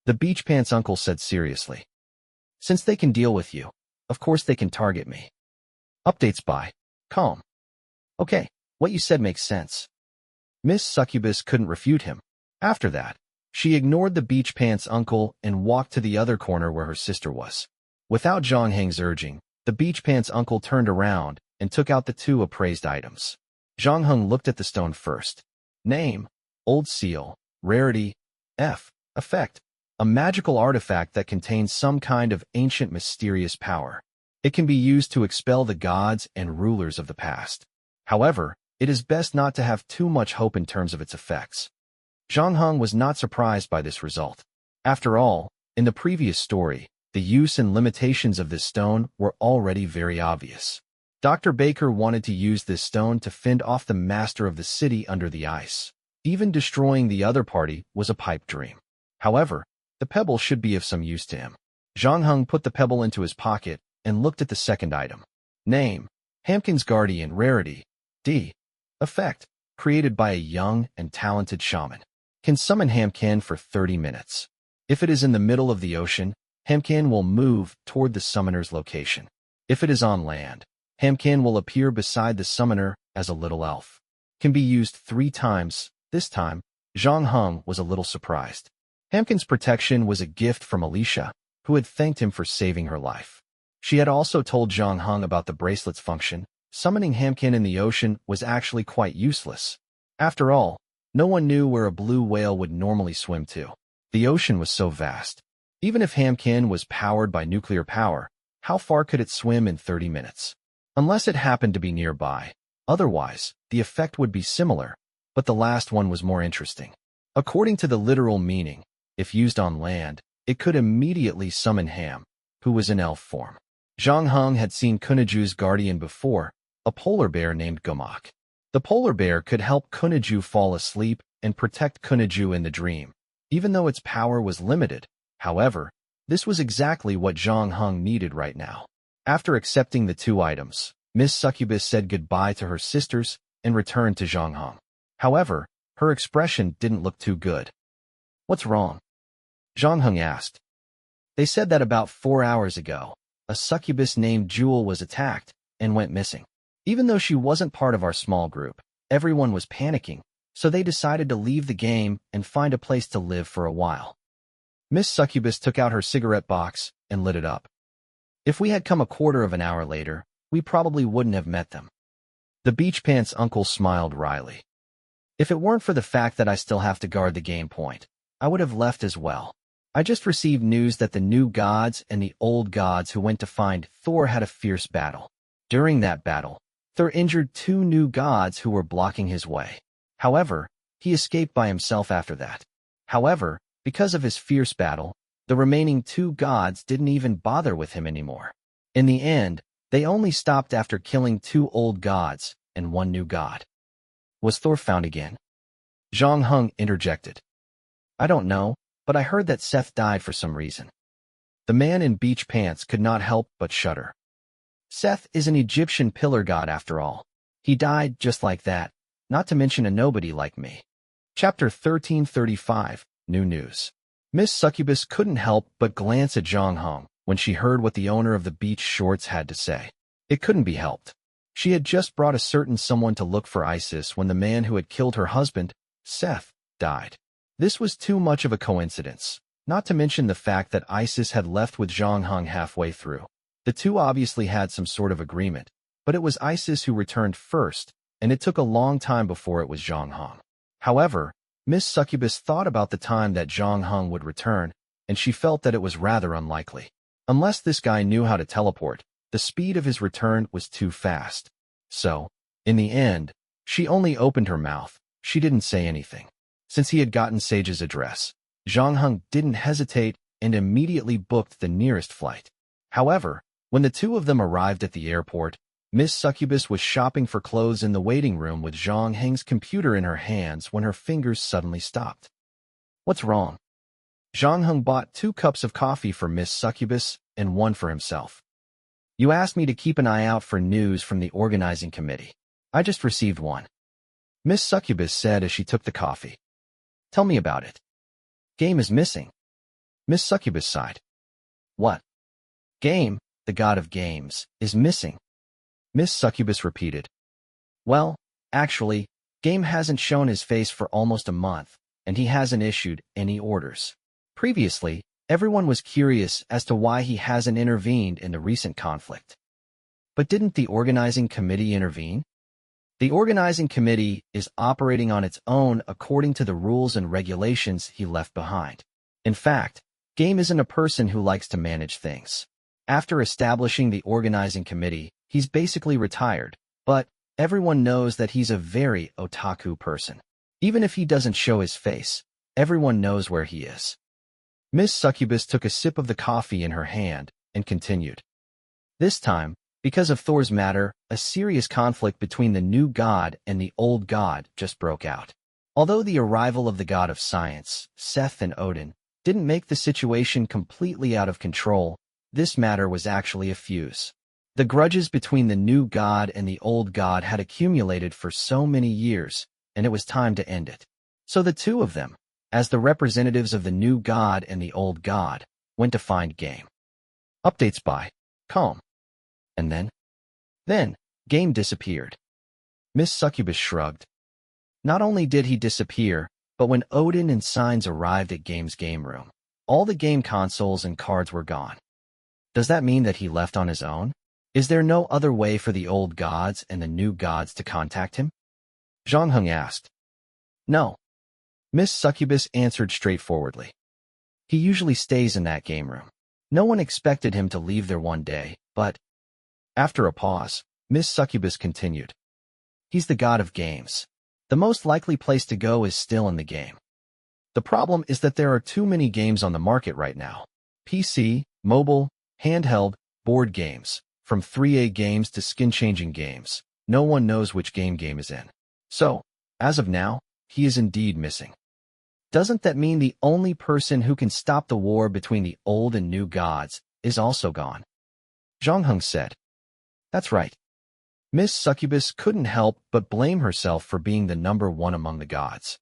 Speaker 1: the Beach Pants uncle said seriously. "Since they can deal with you, of course they can target me." Updates by Calm. "Okay, what you said makes sense." Miss Succubus couldn't refute him. After that, she ignored the Beach Pants uncle and walked to the other corner where her sister was. Without Zhang Heng's urging, the Beach Pants uncle turned around and took out the two appraised items. Zhang Heng looked at the stone first. Name: Old Seal. Rarity: F. Effect: a magical artifact that contains some kind of ancient mysterious power. It can be used to expel the gods and rulers of the past. However, it is best not to have too much hope in terms of its effects. Zhang Heng was not surprised by this result. After all, in the previous story, the use and limitations of this stone were already very obvious. Dr. Baker wanted to use this stone to fend off the master of the city under the ice. Even destroying the other party was a pipe dream. However, the pebble should be of some use to him. Zhang Heng put the pebble into his pocket and looked at the second item. Name: Hamkin's Guardian. Rarity: D. Effect: created by a young and talented shaman. Can summon Hamkin for 30 minutes. If it is in the middle of the ocean, Hamkin will move toward the summoner's location. If it is on land, Hamkin will appear beside the summoner as a little elf. Can be used 3 times. This time, Zhang Heng was a little surprised. Hamkin's protection was a gift from Alicia, who had thanked him for saving her life. She had also told Zhang Heng about the bracelet's function. Summoning Hamkin in the ocean was actually quite useless. After all, no one knew where a blue whale would normally swim to. The ocean was so vast. Even if Hamkin was powered by nuclear power, how far could it swim in 30 minutes? Unless it happened to be nearby. Otherwise, the effect would be similar, but the last one was more interesting. According to the literal meaning, if used on land, it could immediately summon Ham, who was in elf form. Zhang Heng had seen Kunaju's guardian before, a polar bear named Gamak. The polar bear could help Kunaju fall asleep and protect Kunaju in the dream, even though its power was limited. However, this was exactly what Zhang Heng needed right now. After accepting the 2 items, Miss Succubus said goodbye to her sisters and returned to Zhang Heng. However, her expression didn't look too good. "What's wrong?" Zhang Heng asked. "They said that about 4 hours ago, a succubus named Jewel was attacked and went missing. Even though she wasn't part of our small group, everyone was panicking, so they decided to leave the game and find a place to live for a while." Miss Succubus took out her cigarette box and lit it up. "If we had come a quarter of an hour later, we probably wouldn't have met them." The Beach Pants uncle smiled wryly. "If it weren't for the fact that I still have to guard the game point, I would have left as well. I just received news that the new gods and the old gods who went to find Thor had a fierce battle. During that battle, Thor injured 2 new gods who were blocking his way. However, he escaped by himself after that. However, because of his fierce battle, the remaining 2 gods didn't even bother with him anymore. In the end, they only stopped after killing 2 old gods and 1 new god." "Was Thor found again?" Zhang Heng interjected. "I don't know, but I heard that Seth died for some reason." The man in beach pants could not help but shudder. "Seth is an Egyptian pillar god after all. He died just like that, not to mention a nobody like me." Chapter 1335, New News. Miss Succubus couldn't help but glance at Zhang Heng when she heard what the owner of the beach shorts had to say. It couldn't be helped. She had just brought a certain someone to look for Isis when the man who had killed her husband, Seth, died. This was too much of a coincidence, not to mention the fact that Isis had left with Zhang Heng halfway through. The two obviously had some sort of agreement, but it was Isis who returned first, and it took a long time before it was Zhang Heng. However, Miss Succubus thought about the time that Zhang Heng would return, and she felt that it was rather unlikely. Unless this guy knew how to teleport, the speed of his return was too fast. So, in the end, she only opened her mouth. She didn't say anything. Since he had gotten Sage's address, Zhang Heng didn't hesitate and immediately booked the nearest flight. However, when the two of them arrived at the airport, Miss Succubus was shopping for clothes in the waiting room with Zhang Heng's computer in her hands when her fingers suddenly stopped. What's wrong? Zhang Heng bought 2 cups of coffee for Miss Succubus and 1 for himself. You asked me to keep an eye out for news from the organizing committee. I just received one. Miss Succubus said as she took the coffee. Tell me about it. Game is missing. Miss Succubus sighed. What? Game, the god of games, is missing. Miss Succubus repeated. Well, actually, Game hasn't shown his face for almost a month, and he hasn't issued any orders. Previously, everyone was curious as to why he hasn't intervened in the recent conflict. But didn't the organizing committee intervene? The organizing committee is operating on its own according to the rules and regulations he left behind. In fact, Game isn't a person who likes to manage things. After establishing the organizing committee, he's basically retired, but everyone knows that he's a very otaku person. Even if he doesn't show his face, everyone knows where he is. Miss Succubus took a sip of the coffee in her hand and continued. This time, because of Thor's matter, a serious conflict between the new god and the old god just broke out. Although the arrival of the god of science, Seth and Odin, didn't make the situation completely out of control, this matter was actually a fuse. The grudges between the new god and the old god had accumulated for so many years, and it was time to end it. So the two of them, as the representatives of the new god and the old god, went to find Game. Updates by Calm. And then, Game disappeared. Miss Succubus shrugged. Not only did he disappear, but when Odin and Signs arrived at Game's game room, all the game consoles and cards were gone. Does that mean that he left on his own? Is there no other way for the old gods and the new gods to contact him? Zhang Heng asked. No. Miss Succubus answered straightforwardly. He usually stays in that game room. No one expected him to leave there one day, but... After a pause, Miss Succubus continued. He's the god of games. The most likely place to go is still in the game. The problem is that there are too many games on the market right now. PC, mobile, handheld, board games. From 3A games to skin-changing games. No one knows which game is in. So, as of now, he is indeed missing. Doesn't that mean the only person who can stop the war between the old and new gods is also gone? Zhang Heng said. That's right. Miss Succubus couldn't help but blame herself for being the number one among the gods.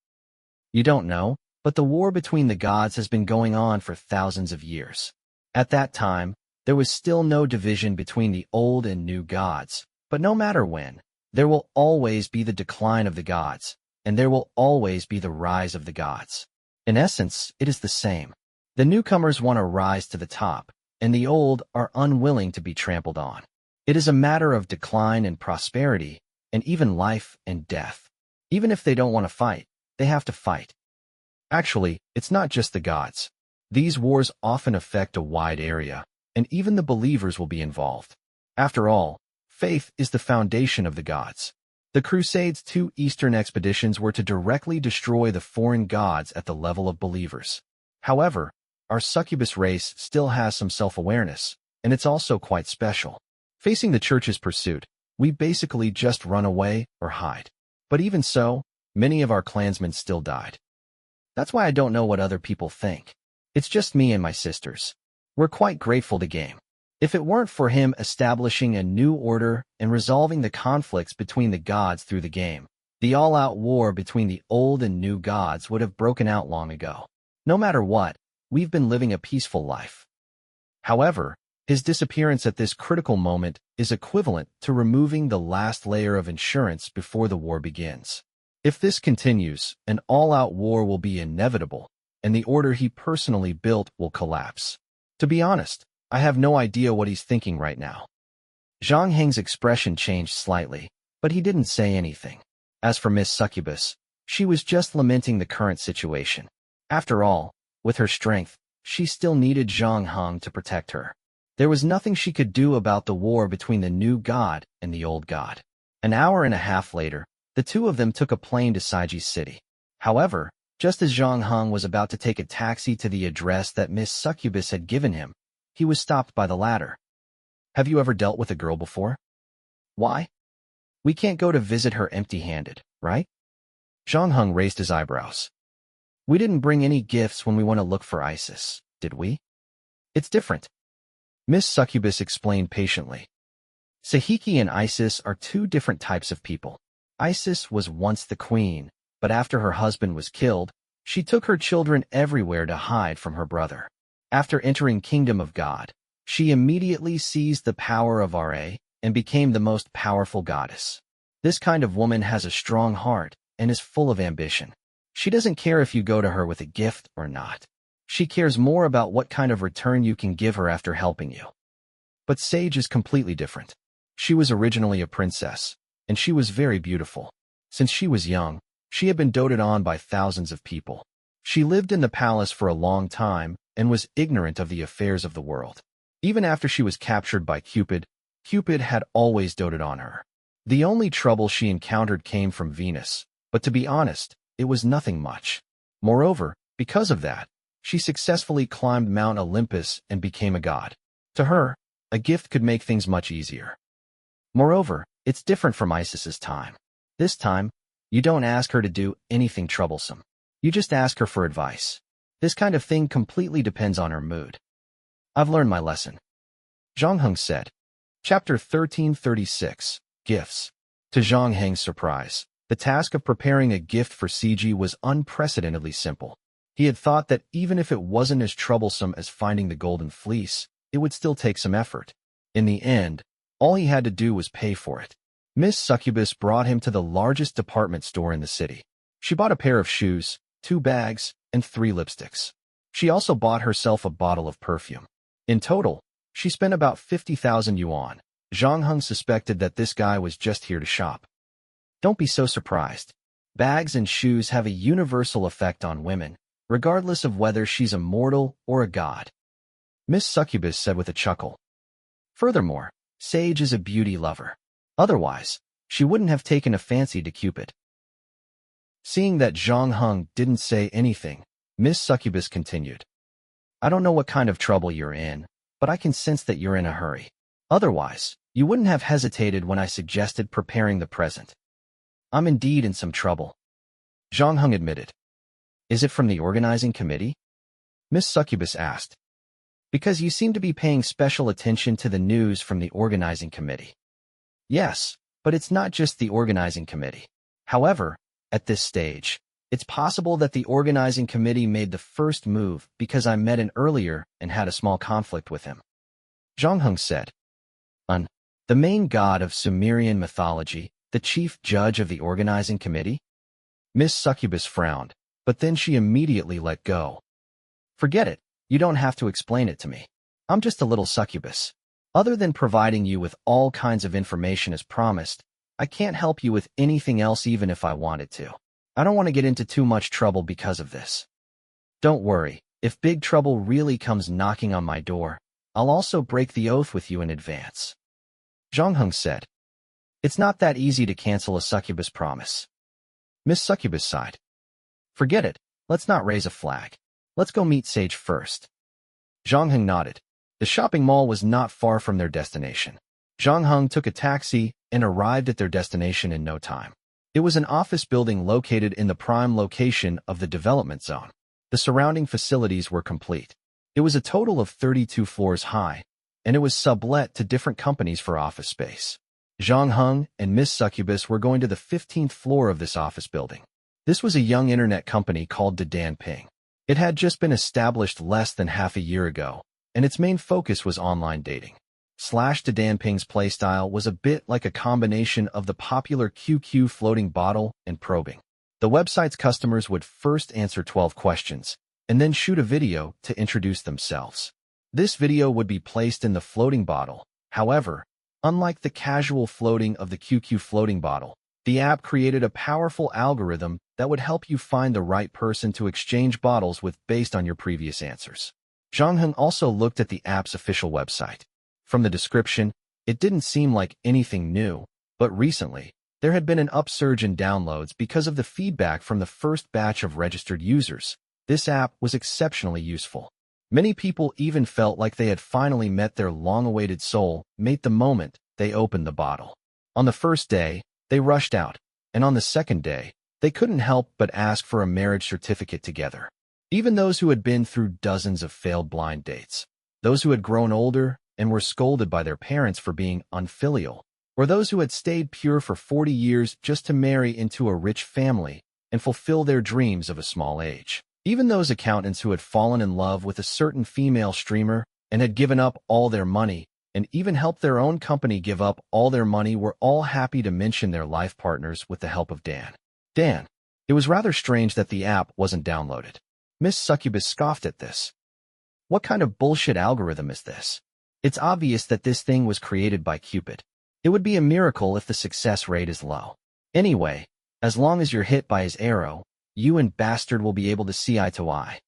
Speaker 1: You don't know, but the war between the gods has been going on for thousands of years. At that time, there was still no division between the old and new gods, but no matter when, there will always be the decline of the gods, and there will always be the rise of the gods. In essence, it is the same. The newcomers want to rise to the top, and the old are unwilling to be trampled on. It is a matter of decline and prosperity, and even life and death. Even if they don't want to fight, they have to fight. Actually, it's not just the gods. These wars often affect a wide area, and even the believers will be involved. After all, faith is the foundation of the gods. The Crusades' 2 Eastern expeditions were to directly destroy the foreign gods at the level of believers. However, our succubus race still has some self-awareness, and it's also quite special. Facing the church's pursuit, we basically just run away or hide. But even so, many of our clansmen still died. That's why I don't know what other people think. It's just me and my sisters. We're quite grateful to Game. If it weren't for him establishing a new order and resolving the conflicts between the gods through the game, the all-out war between the old and new gods would have broken out long ago. No matter what, we've been living a peaceful life. However, his disappearance at this critical moment is equivalent to removing the last layer of insurance before the war begins. If this continues, an all-out war will be inevitable, and the order he personally built will collapse. To be honest, I have no idea what he's thinking right now. Zhang Heng's expression changed slightly, but he didn't say anything. As for Miss Succubus, she was just lamenting the current situation. After all, with her strength, she still needed Zhang Heng to protect her. There was nothing she could do about the war between the new god and the old god. An hour and a half later, the two of them took a plane to Saiji's city. However, just as Zhang Heng was about to take a taxi to the address that Miss Succubus had given him, he was stopped by the latter. Have you ever dealt with a girl before? Why? We can't go to visit her empty-handed, right? Zhang Heng raised his eyebrows. We didn't bring any gifts when we went to look for Isis, did we? It's different. Miss Succubus explained patiently. Sahiki and Isis are two different types of people. Isis was once the queen, but after her husband was killed, she took her children everywhere to hide from her brother. After entering Kingdom of God, she immediately seized the power of Ra and became the most powerful goddess. This kind of woman has a strong heart and is full of ambition. She doesn't care if you go to her with a gift or not. She cares more about what kind of return you can give her after helping you. But Sage is completely different. She was originally a princess, and she was very beautiful. Since she was young, she had been doted on by thousands of people. She lived in the palace for a long time and was ignorant of the affairs of the world. Even after she was captured by Cupid, Cupid had always doted on her. The only trouble she encountered came from Venus, but to be honest, it was nothing much. Moreover, because of that, she successfully climbed Mount Olympus and became a god. To her, a gift could make things much easier. Moreover, it's different from Isis's time. This time, you don't ask her to do anything troublesome. You just ask her for advice. This kind of thing completely depends on her mood. I've learned my lesson. Zhang Heng said. Chapter 1336, Gifts. To Zhang Heng's surprise, the task of preparing a gift for CG was unprecedentedly simple. He had thought that even if it wasn't as troublesome as finding the golden fleece, it would still take some effort. In the end, all he had to do was pay for it. Miss Succubus brought him to the largest department store in the city. She bought a pair of shoes, 2 bags, and 3 lipsticks. She also bought herself a bottle of perfume. In total, she spent about 50,000 yuan. Zhang Heng suspected that this guy was just here to shop. Don't be so surprised. Bags and shoes have a universal effect on women, regardless of whether she's a mortal or a god. Miss Succubus said with a chuckle. Furthermore, Sage is a beauty lover. Otherwise, she wouldn't have taken a fancy to Cupid. Seeing that Zhang Heng didn't say anything, Miss Succubus continued. I don't know what kind of trouble you're in, but I can sense that you're in a hurry. Otherwise, you wouldn't have hesitated when I suggested preparing the present. I'm indeed in some trouble. Zhang Heng admitted. Is it from the organizing committee? Miss Succubus asked. Because you seem to be paying special attention to the news from the organizing committee. Yes, but it's not just the organizing committee. However, at this stage, it's possible that the organizing committee made the first move because I met him earlier and had a small conflict with him. Zhang Heng said. The main god of Sumerian mythology, the chief judge of the organizing committee? Miss Succubus frowned, but then she immediately let go. Forget it. You don't have to explain it to me. I'm just a little succubus. Other than providing you with all kinds of information as promised, I can't help you with anything else even if I wanted to. I don't want to get into too much trouble because of this. Don't worry, if big trouble really comes knocking on my door, I'll also break the oath with you in advance. Zhang Heng said. It's not that easy to cancel a succubus promise. Miss Succubus sighed. Forget it, let's not raise a flag. Let's go meet Sage first. Zhang Heng nodded. The shopping mall was not far from their destination. Zhang Heng took a taxi and arrived at their destination in no time. It was an office building located in the prime location of the development zone. The surrounding facilities were complete. It was a total of 32 floors high, and it was sublet to different companies for office space. Zhang Heng and Miss Succubus were going to the 15th floor of this office building. This was a young internet company called Danping. It had just been established less than half a year ago, and its main focus was online dating. Danping's playstyle was a bit like a combination of the popular QQ floating bottle and probing. The website's customers would first answer 12 questions, and then shoot a video to introduce themselves. This video would be placed in the floating bottle. However, unlike the casual floating of the QQ floating bottle, the app created a powerful algorithm that would help you find the right person to exchange bottles with based on your previous answers. Zhang Heng also looked at the app's official website. From the description, it didn't seem like anything new, but recently, there had been an upsurge in downloads because of the feedback from the first batch of registered users. This app was exceptionally useful. Many people even felt like they had finally met their long-awaited soul mate the moment they opened the bottle. On the first day, they rushed out, and on the second day, they couldn't help but ask for a marriage certificate together. Even those who had been through dozens of failed blind dates, those who had grown older and were scolded by their parents for being unfilial, or those who had stayed pure for 40 years just to marry into a rich family and fulfill their dreams of a small age. Even those accountants who had fallen in love with a certain female streamer and had given up all their money and even helped their own company give up all their money were all happy to mention their life partners with the help of Dan. Dan. It was rather strange that the app wasn't downloaded. Miss Succubus scoffed at this. What kind of bullshit algorithm is this? It's obvious that this thing was created by Cupid. It would be a miracle if the success rate is low. Anyway, as long as you're hit by his arrow, you and bastard will be able to see eye to eye.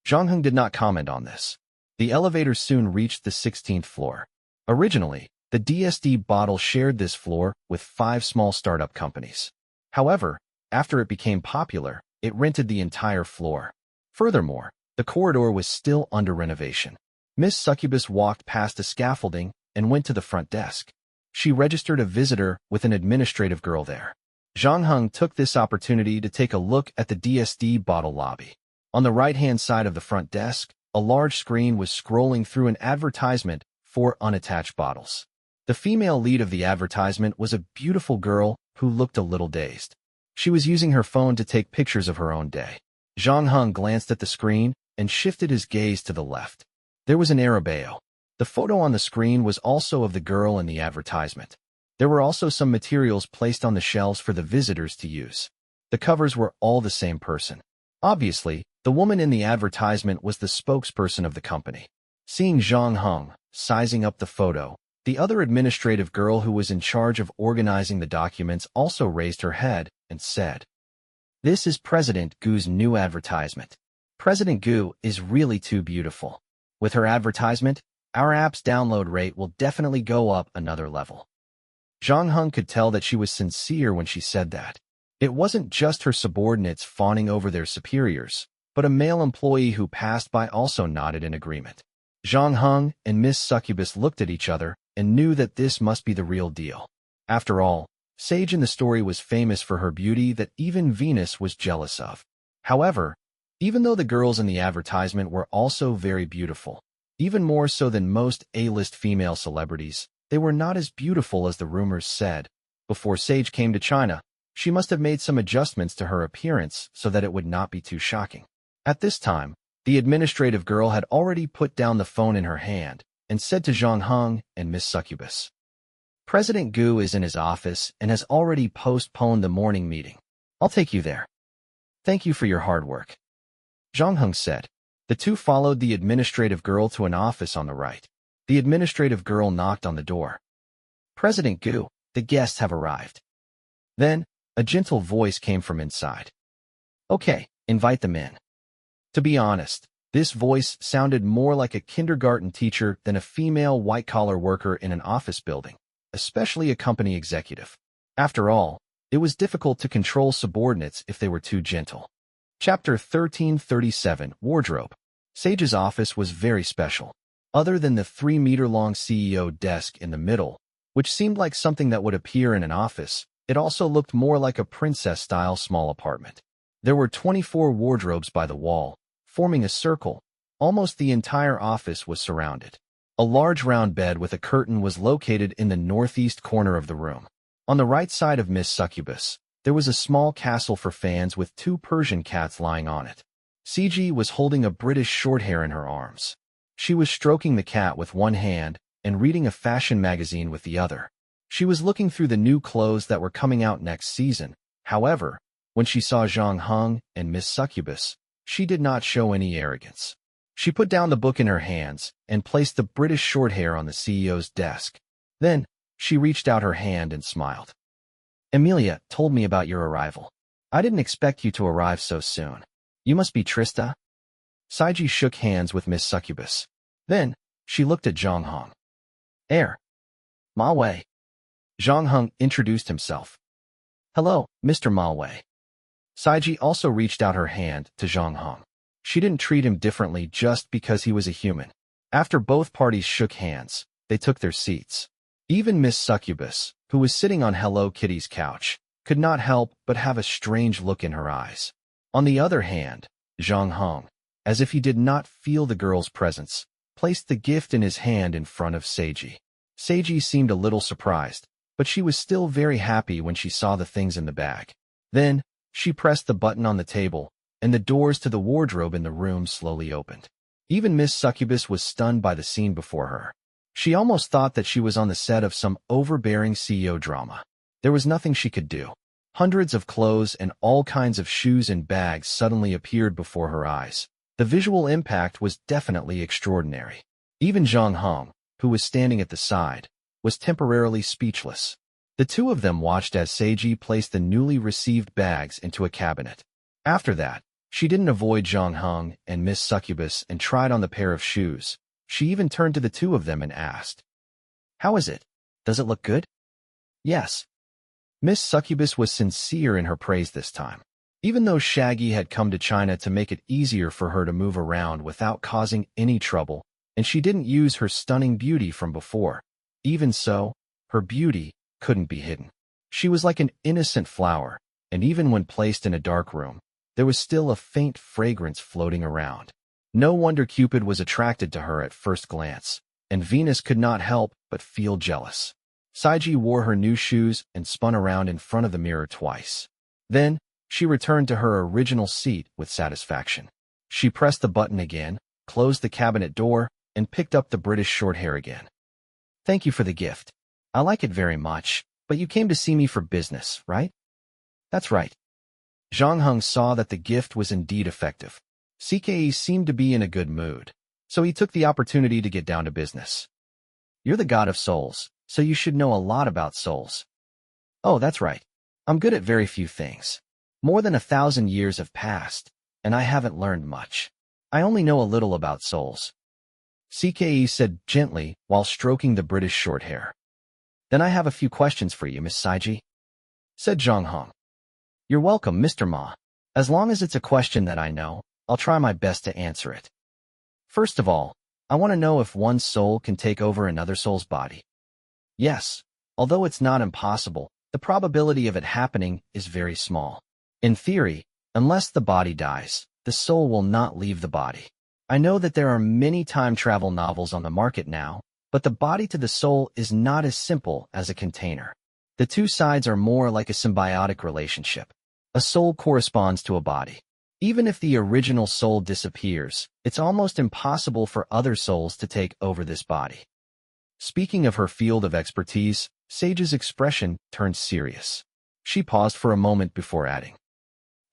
Speaker 1: Zhang Heng did not comment on this. The elevator soon reached the 16th floor. Originally, the DSD bottle shared this floor with 5 small startup companies. However, after it became popular, it rented the entire floor. Furthermore, the corridor was still under renovation. Miss Succubus walked past the scaffolding and went to the front desk. She registered a visitor with an administrative girl there. Zhang Heng took this opportunity to take a look at the DSD bottle lobby. On the right-hand side of the front desk, a large screen was scrolling through an advertisement for unattached bottles. The female lead of the advertisement was a beautiful girl who looked a little dazed. She was using her phone to take pictures of her own day. Zhang Heng glanced at the screen and shifted his gaze to the left. There was an arabeo. The photo on the screen was also of the girl in the advertisement. There were also some materials placed on the shelves for the visitors to use. The covers were all the same person. Obviously, the woman in the advertisement was the spokesperson of the company. Seeing Zhang Heng sizing up the photo, the other administrative girl who was in charge of organizing the documents also raised her head and said, "This is President Gu's new advertisement. President Gu is really too beautiful. With her advertisement, our app's download rate will definitely go up another level." Zhang Heng could tell that she was sincere when she said that. It wasn't just her subordinates fawning over their superiors, but a male employee who passed by also nodded in agreement. Zhang Heng and Miss Succubus looked at each other and knew that this must be the real deal. After all, Sage in the story was famous for her beauty that even Venus was jealous of. However, even though the girls in the advertisement were also very beautiful, even more so than most A-list female celebrities, they were not as beautiful as the rumors said. Before Sage came to China, she must have made some adjustments to her appearance so that it would not be too shocking. At this time, the administrative girl had already put down the phone in her hand and said to Zhang Heng and Miss Succubus, "President Gu is in his office and has already postponed the morning meeting. I'll take you there. Thank you for your hard work." Zhang Heng said. The two followed the administrative girl to an office on the right. The administrative girl knocked on the door. "President Gu, the guests have arrived." Then, a gentle voice came from inside. "Okay, invite them in." To be honest, this voice sounded more like a kindergarten teacher than a female white-collar worker in an office building, especially a company executive. After all, it was difficult to control subordinates if they were too gentle. Chapter 1337, Wardrobe. Sage's office was very special. Other than the 3-meter-long CEO desk in the middle, which seemed like something that would appear in an office, it also looked more like a princess-style small apartment. There were 24 wardrobes by the wall, forming a circle. Almost the entire office was surrounded. A large round bed with a curtain was located in the northeast corner of the room. On the right side of Miss Succubus, there was a small castle for fans with 2 Persian cats lying on it. CG was holding a British Shorthair in her arms. She was stroking the cat with one hand and reading a fashion magazine with the other. She was looking through the new clothes that were coming out next season. However, when she saw Zhang Heng and Miss Succubus, she did not show any arrogance. She put down the book in her hands and placed the British Shorthair on the CEO's desk. Then, she reached out her hand and smiled. "Emilia told me about your arrival. I didn't expect you to arrive so soon. You must be Trista?" Saiji shook hands with Miss Succubus. Then, she looked at Zhang Heng. Ma Wei." Zhang Heng introduced himself. "Hello, Mr. Ma Wei." Saiji also reached out her hand to Zhang Heng. She didn't treat him differently just because he was a human. After both parties shook hands, they took their seats. Even Miss Succubus, who was sitting on Hello Kitty's couch, could not help but have a strange look in her eyes. On the other hand, Zhang Heng, as if he did not feel the girl's presence, placed the gift in his hand in front of Seiji. Seiji seemed a little surprised, but she was still very happy when she saw the things in the bag. Then, she pressed the button on the table, and the doors to the wardrobe in the room slowly opened. Even Miss Succubus was stunned by the scene before her. She almost thought that she was on the set of some overbearing CEO drama. There was nothing she could do. Hundreds of clothes and all kinds of shoes and bags suddenly appeared before her eyes. The visual impact was definitely extraordinary. Even Zhang Heng, who was standing at the side, was temporarily speechless. The two of them watched as Seiji placed the newly received bags into a cabinet. After that, she didn't avoid Zhang Heng and Miss Succubus and tried on the pair of shoes. She even turned to the two of them and asked, "How is it? Does it look good?" "Yes." Miss Succubus was sincere in her praise this time. Even though Shaggy had come to China to make it easier for her to move around without causing any trouble, and she didn't use her stunning beauty from before, even so, her beauty couldn't be hidden. She was like an innocent flower, and even when placed in a dark room, there was still a faint fragrance floating around. No wonder Cupid was attracted to her at first glance, and Venus could not help but feel jealous. Seiji wore her new shoes and spun around in front of the mirror twice. Then, she returned to her original seat with satisfaction. She pressed the button again, closed the cabinet door, and picked up the British short hair again. "Thank you for the gift. I like it very much, but you came to see me for business, right?" "That's right." Zhang Heng saw that the gift was indeed effective. CKE seemed to be in a good mood, so he took the opportunity to get down to business. "You're the god of souls, so you should know a lot about souls." "Oh, that's right. I'm good at very few things. More than 1,000 years have passed, and I haven't learned much. I only know a little about souls," CKE said gently while stroking the British short hair. "Then I have a few questions for you, Miss Seiji," said Zhang Heng. "You're welcome, Mr. Ma. As long as it's a question that I know, I'll try my best to answer it. First of all, I want to know if one soul can take over another soul's body." "Yes, although it's not impossible, the probability of it happening is very small. In theory, unless the body dies, the soul will not leave the body. I know that there are many time travel novels on the market now, but the body to the soul is not as simple as a container. The two sides are more like a symbiotic relationship. A soul corresponds to a body. Even if the original soul disappears, it's almost impossible for other souls to take over this body." Speaking of her field of expertise, Sage's expression turned serious. She paused for a moment before adding,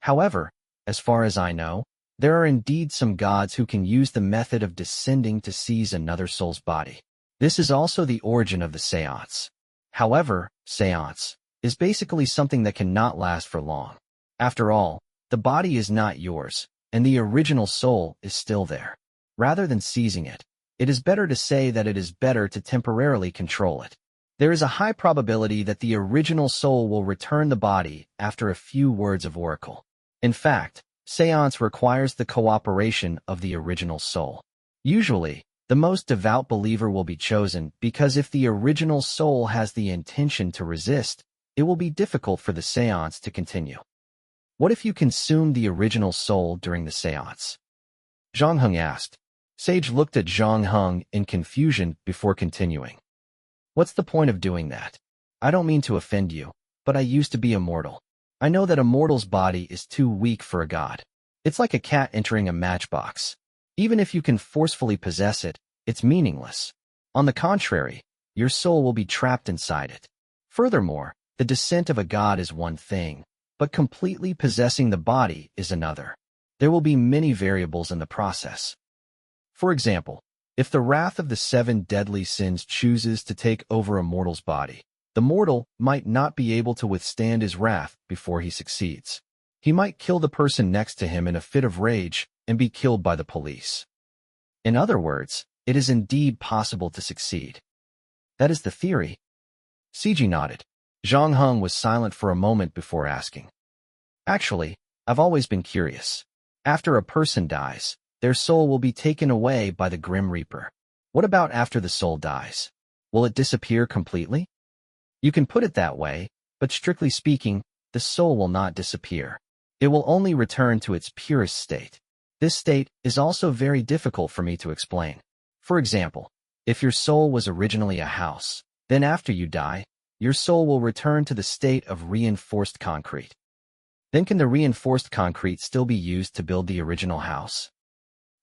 Speaker 1: "However, as far as I know, there are indeed some gods who can use the method of descending to seize another soul's body. This is also the origin of the seance. However, seance is basically something that cannot last for long. After all, the body is not yours, and the original soul is still there. Rather than seizing it, it is better to say that it is better to temporarily control it. There is a high probability that the original soul will return the body after a few words of oracle. In fact, seance requires the cooperation of the original soul. Usually, the most devout believer will be chosen because if the original soul has the intention to resist, it will be difficult for the seance to continue. What if you consume the original soul during the seance?" Zhang Heng asked. Sage looked at Zhang Heng in confusion before continuing. "What's the point of doing that? I don't mean to offend you, but I used to be a mortal. I know that a mortal's body is too weak for a god. It's like a cat entering a matchbox. Even if you can forcefully possess it, it's meaningless. On the contrary, your soul will be trapped inside it. Furthermore, the descent of a god is one thing, but completely possessing the body is another. There will be many variables in the process. For example, if the wrath of the 7 deadly sins chooses to take over a mortal's body, the mortal might not be able to withstand his wrath before he succeeds. He might kill the person next to him in a fit of rage and be killed by the police. In other words, it is indeed possible to succeed." "That is the theory." Seiji nodded. Zhang Heng was silent for a moment before asking, "Actually, I've always been curious. After a person dies, their soul will be taken away by the Grim Reaper. What about after the soul dies? Will it disappear completely? You can put it that way, but strictly speaking, the soul will not disappear. It will only return to its purest state. This state is also very difficult for me to explain. For example, if your soul was originally a house, then after you die, your soul will return to the state of reinforced concrete. Then can the reinforced concrete still be used to build the original house?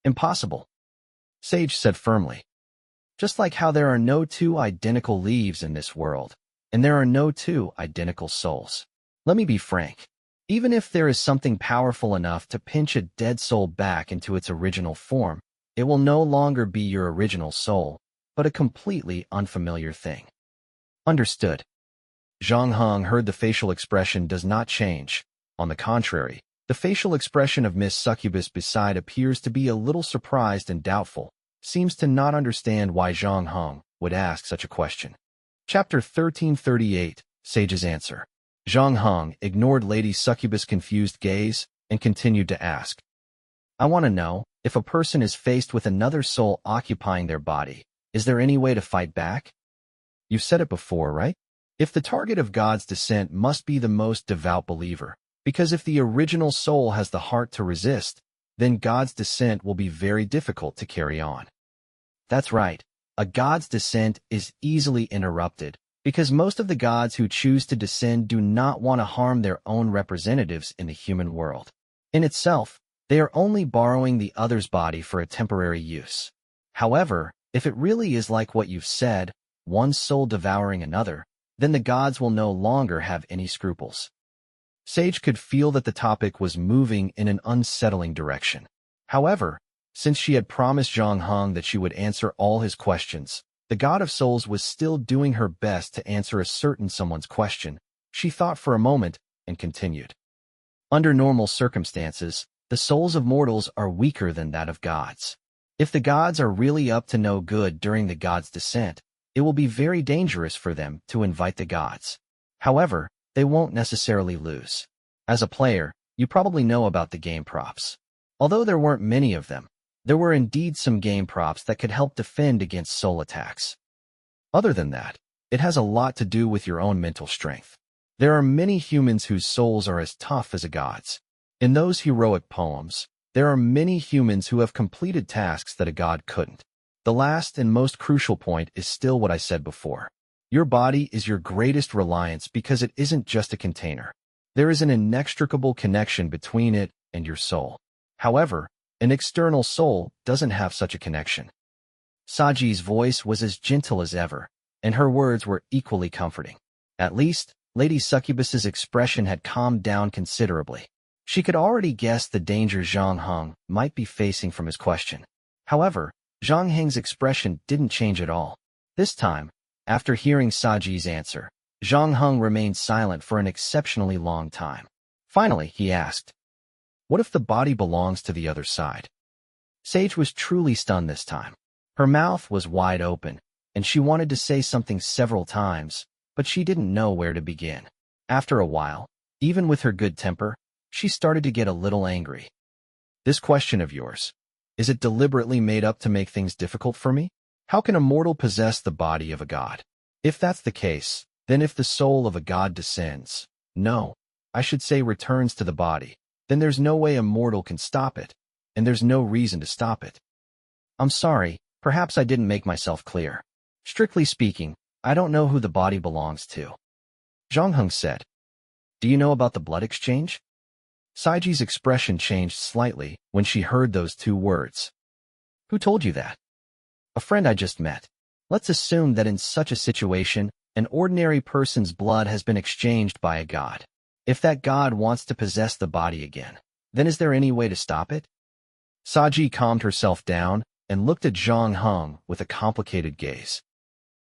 Speaker 1: Impossible, Sage said firmly. Just like how there are no two identical leaves in this world, and there are no two identical souls. Let me be frank. Even if there is something powerful enough to pinch a dead soul back into its original form, it will no longer be your original soul, but a completely unfamiliar thing. Understood. Zhang Heng heard the facial expression does not change. On the contrary, the facial expression of Miss Succubus beside appears to be a little surprised and doubtful, seems to not understand why Zhang Heng would ask such a question. Chapter 1338, Sage's Answer. Zhang Heng ignored Lady Succubus' confused gaze and continued to ask. I want to know, if a person is faced with another soul occupying their body, is there any way to fight back? You've said it before, right? If the target of God's descent must be the most devout believer, because if the original soul has the heart to resist, then God's descent will be very difficult to carry on. That's right. A God's descent is easily interrupted, because most of the gods who choose to descend do not want to harm their own representatives in the human world. In itself, they are only borrowing the other's body for a temporary use. However, if it really is like what you've said, one soul devouring another, then the gods will no longer have any scruples. Sage could feel that the topic was moving in an unsettling direction. However, since she had promised Zhang Heng that she would answer all his questions, the God of Souls was still doing her best to answer a certain someone's question. She thought for a moment and continued. Under normal circumstances, the souls of mortals are weaker than that of gods. If the gods are really up to no good during the gods' descent, it will be very dangerous for them to invite the gods. However, they won't necessarily lose. As a player, you probably know about the game props. Although there weren't many of them, there were indeed some game props that could help defend against soul attacks. Other than that, it has a lot to do with your own mental strength. There are many humans whose souls are as tough as a god's. In those heroic poems, there are many humans who have completed tasks that a god couldn't. The last and most crucial point is still what I said before. Your body is your greatest reliance because it isn't just a container. There is an inextricable connection between it and your soul. However, an external soul doesn't have such a connection. Saji's voice was as gentle as ever, and her words were equally comforting. At least, Lady Succubus's expression had calmed down considerably. She could already guess the danger Zhang Heng might be facing from his question. However, Zhang Heng's expression didn't change at all. This time, after hearing Saji's answer, Zhang Heng remained silent for an exceptionally long time. Finally, he asked, what if the body belongs to the other side? Sage was truly stunned this time. Her mouth was wide open, and she wanted to say something several times, but she didn't know where to begin. After a while, even with her good temper, she started to get a little angry. This question of yours, is it deliberately made up to make things difficult for me? How can a mortal possess the body of a god? If that's the case, then if the soul of a god descends, no, I should say returns to the body, then there's no way a mortal can stop it, and there's no reason to stop it. I'm sorry, perhaps I didn't make myself clear. Strictly speaking, I don't know who the body belongs to. Zhang Heng said. Do you know about the blood exchange? Saiji's expression changed slightly when she heard those two words. Who told you that? A friend I just met. Let's assume that in such a situation, an ordinary person's blood has been exchanged by a god. If that god wants to possess the body again, then is there any way to stop it? Saji calmed herself down and looked at Zhang Heng with a complicated gaze.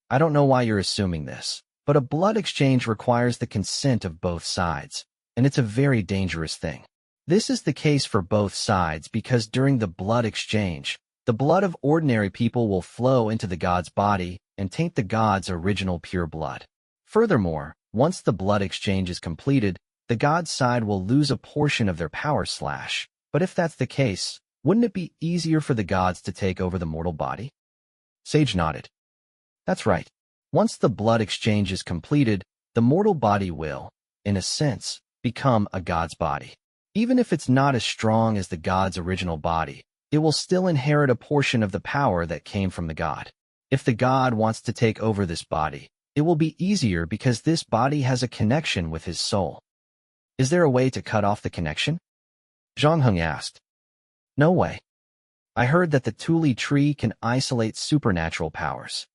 Speaker 1: I don't know why you're assuming this, but a blood exchange requires the consent of both sides, and it's a very dangerous thing. This is the case for both sides because during the blood exchange, the blood of ordinary people will flow into the god's body and taint the god's original pure blood. Furthermore, once the blood exchange is completed, the god's side will lose a portion of their power slash. But if that's the case, wouldn't it be easier for the gods to take over the mortal body? Sage nodded. That's right. Once the blood exchange is completed, the mortal body will, in a sense, become a god's body. Even if it's not as strong as the god's original body, it will still inherit a portion of the power that came from the god. If the god wants to take over this body, it will be easier because this body has a connection with his soul. Is there a way to cut off the connection? Zhang Heng asked. No way. I heard that the Tuli tree can isolate supernatural powers.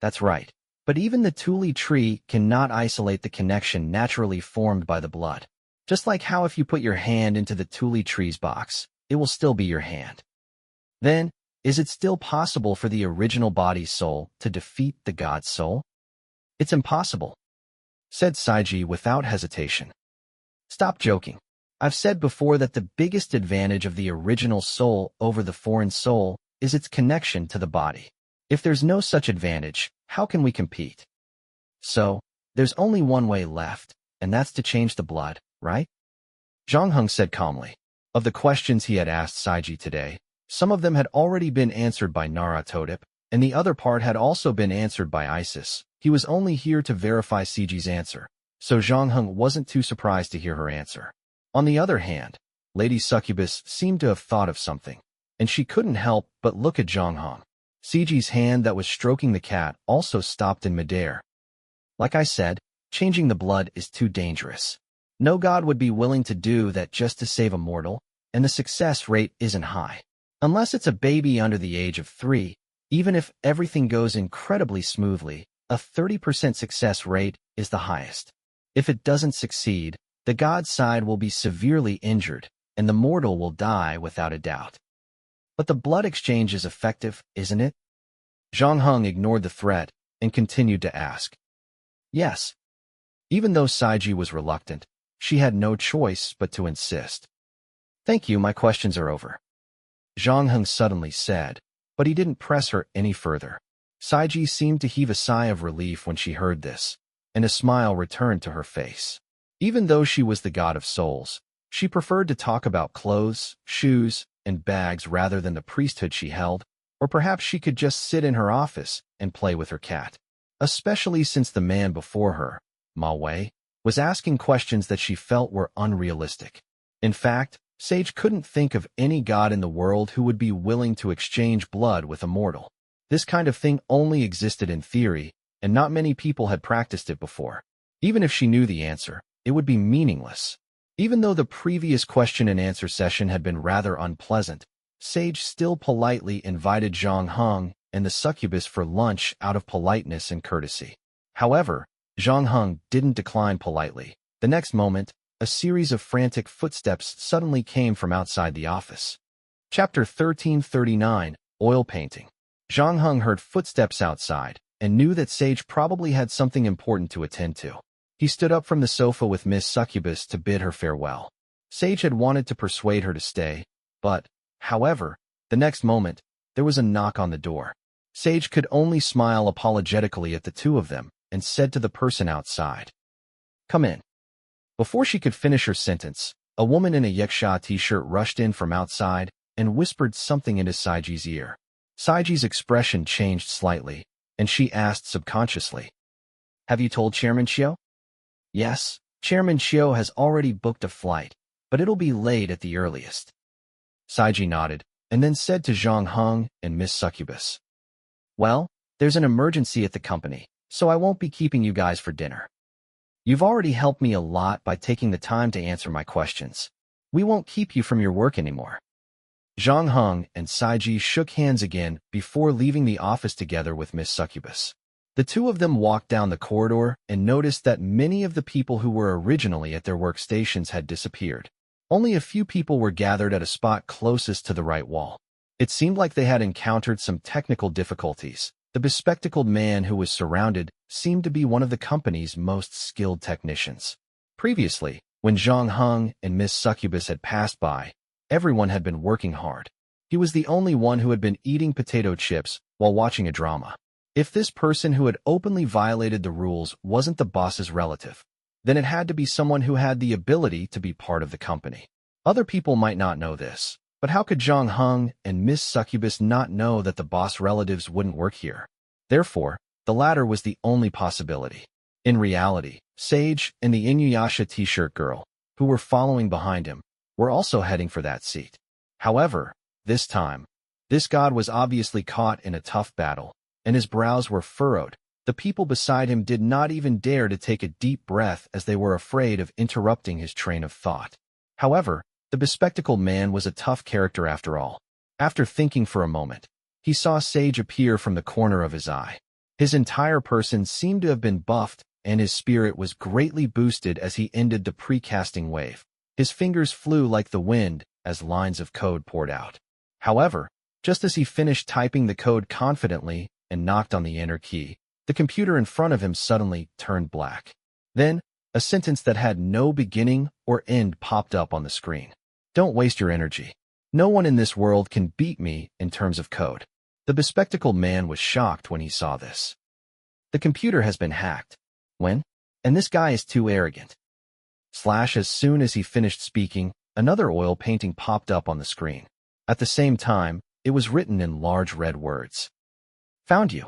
Speaker 1: That's right. But even the Tuli tree cannot isolate the connection naturally formed by the blood. Just like how if you put your hand into the Tuli tree's box, it will still be your hand. Then, is it still possible for the original body's soul to defeat the god's soul? It's impossible, said Saiji without hesitation. Stop joking. I've said before that the biggest advantage of the original soul over the foreign soul is its connection to the body. If there's no such advantage, how can we compete? So, there's only one way left, and that's to change the blood, right? Zhang Heng said calmly. Of the questions he had asked Saiji today, some of them had already been answered by Naratodip, and the other part had also been answered by Isis. He was only here to verify Seiji's answer, so Zhang Heng wasn't too surprised to hear her answer. On the other hand, Lady Succubus seemed to have thought of something, and she couldn't help but look at Zhang Heng. Seiji's hand that was stroking the cat also stopped in midair. Like I said, changing the blood is too dangerous. No god would be willing to do that just to save a mortal, and the success rate isn't high. Unless it's a baby under the age of 3, even if everything goes incredibly smoothly, a 30% success rate is the highest. If it doesn't succeed, the god's side will be severely injured, and the mortal will die without a doubt. But the blood exchange is effective, isn't it? Zhang Heng ignored the threat and continued to ask. Yes. Even though Saiji was reluctant, she had no choice but to insist. Thank you, my questions are over. Zhang Heng suddenly said, but he didn't press her any further. Saiji seemed to heave a sigh of relief when she heard this, and a smile returned to her face. Even though she was the god of souls, she preferred to talk about clothes, shoes, and bags rather than the priesthood she held, or perhaps she could just sit in her office and play with her cat. Especially since the man before her, Ma Wei, was asking questions that she felt were unrealistic. In fact, Sage couldn't think of any god in the world who would be willing to exchange blood with a mortal. This kind of thing only existed in theory, and not many people had practiced it before. Even if she knew the answer, it would be meaningless. Even though the previous question and answer session had been rather unpleasant, Sage still politely invited Zhang Heng and the succubus for lunch out of politeness and courtesy. However, Zhang Heng didn't decline politely. The next moment, a series of frantic footsteps suddenly came from outside the office. Chapter 1339, Oil Painting. Zhang Heng heard footsteps outside and knew that Sage probably had something important to attend to. He stood up from the sofa with Miss Succubus to bid her farewell. Sage had wanted to persuade her to stay, but, however, the next moment, there was a knock on the door. Sage could only smile apologetically at the two of them and said to the person outside, "Come in." Before she could finish her sentence, a woman in a Yaksha t-shirt rushed in from outside and whispered something into Saiji's ear. Saiji's expression changed slightly, and she asked subconsciously, "Have you told Chairman Xiao?" "Yes, Chairman Xiao has already booked a flight, but it'll be late at the earliest." Saiji nodded, and then said to Zhang Heng and Miss Succubus, "Well, there's an emergency at the company, so I won't be keeping you guys for dinner. You've already helped me a lot by taking the time to answer my questions. We won't keep you from your work anymore." Zhang Heng and Saiji shook hands again before leaving the office together with Miss Succubus. The two of them walked down the corridor and noticed that many of the people who were originally at their workstations had disappeared. Only a few people were gathered at a spot closest to the right wall. It seemed like they had encountered some technical difficulties. The bespectacled man who was surrounded seemed to be one of the company's most skilled technicians. Previously, when Zhang Heng and Miss Succubus had passed by, everyone had been working hard. He was the only one who had been eating potato chips while watching a drama. If this person who had openly violated the rules wasn't the boss's relative, then it had to be someone who had the ability to be part of the company. Other people might not know this, but how could Zhang Heng and Miss Succubus not know that the boss relatives wouldn't work here? Therefore, the latter was the only possibility. In reality, Sage and the Inuyasha t-shirt girl, who were following behind him, were also heading for that seat. However, this time, this god was obviously caught in a tough battle, and his brows were furrowed. The people beside him did not even dare to take a deep breath as they were afraid of interrupting his train of thought. However, the bespectacled man was a tough character after all. After thinking for a moment, he saw Sage appear from the corner of his eye. His entire person seemed to have been buffed, and his spirit was greatly boosted as he ended the precasting wave. His fingers flew like the wind as lines of code poured out. However, just as he finished typing the code confidently and knocked on the enter key, the computer in front of him suddenly turned black. Then, a sentence that had no beginning or end popped up on the screen. Don't waste your energy. No one in this world can beat me in terms of code. The bespectacled man was shocked when he saw this. The computer has been hacked. When? And this guy is too arrogant. As soon as he finished speaking, another oil painting popped up on the screen. At the same time, it was written in large red words. Found you.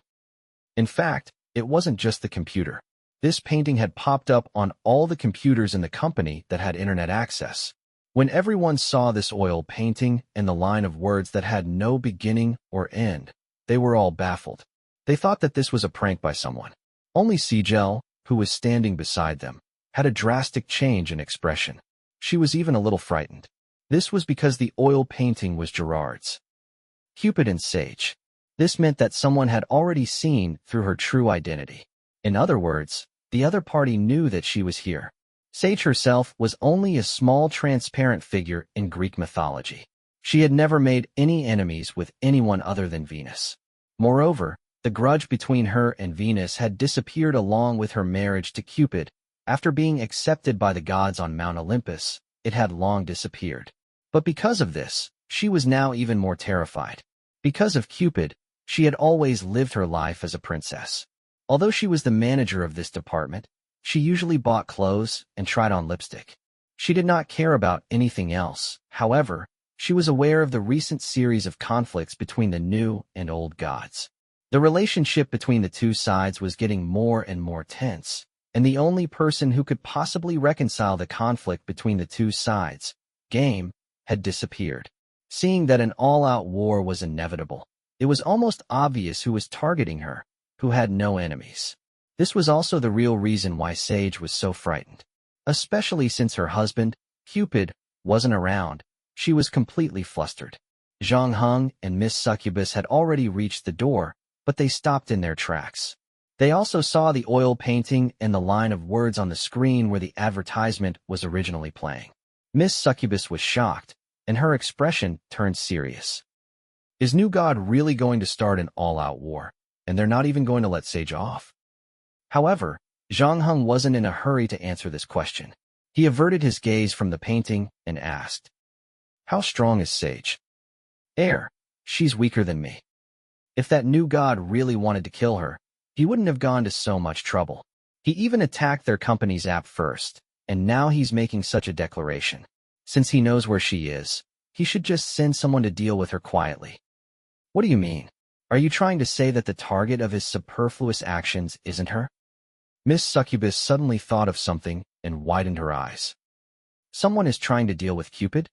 Speaker 1: In fact, it wasn't just the computer. This painting had popped up on all the computers in the company that had internet access. When everyone saw this oil painting and the line of words that had no beginning or end, they were all baffled. They thought that this was a prank by someone. Only Sigel, who was standing beside them, had a drastic change in expression. She was even a little frightened. This was because the oil painting was Gerard's. Cupid and Sage. This meant that someone had already seen through her true identity. In other words, the other party knew that she was here. Sage herself was only a small transparent figure in Greek mythology. She had never made any enemies with anyone other than Venus. Moreover, the grudge between her and Venus had disappeared along with her marriage to Cupid. After being accepted by the gods on Mount Olympus, it had long disappeared. But because of this, she was now even more terrified. Because of Cupid, she had always lived her life as a princess. Although she was the manager of this department, she usually bought clothes and tried on lipstick. She did not care about anything else. However, she was aware of the recent series of conflicts between the new and old gods. The relationship between the two sides was getting more and more tense, and the only person who could possibly reconcile the conflict between the two sides, Game, had disappeared. Seeing that an all-out war was inevitable, it was almost obvious who was targeting her, who had no enemies. This was also the real reason why Sage was so frightened. Especially since her husband, Cupid, wasn't around, she was completely flustered. Zhang Heng and Miss Succubus had already reached the door, but they stopped in their tracks. They also saw the oil painting and the line of words on the screen where the advertisement was originally playing. Miss Succubus was shocked, and her expression turned serious. Is New God really going to start an all-out war, and they're not even going to let Sage off? However, Zhang Heng wasn't in a hurry to answer this question. He averted his gaze from the painting and asked, How strong is Sage? She's weaker than me. If that new god really wanted to kill her, he wouldn't have gone to so much trouble. He even attacked their company's app first, and now he's making such a declaration. Since he knows where she is, he should just send someone to deal with her quietly. What do you mean? Are you trying to say that the target of his superfluous actions isn't her? Miss Succubus suddenly thought of something and widened her eyes. Someone is trying to deal with Cupid?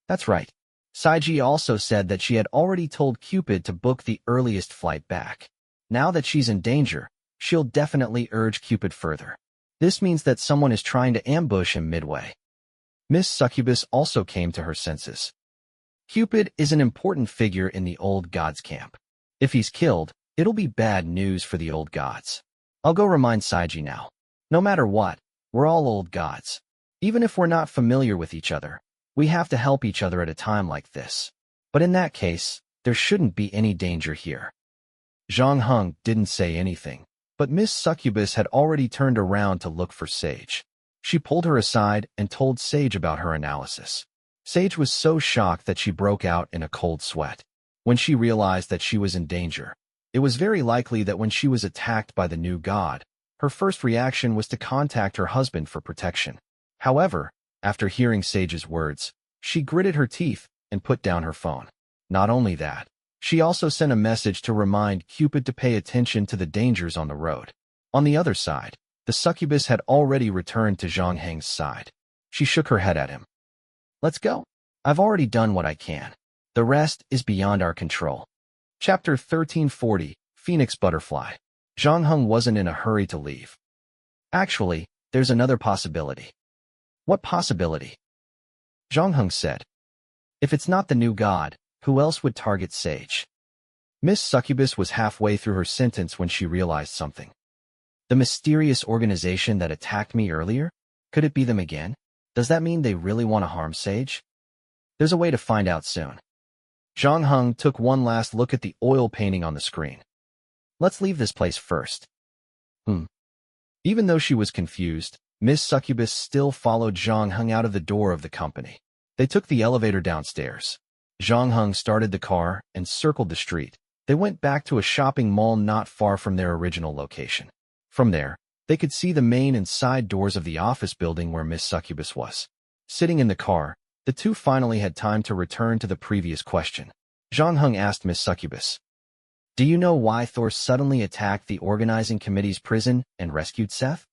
Speaker 1: That's right. Saiji also said that she had already told Cupid to book the earliest flight back. Now that she's in danger, she'll definitely urge Cupid further. This means that someone is trying to ambush him midway. Miss Succubus also came to her senses. Cupid is an important figure in the old gods' camp. If he's killed, it'll be bad news for the old gods. I'll go remind Saiji now. No matter what, we're all old gods. Even if we're not familiar with each other, we have to help each other at a time like this. But in that case, there shouldn't be any danger here. Zhang Heng didn't say anything, but Miss Succubus had already turned around to look for Sage. She pulled her aside and told Sage about her analysis. Sage was so shocked that she broke out in a cold sweat. When she realized that she was in danger, it was very likely that when she was attacked by the new god, her first reaction was to contact her husband for protection. However, after hearing Sage's words, she gritted her teeth and put down her phone. Not only that, She also sent a message to remind Cupid to pay attention to the dangers on the road. On the other side, the succubus had already returned to Zhang Heng's side. She shook her head at him. Let's go. I've already done what I can. The rest is beyond our control. Chapter 1340, Phoenix Butterfly. Zhang Heng wasn't in a hurry to leave. Actually, there's another possibility. What possibility? Zhang Heng said. If it's not the new god, who else would target Sage? Miss Succubus was halfway through her sentence when she realized something. The mysterious organization that attacked me earlier? Could it be them again? Does that mean they really want to harm Sage? There's a way to find out soon. Zhang Heng took one last look at the oil painting on the screen. Let's leave this place first. Even though she was confused, Miss Succubus still followed Zhang Heng out of the door of the company. They took the elevator downstairs. Zhang Heng started the car and circled the street. They went back to a shopping mall not far from their original location. From there, they could see the main and side doors of the office building where Miss Succubus was. Sitting in the car, the two finally had time to return to the previous question. Zhang Heng asked Miss Succubus, "Do you know why Thor suddenly attacked the organizing committee's prison and rescued Seth?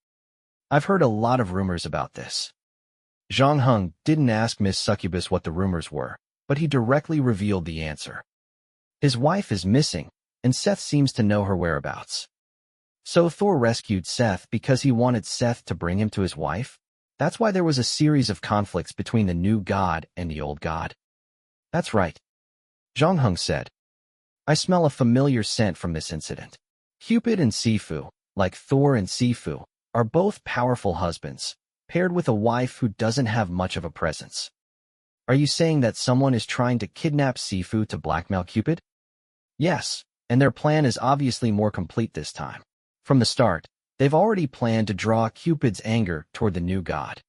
Speaker 1: I've heard a lot of rumors about this." Zhang Heng didn't ask Miss Succubus what the rumors were, but he directly revealed the answer. His wife is missing, and Seth seems to know her whereabouts. So Thor rescued Seth because he wanted Seth to bring him to his wife? That's why there was a series of conflicts between the new god and the old god. That's right. Zhang Heng said. I smell a familiar scent from this incident. Cupid and Sifu, like Thor and Sifu, are both powerful husbands, paired with a wife who doesn't have much of a presence. Are you saying that someone is trying to kidnap Sifu to blackmail Cupid? Yes, and their plan is obviously more complete this time. From the start, they've already planned to draw Cupid's anger toward the new god.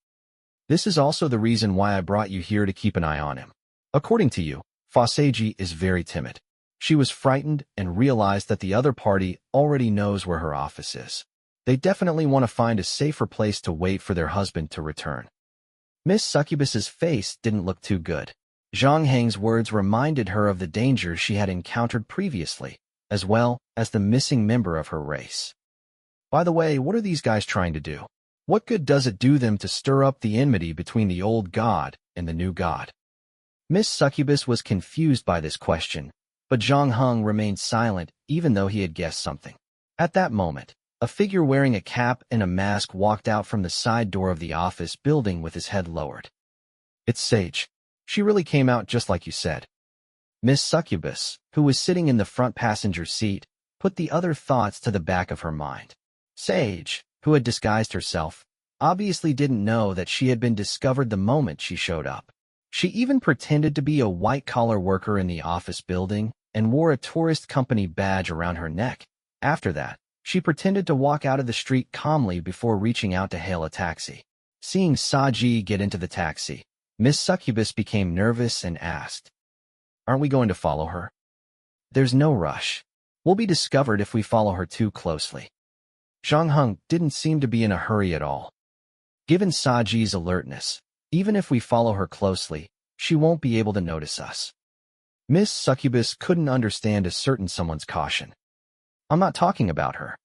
Speaker 1: This is also the reason why I brought you here to keep an eye on him. According to you, Faseji is very timid. She was frightened and realized that the other party already knows where her office is. They definitely want to find a safer place to wait for their husband to return. Miss Succubus's face didn't look too good. Zhang Heng's words reminded her of the dangers she had encountered previously, as well as the missing member of her race. By the way, what are these guys trying to do? What good does it do them to stir up the enmity between the old god and the new god? Miss Succubus was confused by this question, but Zhang Heng remained silent even though he had guessed something. At that moment, a figure wearing a cap and a mask walked out from the side door of the office building with his head lowered. It's Sage. She really came out just like you said. Miss Succubus, who was sitting in the front passenger seat, put the other thoughts to the back of her mind. Sage, who had disguised herself, obviously didn't know that she had been discovered the moment she showed up. She even pretended to be a white-collar worker in the office building and wore a tourist company badge around her neck. After that, she pretended to walk out of the street calmly before reaching out to hail a taxi. Seeing Saji get into the taxi, Miss Succubus became nervous and asked, "Aren't we going to follow her?" "There's no rush. We'll be discovered if we follow her too closely." Zhang Heng didn't seem to be in a hurry at all. Given Saji's alertness, even if we follow her closely, she won't be able to notice us. Miss Succubus couldn't understand a certain someone's caution. I'm not talking about her.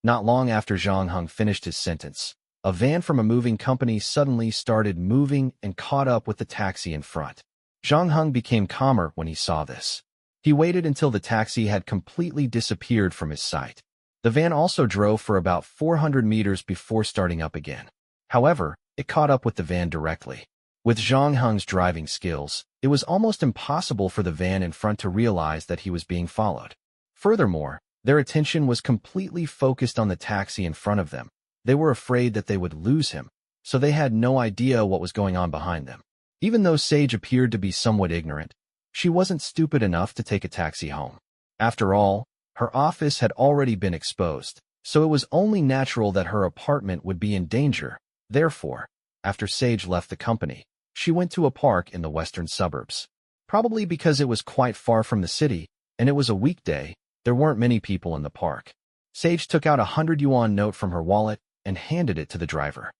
Speaker 1: Not long after Zhang Heng finished his sentence, a van from a moving company suddenly started moving and caught up with the taxi in front. Zhang Heng became calmer when he saw this. He waited until the taxi had completely disappeared from his sight. The van also drove for about 400 meters before starting up again. However, it caught up with the van directly. With Zhang Heng's driving skills, it was almost impossible for the van in front to realize that he was being followed. Furthermore, their attention was completely focused on the taxi in front of them. They were afraid that they would lose him, so they had no idea what was going on behind them. Even though Sage appeared to be somewhat ignorant, she wasn't stupid enough to take a taxi home. After all, her office had already been exposed, so it was only natural that her apartment would be in danger. Therefore, after Sage left the company, she went to a park in the western suburbs. Probably because it was quite far from the city, and it was a weekday, there weren't many people in the park. Sage took out a 100 yuan note from her wallet and handed it to the driver.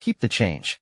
Speaker 1: Keep the change.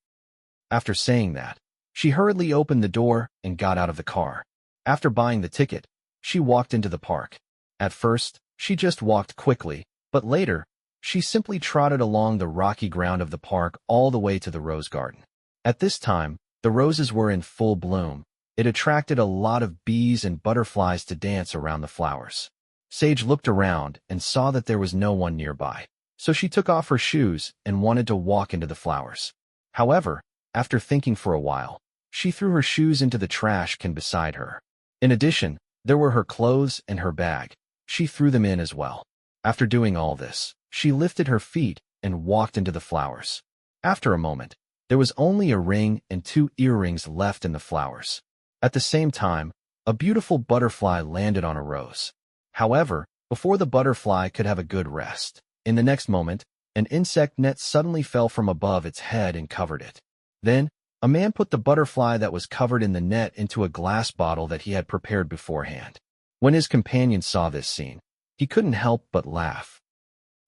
Speaker 1: After saying that, she hurriedly opened the door and got out of the car. After buying the ticket, she walked into the park. At first, she just walked quickly, but later, she simply trotted along the rocky ground of the park all the way to the rose garden. At this time, the roses were in full bloom. It attracted a lot of bees and butterflies to dance around the flowers. Sage looked around and saw that there was no one nearby, so she took off her shoes and wanted to walk into the flowers. However, after thinking for a while, she threw her shoes into the trash can beside her. In addition, there were her clothes and her bag. She threw them in as well. After doing all this, she lifted her feet and walked into the flowers. After a moment, there was only a ring and 2 earrings left in the flowers. At the same time, a beautiful butterfly landed on a rose. However, before the butterfly could have a good rest, in the next moment, an insect net suddenly fell from above its head and covered it. Then, a man put the butterfly that was covered in the net into a glass bottle that he had prepared beforehand. When his companion saw this scene, he couldn't help but laugh.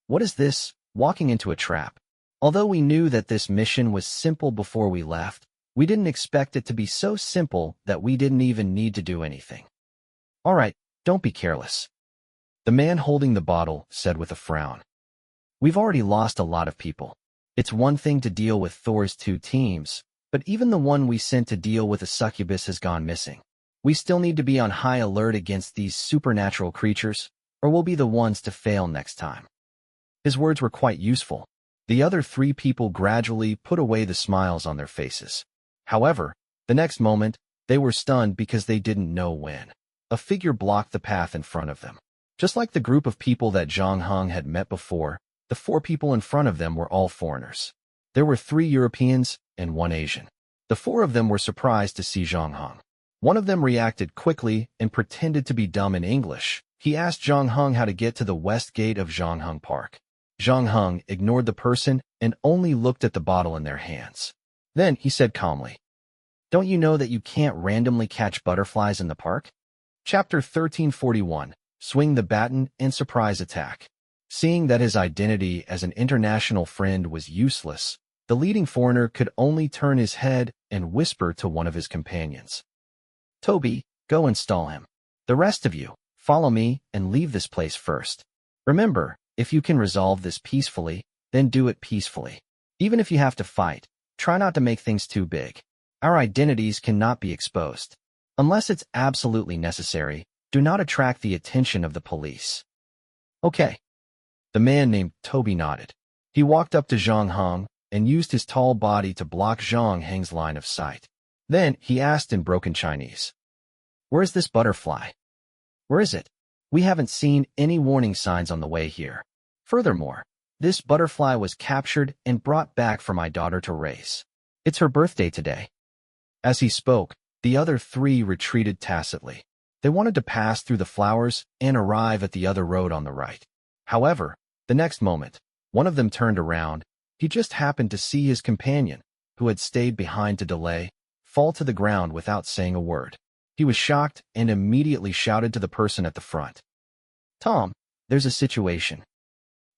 Speaker 1: What is this? Walking into a trap. Although we knew that this mission was simple before we left, we didn't expect it to be so simple that we didn't even need to do anything. All right, don't be careless. The man holding the bottle said with a frown. We've already lost a lot of people. It's one thing to deal with Thor's 2 teams, but even the one we sent to deal with a succubus has gone missing. We still need to be on high alert against these supernatural creatures, or we'll be the ones to fail next time. His words were quite useful. The other 3 people gradually put away the smiles on their faces. However, the next moment, they were stunned because they didn't know when. A figure blocked the path in front of them. Just like the group of people that Zhang Heng had met before, the 4 people in front of them were all foreigners. There were 3 Europeans and 1 Asian. The 4 of them were surprised to see Zhang Heng. One of them reacted quickly and pretended to be dumb in English. He asked Zhang Heng how to get to the west gate of Zhang Heng Park. Zhang Heng ignored the person and only looked at the bottle in their hands. Then he said calmly, "Don't you know that you can't randomly catch butterflies in the park?" Chapter 1341, Swing the Baton and Surprise Attack. Seeing that his identity as an international friend was useless, the leading foreigner could only turn his head and whisper to one of his companions. "Toby, go install him. The rest of you, follow me and leave this place first. Remember, if you can resolve this peacefully, then do it peacefully. Even if you have to fight, try not to make things too big. Our identities cannot be exposed. Unless it's absolutely necessary, do not attract the attention of the police." Okay. The man named Toby nodded. He walked up to Zhang Heng and used his tall body to block Zhang Heng's line of sight. Then he asked in broken Chinese, "Where is this butterfly? Where is it? We haven't seen any warning signs on the way here. Furthermore, this butterfly was captured and brought back for my daughter to raise. It's her birthday today." As he spoke, the other 3 retreated tacitly. They wanted to pass through the flowers and arrive at the other road on the right. However, the next moment, one of them turned around. He just happened to see his companion, who had stayed behind to delay, fall to the ground without saying a word. He was shocked and immediately shouted to the person at the front, "Tom, there's a situation."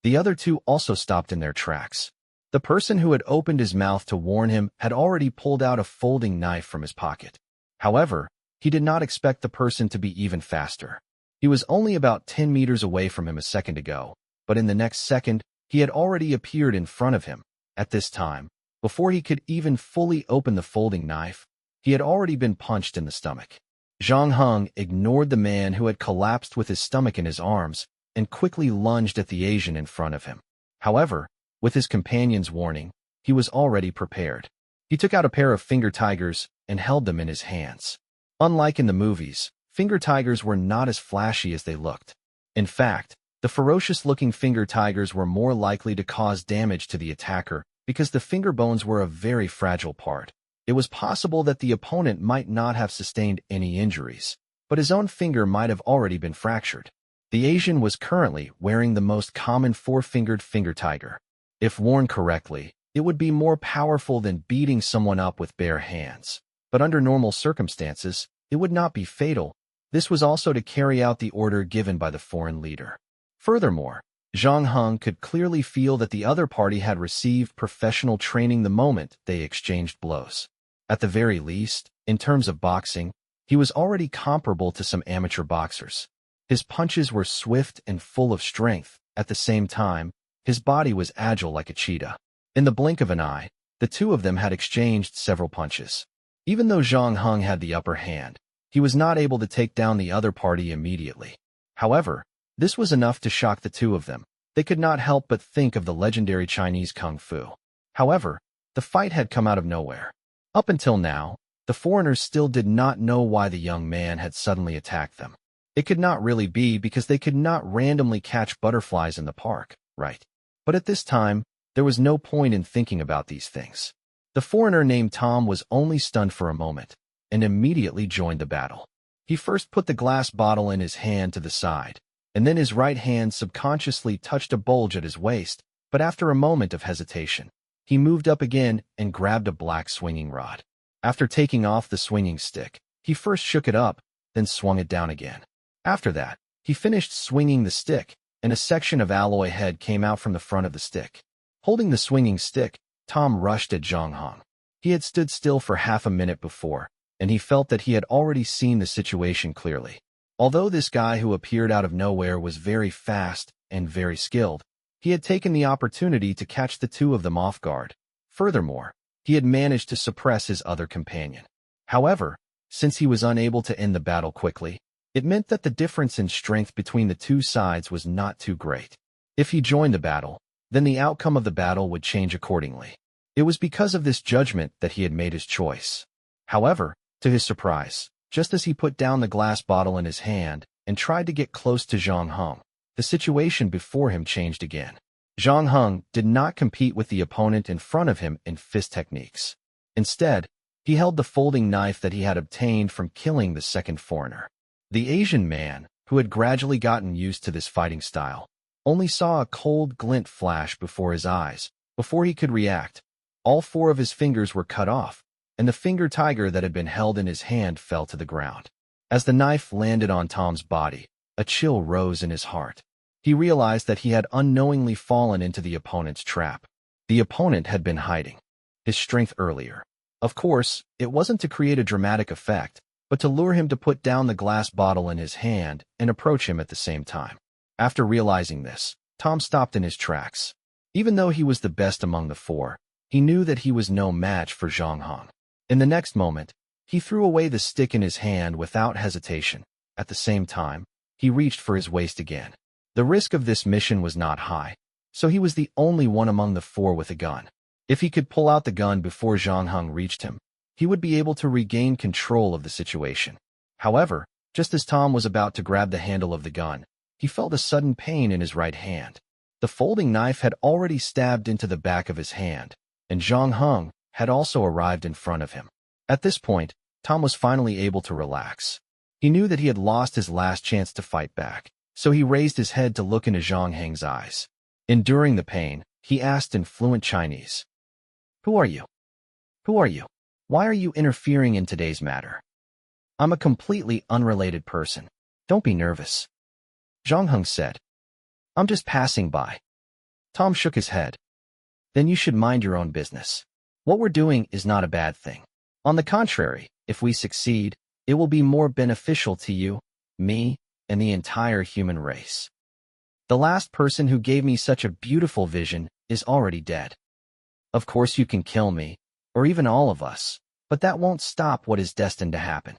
Speaker 1: The other 2 also stopped in their tracks. The person who had opened his mouth to warn him had already pulled out a folding knife from his pocket. However, he did not expect the person to be even faster. He was only about 10 meters away from him a second ago, but in the next second, he had already appeared in front of him. At this time, before he could even fully open the folding knife, he had already been punched in the stomach. Zhang Heng ignored the man who had collapsed with his stomach in his arms and quickly lunged at the Asian in front of him. However, with his companion's warning, he was already prepared. He took out a pair of finger tigers and held them in his hands. Unlike in the movies, finger tigers were not as flashy as they looked. In fact, the ferocious-looking finger tigers were more likely to cause damage to the attacker because the finger bones were a very fragile part. It was possible that the opponent might not have sustained any injuries, but his own finger might have already been fractured. The Asian was currently wearing the most common 4-fingered finger tiger. If worn correctly, it would be more powerful than beating someone up with bare hands. But under normal circumstances, it would not be fatal. This was also to carry out the order given by the foreign leader. Furthermore, Zhang Heng could clearly feel that the other party had received professional training the moment they exchanged blows. At the very least, in terms of boxing, He was already comparable to some amateur boxers. His punches were swift and full of strength. At the same time, his body was agile like a cheetah. In the blink of an eye, the two of them had exchanged several punches. Even though Zhang Heng had the upper hand, he was not able to take down the other party immediately. However, this was enough to shock the two of them. They could not help but think of the legendary Chinese kung fu. However, the fight had come out of nowhere. Up until now, the foreigners still did not know why the young man had suddenly attacked them. It could not really be because they could not randomly catch butterflies in the park, right? But at this time, there was no point in thinking about these things. The foreigner named Tom was only stunned for a moment, and immediately joined the battle. He first put the glass bottle in his hand to the side, and then his right hand subconsciously touched a bulge at his waist, but after a moment of hesitation, he moved up again and grabbed a black swinging rod. After taking off the swinging stick, he first shook it up, then swung it down again. After that, he finished swinging the stick, and a section of alloy head came out from the front of the stick. Holding the swinging stick, Tom rushed at Zhang Heng. He had stood still for half a minute before, and he felt that he had already seen the situation clearly. Although this guy who appeared out of nowhere was very fast and very skilled, he had taken the opportunity to catch the two of them off guard. Furthermore, he had managed to suppress his other companion. However, since he was unable to end the battle quickly, it meant that the difference in strength between the two sides was not too great. If he joined the battle, then the outcome of the battle would change accordingly. It was because of this judgment that he had made his choice. However, to his surprise, just as he put down the glass bottle in his hand and tried to get close to Zhang Heng, the situation before him changed again. Zhang Heng did not compete with the opponent in front of him in fist techniques. Instead, he held the folding knife that he had obtained from killing the second foreigner. The Asian man, who had gradually gotten used to this fighting style, only saw a cold glint flash before his eyes. Before he could react, all four of his fingers were cut off, and the finger tiger that had been held in his hand fell to the ground. As the knife landed on Tom's body, a chill rose in his heart. He realized that he had unknowingly fallen into the opponent's trap. The opponent had been hiding his strength earlier. Of course, it wasn't to create a dramatic effect, but to lure him to put down the glass bottle in his hand and approach him at the same time. After realizing this, Tom stopped in his tracks. Even though he was the best among the four, he knew that he was no match for Zhang Heng. In the next moment, he threw away the stick in his hand without hesitation. At the same time, he reached for his waist again. The risk of this mission was not high, so he was the only one among the four with a gun. If he could pull out the gun before Zhang Heng reached him, he would be able to regain control of the situation. However, just as Tom was about to grab the handle of the gun, he felt a sudden pain in his right hand. The folding knife had already stabbed into the back of his hand, and Zhang Heng had also arrived in front of him. At this point, Tom was finally able to relax. He knew that he had lost his last chance to fight back, so he raised his head to look into Zhang Heng's eyes. Enduring the pain, he asked in fluent Chinese, "Who are you? Who are you? Why are you interfering in today's matter? I'm a completely unrelated person. Don't be nervous." Zhang Heng said, "I'm just passing by." Tom shook his head. "Then you should mind your own business. What we're doing is not a bad thing. On the contrary, if we succeed, it will be more beneficial to you, me, and the entire human race. The last person who gave me such a beautiful vision is already dead. Of course you can kill me, or even all of us, but that won't stop what is destined to happen.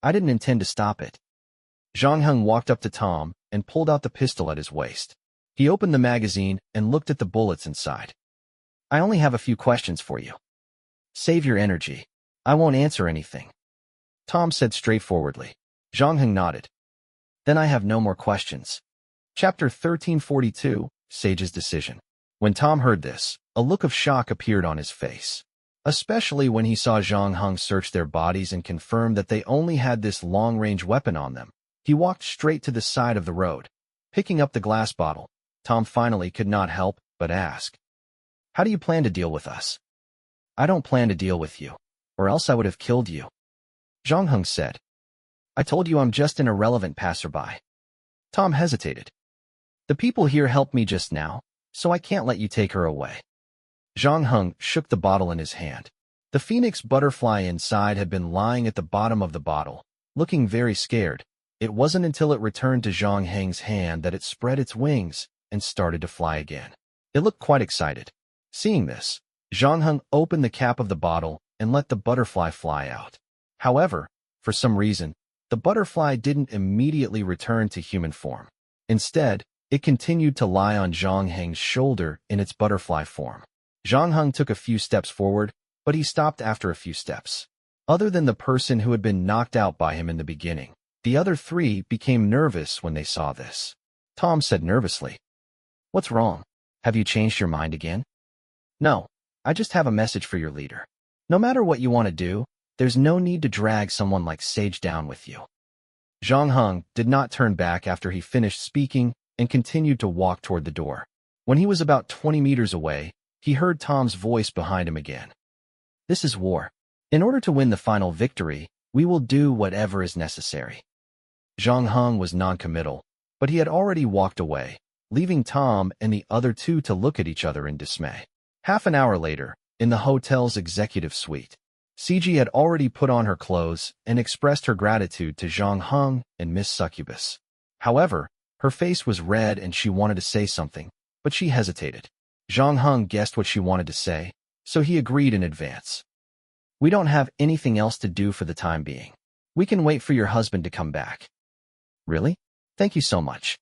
Speaker 1: I didn't intend to stop it." Zhang Heng walked up to Tom and pulled out the pistol at his waist. He opened the magazine and looked at the bullets inside. "I only have a few questions for you. Save your energy. I won't answer anything," Tom said straightforwardly. Zhang Heng nodded. "Then I have no more questions." Chapter 1342, Sage's Decision. When Tom heard this, a look of shock appeared on his face. Especially when he saw Zhang Heng search their bodies and confirm that they only had this long-range weapon on them. He walked straight to the side of the road. Picking up the glass bottle, Tom finally could not help but ask, "How do you plan to deal with us?" "I don't plan to deal with you, or else I would have killed you," Zhang Heng said. "I told you I'm just an irrelevant passerby." Tom hesitated. "The people here helped me just now, so I can't let you take her away." Zhang Heng shook the bottle in his hand. The phoenix butterfly inside had been lying at the bottom of the bottle, looking very scared. It wasn't until it returned to Zhang Heng's hand that it spread its wings and started to fly again. It looked quite excited. Seeing this, Zhang Heng opened the cap of the bottle and let the butterfly fly out. However, for some reason, the butterfly didn't immediately return to human form. Instead, it continued to lie on Zhang Heng's shoulder in its butterfly form. Zhang Heng took a few steps forward, but he stopped after a few steps. Other than the person who had been knocked out by him in the beginning, the other three became nervous when they saw this. Tom said nervously, "What's wrong? Have you changed your mind again?" "No, I just have a message for your leader. No matter what you want to do, there's no need to drag someone like Sage down with you." Zhang Heng did not turn back after he finished speaking and continued to walk toward the door. When he was about 20 meters away, he heard Tom's voice behind him again. "This is war. In order to win the final victory, we will do whatever is necessary." Zhang Heng was non-committal, but he had already walked away, leaving Tom and the other two to look at each other in dismay. Half an hour later, in the hotel's executive suite, Ciji had already put on her clothes and expressed her gratitude to Zhang Heng and Miss Succubus. However, her face was red and she wanted to say something, but she hesitated. Zhang Heng guessed what she wanted to say, so he agreed in advance. "We don't have anything else to do for the time being. We can wait for your husband to come back." "Really? Thank you so much."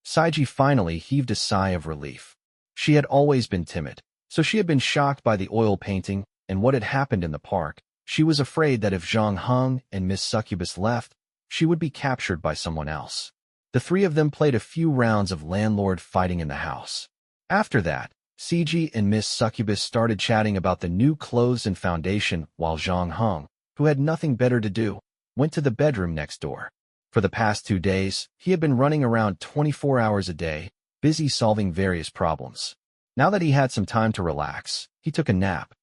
Speaker 1: Ciji finally heaved a sigh of relief. She had always been timid, so she had been shocked by the oil painting and what had happened in the park. She was afraid that if Zhang Heng and Miss Succubus left, she would be captured by someone else. The three of them played a few rounds of landlord fighting in the house. After that, Ciji and Miss Succubus started chatting about the new clothes and foundation while Zhang Heng, who had nothing better to do, went to the bedroom next door. For the past 2 days, he had been running around 24 hours a day, busy solving various problems. Now that he had some time to relax, he took a nap.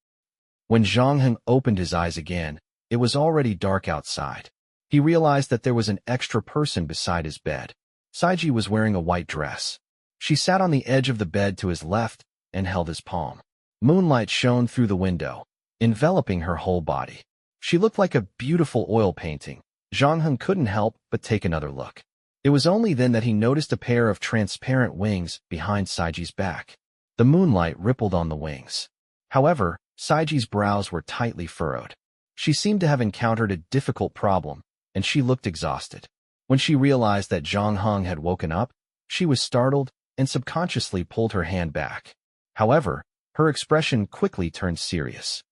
Speaker 1: When Zhang Heng opened his eyes again, it was already dark outside. He realized that there was an extra person beside his bed. Ciji was wearing a white dress. She sat on the edge of the bed to his left and held his palm. Moonlight shone through the window, enveloping her whole body. She looked like a beautiful oil painting. Zhang Heng couldn't help but take another look. It was only then that he noticed a pair of transparent wings behind Ciji's back. The moonlight rippled on the wings. However, Ciji's brows were tightly furrowed. She seemed to have encountered a difficult problem, and she looked exhausted. When she realized that Zhang Heng had woken up, she was startled and subconsciously pulled her hand back. However, her expression quickly turned serious.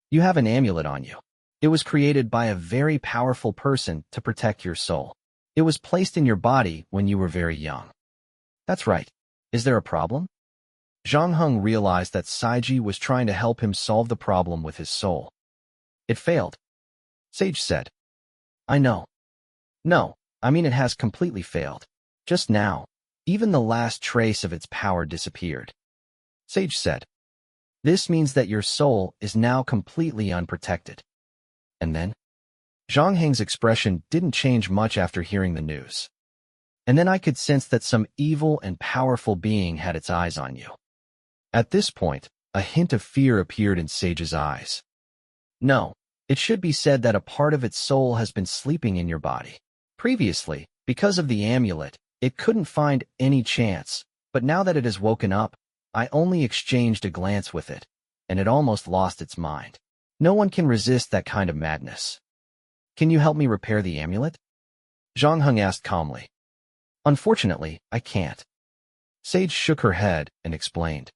Speaker 1: "You have an amulet on you. It was created by a very powerful person to protect your soul. It was placed in your body when you were very young." "That's right. Is there a problem?" Zhang Heng realized that Ciji was trying to help him solve the problem with his soul. "It failed," Sage said. "I know." "No, I mean it has completely failed. Just now, even the last trace of its power disappeared," Sage said. "This means that your soul is now completely unprotected." And then? Zhang Heng's expression didn't change much after hearing the news. "And then I could sense that some evil and powerful being had its eyes on you." At this point, a hint of fear appeared in Sage's eyes. "No, it should be said that a part of its soul has been sleeping in your body. Previously, because of the amulet, it couldn't find any chance, but now that it has woken up, I only exchanged a glance with it, and it almost lost its mind. No one can resist that kind of madness. Can you help me repair the amulet?" Zhang Heng asked calmly. "Unfortunately, I can't." Sage shook her head and explained.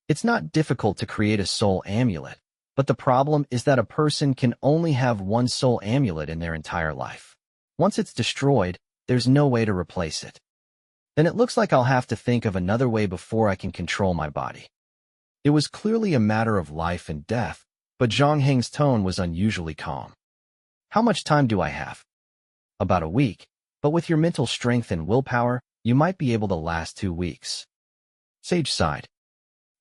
Speaker 1: "It's not difficult to create a soul amulet, but the problem is that a person can only have one soul amulet in their entire life. Once it's destroyed, there's no way to replace it. Then it looks like I'll have to think of another way before I can control my body." It was clearly a matter of life and death, but Zhang Heng's tone was unusually calm. "How much time do I have?" "About a week, but with your mental strength and willpower, you might be able to last 2 weeks." Sage sighed.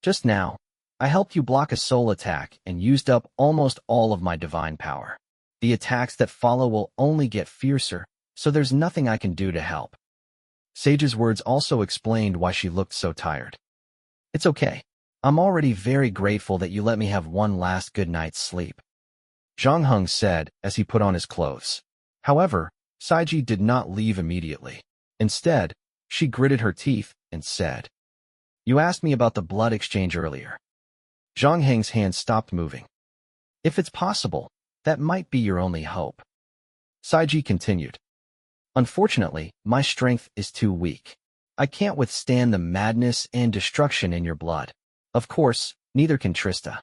Speaker 1: "Just now, I helped you block a soul attack and used up almost all of my divine power. The attacks that follow will only get fiercer, so there's nothing I can do to help." Sage's words also explained why she looked so tired. "It's okay. I'm already very grateful that you let me have one last good night's sleep," Zhang Heng said as he put on his clothes. However, Saiji did not leave immediately. Instead, she gritted her teeth and said, "You asked me about the blood exchange earlier." Zhang Heng's hand stopped moving. "If it's possible, that might be your only hope." Saiji continued, "Unfortunately, my strength is too weak. I can't withstand the madness and destruction in your blood. Of course, neither can Trista.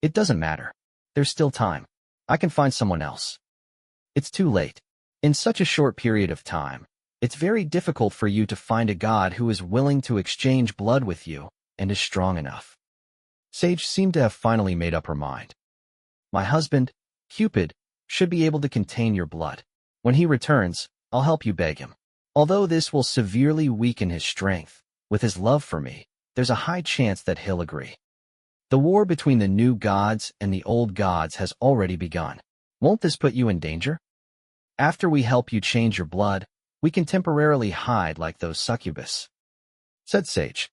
Speaker 1: It doesn't matter. There's still time. I can find someone else." "It's too late. In such a short period of time, it's very difficult for you to find a god who is willing to exchange blood with you and is strong enough." Sage seemed to have finally made up her mind. "My husband, Cupid, should be able to contain your blood. When he returns, I'll help you beg him. Although this will severely weaken his strength, with his love for me, there's a high chance that he'll agree. The war between the new gods and the old gods has already begun. Won't this put you in danger? After we help you change your blood, we can temporarily hide like those succubus," said Sage.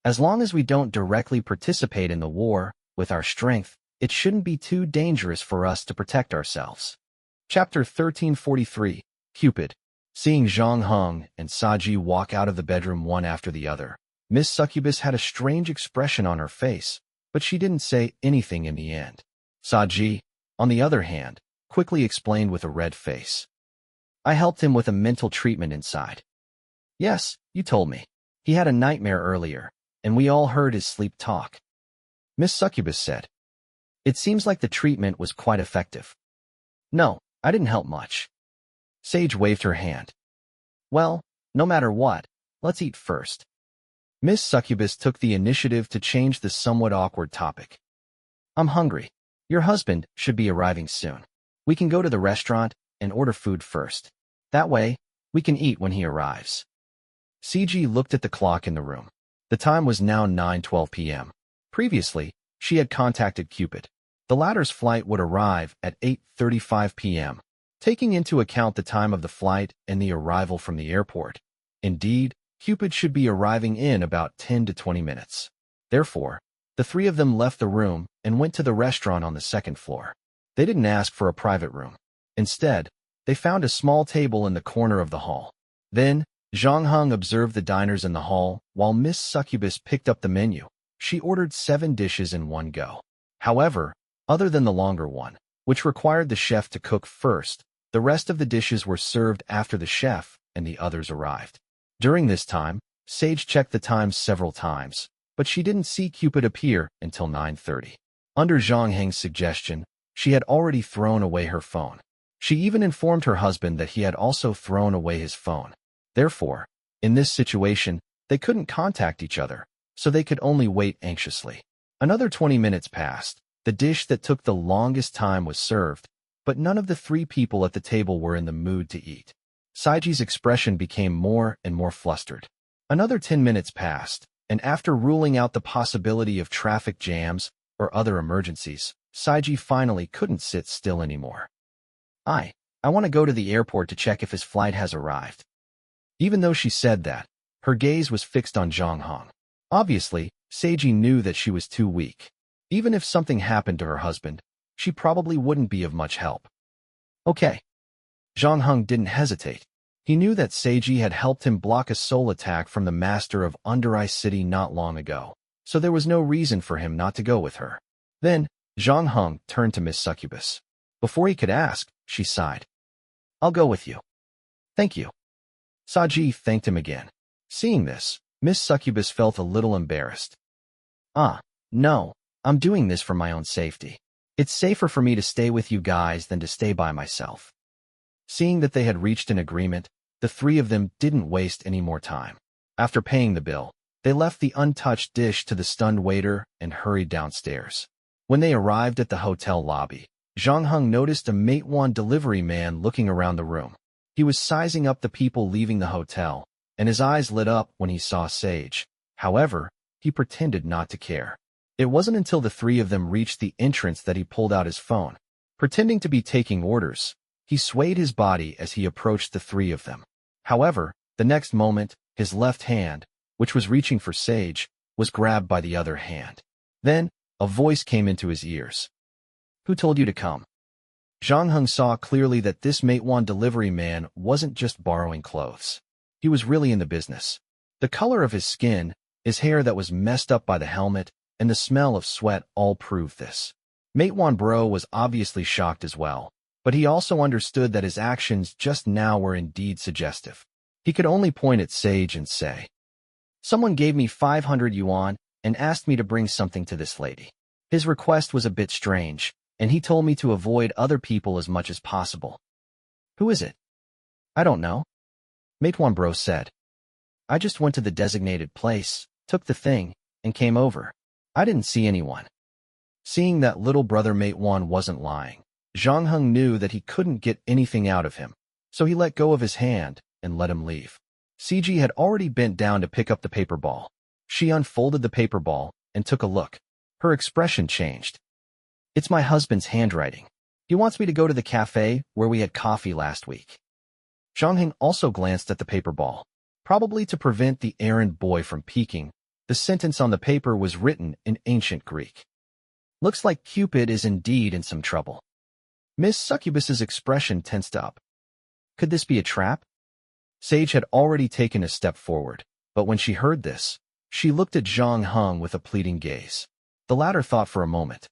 Speaker 1: "As long as we don't directly participate in the war with our strength, it shouldn't be too dangerous for us to protect ourselves." Chapter 1343, Cupid. Seeing Zhang Heng and Saji walk out of the bedroom one after the other, Miss Succubus had a strange expression on her face, but she didn't say anything in the end. Saji, on the other hand, quickly explained with a red face, "I helped him with a mental treatment inside." "Yes, you told me. He had a nightmare earlier, and we all heard his sleep talk," Miss Succubus said. "It seems like the treatment was quite effective." "No, I didn't help much." Sage waved her hand. "Well, no matter what, let's eat first." Miss Succubus took the initiative to change the somewhat awkward topic. "I'm hungry. Your husband should be arriving soon. We can go to the restaurant and order food first. That way, we can eat when he arrives." CG looked at the clock in the room. The time was now 9:12 p.m. Previously, she had contacted Cupid. The latter's flight would arrive at 8:35 p.m., taking into account the time of the flight and the arrival from the airport. Indeed, Cupid should be arriving in about 10 to 20 minutes. Therefore, the three of them left the room and went to the restaurant on the second floor. They didn't ask for a private room. Instead, they found a small table in the corner of the hall. Then, Zhang Heng observed the diners in the hall while Miss Succubus picked up the menu. She ordered 7 dishes in one go. However, other than the longer one, which required the chef to cook first, the rest of the dishes were served after the chef and the others arrived. During this time, Sage checked the time several times, but she didn't see Cupid appear until 9:30. Under Zhang Heng's suggestion, she had already thrown away her phone. She even informed her husband that he had also thrown away his phone. Therefore, in this situation, they couldn't contact each other, so they could only wait anxiously. Another 20 minutes passed. The dish that took the longest time was served, but none of the 3 people at the table were in the mood to eat. Saiji's expression became more and more flustered. Another 10 minutes passed, and after ruling out the possibility of traffic jams or other emergencies, Saiji finally couldn't sit still anymore. I want to go to the airport to check if his flight has arrived." Even though she said that, her gaze was fixed on Zhang Heng. Obviously, Saiji knew that she was too weak. Even if something happened to her husband, she probably wouldn't be of much help. "Okay." Zhang Heng didn't hesitate. He knew that Saiji had helped him block a soul attack from the master of Under Eye City not long ago, so there was no reason for him not to go with her. Then, Zhang Heng turned to Miss Succubus. Before he could ask, she sighed. "I'll go with you." "Thank you." Saji thanked him again. Seeing this, Miss Succubus felt a little embarrassed. No, I'm doing this for my own safety. It's safer for me to stay with you guys than to stay by myself." Seeing that they had reached an agreement, the 3 of them didn't waste any more time. After paying the bill, they left the untouched dish to the stunned waiter and hurried downstairs. When they arrived at the hotel lobby, Zhang Heng noticed a Matewan delivery man looking around the room. He was sizing up the people leaving the hotel, and his eyes lit up when he saw Sage. However, he pretended not to care. It wasn't until the 3 of them reached the entrance that he pulled out his phone. Pretending to be taking orders, he swayed his body as he approached the 3 of them. However, the next moment, his left hand, which was reaching for Sage, was grabbed by the other hand. Then, a voice came into his ears. "Who told you to come?" Zhang Heng saw clearly that this Meituan delivery man wasn't just borrowing clothes. He was really in the business. The color of his skin, his hair that was messed up by the helmet, and the smell of sweat all proved this. Meituan Bro was obviously shocked as well, but he also understood that his actions just now were indeed suggestive. He could only point at Sage and say, "Someone gave me 500 yuan and asked me to bring something to this lady." His request was a bit strange, and he told me to avoid other people as much as possible. "Who is it?" "I don't know," Meituan Bro said. "I just went to the designated place, took the thing, and came over. I didn't see anyone." Seeing that little brother Meituan wasn't lying, Zhang Heng knew that he couldn't get anything out of him, so he let go of his hand and let him leave. CG had already bent down to pick up the paper ball. She unfolded the paper ball and took a look. Her expression changed. "It's my husband's handwriting. He wants me to go to the cafe where we had coffee last week." Zhang Heng also glanced at the paper ball. Probably to prevent the errand boy from peeking, the sentence on the paper was written in ancient Greek. "Looks like Cupid is indeed in some trouble." Miss Succubus's expression tensed up. Could this be a trap? Sage had already taken a step forward, but when she heard this, she looked at Zhang Heng with a pleading gaze. The latter thought for a moment.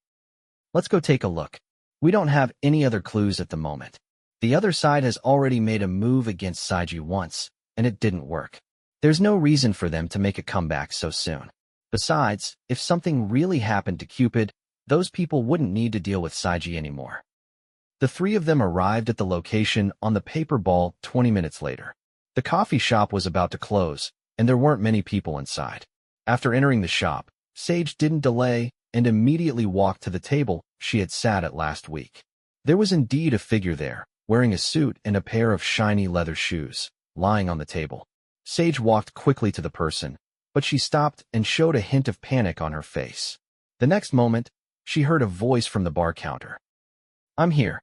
Speaker 1: "Let's go take a look. We don't have any other clues at the moment. The other side has already made a move against Saiji once, and it didn't work. There's no reason for them to make a comeback so soon. Besides, if something really happened to Cupid, those people wouldn't need to deal with Saiji anymore." The three of them arrived at the location on the paper ball 20 minutes later. The coffee shop was about to close, and there weren't many people inside. After entering the shop, Sage didn't delay and immediately walked to the table she had sat at last week. There was indeed a figure there, wearing a suit and a pair of shiny leather shoes, lying on the table. Sage walked quickly to the person, but she stopped and showed a hint of panic on her face. The next moment, she heard a voice from the bar counter. "I'm here."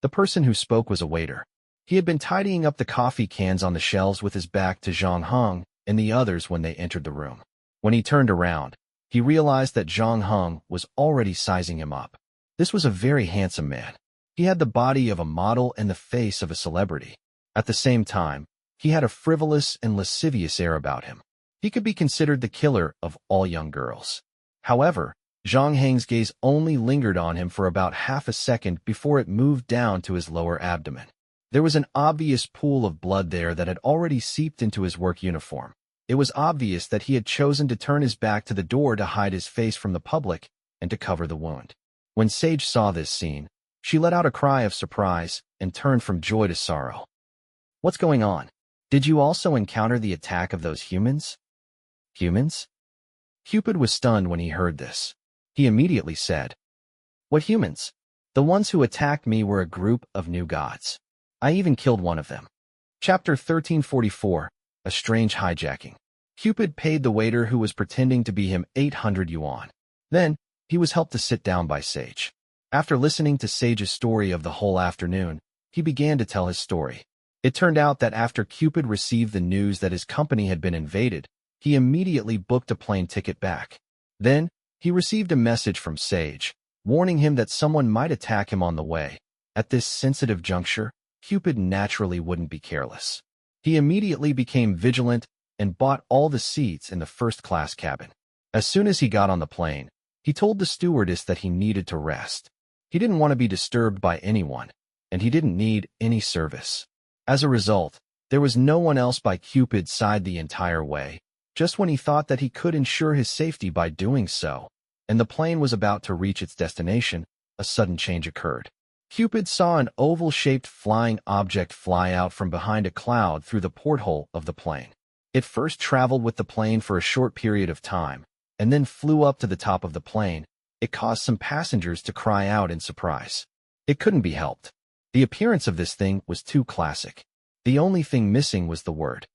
Speaker 1: The person who spoke was a waiter. He had been tidying up the coffee cans on the shelves with his back to Zhang Heng and the others when they entered the room. When he turned around, he realized that Zhang Heng was already sizing him up. This was a very handsome man. He had the body of a model and the face of a celebrity. At the same time, he had a frivolous and lascivious air about him. He could be considered the killer of all young girls. However, Zhang Heng's gaze only lingered on him for about half a second before it moved down to his lower abdomen. There was an obvious pool of blood there that had already seeped into his work uniform. It was obvious that he had chosen to turn his back to the door to hide his face from the public and to cover the wound. When Sage saw this scene, she let out a cry of surprise and turned from joy to sorrow. "What's going on? Did you also encounter the attack of those humans?" "Humans?" Cupid was stunned when he heard this. He immediately said, "What humans? The ones who attacked me were a group of new gods. I even killed one of them." Chapter 1344, A Strange Hijacking. Cupid paid the waiter who was pretending to be him 800 yuan. Then, he was helped to sit down by Sage. After listening to Sage's story of the whole afternoon, he began to tell his story. It turned out that after Cupid received the news that his company had been invaded, he immediately booked a plane ticket back. Then, he received a message from Sage, warning him that someone might attack him on the way. At this sensitive juncture, Cupid naturally wouldn't be careless. He immediately became vigilant and bought all the seats in the first-class cabin. As soon as he got on the plane, he told the stewardess that he needed to rest. He didn't want to be disturbed by anyone, and he didn't need any service. As a result, there was no one else by Cupid's side the entire way. Just when he thought that he could ensure his safety by doing so, and the plane was about to reach its destination, a sudden change occurred. Cupid saw an oval-shaped flying object fly out from behind a cloud through the porthole of the plane. It first traveled with the plane for a short period of time, and then flew up to the top of the plane. It caused some passengers to cry out in surprise. It couldn't be helped. The appearance of this thing was too classic. The only thing missing was the word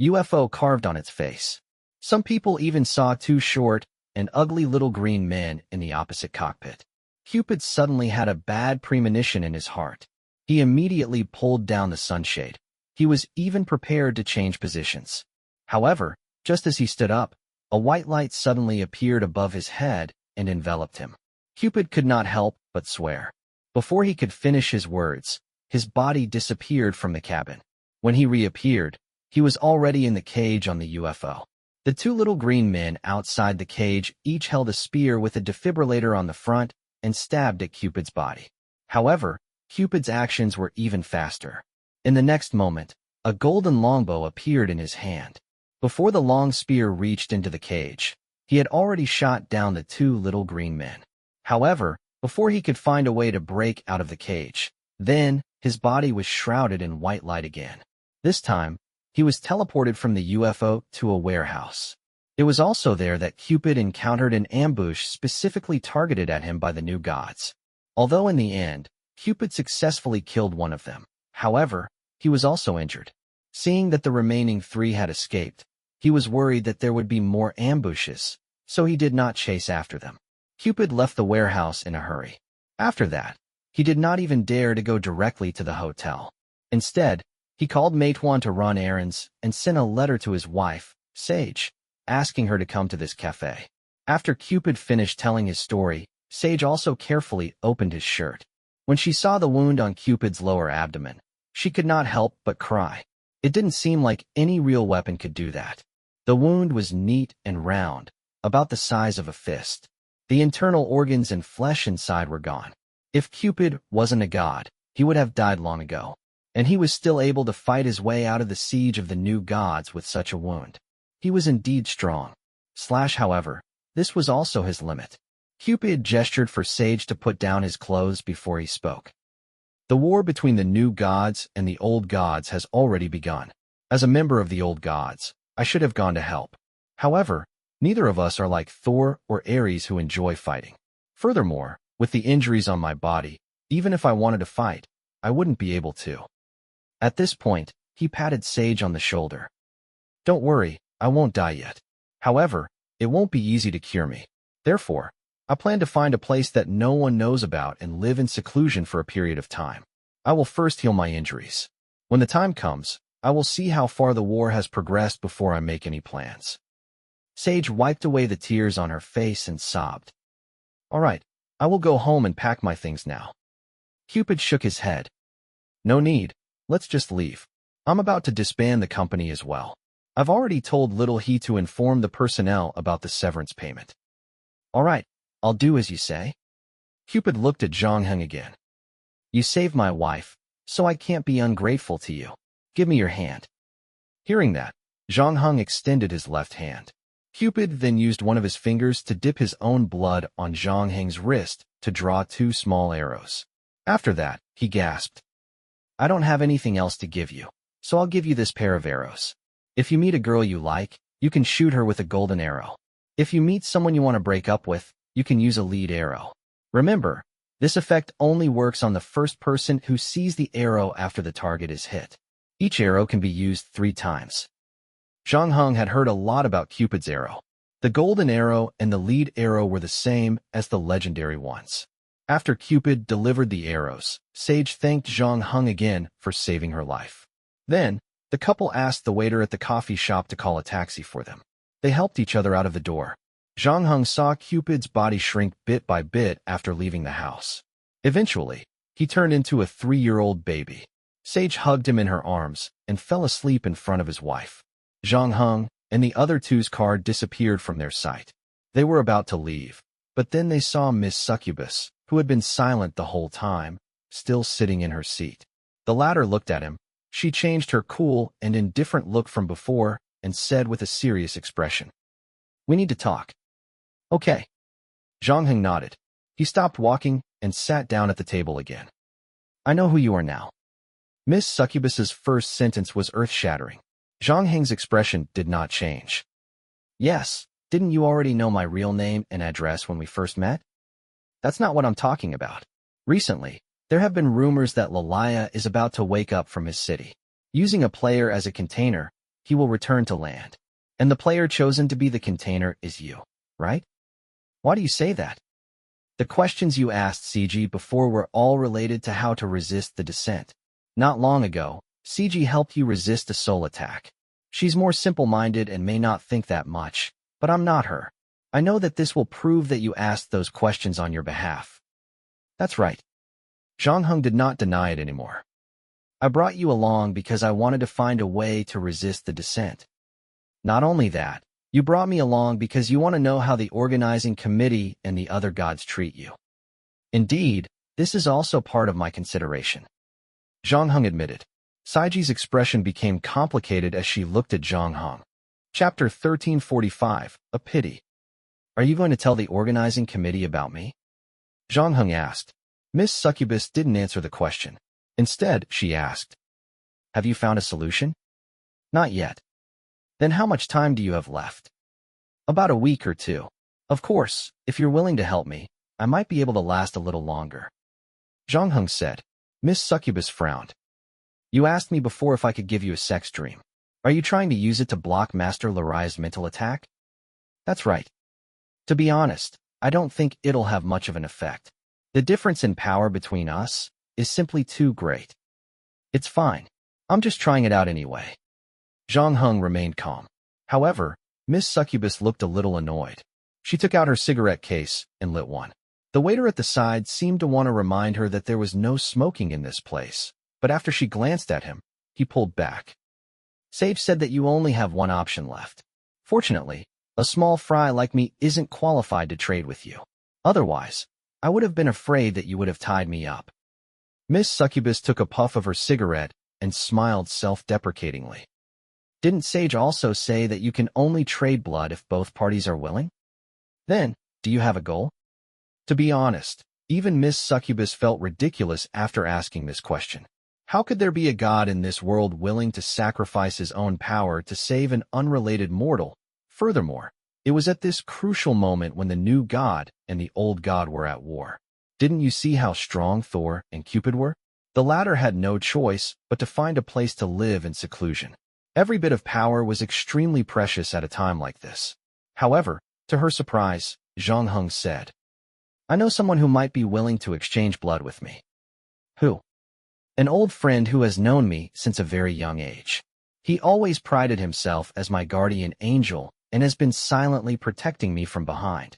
Speaker 1: UFO carved on its face. Some people even saw two short and ugly little green men in the opposite cockpit. Cupid suddenly had a bad premonition in his heart. He immediately pulled down the sunshade. He was even prepared to change positions. However, just as he stood up, a white light suddenly appeared above his head and enveloped him. Cupid could not help but swear. Before he could finish his words, his body disappeared from the cabin. When he reappeared, he was already in the cage on the UFO. The two little green men outside the cage each held a spear with a defibrillator on the front and stabbed at Cupid's body. However, Cupid's actions were even faster. In the next moment, a golden longbow appeared in his hand. Before the long spear reached into the cage, he had already shot down the two little green men. However, before he could find a way to break out of the cage, then his body was shrouded in white light again. This time, he was teleported from the UFO to a warehouse. It was also there that Cupid encountered an ambush specifically targeted at him by the new gods. Although in the end, Cupid successfully killed one of them. However, he was also injured. Seeing that the remaining three had escaped, he was worried that there would be more ambushes, so he did not chase after them. Cupid left the warehouse in a hurry. After that, he did not even dare to go directly to the hotel. Instead, he called Matewan to run errands and sent a letter to his wife, Sage, asking her to come to this cafe. After Cupid finished telling his story, Sage also carefully opened his shirt. When she saw the wound on Cupid's lower abdomen, she could not help but cry. It didn't seem like any real weapon could do that. The wound was neat and round, about the size of a fist. The internal organs and flesh inside were gone. If Cupid wasn't a god, he would have died long ago. And he was still able to fight his way out of the siege of the new gods with such a wound. He was indeed strong. However, this was also his limit. Cupid gestured for Sage to put down his clothes before he spoke. The war between the new gods and the old gods has already begun. As a member of the old gods, I should have gone to help. However, neither of us are like Thor or Ares who enjoy fighting. Furthermore, with the injuries on my body, even if I wanted to fight, I wouldn't be able to. At this point, he patted Sage on the shoulder. Don't worry, I won't die yet. However, it won't be easy to cure me. Therefore, I plan to find a place that no one knows about and live in seclusion for a period of time. I will first heal my injuries. When the time comes, I will see how far the war has progressed before I make any plans. Sage wiped away the tears on her face and sobbed. All right, I will go home and pack my things now. Cupid shook his head. No need, let's just leave. I'm about to disband the company as well. I've already told Little He to inform the personnel about the severance payment. All right, I'll do as you say. Cupid looked at Zhang Heng again. You saved my wife, so I can't be ungrateful to you. Give me your hand. Hearing that, Zhang Heng extended his left hand. Cupid then used one of his fingers to dip his own blood on Zhang Heng's wrist to draw two small arrows. After that, he gasped. I don't have anything else to give you, so I'll give you this pair of arrows. If you meet a girl you like, you can shoot her with a golden arrow. If you meet someone you want to break up with, you can use a lead arrow. Remember, this effect only works on the first person who sees the arrow after the target is hit. Each arrow can be used 3 times. Zhang Heng had heard a lot about Cupid's arrow. The golden arrow and the lead arrow were the same as the legendary ones. After Cupid delivered the arrows, Sage thanked Zhang Heng again for saving her life. Then, the couple asked the waiter at the coffee shop to call a taxi for them. They helped each other out of the door. Zhang Heng saw Cupid's body shrink bit by bit after leaving the house. Eventually, he turned into a 3-year-old baby. Sage hugged him in her arms and fell asleep in front of his wife. Zhang Heng and the other two's car disappeared from their sight. They were about to leave, but then they saw Miss Succubus, who had been silent the whole time, still sitting in her seat. The latter looked at him. She changed her cool and indifferent look from before and said with a serious expression, We need to talk. Okay. Zhang Heng nodded. He stopped walking and sat down at the table again. I know who you are now. Miss Succubus's first sentence was earth-shattering. Zhang Heng's expression did not change. Yes, didn't you already know my real name and address when we first met? That's not what I'm talking about. Recently, there have been rumors that Lalaya is about to wake up from his city. Using a player as a container, he will return to land. And the player chosen to be the container is you, right? Why do you say that? The questions you asked CG before were all related to how to resist the descent. Not long ago, CG helped you resist a soul attack. She's more simple-minded and may not think that much, but I'm not her. I know that this will prove that you asked those questions on your behalf. That's right. Zhang Heng did not deny it anymore. I brought you along because I wanted to find a way to resist the descent. Not only that, you brought me along because you want to know how the organizing committee and the other gods treat you. Indeed, this is also part of my consideration. Zhang Heng admitted. Saiji's expression became complicated as she looked at Zhang Heng. Chapter 1345, A Pity. Are you going to tell the organizing committee about me? Zhang Heng asked. Miss Succubus didn't answer the question. Instead, she asked, have you found a solution? Not yet. Then how much time do you have left? About a week or two. Of course, if you're willing to help me, I might be able to last a little longer. Zhang Heng said. Miss Succubus frowned. You asked me before if I could give you a sex dream. Are you trying to use it to block Master Lari's mental attack? That's right. To be honest, I don't think it'll have much of an effect. The difference in power between us is simply too great. It's fine. I'm just trying it out anyway. Zhang Heng remained calm. However, Miss Succubus looked a little annoyed. She took out her cigarette case and lit one. The waiter at the side seemed to want to remind her that there was no smoking in this place, but after she glanced at him, he pulled back. Sage said that you only have one option left. Fortunately, a small fry like me isn't qualified to trade with you. Otherwise, I would have been afraid that you would have tied me up. Miss Succubus took a puff of her cigarette and smiled self-deprecatingly. Didn't Sage also say that you can only trade blood if both parties are willing? Then, do you have a goal? To be honest, even Miss Succubus felt ridiculous after asking this question. How could there be a god in this world willing to sacrifice his own power to save an unrelated mortal? Furthermore, it was at this crucial moment when the new god and the old god were at war. Didn't you see how strong Thor and Cupid were? The latter had no choice but to find a place to live in seclusion. Every bit of power was extremely precious at a time like this. However, to her surprise, Zhang Heng said, I know someone who might be willing to exchange blood with me. Who? An old friend who has known me since a very young age. He always prided himself as my guardian angel and has been silently protecting me from behind.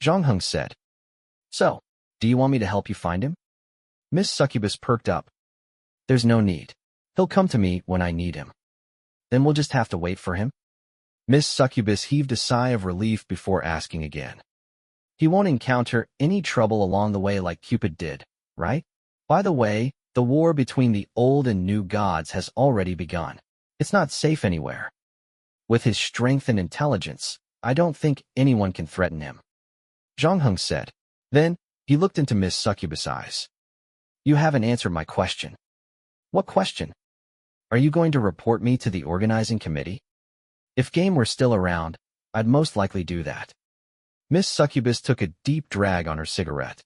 Speaker 1: Zhang Heng said, So, do you want me to help you find him? Miss Succubus perked up. There's no need. He'll come to me when I need him. Then we'll just have to wait for him? Miss Succubus heaved a sigh of relief before asking again. He won't encounter any trouble along the way like Cupid did, right? By the way, the war between the old and new gods has already begun. It's not safe anywhere. With his strength and intelligence, I don't think anyone can threaten him. Zhang Heng said. Then, he looked into Miss Succubus' eyes. You haven't answered my question. What question? Are you going to report me to the organizing committee? If Game were still around, I'd most likely do that. Miss Succubus took a deep drag on her cigarette.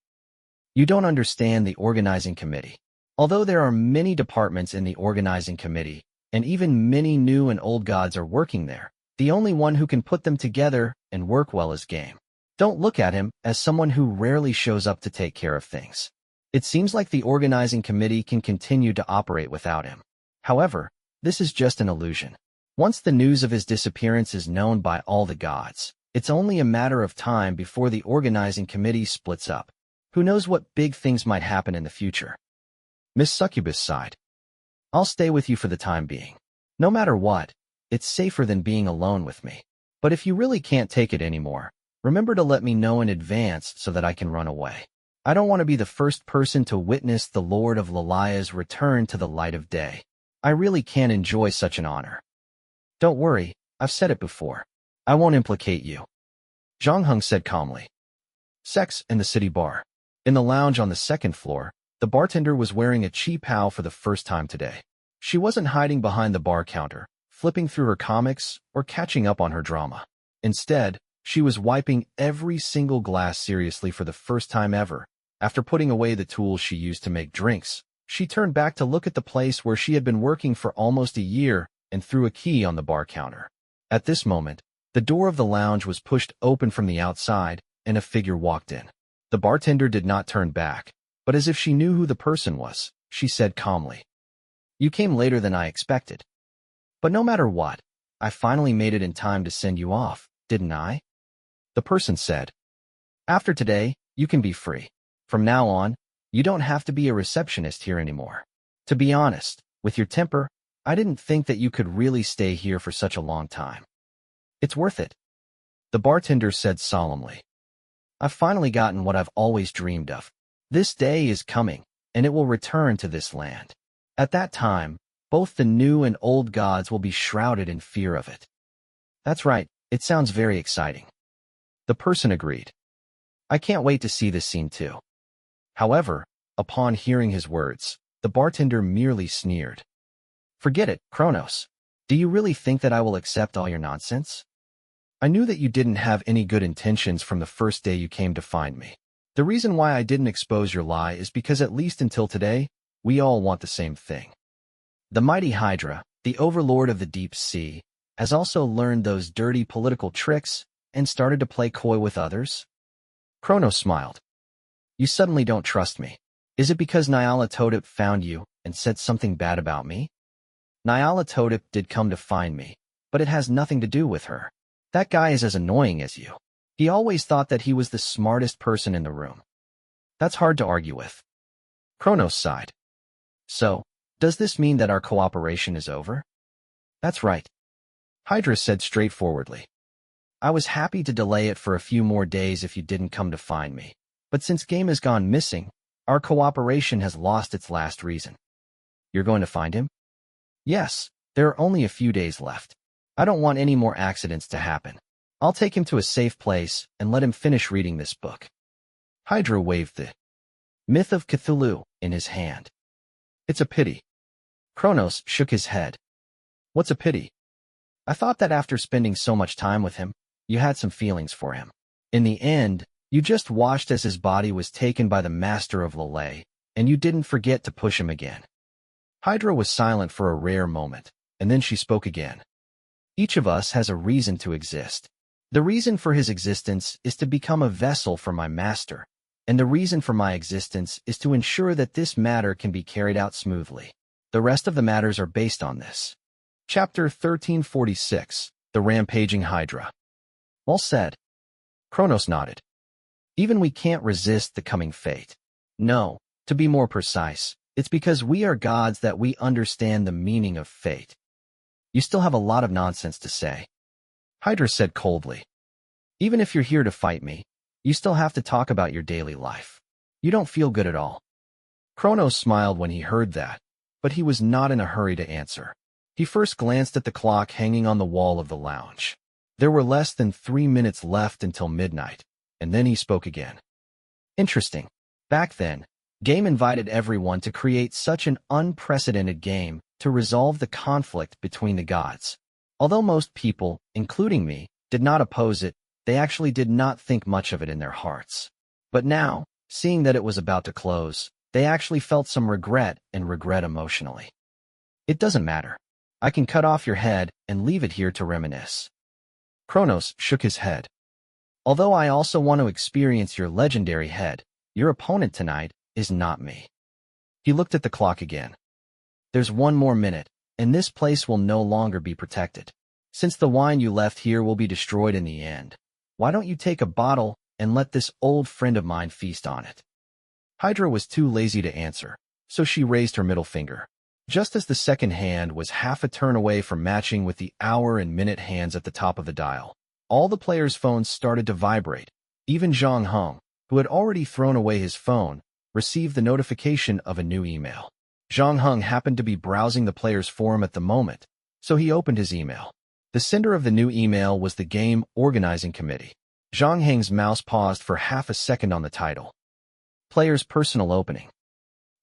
Speaker 1: You don't understand the organizing committee. Although there are many departments in the organizing committee, and even many new and old gods are working there, the only one who can put them together and work well is Game. Don't look at him as someone who rarely shows up to take care of things. It seems like the organizing committee can continue to operate without him. However, this is just an illusion. Once the news of his disappearance is known by all the gods, it's only a matter of time before the organizing committee splits up. Who knows what big things might happen in the future? Miss Succubus sighed. I'll stay with you for the time being. No matter what, it's safer than being alone with me. But if you really can't take it anymore, remember to let me know in advance so that I can run away. I don't want to be the first person to witness the Lord of Lalaya's return to the light of day. I really can't enjoy such an honor. Don't worry, I've said it before. I won't implicate you. Zhang Heng said calmly. Sex in the city bar. In the lounge on the second floor, the bartender was wearing a cheap how for the first time today. She wasn't hiding behind the bar counter, flipping through her comics, or catching up on her drama. Instead, she was wiping every single glass seriously for the first time ever. After putting away the tools she used to make drinks, she turned back to look at the place where she had been working for almost a year and threw a key on the bar counter. At this moment, the door of the lounge was pushed open from the outside, and a figure walked in. The bartender did not turn back, but as if she knew who the person was, she said calmly, You came later than I expected. But no matter what, I finally made it in time to send you off, didn't I? The person said, After today, you can be free. From now on, You don't have to be a receptionist here anymore. To be honest, with your temper, I didn't think that you could really stay here for such a long time. It's worth it, the bartender said solemnly. I've finally gotten what I've always dreamed of. This day is coming, and it will return to this land. At that time, both the new and old gods will be shrouded in fear of it. That's right, it sounds very exciting. The person agreed. I can't wait to see this scene too. However, upon hearing his words, the bartender merely sneered. Forget it, Kronos. Do you really think that I will accept all your nonsense? I knew that you didn't have any good intentions from the first day you came to find me. The reason why I didn't expose your lie is because at least until today, we all want the same thing. The mighty Hydra, the overlord of the deep sea, has also learned those dirty political tricks and started to play coy with others. Kronos smiled. You suddenly don't trust me. Is it because Nyarlathotep found you and said something bad about me? Nyarlathotep did come to find me, but it has nothing to do with her. That guy is as annoying as you. He always thought that he was the smartest person in the room. That's hard to argue with. Kronos sighed. So, does this mean that our cooperation is over? That's right. Hydra said straightforwardly. I was happy to delay it for a few more days if you didn't come to find me. But since Game has gone missing, our cooperation has lost its last reason. You're going to find him? Yes, there are only a few days left. I don't want any more accidents to happen. I'll take him to a safe place and let him finish reading this book. Hydra waved the Myth of Cthulhu in his hand. It's a pity. Kronos shook his head. What's a pity? I thought that after spending so much time with him, you had some feelings for him. In the end, you just watched as his body was taken by the master of Lele, and you didn't forget to push him again. Hydra was silent for a rare moment, and then she spoke again. Each of us has a reason to exist. The reason for his existence is to become a vessel for my master, and the reason for my existence is to ensure that this matter can be carried out smoothly. The rest of the matters are based on this. Chapter 1346, The Rampaging Hydra. Well said. Kronos nodded. Even we can't resist the coming fate. No, to be more precise, it's because we are gods that we understand the meaning of fate. You still have a lot of nonsense to say. Hydra said coldly. Even if you're here to fight me, you still have to talk about your daily life. You don't feel good at all. Kronos smiled when he heard that, but he was not in a hurry to answer. He first glanced at the clock hanging on the wall of the lounge. There were less than 3 minutes left until midnight, and then he spoke again. Interesting. Back then, Game invited everyone to create such an unprecedented game to resolve the conflict between the gods. Although most people, including me, did not oppose it, they actually did not think much of it in their hearts. But now, seeing that it was about to close, they actually felt some regret and regret emotionally. It doesn't matter. I can cut off your head and leave it here to reminisce. Kronos shook his head. Although I also want to experience your legendary head, your opponent tonight is not me. He looked at the clock again. There's 1 more minute, and this place will no longer be protected. Since the wine you left here will be destroyed in the end, why don't you take a bottle and let this old friend of mine feast on it? Hydra was too lazy to answer, so she raised her middle finger. Just as the second hand was half a turn away from matching with the hour and minute hands at the top of the dial, all the players' phones started to vibrate. Even Zhang Heng, who had already thrown away his phone, received the notification of a new email. Zhang Heng happened to be browsing the players' forum at the moment, so he opened his email. The sender of the new email was the Game Organizing Committee. Zhang Heng's mouse paused for half a second on the title. Player's personal opening.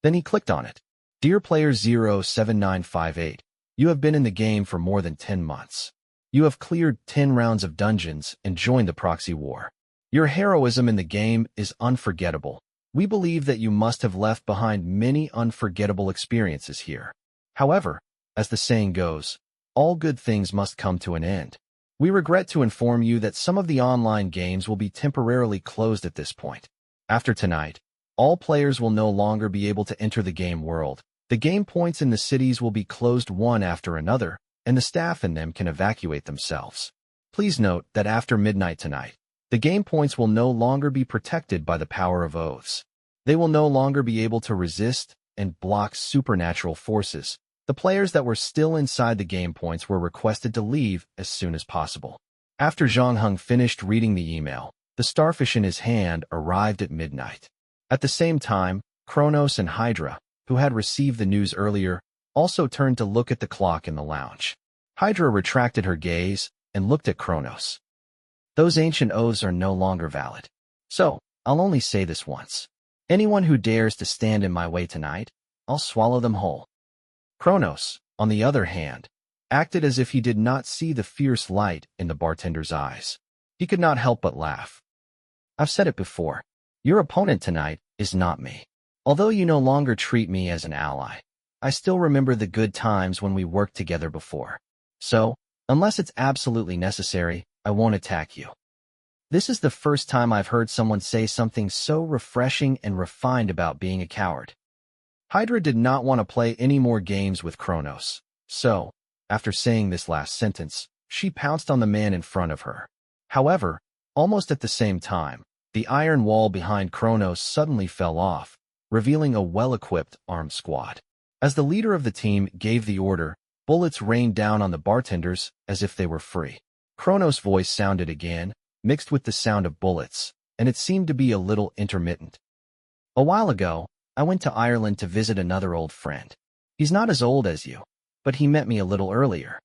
Speaker 1: Then he clicked on it. Dear Player 07958, you have been in the game for more than 10 months. You have cleared 10 rounds of dungeons and joined the proxy war. Your heroism in the game is unforgettable. We believe that you must have left behind many unforgettable experiences here. However, as the saying goes, all good things must come to an end. We regret to inform you that some of the online games will be temporarily closed at this point. After tonight, all players will no longer be able to enter the game world. The game points in the cities will be closed one after another, and the staff in them can evacuate themselves. Please note that after midnight tonight, the game points will no longer be protected by the power of oaths. They will no longer be able to resist and block supernatural forces. The players that were still inside the game points were requested to leave as soon as possible. After Zhang Heng finished reading the email, the starfish in his hand arrived at midnight. At the same time, Kronos and Hydra, who had received the news earlier, also turned to look at the clock in the lounge. Hydra retracted her gaze and looked at Kronos. Those ancient oaths are no longer valid. So, I'll only say this once. Anyone who dares to stand in my way tonight, I'll swallow them whole. Kronos, on the other hand, acted as if he did not see the fierce light in the bartender's eyes. He could not help but laugh. I've said it before. Your opponent tonight is not me. Although you no longer treat me as an ally, I still remember the good times when we worked together before. So, unless it's absolutely necessary, I won't attack you. This is the first time I've heard someone say something so refreshing and refined about being a coward. Hydra did not want to play any more games with Kronos, so, after saying this last sentence, she pounced on the man in front of her. However, almost at the same time, the iron wall behind Kronos suddenly fell off, revealing a well-equipped armed squad. As the leader of the team gave the order, bullets rained down on the bartenders as if they were free. Kronos' voice sounded again, mixed with the sound of bullets, and it seemed to be a little intermittent. A while ago, I went to Ireland to visit another old friend. He's not as old as you, but he met me a little earlier.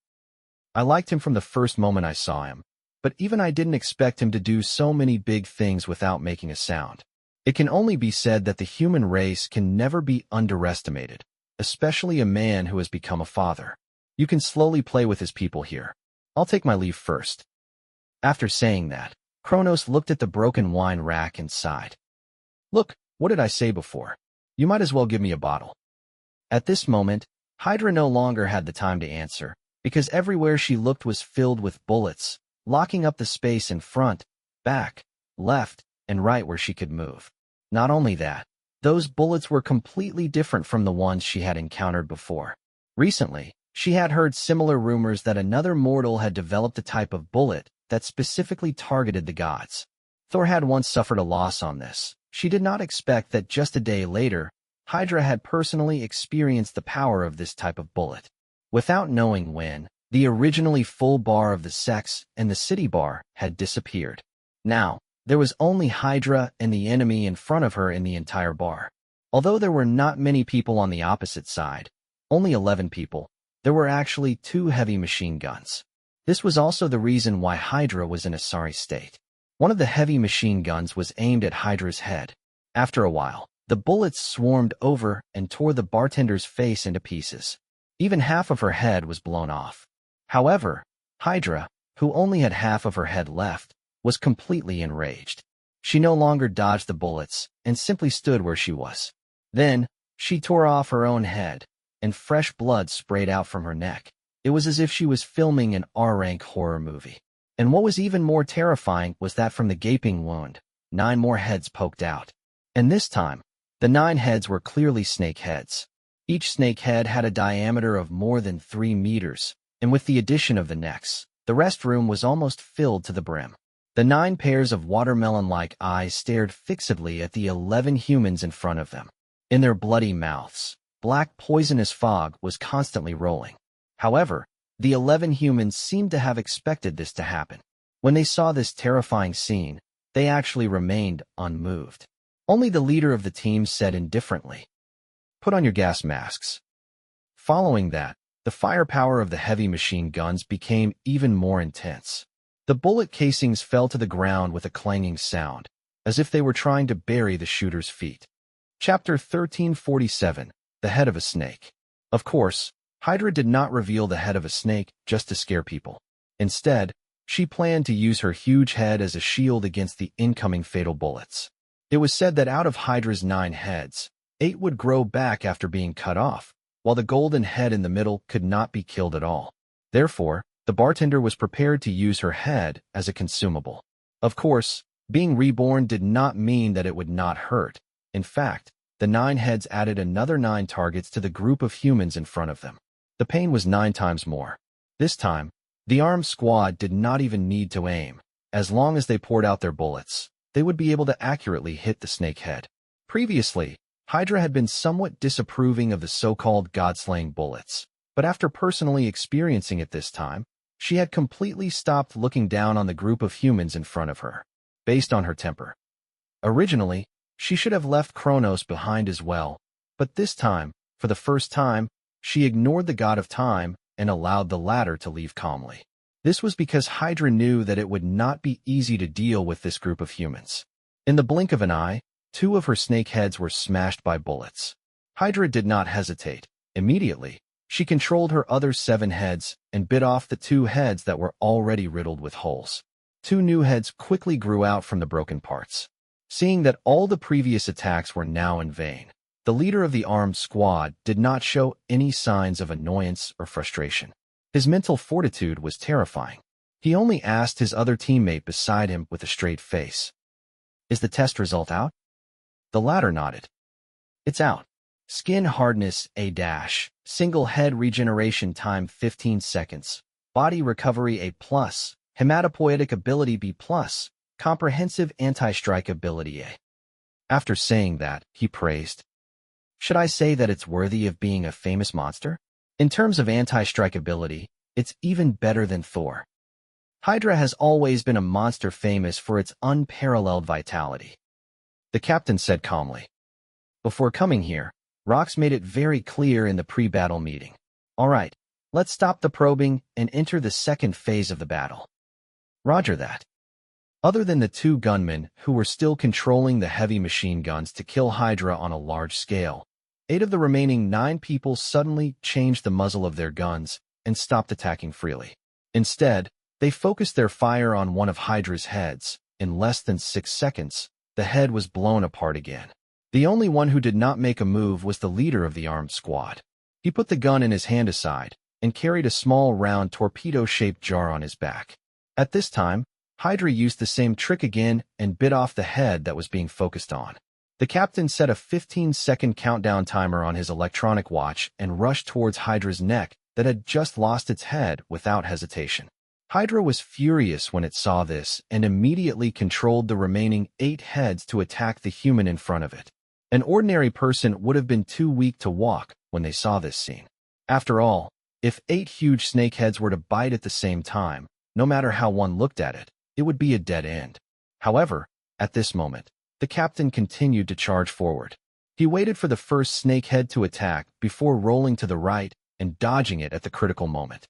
Speaker 1: I liked him from the first moment I saw him, but even I didn't expect him to do so many big things without making a sound. It can only be said that the human race can never be underestimated, especially a man who has become a father. You can slowly play with his people here. I'll take my leave first. After saying that, Kronos looked at the broken wine rack and sighed. Look, what did I say before? You might as well give me a bottle. At this moment, Hydra no longer had the time to answer, because everywhere she looked was filled with bullets, locking up the space in front, back, left, and right where she could move. Not only that, those bullets were completely different from the ones she had encountered before. Recently, she had heard similar rumors that another mortal had developed a type of bullet that specifically targeted the gods. Thor had once suffered a loss on this. She did not expect that just a day later, Hydra had personally experienced the power of this type of bullet. Without knowing when, the originally full bar of the sex and the city bar had disappeared. Now, there was only Hydra and the enemy in front of her in the entire bar. Although there were not many people on the opposite side, only 11 people, there were actually 2 heavy machine guns. This was also the reason why Hydra was in a sorry state. One of the heavy machine guns was aimed at Hydra's head. After a while, the bullets swarmed over and tore the bartender's face into pieces. Even half of her head was blown off. However, Hydra, who only had half of her head left, was completely enraged. She no longer dodged the bullets and simply stood where she was. Then, she tore off her own head, and fresh blood sprayed out from her neck. It was as if she was filming an R-rank horror movie. And what was even more terrifying was that from the gaping wound, 9 more heads poked out. And this time, the 9 heads were clearly snake heads. Each snake head had a diameter of more than 3 meters, and with the addition of the necks, the restroom was almost filled to the brim. The 9 pairs of watermelon-like eyes stared fixedly at the 11 humans in front of them. In their bloody mouths, black poisonous fog was constantly rolling. However, the 11 humans seemed to have expected this to happen. When they saw this terrifying scene, they actually remained unmoved. Only the leader of the team said indifferently, "Put on your gas masks." Following that, the firepower of the heavy machine guns became even more intense. The bullet casings fell to the ground with a clanging sound, as if they were trying to bury the shooter's feet. Chapter 1347, The Head of a Snake. Of course, Hydra did not reveal the head of a snake just to scare people. Instead, she planned to use her huge head as a shield against the incoming fatal bullets. It was said that out of Hydra's 9 heads, 8 would grow back after being cut off, while the golden head in the middle could not be killed at all. Therefore, the bartender was prepared to use her head as a consumable. Of course, being reborn did not mean that it would not hurt. In fact, the 9 heads added another 9 targets to the group of humans in front of them. The pain was 9 times more. This time, the armed squad did not even need to aim. As long as they poured out their bullets, they would be able to accurately hit the snake head. Previously, Hydra had been somewhat disapproving of the so-called god-slaying bullets, but after personally experiencing it this time, she had completely stopped looking down on the group of humans in front of her, based on her temper. Originally, she should have left Kronos behind as well, but this time, for the first time, she ignored the god of time and allowed the latter to leave calmly. This was because Hydra knew that it would not be easy to deal with this group of humans. In the blink of an eye, 2 of her snake heads were smashed by bullets. Hydra did not hesitate. Immediately, she controlled her other 7 heads and bit off the 2 heads that were already riddled with holes. 2 new heads quickly grew out from the broken parts. Seeing that all the previous attacks were now in vain, the leader of the armed squad did not show any signs of annoyance or frustration. His mental fortitude was terrifying. He only asked his other teammate beside him with a straight face, "Is the test result out?" The latter nodded. "It's out. Skin hardness A-, single head regeneration time 15 seconds, body recovery A+, hematopoietic ability B+, comprehensive anti-strike ability A." After saying that, he praised, "Should I say that it's worthy of being a famous monster? In terms of anti-strike ability, it's even better than Thor." Hydra has always been a monster famous for its unparalleled vitality, the captain said calmly. Before coming here, Rox made it very clear in the pre-battle meeting. "All right, let's stop the probing and enter the second phase of the battle." Roger that. Other than the 2 gunmen who were still controlling the heavy machine guns to kill Hydra on a large scale, 8 of the remaining 9 people suddenly changed the muzzle of their guns and stopped attacking freely. Instead, they focused their fire on one of Hydra's heads. In less than 6 seconds, the head was blown apart again. The only one who did not make a move was the leader of the armed squad. He put the gun in his hand aside and carried a small round torpedo-shaped jar on his back. At this time, Hydra used the same trick again and bit off the head that was being focused on. The captain set a 15-second countdown timer on his electronic watch and rushed towards Hydra's neck that had just lost its head without hesitation. Hydra was furious when it saw this and immediately controlled the remaining 8 heads to attack the human in front of it. An ordinary person would have been too weak to walk when they saw this scene. After all, if 8 huge snake heads were to bite at the same time, no matter how one looked at it, it would be a dead end. However, at this moment, the captain continued to charge forward. He waited for the first snake head to attack before rolling to the right and dodging it at the critical moment.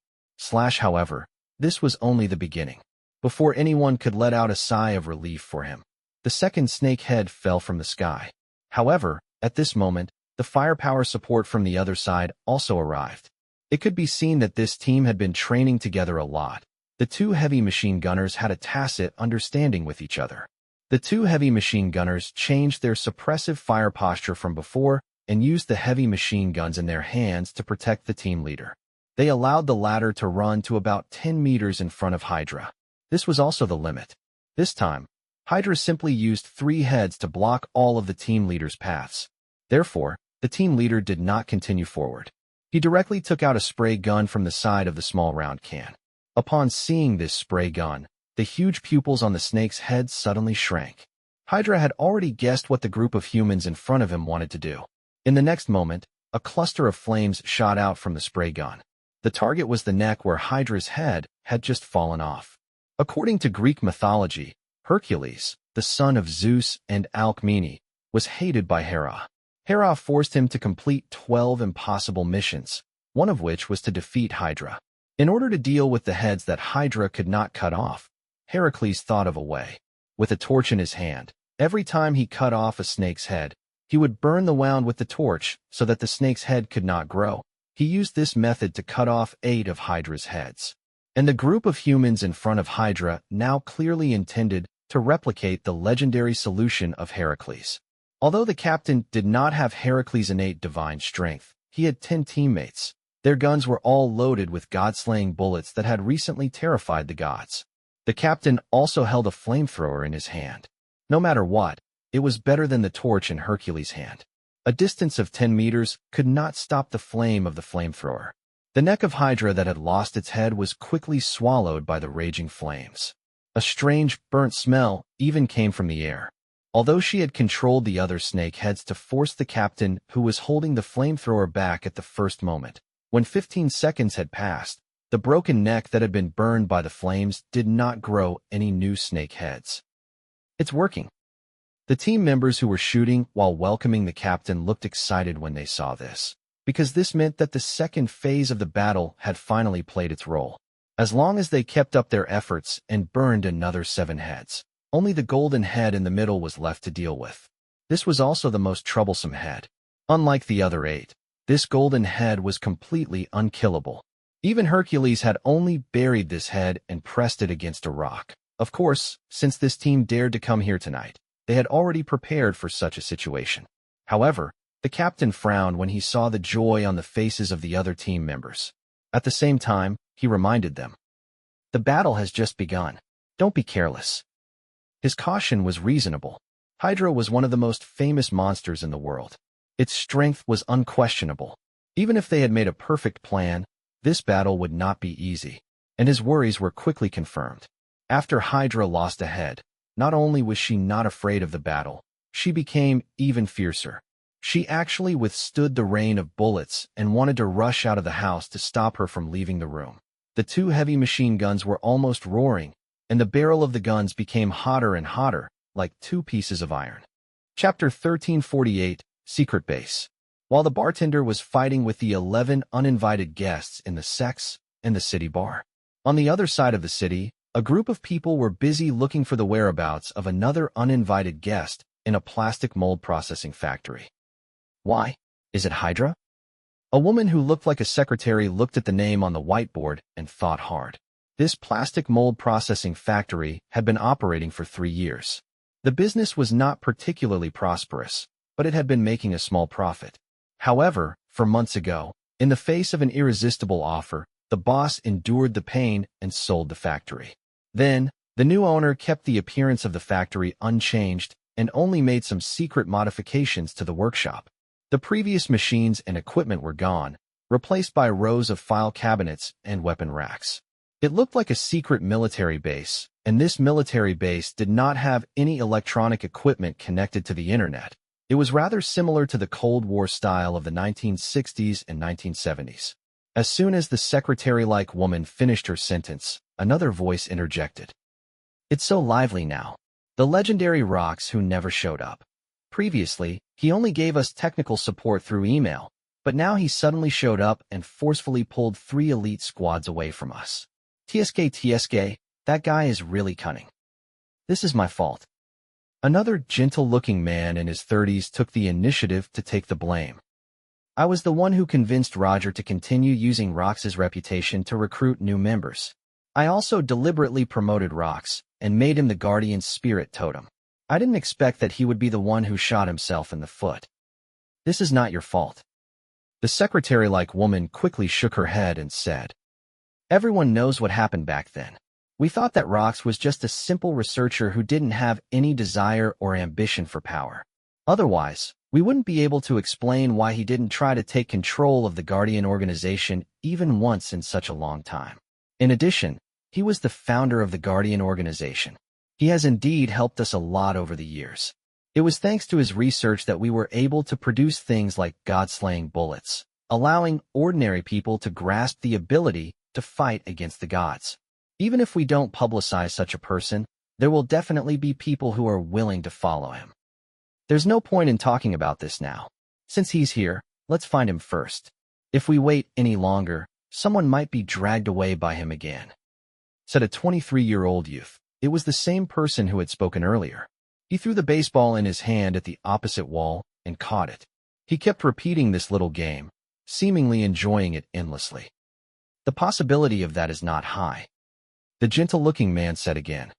Speaker 1: However, this was only the beginning. Before anyone could let out a sigh of relief for him, the second snake head fell from the sky. However, at this moment, the firepower support from the other side also arrived. It could be seen that this team had been training together a lot. The 2 heavy machine gunners had a tacit understanding with each other. The 2 heavy machine gunners changed their suppressive fire posture from before and used the heavy machine guns in their hands to protect the team leader. They allowed the latter to run to about 10 meters in front of Hydra. This was also the limit. This time, Hydra simply used 3 heads to block all of the team leader's paths. Therefore, the team leader did not continue forward. He directly took out a spray gun from the side of the small round can. Upon seeing this spray gun, the huge pupils on the snake's head suddenly shrank. Hydra had already guessed what the group of humans in front of him wanted to do. In the next moment, a cluster of flames shot out from the spray gun. The target was the neck where Hydra's head had just fallen off. According to Greek mythology, Hercules, the son of Zeus and Alcmene, was hated by Hera. Hera forced him to complete 12 impossible missions, one of which was to defeat Hydra. In order to deal with the heads that Hydra could not cut off, Heracles thought of a way. With a torch in his hand, every time he cut off a snake's head, he would burn the wound with the torch so that the snake's head could not grow. He used this method to cut off 8 of Hydra's heads. And the group of humans in front of Hydra now clearly intended to replicate the legendary solution of Heracles. Although the captain did not have Heracles' innate divine strength, he had 10 teammates. Their guns were all loaded with god-slaying bullets that had recently terrified the gods. The captain also held a flamethrower in his hand. No matter what, it was better than the torch in Hercules' hand. A distance of 10 meters could not stop the flame of the flamethrower. The neck of Hydra that had lost its head was quickly swallowed by the raging flames. A strange, burnt smell even came from the air. Although she had controlled the other snakeheads to force the captain who was holding the flamethrower back at the first moment. When 15 seconds had passed, the broken neck that had been burned by the flames did not grow any new snakeheads. It's working. The team members who were shooting while welcoming the captain looked excited when they saw this, because this meant that the second phase of the battle had finally played its role. As long as they kept up their efforts and burned another 7 heads, only the golden head in the middle was left to deal with. This was also the most troublesome head. Unlike the other 8, this golden head was completely unkillable. Even Hercules had only buried this head and pressed it against a rock. Of course, since this team dared to come here tonight, they had already prepared for such a situation. However, the captain frowned when he saw the joy on the faces of the other team members. At the same time, he reminded them, "The battle has just begun. Don't be careless." His caution was reasonable. Hydra was one of the most famous monsters in the world. Its strength was unquestionable. Even if they had made a perfect plan, this battle would not be easy, and his worries were quickly confirmed. After Hydra lost a head, not only was she not afraid of the battle, she became even fiercer. She actually withstood the rain of bullets and wanted to rush out of the house to stop her from leaving the room. The 2 heavy machine guns were almost roaring, and the barrel of the guns became hotter and hotter, like 2 pieces of iron. Chapter 1348, Secret Base. While the bartender was fighting with the 11 uninvited guests in the Sex and the City bar, on the other side of the city, a group of people were busy looking for the whereabouts of another uninvited guest in a plastic mold processing factory. Why? Is it Hydra? A woman who looked like a secretary looked at the name on the whiteboard and thought hard. This plastic mold processing factory had been operating for 3 years. The business was not particularly prosperous, but it had been making a small profit. However, for months ago, in the face of an irresistible offer, the boss endured the pain and sold the factory. Then, the new owner kept the appearance of the factory unchanged and only made some secret modifications to the workshop. The previous machines and equipment were gone, replaced by rows of file cabinets and weapon racks. It looked like a secret military base, and this military base did not have any electronic equipment connected to the internet. It was rather similar to the Cold War style of the 1960s and 1970s. As soon as the secretary-like woman finished her sentence, another voice interjected. "It's so lively now. The legendary Rox who never showed up. Previously, he only gave us technical support through email, but now he suddenly showed up and forcefully pulled 3 elite squads away from us. TSK, that guy is really cunning. This is my fault." Another gentle-looking man in his 30s took the initiative to take the blame. "I was the one who convinced Roger to continue using Rox's reputation to recruit new members. I also deliberately promoted Rox and made him the Guardian Spirit Totem. I didn't expect that he would be the one who shot himself in the foot. This is not your fault." The secretary-like woman quickly shook her head and said, "Everyone knows what happened back then. We thought that Rox was just a simple researcher who didn't have any desire or ambition for power. Otherwise, we wouldn't be able to explain why he didn't try to take control of the Guardian organization even once in such a long time. In addition, he was the founder of the Guardian organization. He has indeed helped us a lot over the years. It was thanks to his research that we were able to produce things like God-slaying bullets, allowing ordinary people to grasp the ability to fight against the gods. Even if we don't publicize such a person, there will definitely be people who are willing to follow him. There's no point in talking about this now. Since he's here, let's find him first. If we wait any longer, someone might be dragged away by him again," said a 23-year-old youth. It was the same person who had spoken earlier. He threw the baseball in his hand at the opposite wall and caught it. He kept repeating this little game, seemingly enjoying it endlessly. "The possibility of that is not high," the gentle-looking man said again.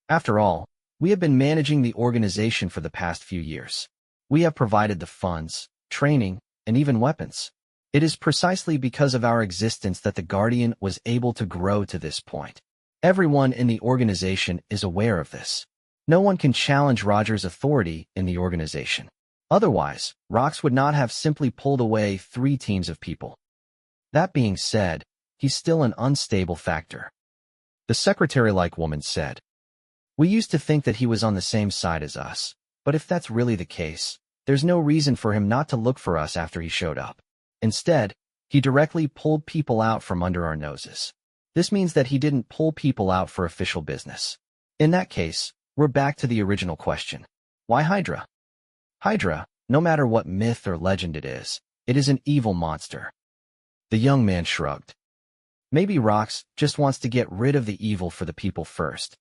Speaker 1: "After all, we have been managing the organization for the past few years. We have provided the funds, training, and even weapons. It is precisely because of our existence that the Guardian was able to grow to this point. Everyone in the organization is aware of this. No one can challenge Roger's authority in the organization. Otherwise, Rox would not have simply pulled away 3 teams of people. That being said, he's still an unstable factor," the secretary-like woman said. "We used to think that he was on the same side as us, But if that's really the case, there's no reason for him not to look for us after he showed up. Instead, he directly pulled people out from under our noses. This means that he didn't pull people out for official business. In that case, we're back to the original question. Why Hydra? Hydra, no matter what myth or legend it is an evil monster. The young man shrugged. Maybe Rox just wants to get rid of the evil for the people first.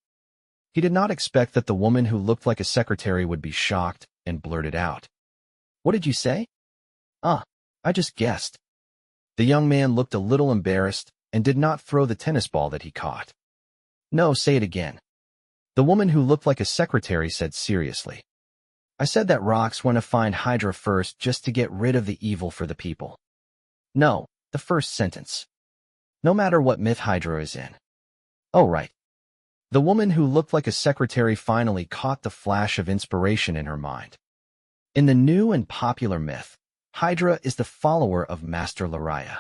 Speaker 1: He did not expect that the woman who looked like a secretary would be shocked and blurted out. What did you say? I just guessed. The young man looked a little embarrassed and did not throw the tennis ball that he caught. No, say it again. The woman who looked like a secretary said seriously. I said that Rox want to find Hydra first just to get rid of the evil for the people. No, the first sentence. No matter what myth Hydra is in. Oh, right. The woman who looked like a secretary finally caught the flash of inspiration in her mind. In the new and popular myth, Hydra is the follower of Master Lariah.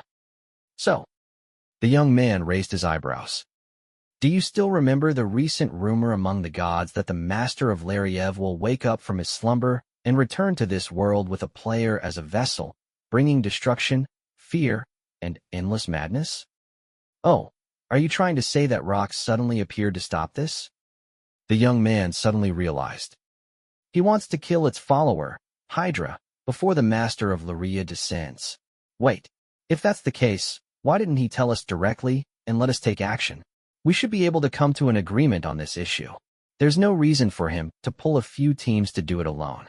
Speaker 1: So, the young man raised his eyebrows. Do you still remember the recent rumor among the gods that the Master of Lariev will wake up from his slumber and return to this world with a player as a vessel, bringing destruction, fear, and endless madness? Oh, are you trying to say that Rox suddenly appeared to stop this? The young man suddenly realized. He wants to kill its follower, Hydra, before the Master of Laria descends. Wait, if that's the case, why didn't he tell us directly and let us take action? We should be able to come to an agreement on this issue. There's no reason for him to pull a few teams to do it alone.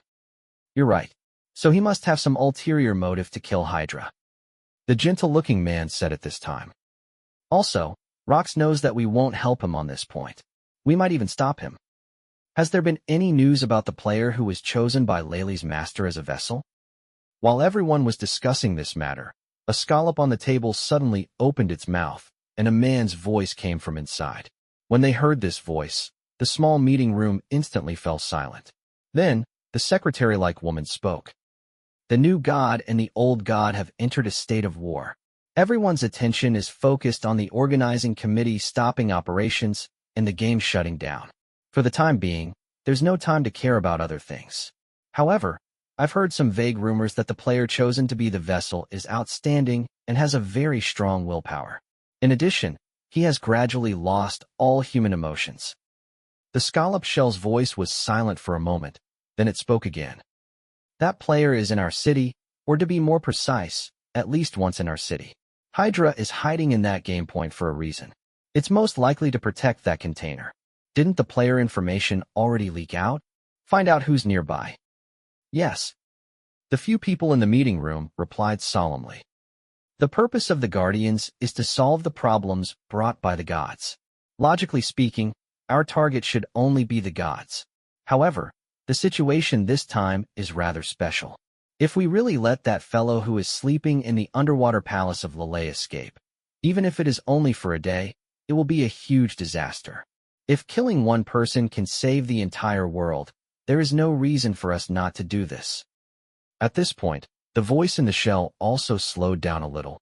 Speaker 1: You're right. So he must have some ulterior motive to kill Hydra. The gentle-looking man said at this time. Also, Rox knows that we won't help him on this point. We might even stop him. Has there been any news about the player who was chosen by Laylee's master as a vessel? While everyone was discussing this matter, a scallop on the table suddenly opened its mouth, and a man's voice came from inside. When they heard this voice, the small meeting room instantly fell silent. Then, the secretary-like woman spoke. The new god and the old god have entered a state of war. Everyone's attention is focused on the organizing committee stopping operations and the game shutting down. For the time being, there's no time to care about other things. However, I've heard some vague rumors that the player chosen to be the vessel is outstanding and has a very strong willpower. In addition, he has gradually lost all human emotions. The scallop shell's voice was silent for a moment, then it spoke again. That player is in our city, or to be more precise, at least once in our city. Hydra is hiding in that game point for a reason. It's most likely to protect that container. Didn't the player information already leak out? Find out who's nearby. Yes. The few people in the meeting room replied solemnly. The purpose of the Guardians is to solve the problems brought by the gods. Logically speaking, our target should only be the gods. However, the situation this time is rather special. If we really let that fellow who is sleeping in the underwater palace of Lele escape, even if it is only for a day, it will be a huge disaster. If killing one person can save the entire world, there is no reason for us not to do this. At this point, the voice in the shell also slowed down a little.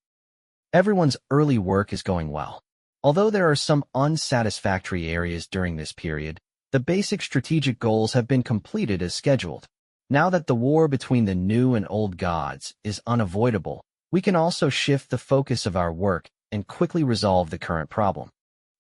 Speaker 1: Everyone's early work is going well. Although there are some unsatisfactory areas during this period, the basic strategic goals have been completed as scheduled. Now that the war between the new and old gods is unavoidable, we can also shift the focus of our work and quickly resolve the current problem.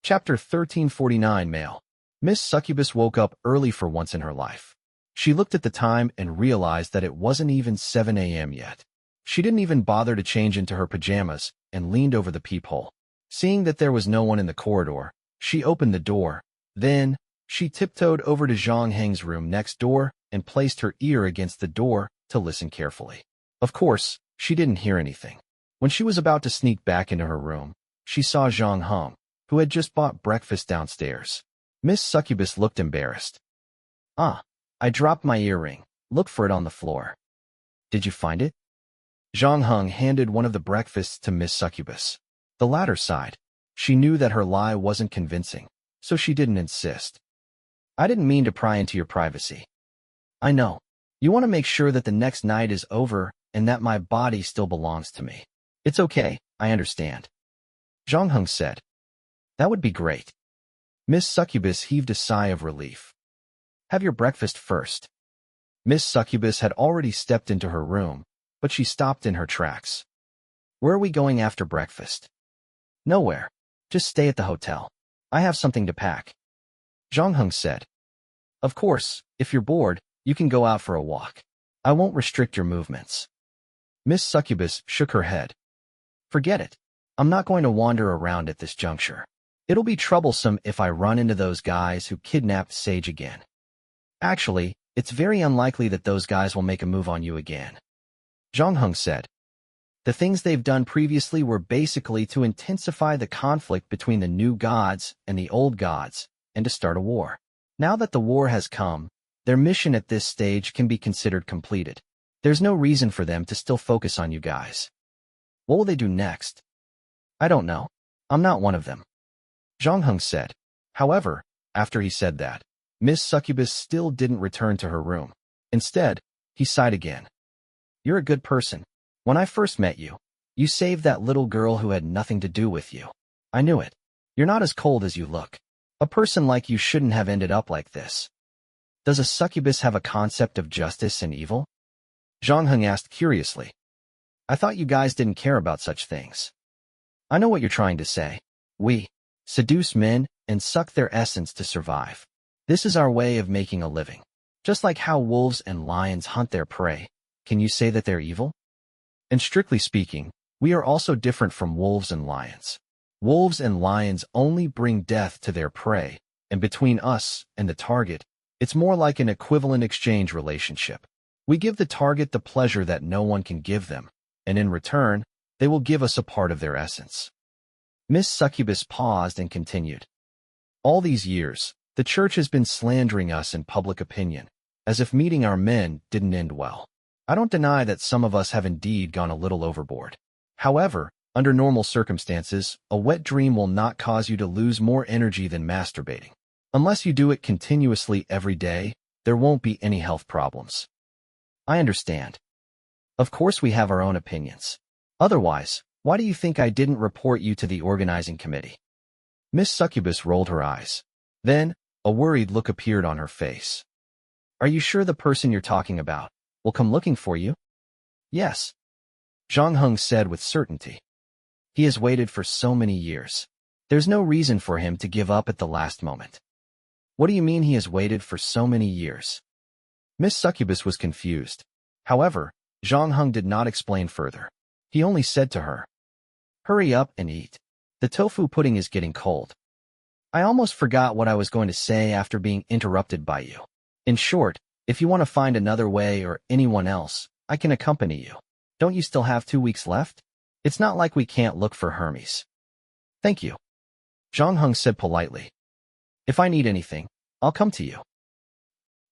Speaker 1: Chapter 1349 Mail. Miss Succubus woke up early for once in her life. She looked at the time and realized that it wasn't even 7 a.m. yet. She didn't even bother to change into her pajamas and leaned over the peephole. Seeing that there was no one in the corridor, she opened the door. Then, she tiptoed over to Zhang Heng's room next door and placed her ear against the door to listen carefully. Of course, she didn't hear anything. When she was about to sneak back into her room, she saw Zhang Heng, who had just bought breakfast downstairs. Miss Succubus looked embarrassed. I dropped my earring. Look for it on the floor. Did you find it? Zhang Heng handed one of the breakfasts to Miss Succubus. The latter sighed. She knew that her lie wasn't convincing, so she didn't insist. I didn't mean to pry into your privacy. I know. You want to make sure that the next night is over and that my body still belongs to me. It's okay, I understand. Zhang Heng said. That would be great. Miss Succubus heaved a sigh of relief. Have your breakfast first. Miss Succubus had already stepped into her room, but she stopped in her tracks. Where are we going after breakfast? Nowhere. Just stay at the hotel. I have something to pack. Zhang Heng said. Of course, if you're bored, you can go out for a walk. I won't restrict your movements. Miss Succubus shook her head. Forget it. I'm not going to wander around at this juncture. It'll be troublesome if I run into those guys who kidnapped Sage again. Actually, it's very unlikely that those guys will make a move on you again. Zhang Heng said. The things they've done previously were basically to intensify the conflict between the new gods and the old gods, and to start a war. Now that the war has come, their mission at this stage can be considered completed. There's no reason for them to still focus on you guys. What will they do next? I don't know. I'm not one of them. Zhang Heng said. However, after he said that, Miss Succubus still didn't return to her room. Instead, he sighed again. You're a good person. When I first met you, you saved that little girl who had nothing to do with you. I knew it. You're not as cold as you look. A person like you shouldn't have ended up like this. Does a succubus have a concept of justice and evil? Zhang Heng asked curiously. I thought you guys didn't care about such things. I know what you're trying to say. We seduce men and suck their essence to survive. This is our way of making a living. Just like how wolves and lions hunt their prey, can you say that they're evil? And strictly speaking, we are also different from wolves and lions. Wolves and lions only bring death to their prey, and between us and the target, it's more like an equivalent exchange relationship. We give the target the pleasure that no one can give them, and in return, they will give us a part of their essence. Miss Succubus paused and continued. All these years, the church has been slandering us in public opinion, as if meeting our men didn't end well. I don't deny that some of us have indeed gone a little overboard. However, under normal circumstances, a wet dream will not cause you to lose more energy than masturbating. Unless you do it continuously every day, there won't be any health problems. I understand. Of course we have our own opinions. Otherwise, why do you think I didn't report you to the organizing committee? Miss Succubus rolled her eyes. Then, a worried look appeared on her face. Are you sure the person you're talking about will come looking for you? Yes. Zhang Heng said with certainty. He has waited for so many years. There's no reason for him to give up at the last moment. What do you mean he has waited for so many years? Miss Succubus was confused. However, Zhang Heng did not explain further. He only said to her, Hurry up and eat. The tofu pudding is getting cold. I almost forgot what I was going to say after being interrupted by you. In short, if you want to find another way or anyone else, I can accompany you. Don't you still have 2 weeks left? It's not like we can't look for Hermes. Thank you. Zhang Heng said politely. If I need anything, I'll come to you.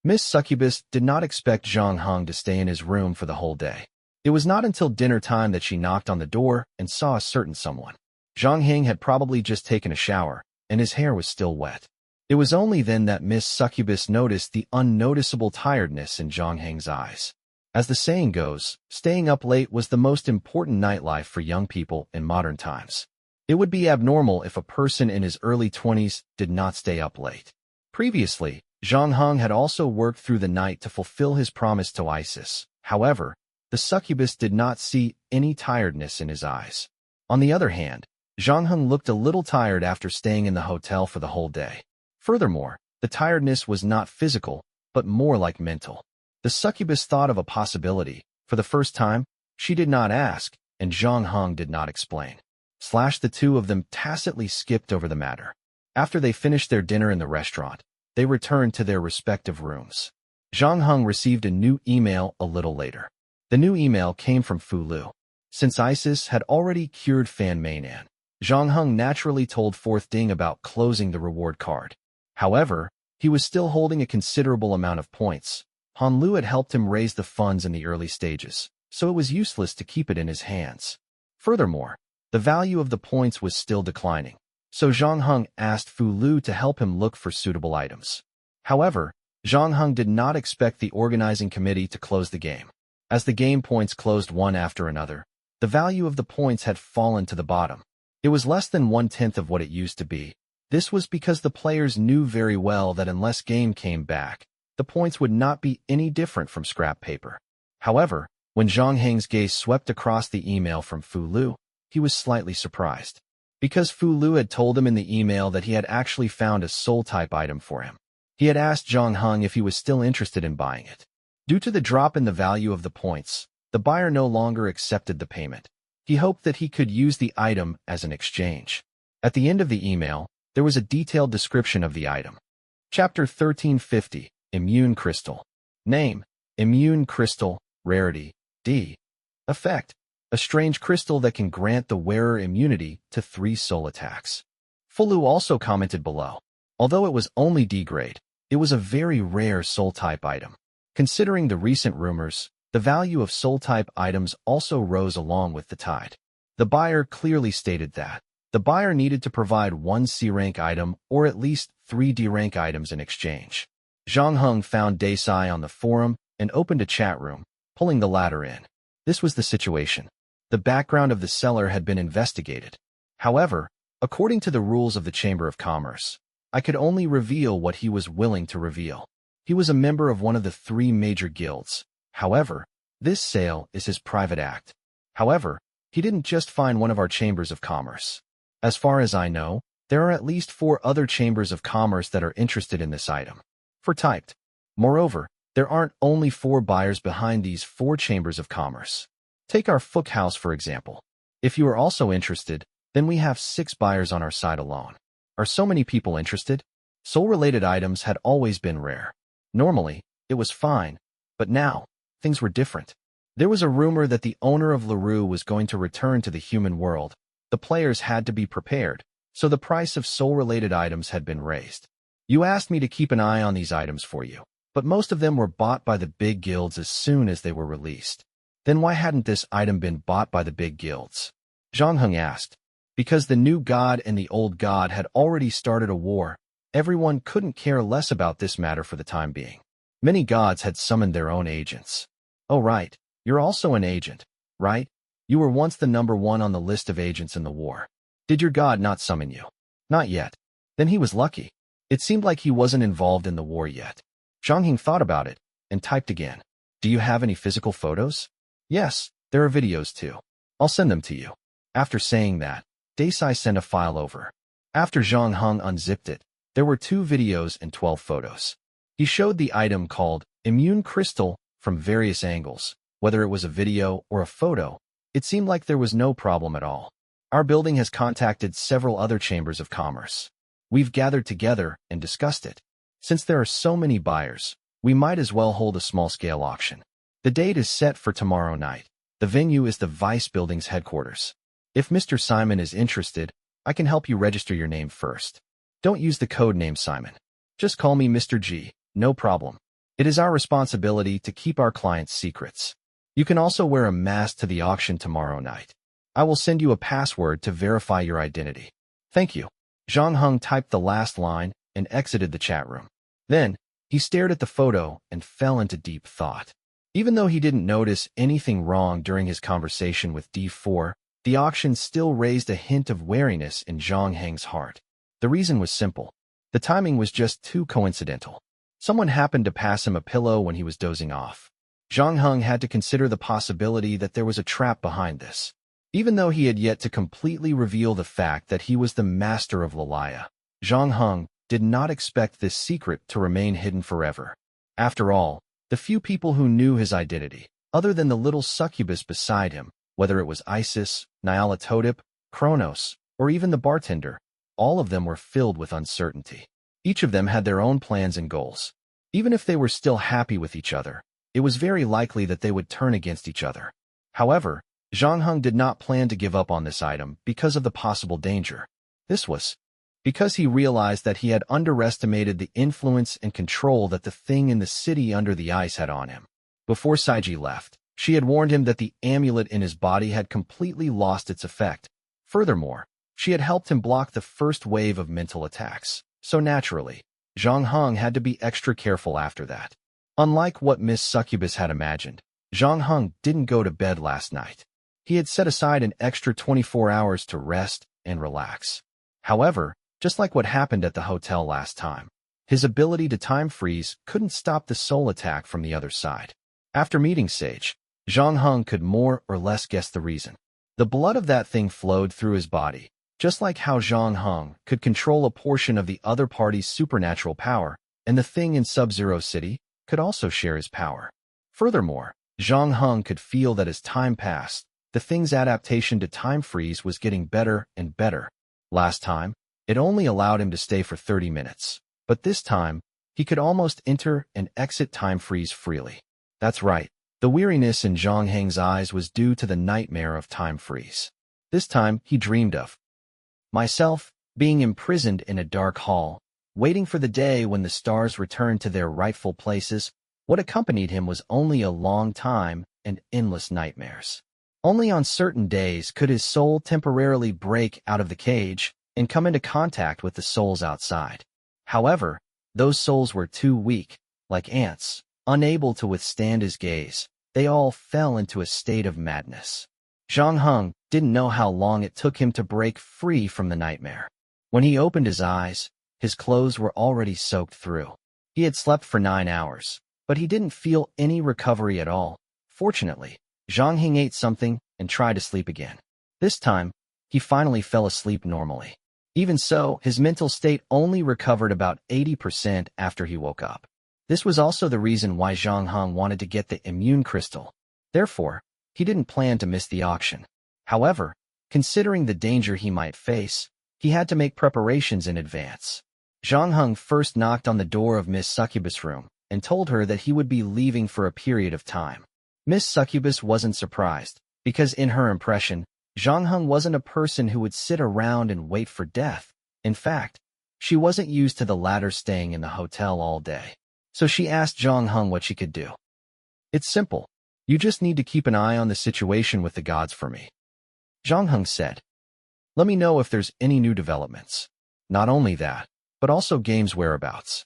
Speaker 1: Miss Succubus did not expect Zhang Heng to stay in his room for the whole day. It was not until dinner time that she knocked on the door and saw a certain someone. Zhang Heng had probably just taken a shower, and his hair was still wet. It was only then that Miss Succubus noticed the unnoticeable tiredness in Zhang Heng's eyes. As the saying goes, staying up late was the most important nightlife for young people in modern times. It would be abnormal if a person in his early 20s did not stay up late. Previously, Zhang Heng had also worked through the night to fulfill his promise to Isis. However, the succubus did not see any tiredness in his eyes. On the other hand, Zhang Heng looked a little tired after staying in the hotel for the whole day. Furthermore, the tiredness was not physical, but more like mental. The succubus thought of a possibility. For the first time, she did not ask, and Zhang Heng did not explain. The two of them tacitly skipped over the matter. After they finished their dinner in the restaurant, they returned to their respective rooms. Zhang Heng received a new email a little later. The new email came from Fu Lu. Since Isis had already cured Fan Meinan, Zhang Heng naturally told Fourth Ding about closing the reward card. However, he was still holding a considerable amount of points. Han Lu had helped him raise the funds in the early stages, so it was useless to keep it in his hands. Furthermore, the value of the points was still declining, so Zhang Heng asked Fu Lu to help him look for suitable items. However, Zhang Heng did not expect the organizing committee to close the game. As the game points closed one after another, the value of the points had fallen to the bottom. It was less than 1/10 of what it used to be. This was because the players knew very well that unless game came back, the points would not be any different from scrap paper. However, when Zhang Heng's gaze swept across the email from Fu Lu, he was slightly surprised. Because Fu Lu had told him in the email that he had actually found a soul-type item for him. He had asked Zhang Heng if he was still interested in buying it. Due to the drop in the value of the points, the buyer no longer accepted the payment. He hoped that he could use the item as an exchange. At the end of the email, there was a detailed description of the item. Chapter 1350, Immune Crystal. Name, Immune Crystal, Rarity, D. Effect, a strange crystal that can grant the wearer immunity to 3 soul attacks. Fu Lu also commented below. Although it was only D grade, it was a very rare soul-type item. Considering the recent rumors, the value of soul-type items also rose along with the tide. The buyer clearly stated that the buyer needed to provide 1 C-rank item or at least 3 D-rank items in exchange. Zhang Heng found Desai on the forum and opened a chat room, pulling the latter in. This was the situation. The background of the seller had been investigated. However, according to the rules of the Chamber of Commerce, I could only reveal what he was willing to reveal. He was a member of one of the 3 major guilds. However, this sale is his private act. However, he didn't just find one of our chambers of commerce. As far as I know, there are at least 4 other chambers of commerce that are interested in this item. For typed. Moreover, there aren't only 4 buyers behind these 4 chambers of commerce. Take our Fook House for example. If you are also interested, then we have 6 buyers on our side alone. Are so many people interested? Soul-related items had always been rare. Normally, it was fine, but now, things were different. There was a rumor that the owner of LaRue was going to return to the human world. The players had to be prepared, so the price of soul-related items had been raised. You asked me to keep an eye on these items for you, but most of them were bought by the big guilds as soon as they were released. Then why hadn't this item been bought by the big guilds? Zhang Heng asked. Because the new god and the old god had already started a war, everyone couldn't care less about this matter for the time being. Many gods had summoned their own agents. Oh right, you're also an agent, right? You were once the number 1 on the list of agents in the war. Did your god not summon you? Not yet. Then he was lucky. It seemed like he wasn't involved in the war yet. Zhang Heng thought about it, and typed again. Do you have any physical photos? Yes, there are videos too. I'll send them to you. After saying that, Desai sent a file over. After Zhang Heng unzipped it, there were 2 videos and 12 photos. He showed the item called Immune Crystal from various angles. Whether it was a video or a photo, it seemed like there was no problem at all. Our building has contacted several other chambers of commerce. We've gathered together and discussed it. Since there are so many buyers, we might as well hold a small-scale auction. The date is set for tomorrow night. The venue is the Vice Building's headquarters. If Mr. Simon is interested, I can help you register your name first. Don't use the code name Simon. Just call me Mr. G, no problem. It is our responsibility to keep our clients' secrets. You can also wear a mask to the auction tomorrow night. I will send you a password to verify your identity. Thank you. Zhang Heng typed the last line and exited the chat room. Then, he stared at the photo and fell into deep thought. Even though he didn't notice anything wrong during his conversation with D4, the auction still raised a hint of wariness in Zhang Heng's heart. The reason was simple. The timing was just too coincidental. Someone happened to pass him a pillow when he was dozing off. Zhang Heng had to consider the possibility that there was a trap behind this. Even though he had yet to completely reveal the fact that he was the master of Lalaya, Zhang Heng did not expect this secret to remain hidden forever. After all, the few people who knew his identity, other than the little succubus beside him, whether it was Isis, Nyarlathotep, Kronos, or even the bartender, all of them were filled with uncertainty. Each of them had their own plans and goals. Even if they were still happy with each other, it was very likely that they would turn against each other. However, Zhang Heng did not plan to give up on this item because of the possible danger. This was because he realized that he had underestimated the influence and control that the thing in the city under the ice had on him. Before Saiji left, she had warned him that the amulet in his body had completely lost its effect. Furthermore, she had helped him block the first wave of mental attacks. So naturally, Zhang Heng had to be extra careful after that. Unlike what Miss Succubus had imagined, Zhang Heng didn't go to bed last night. He had set aside an extra 24 hours to rest and relax. However, just like what happened at the hotel last time, His ability to time freeze couldn't stop the soul attack from the other side. After meeting Sage, Zhang Heng could more or less guess the reason. The blood of that thing flowed through his body, just like how Zhang Heng could control a portion of the other party's supernatural power, and the thing in Sub-Zero City could also share his power. Furthermore, Zhang Heng could feel that as time passed, the thing's adaptation to time freeze was getting better and better. Last time, it only allowed him to stay for 30 minutes. But this time, he could almost enter and exit time freeze freely. That's right, the weariness in Zhang Heng's eyes was due to the nightmare of time freeze. This time, he dreamed of myself being imprisoned in a dark hall, waiting for the day when the stars returned to their rightful places. What accompanied him was only a long time and endless nightmares. Only on certain days could his soul temporarily break out of the cage and come into contact with the souls outside. However, those souls were too weak, like ants, unable to withstand his gaze. They all fell into a state of madness. Zhang Heng didn't know how long it took him to break free from the nightmare. When he opened his eyes, his clothes were already soaked through. He had slept for 9 hours, but he didn't feel any recovery at all. Fortunately, Zhang Heng ate something and tried to sleep again. This time, he finally fell asleep normally. Even so, his mental state only recovered about 80% after he woke up. This was also the reason why Zhang Heng wanted to get the immune crystal. Therefore, he didn't plan to miss the auction. However, considering the danger he might face, he had to make preparations in advance. Zhang Heng first knocked on the door of Miss Succubus' room and told her that he would be leaving for a period of time. Miss Succubus wasn't surprised, because in her impression, Zhang Heng wasn't a person who would sit around and wait for death. In fact, she wasn't used to the latter staying in the hotel all day. So she asked Zhang Heng what she could do. It's simple. You just need to keep an eye on the situation with the gods for me. Zhang Heng said. Let me know if there's any new developments. Not only that, but also game's whereabouts.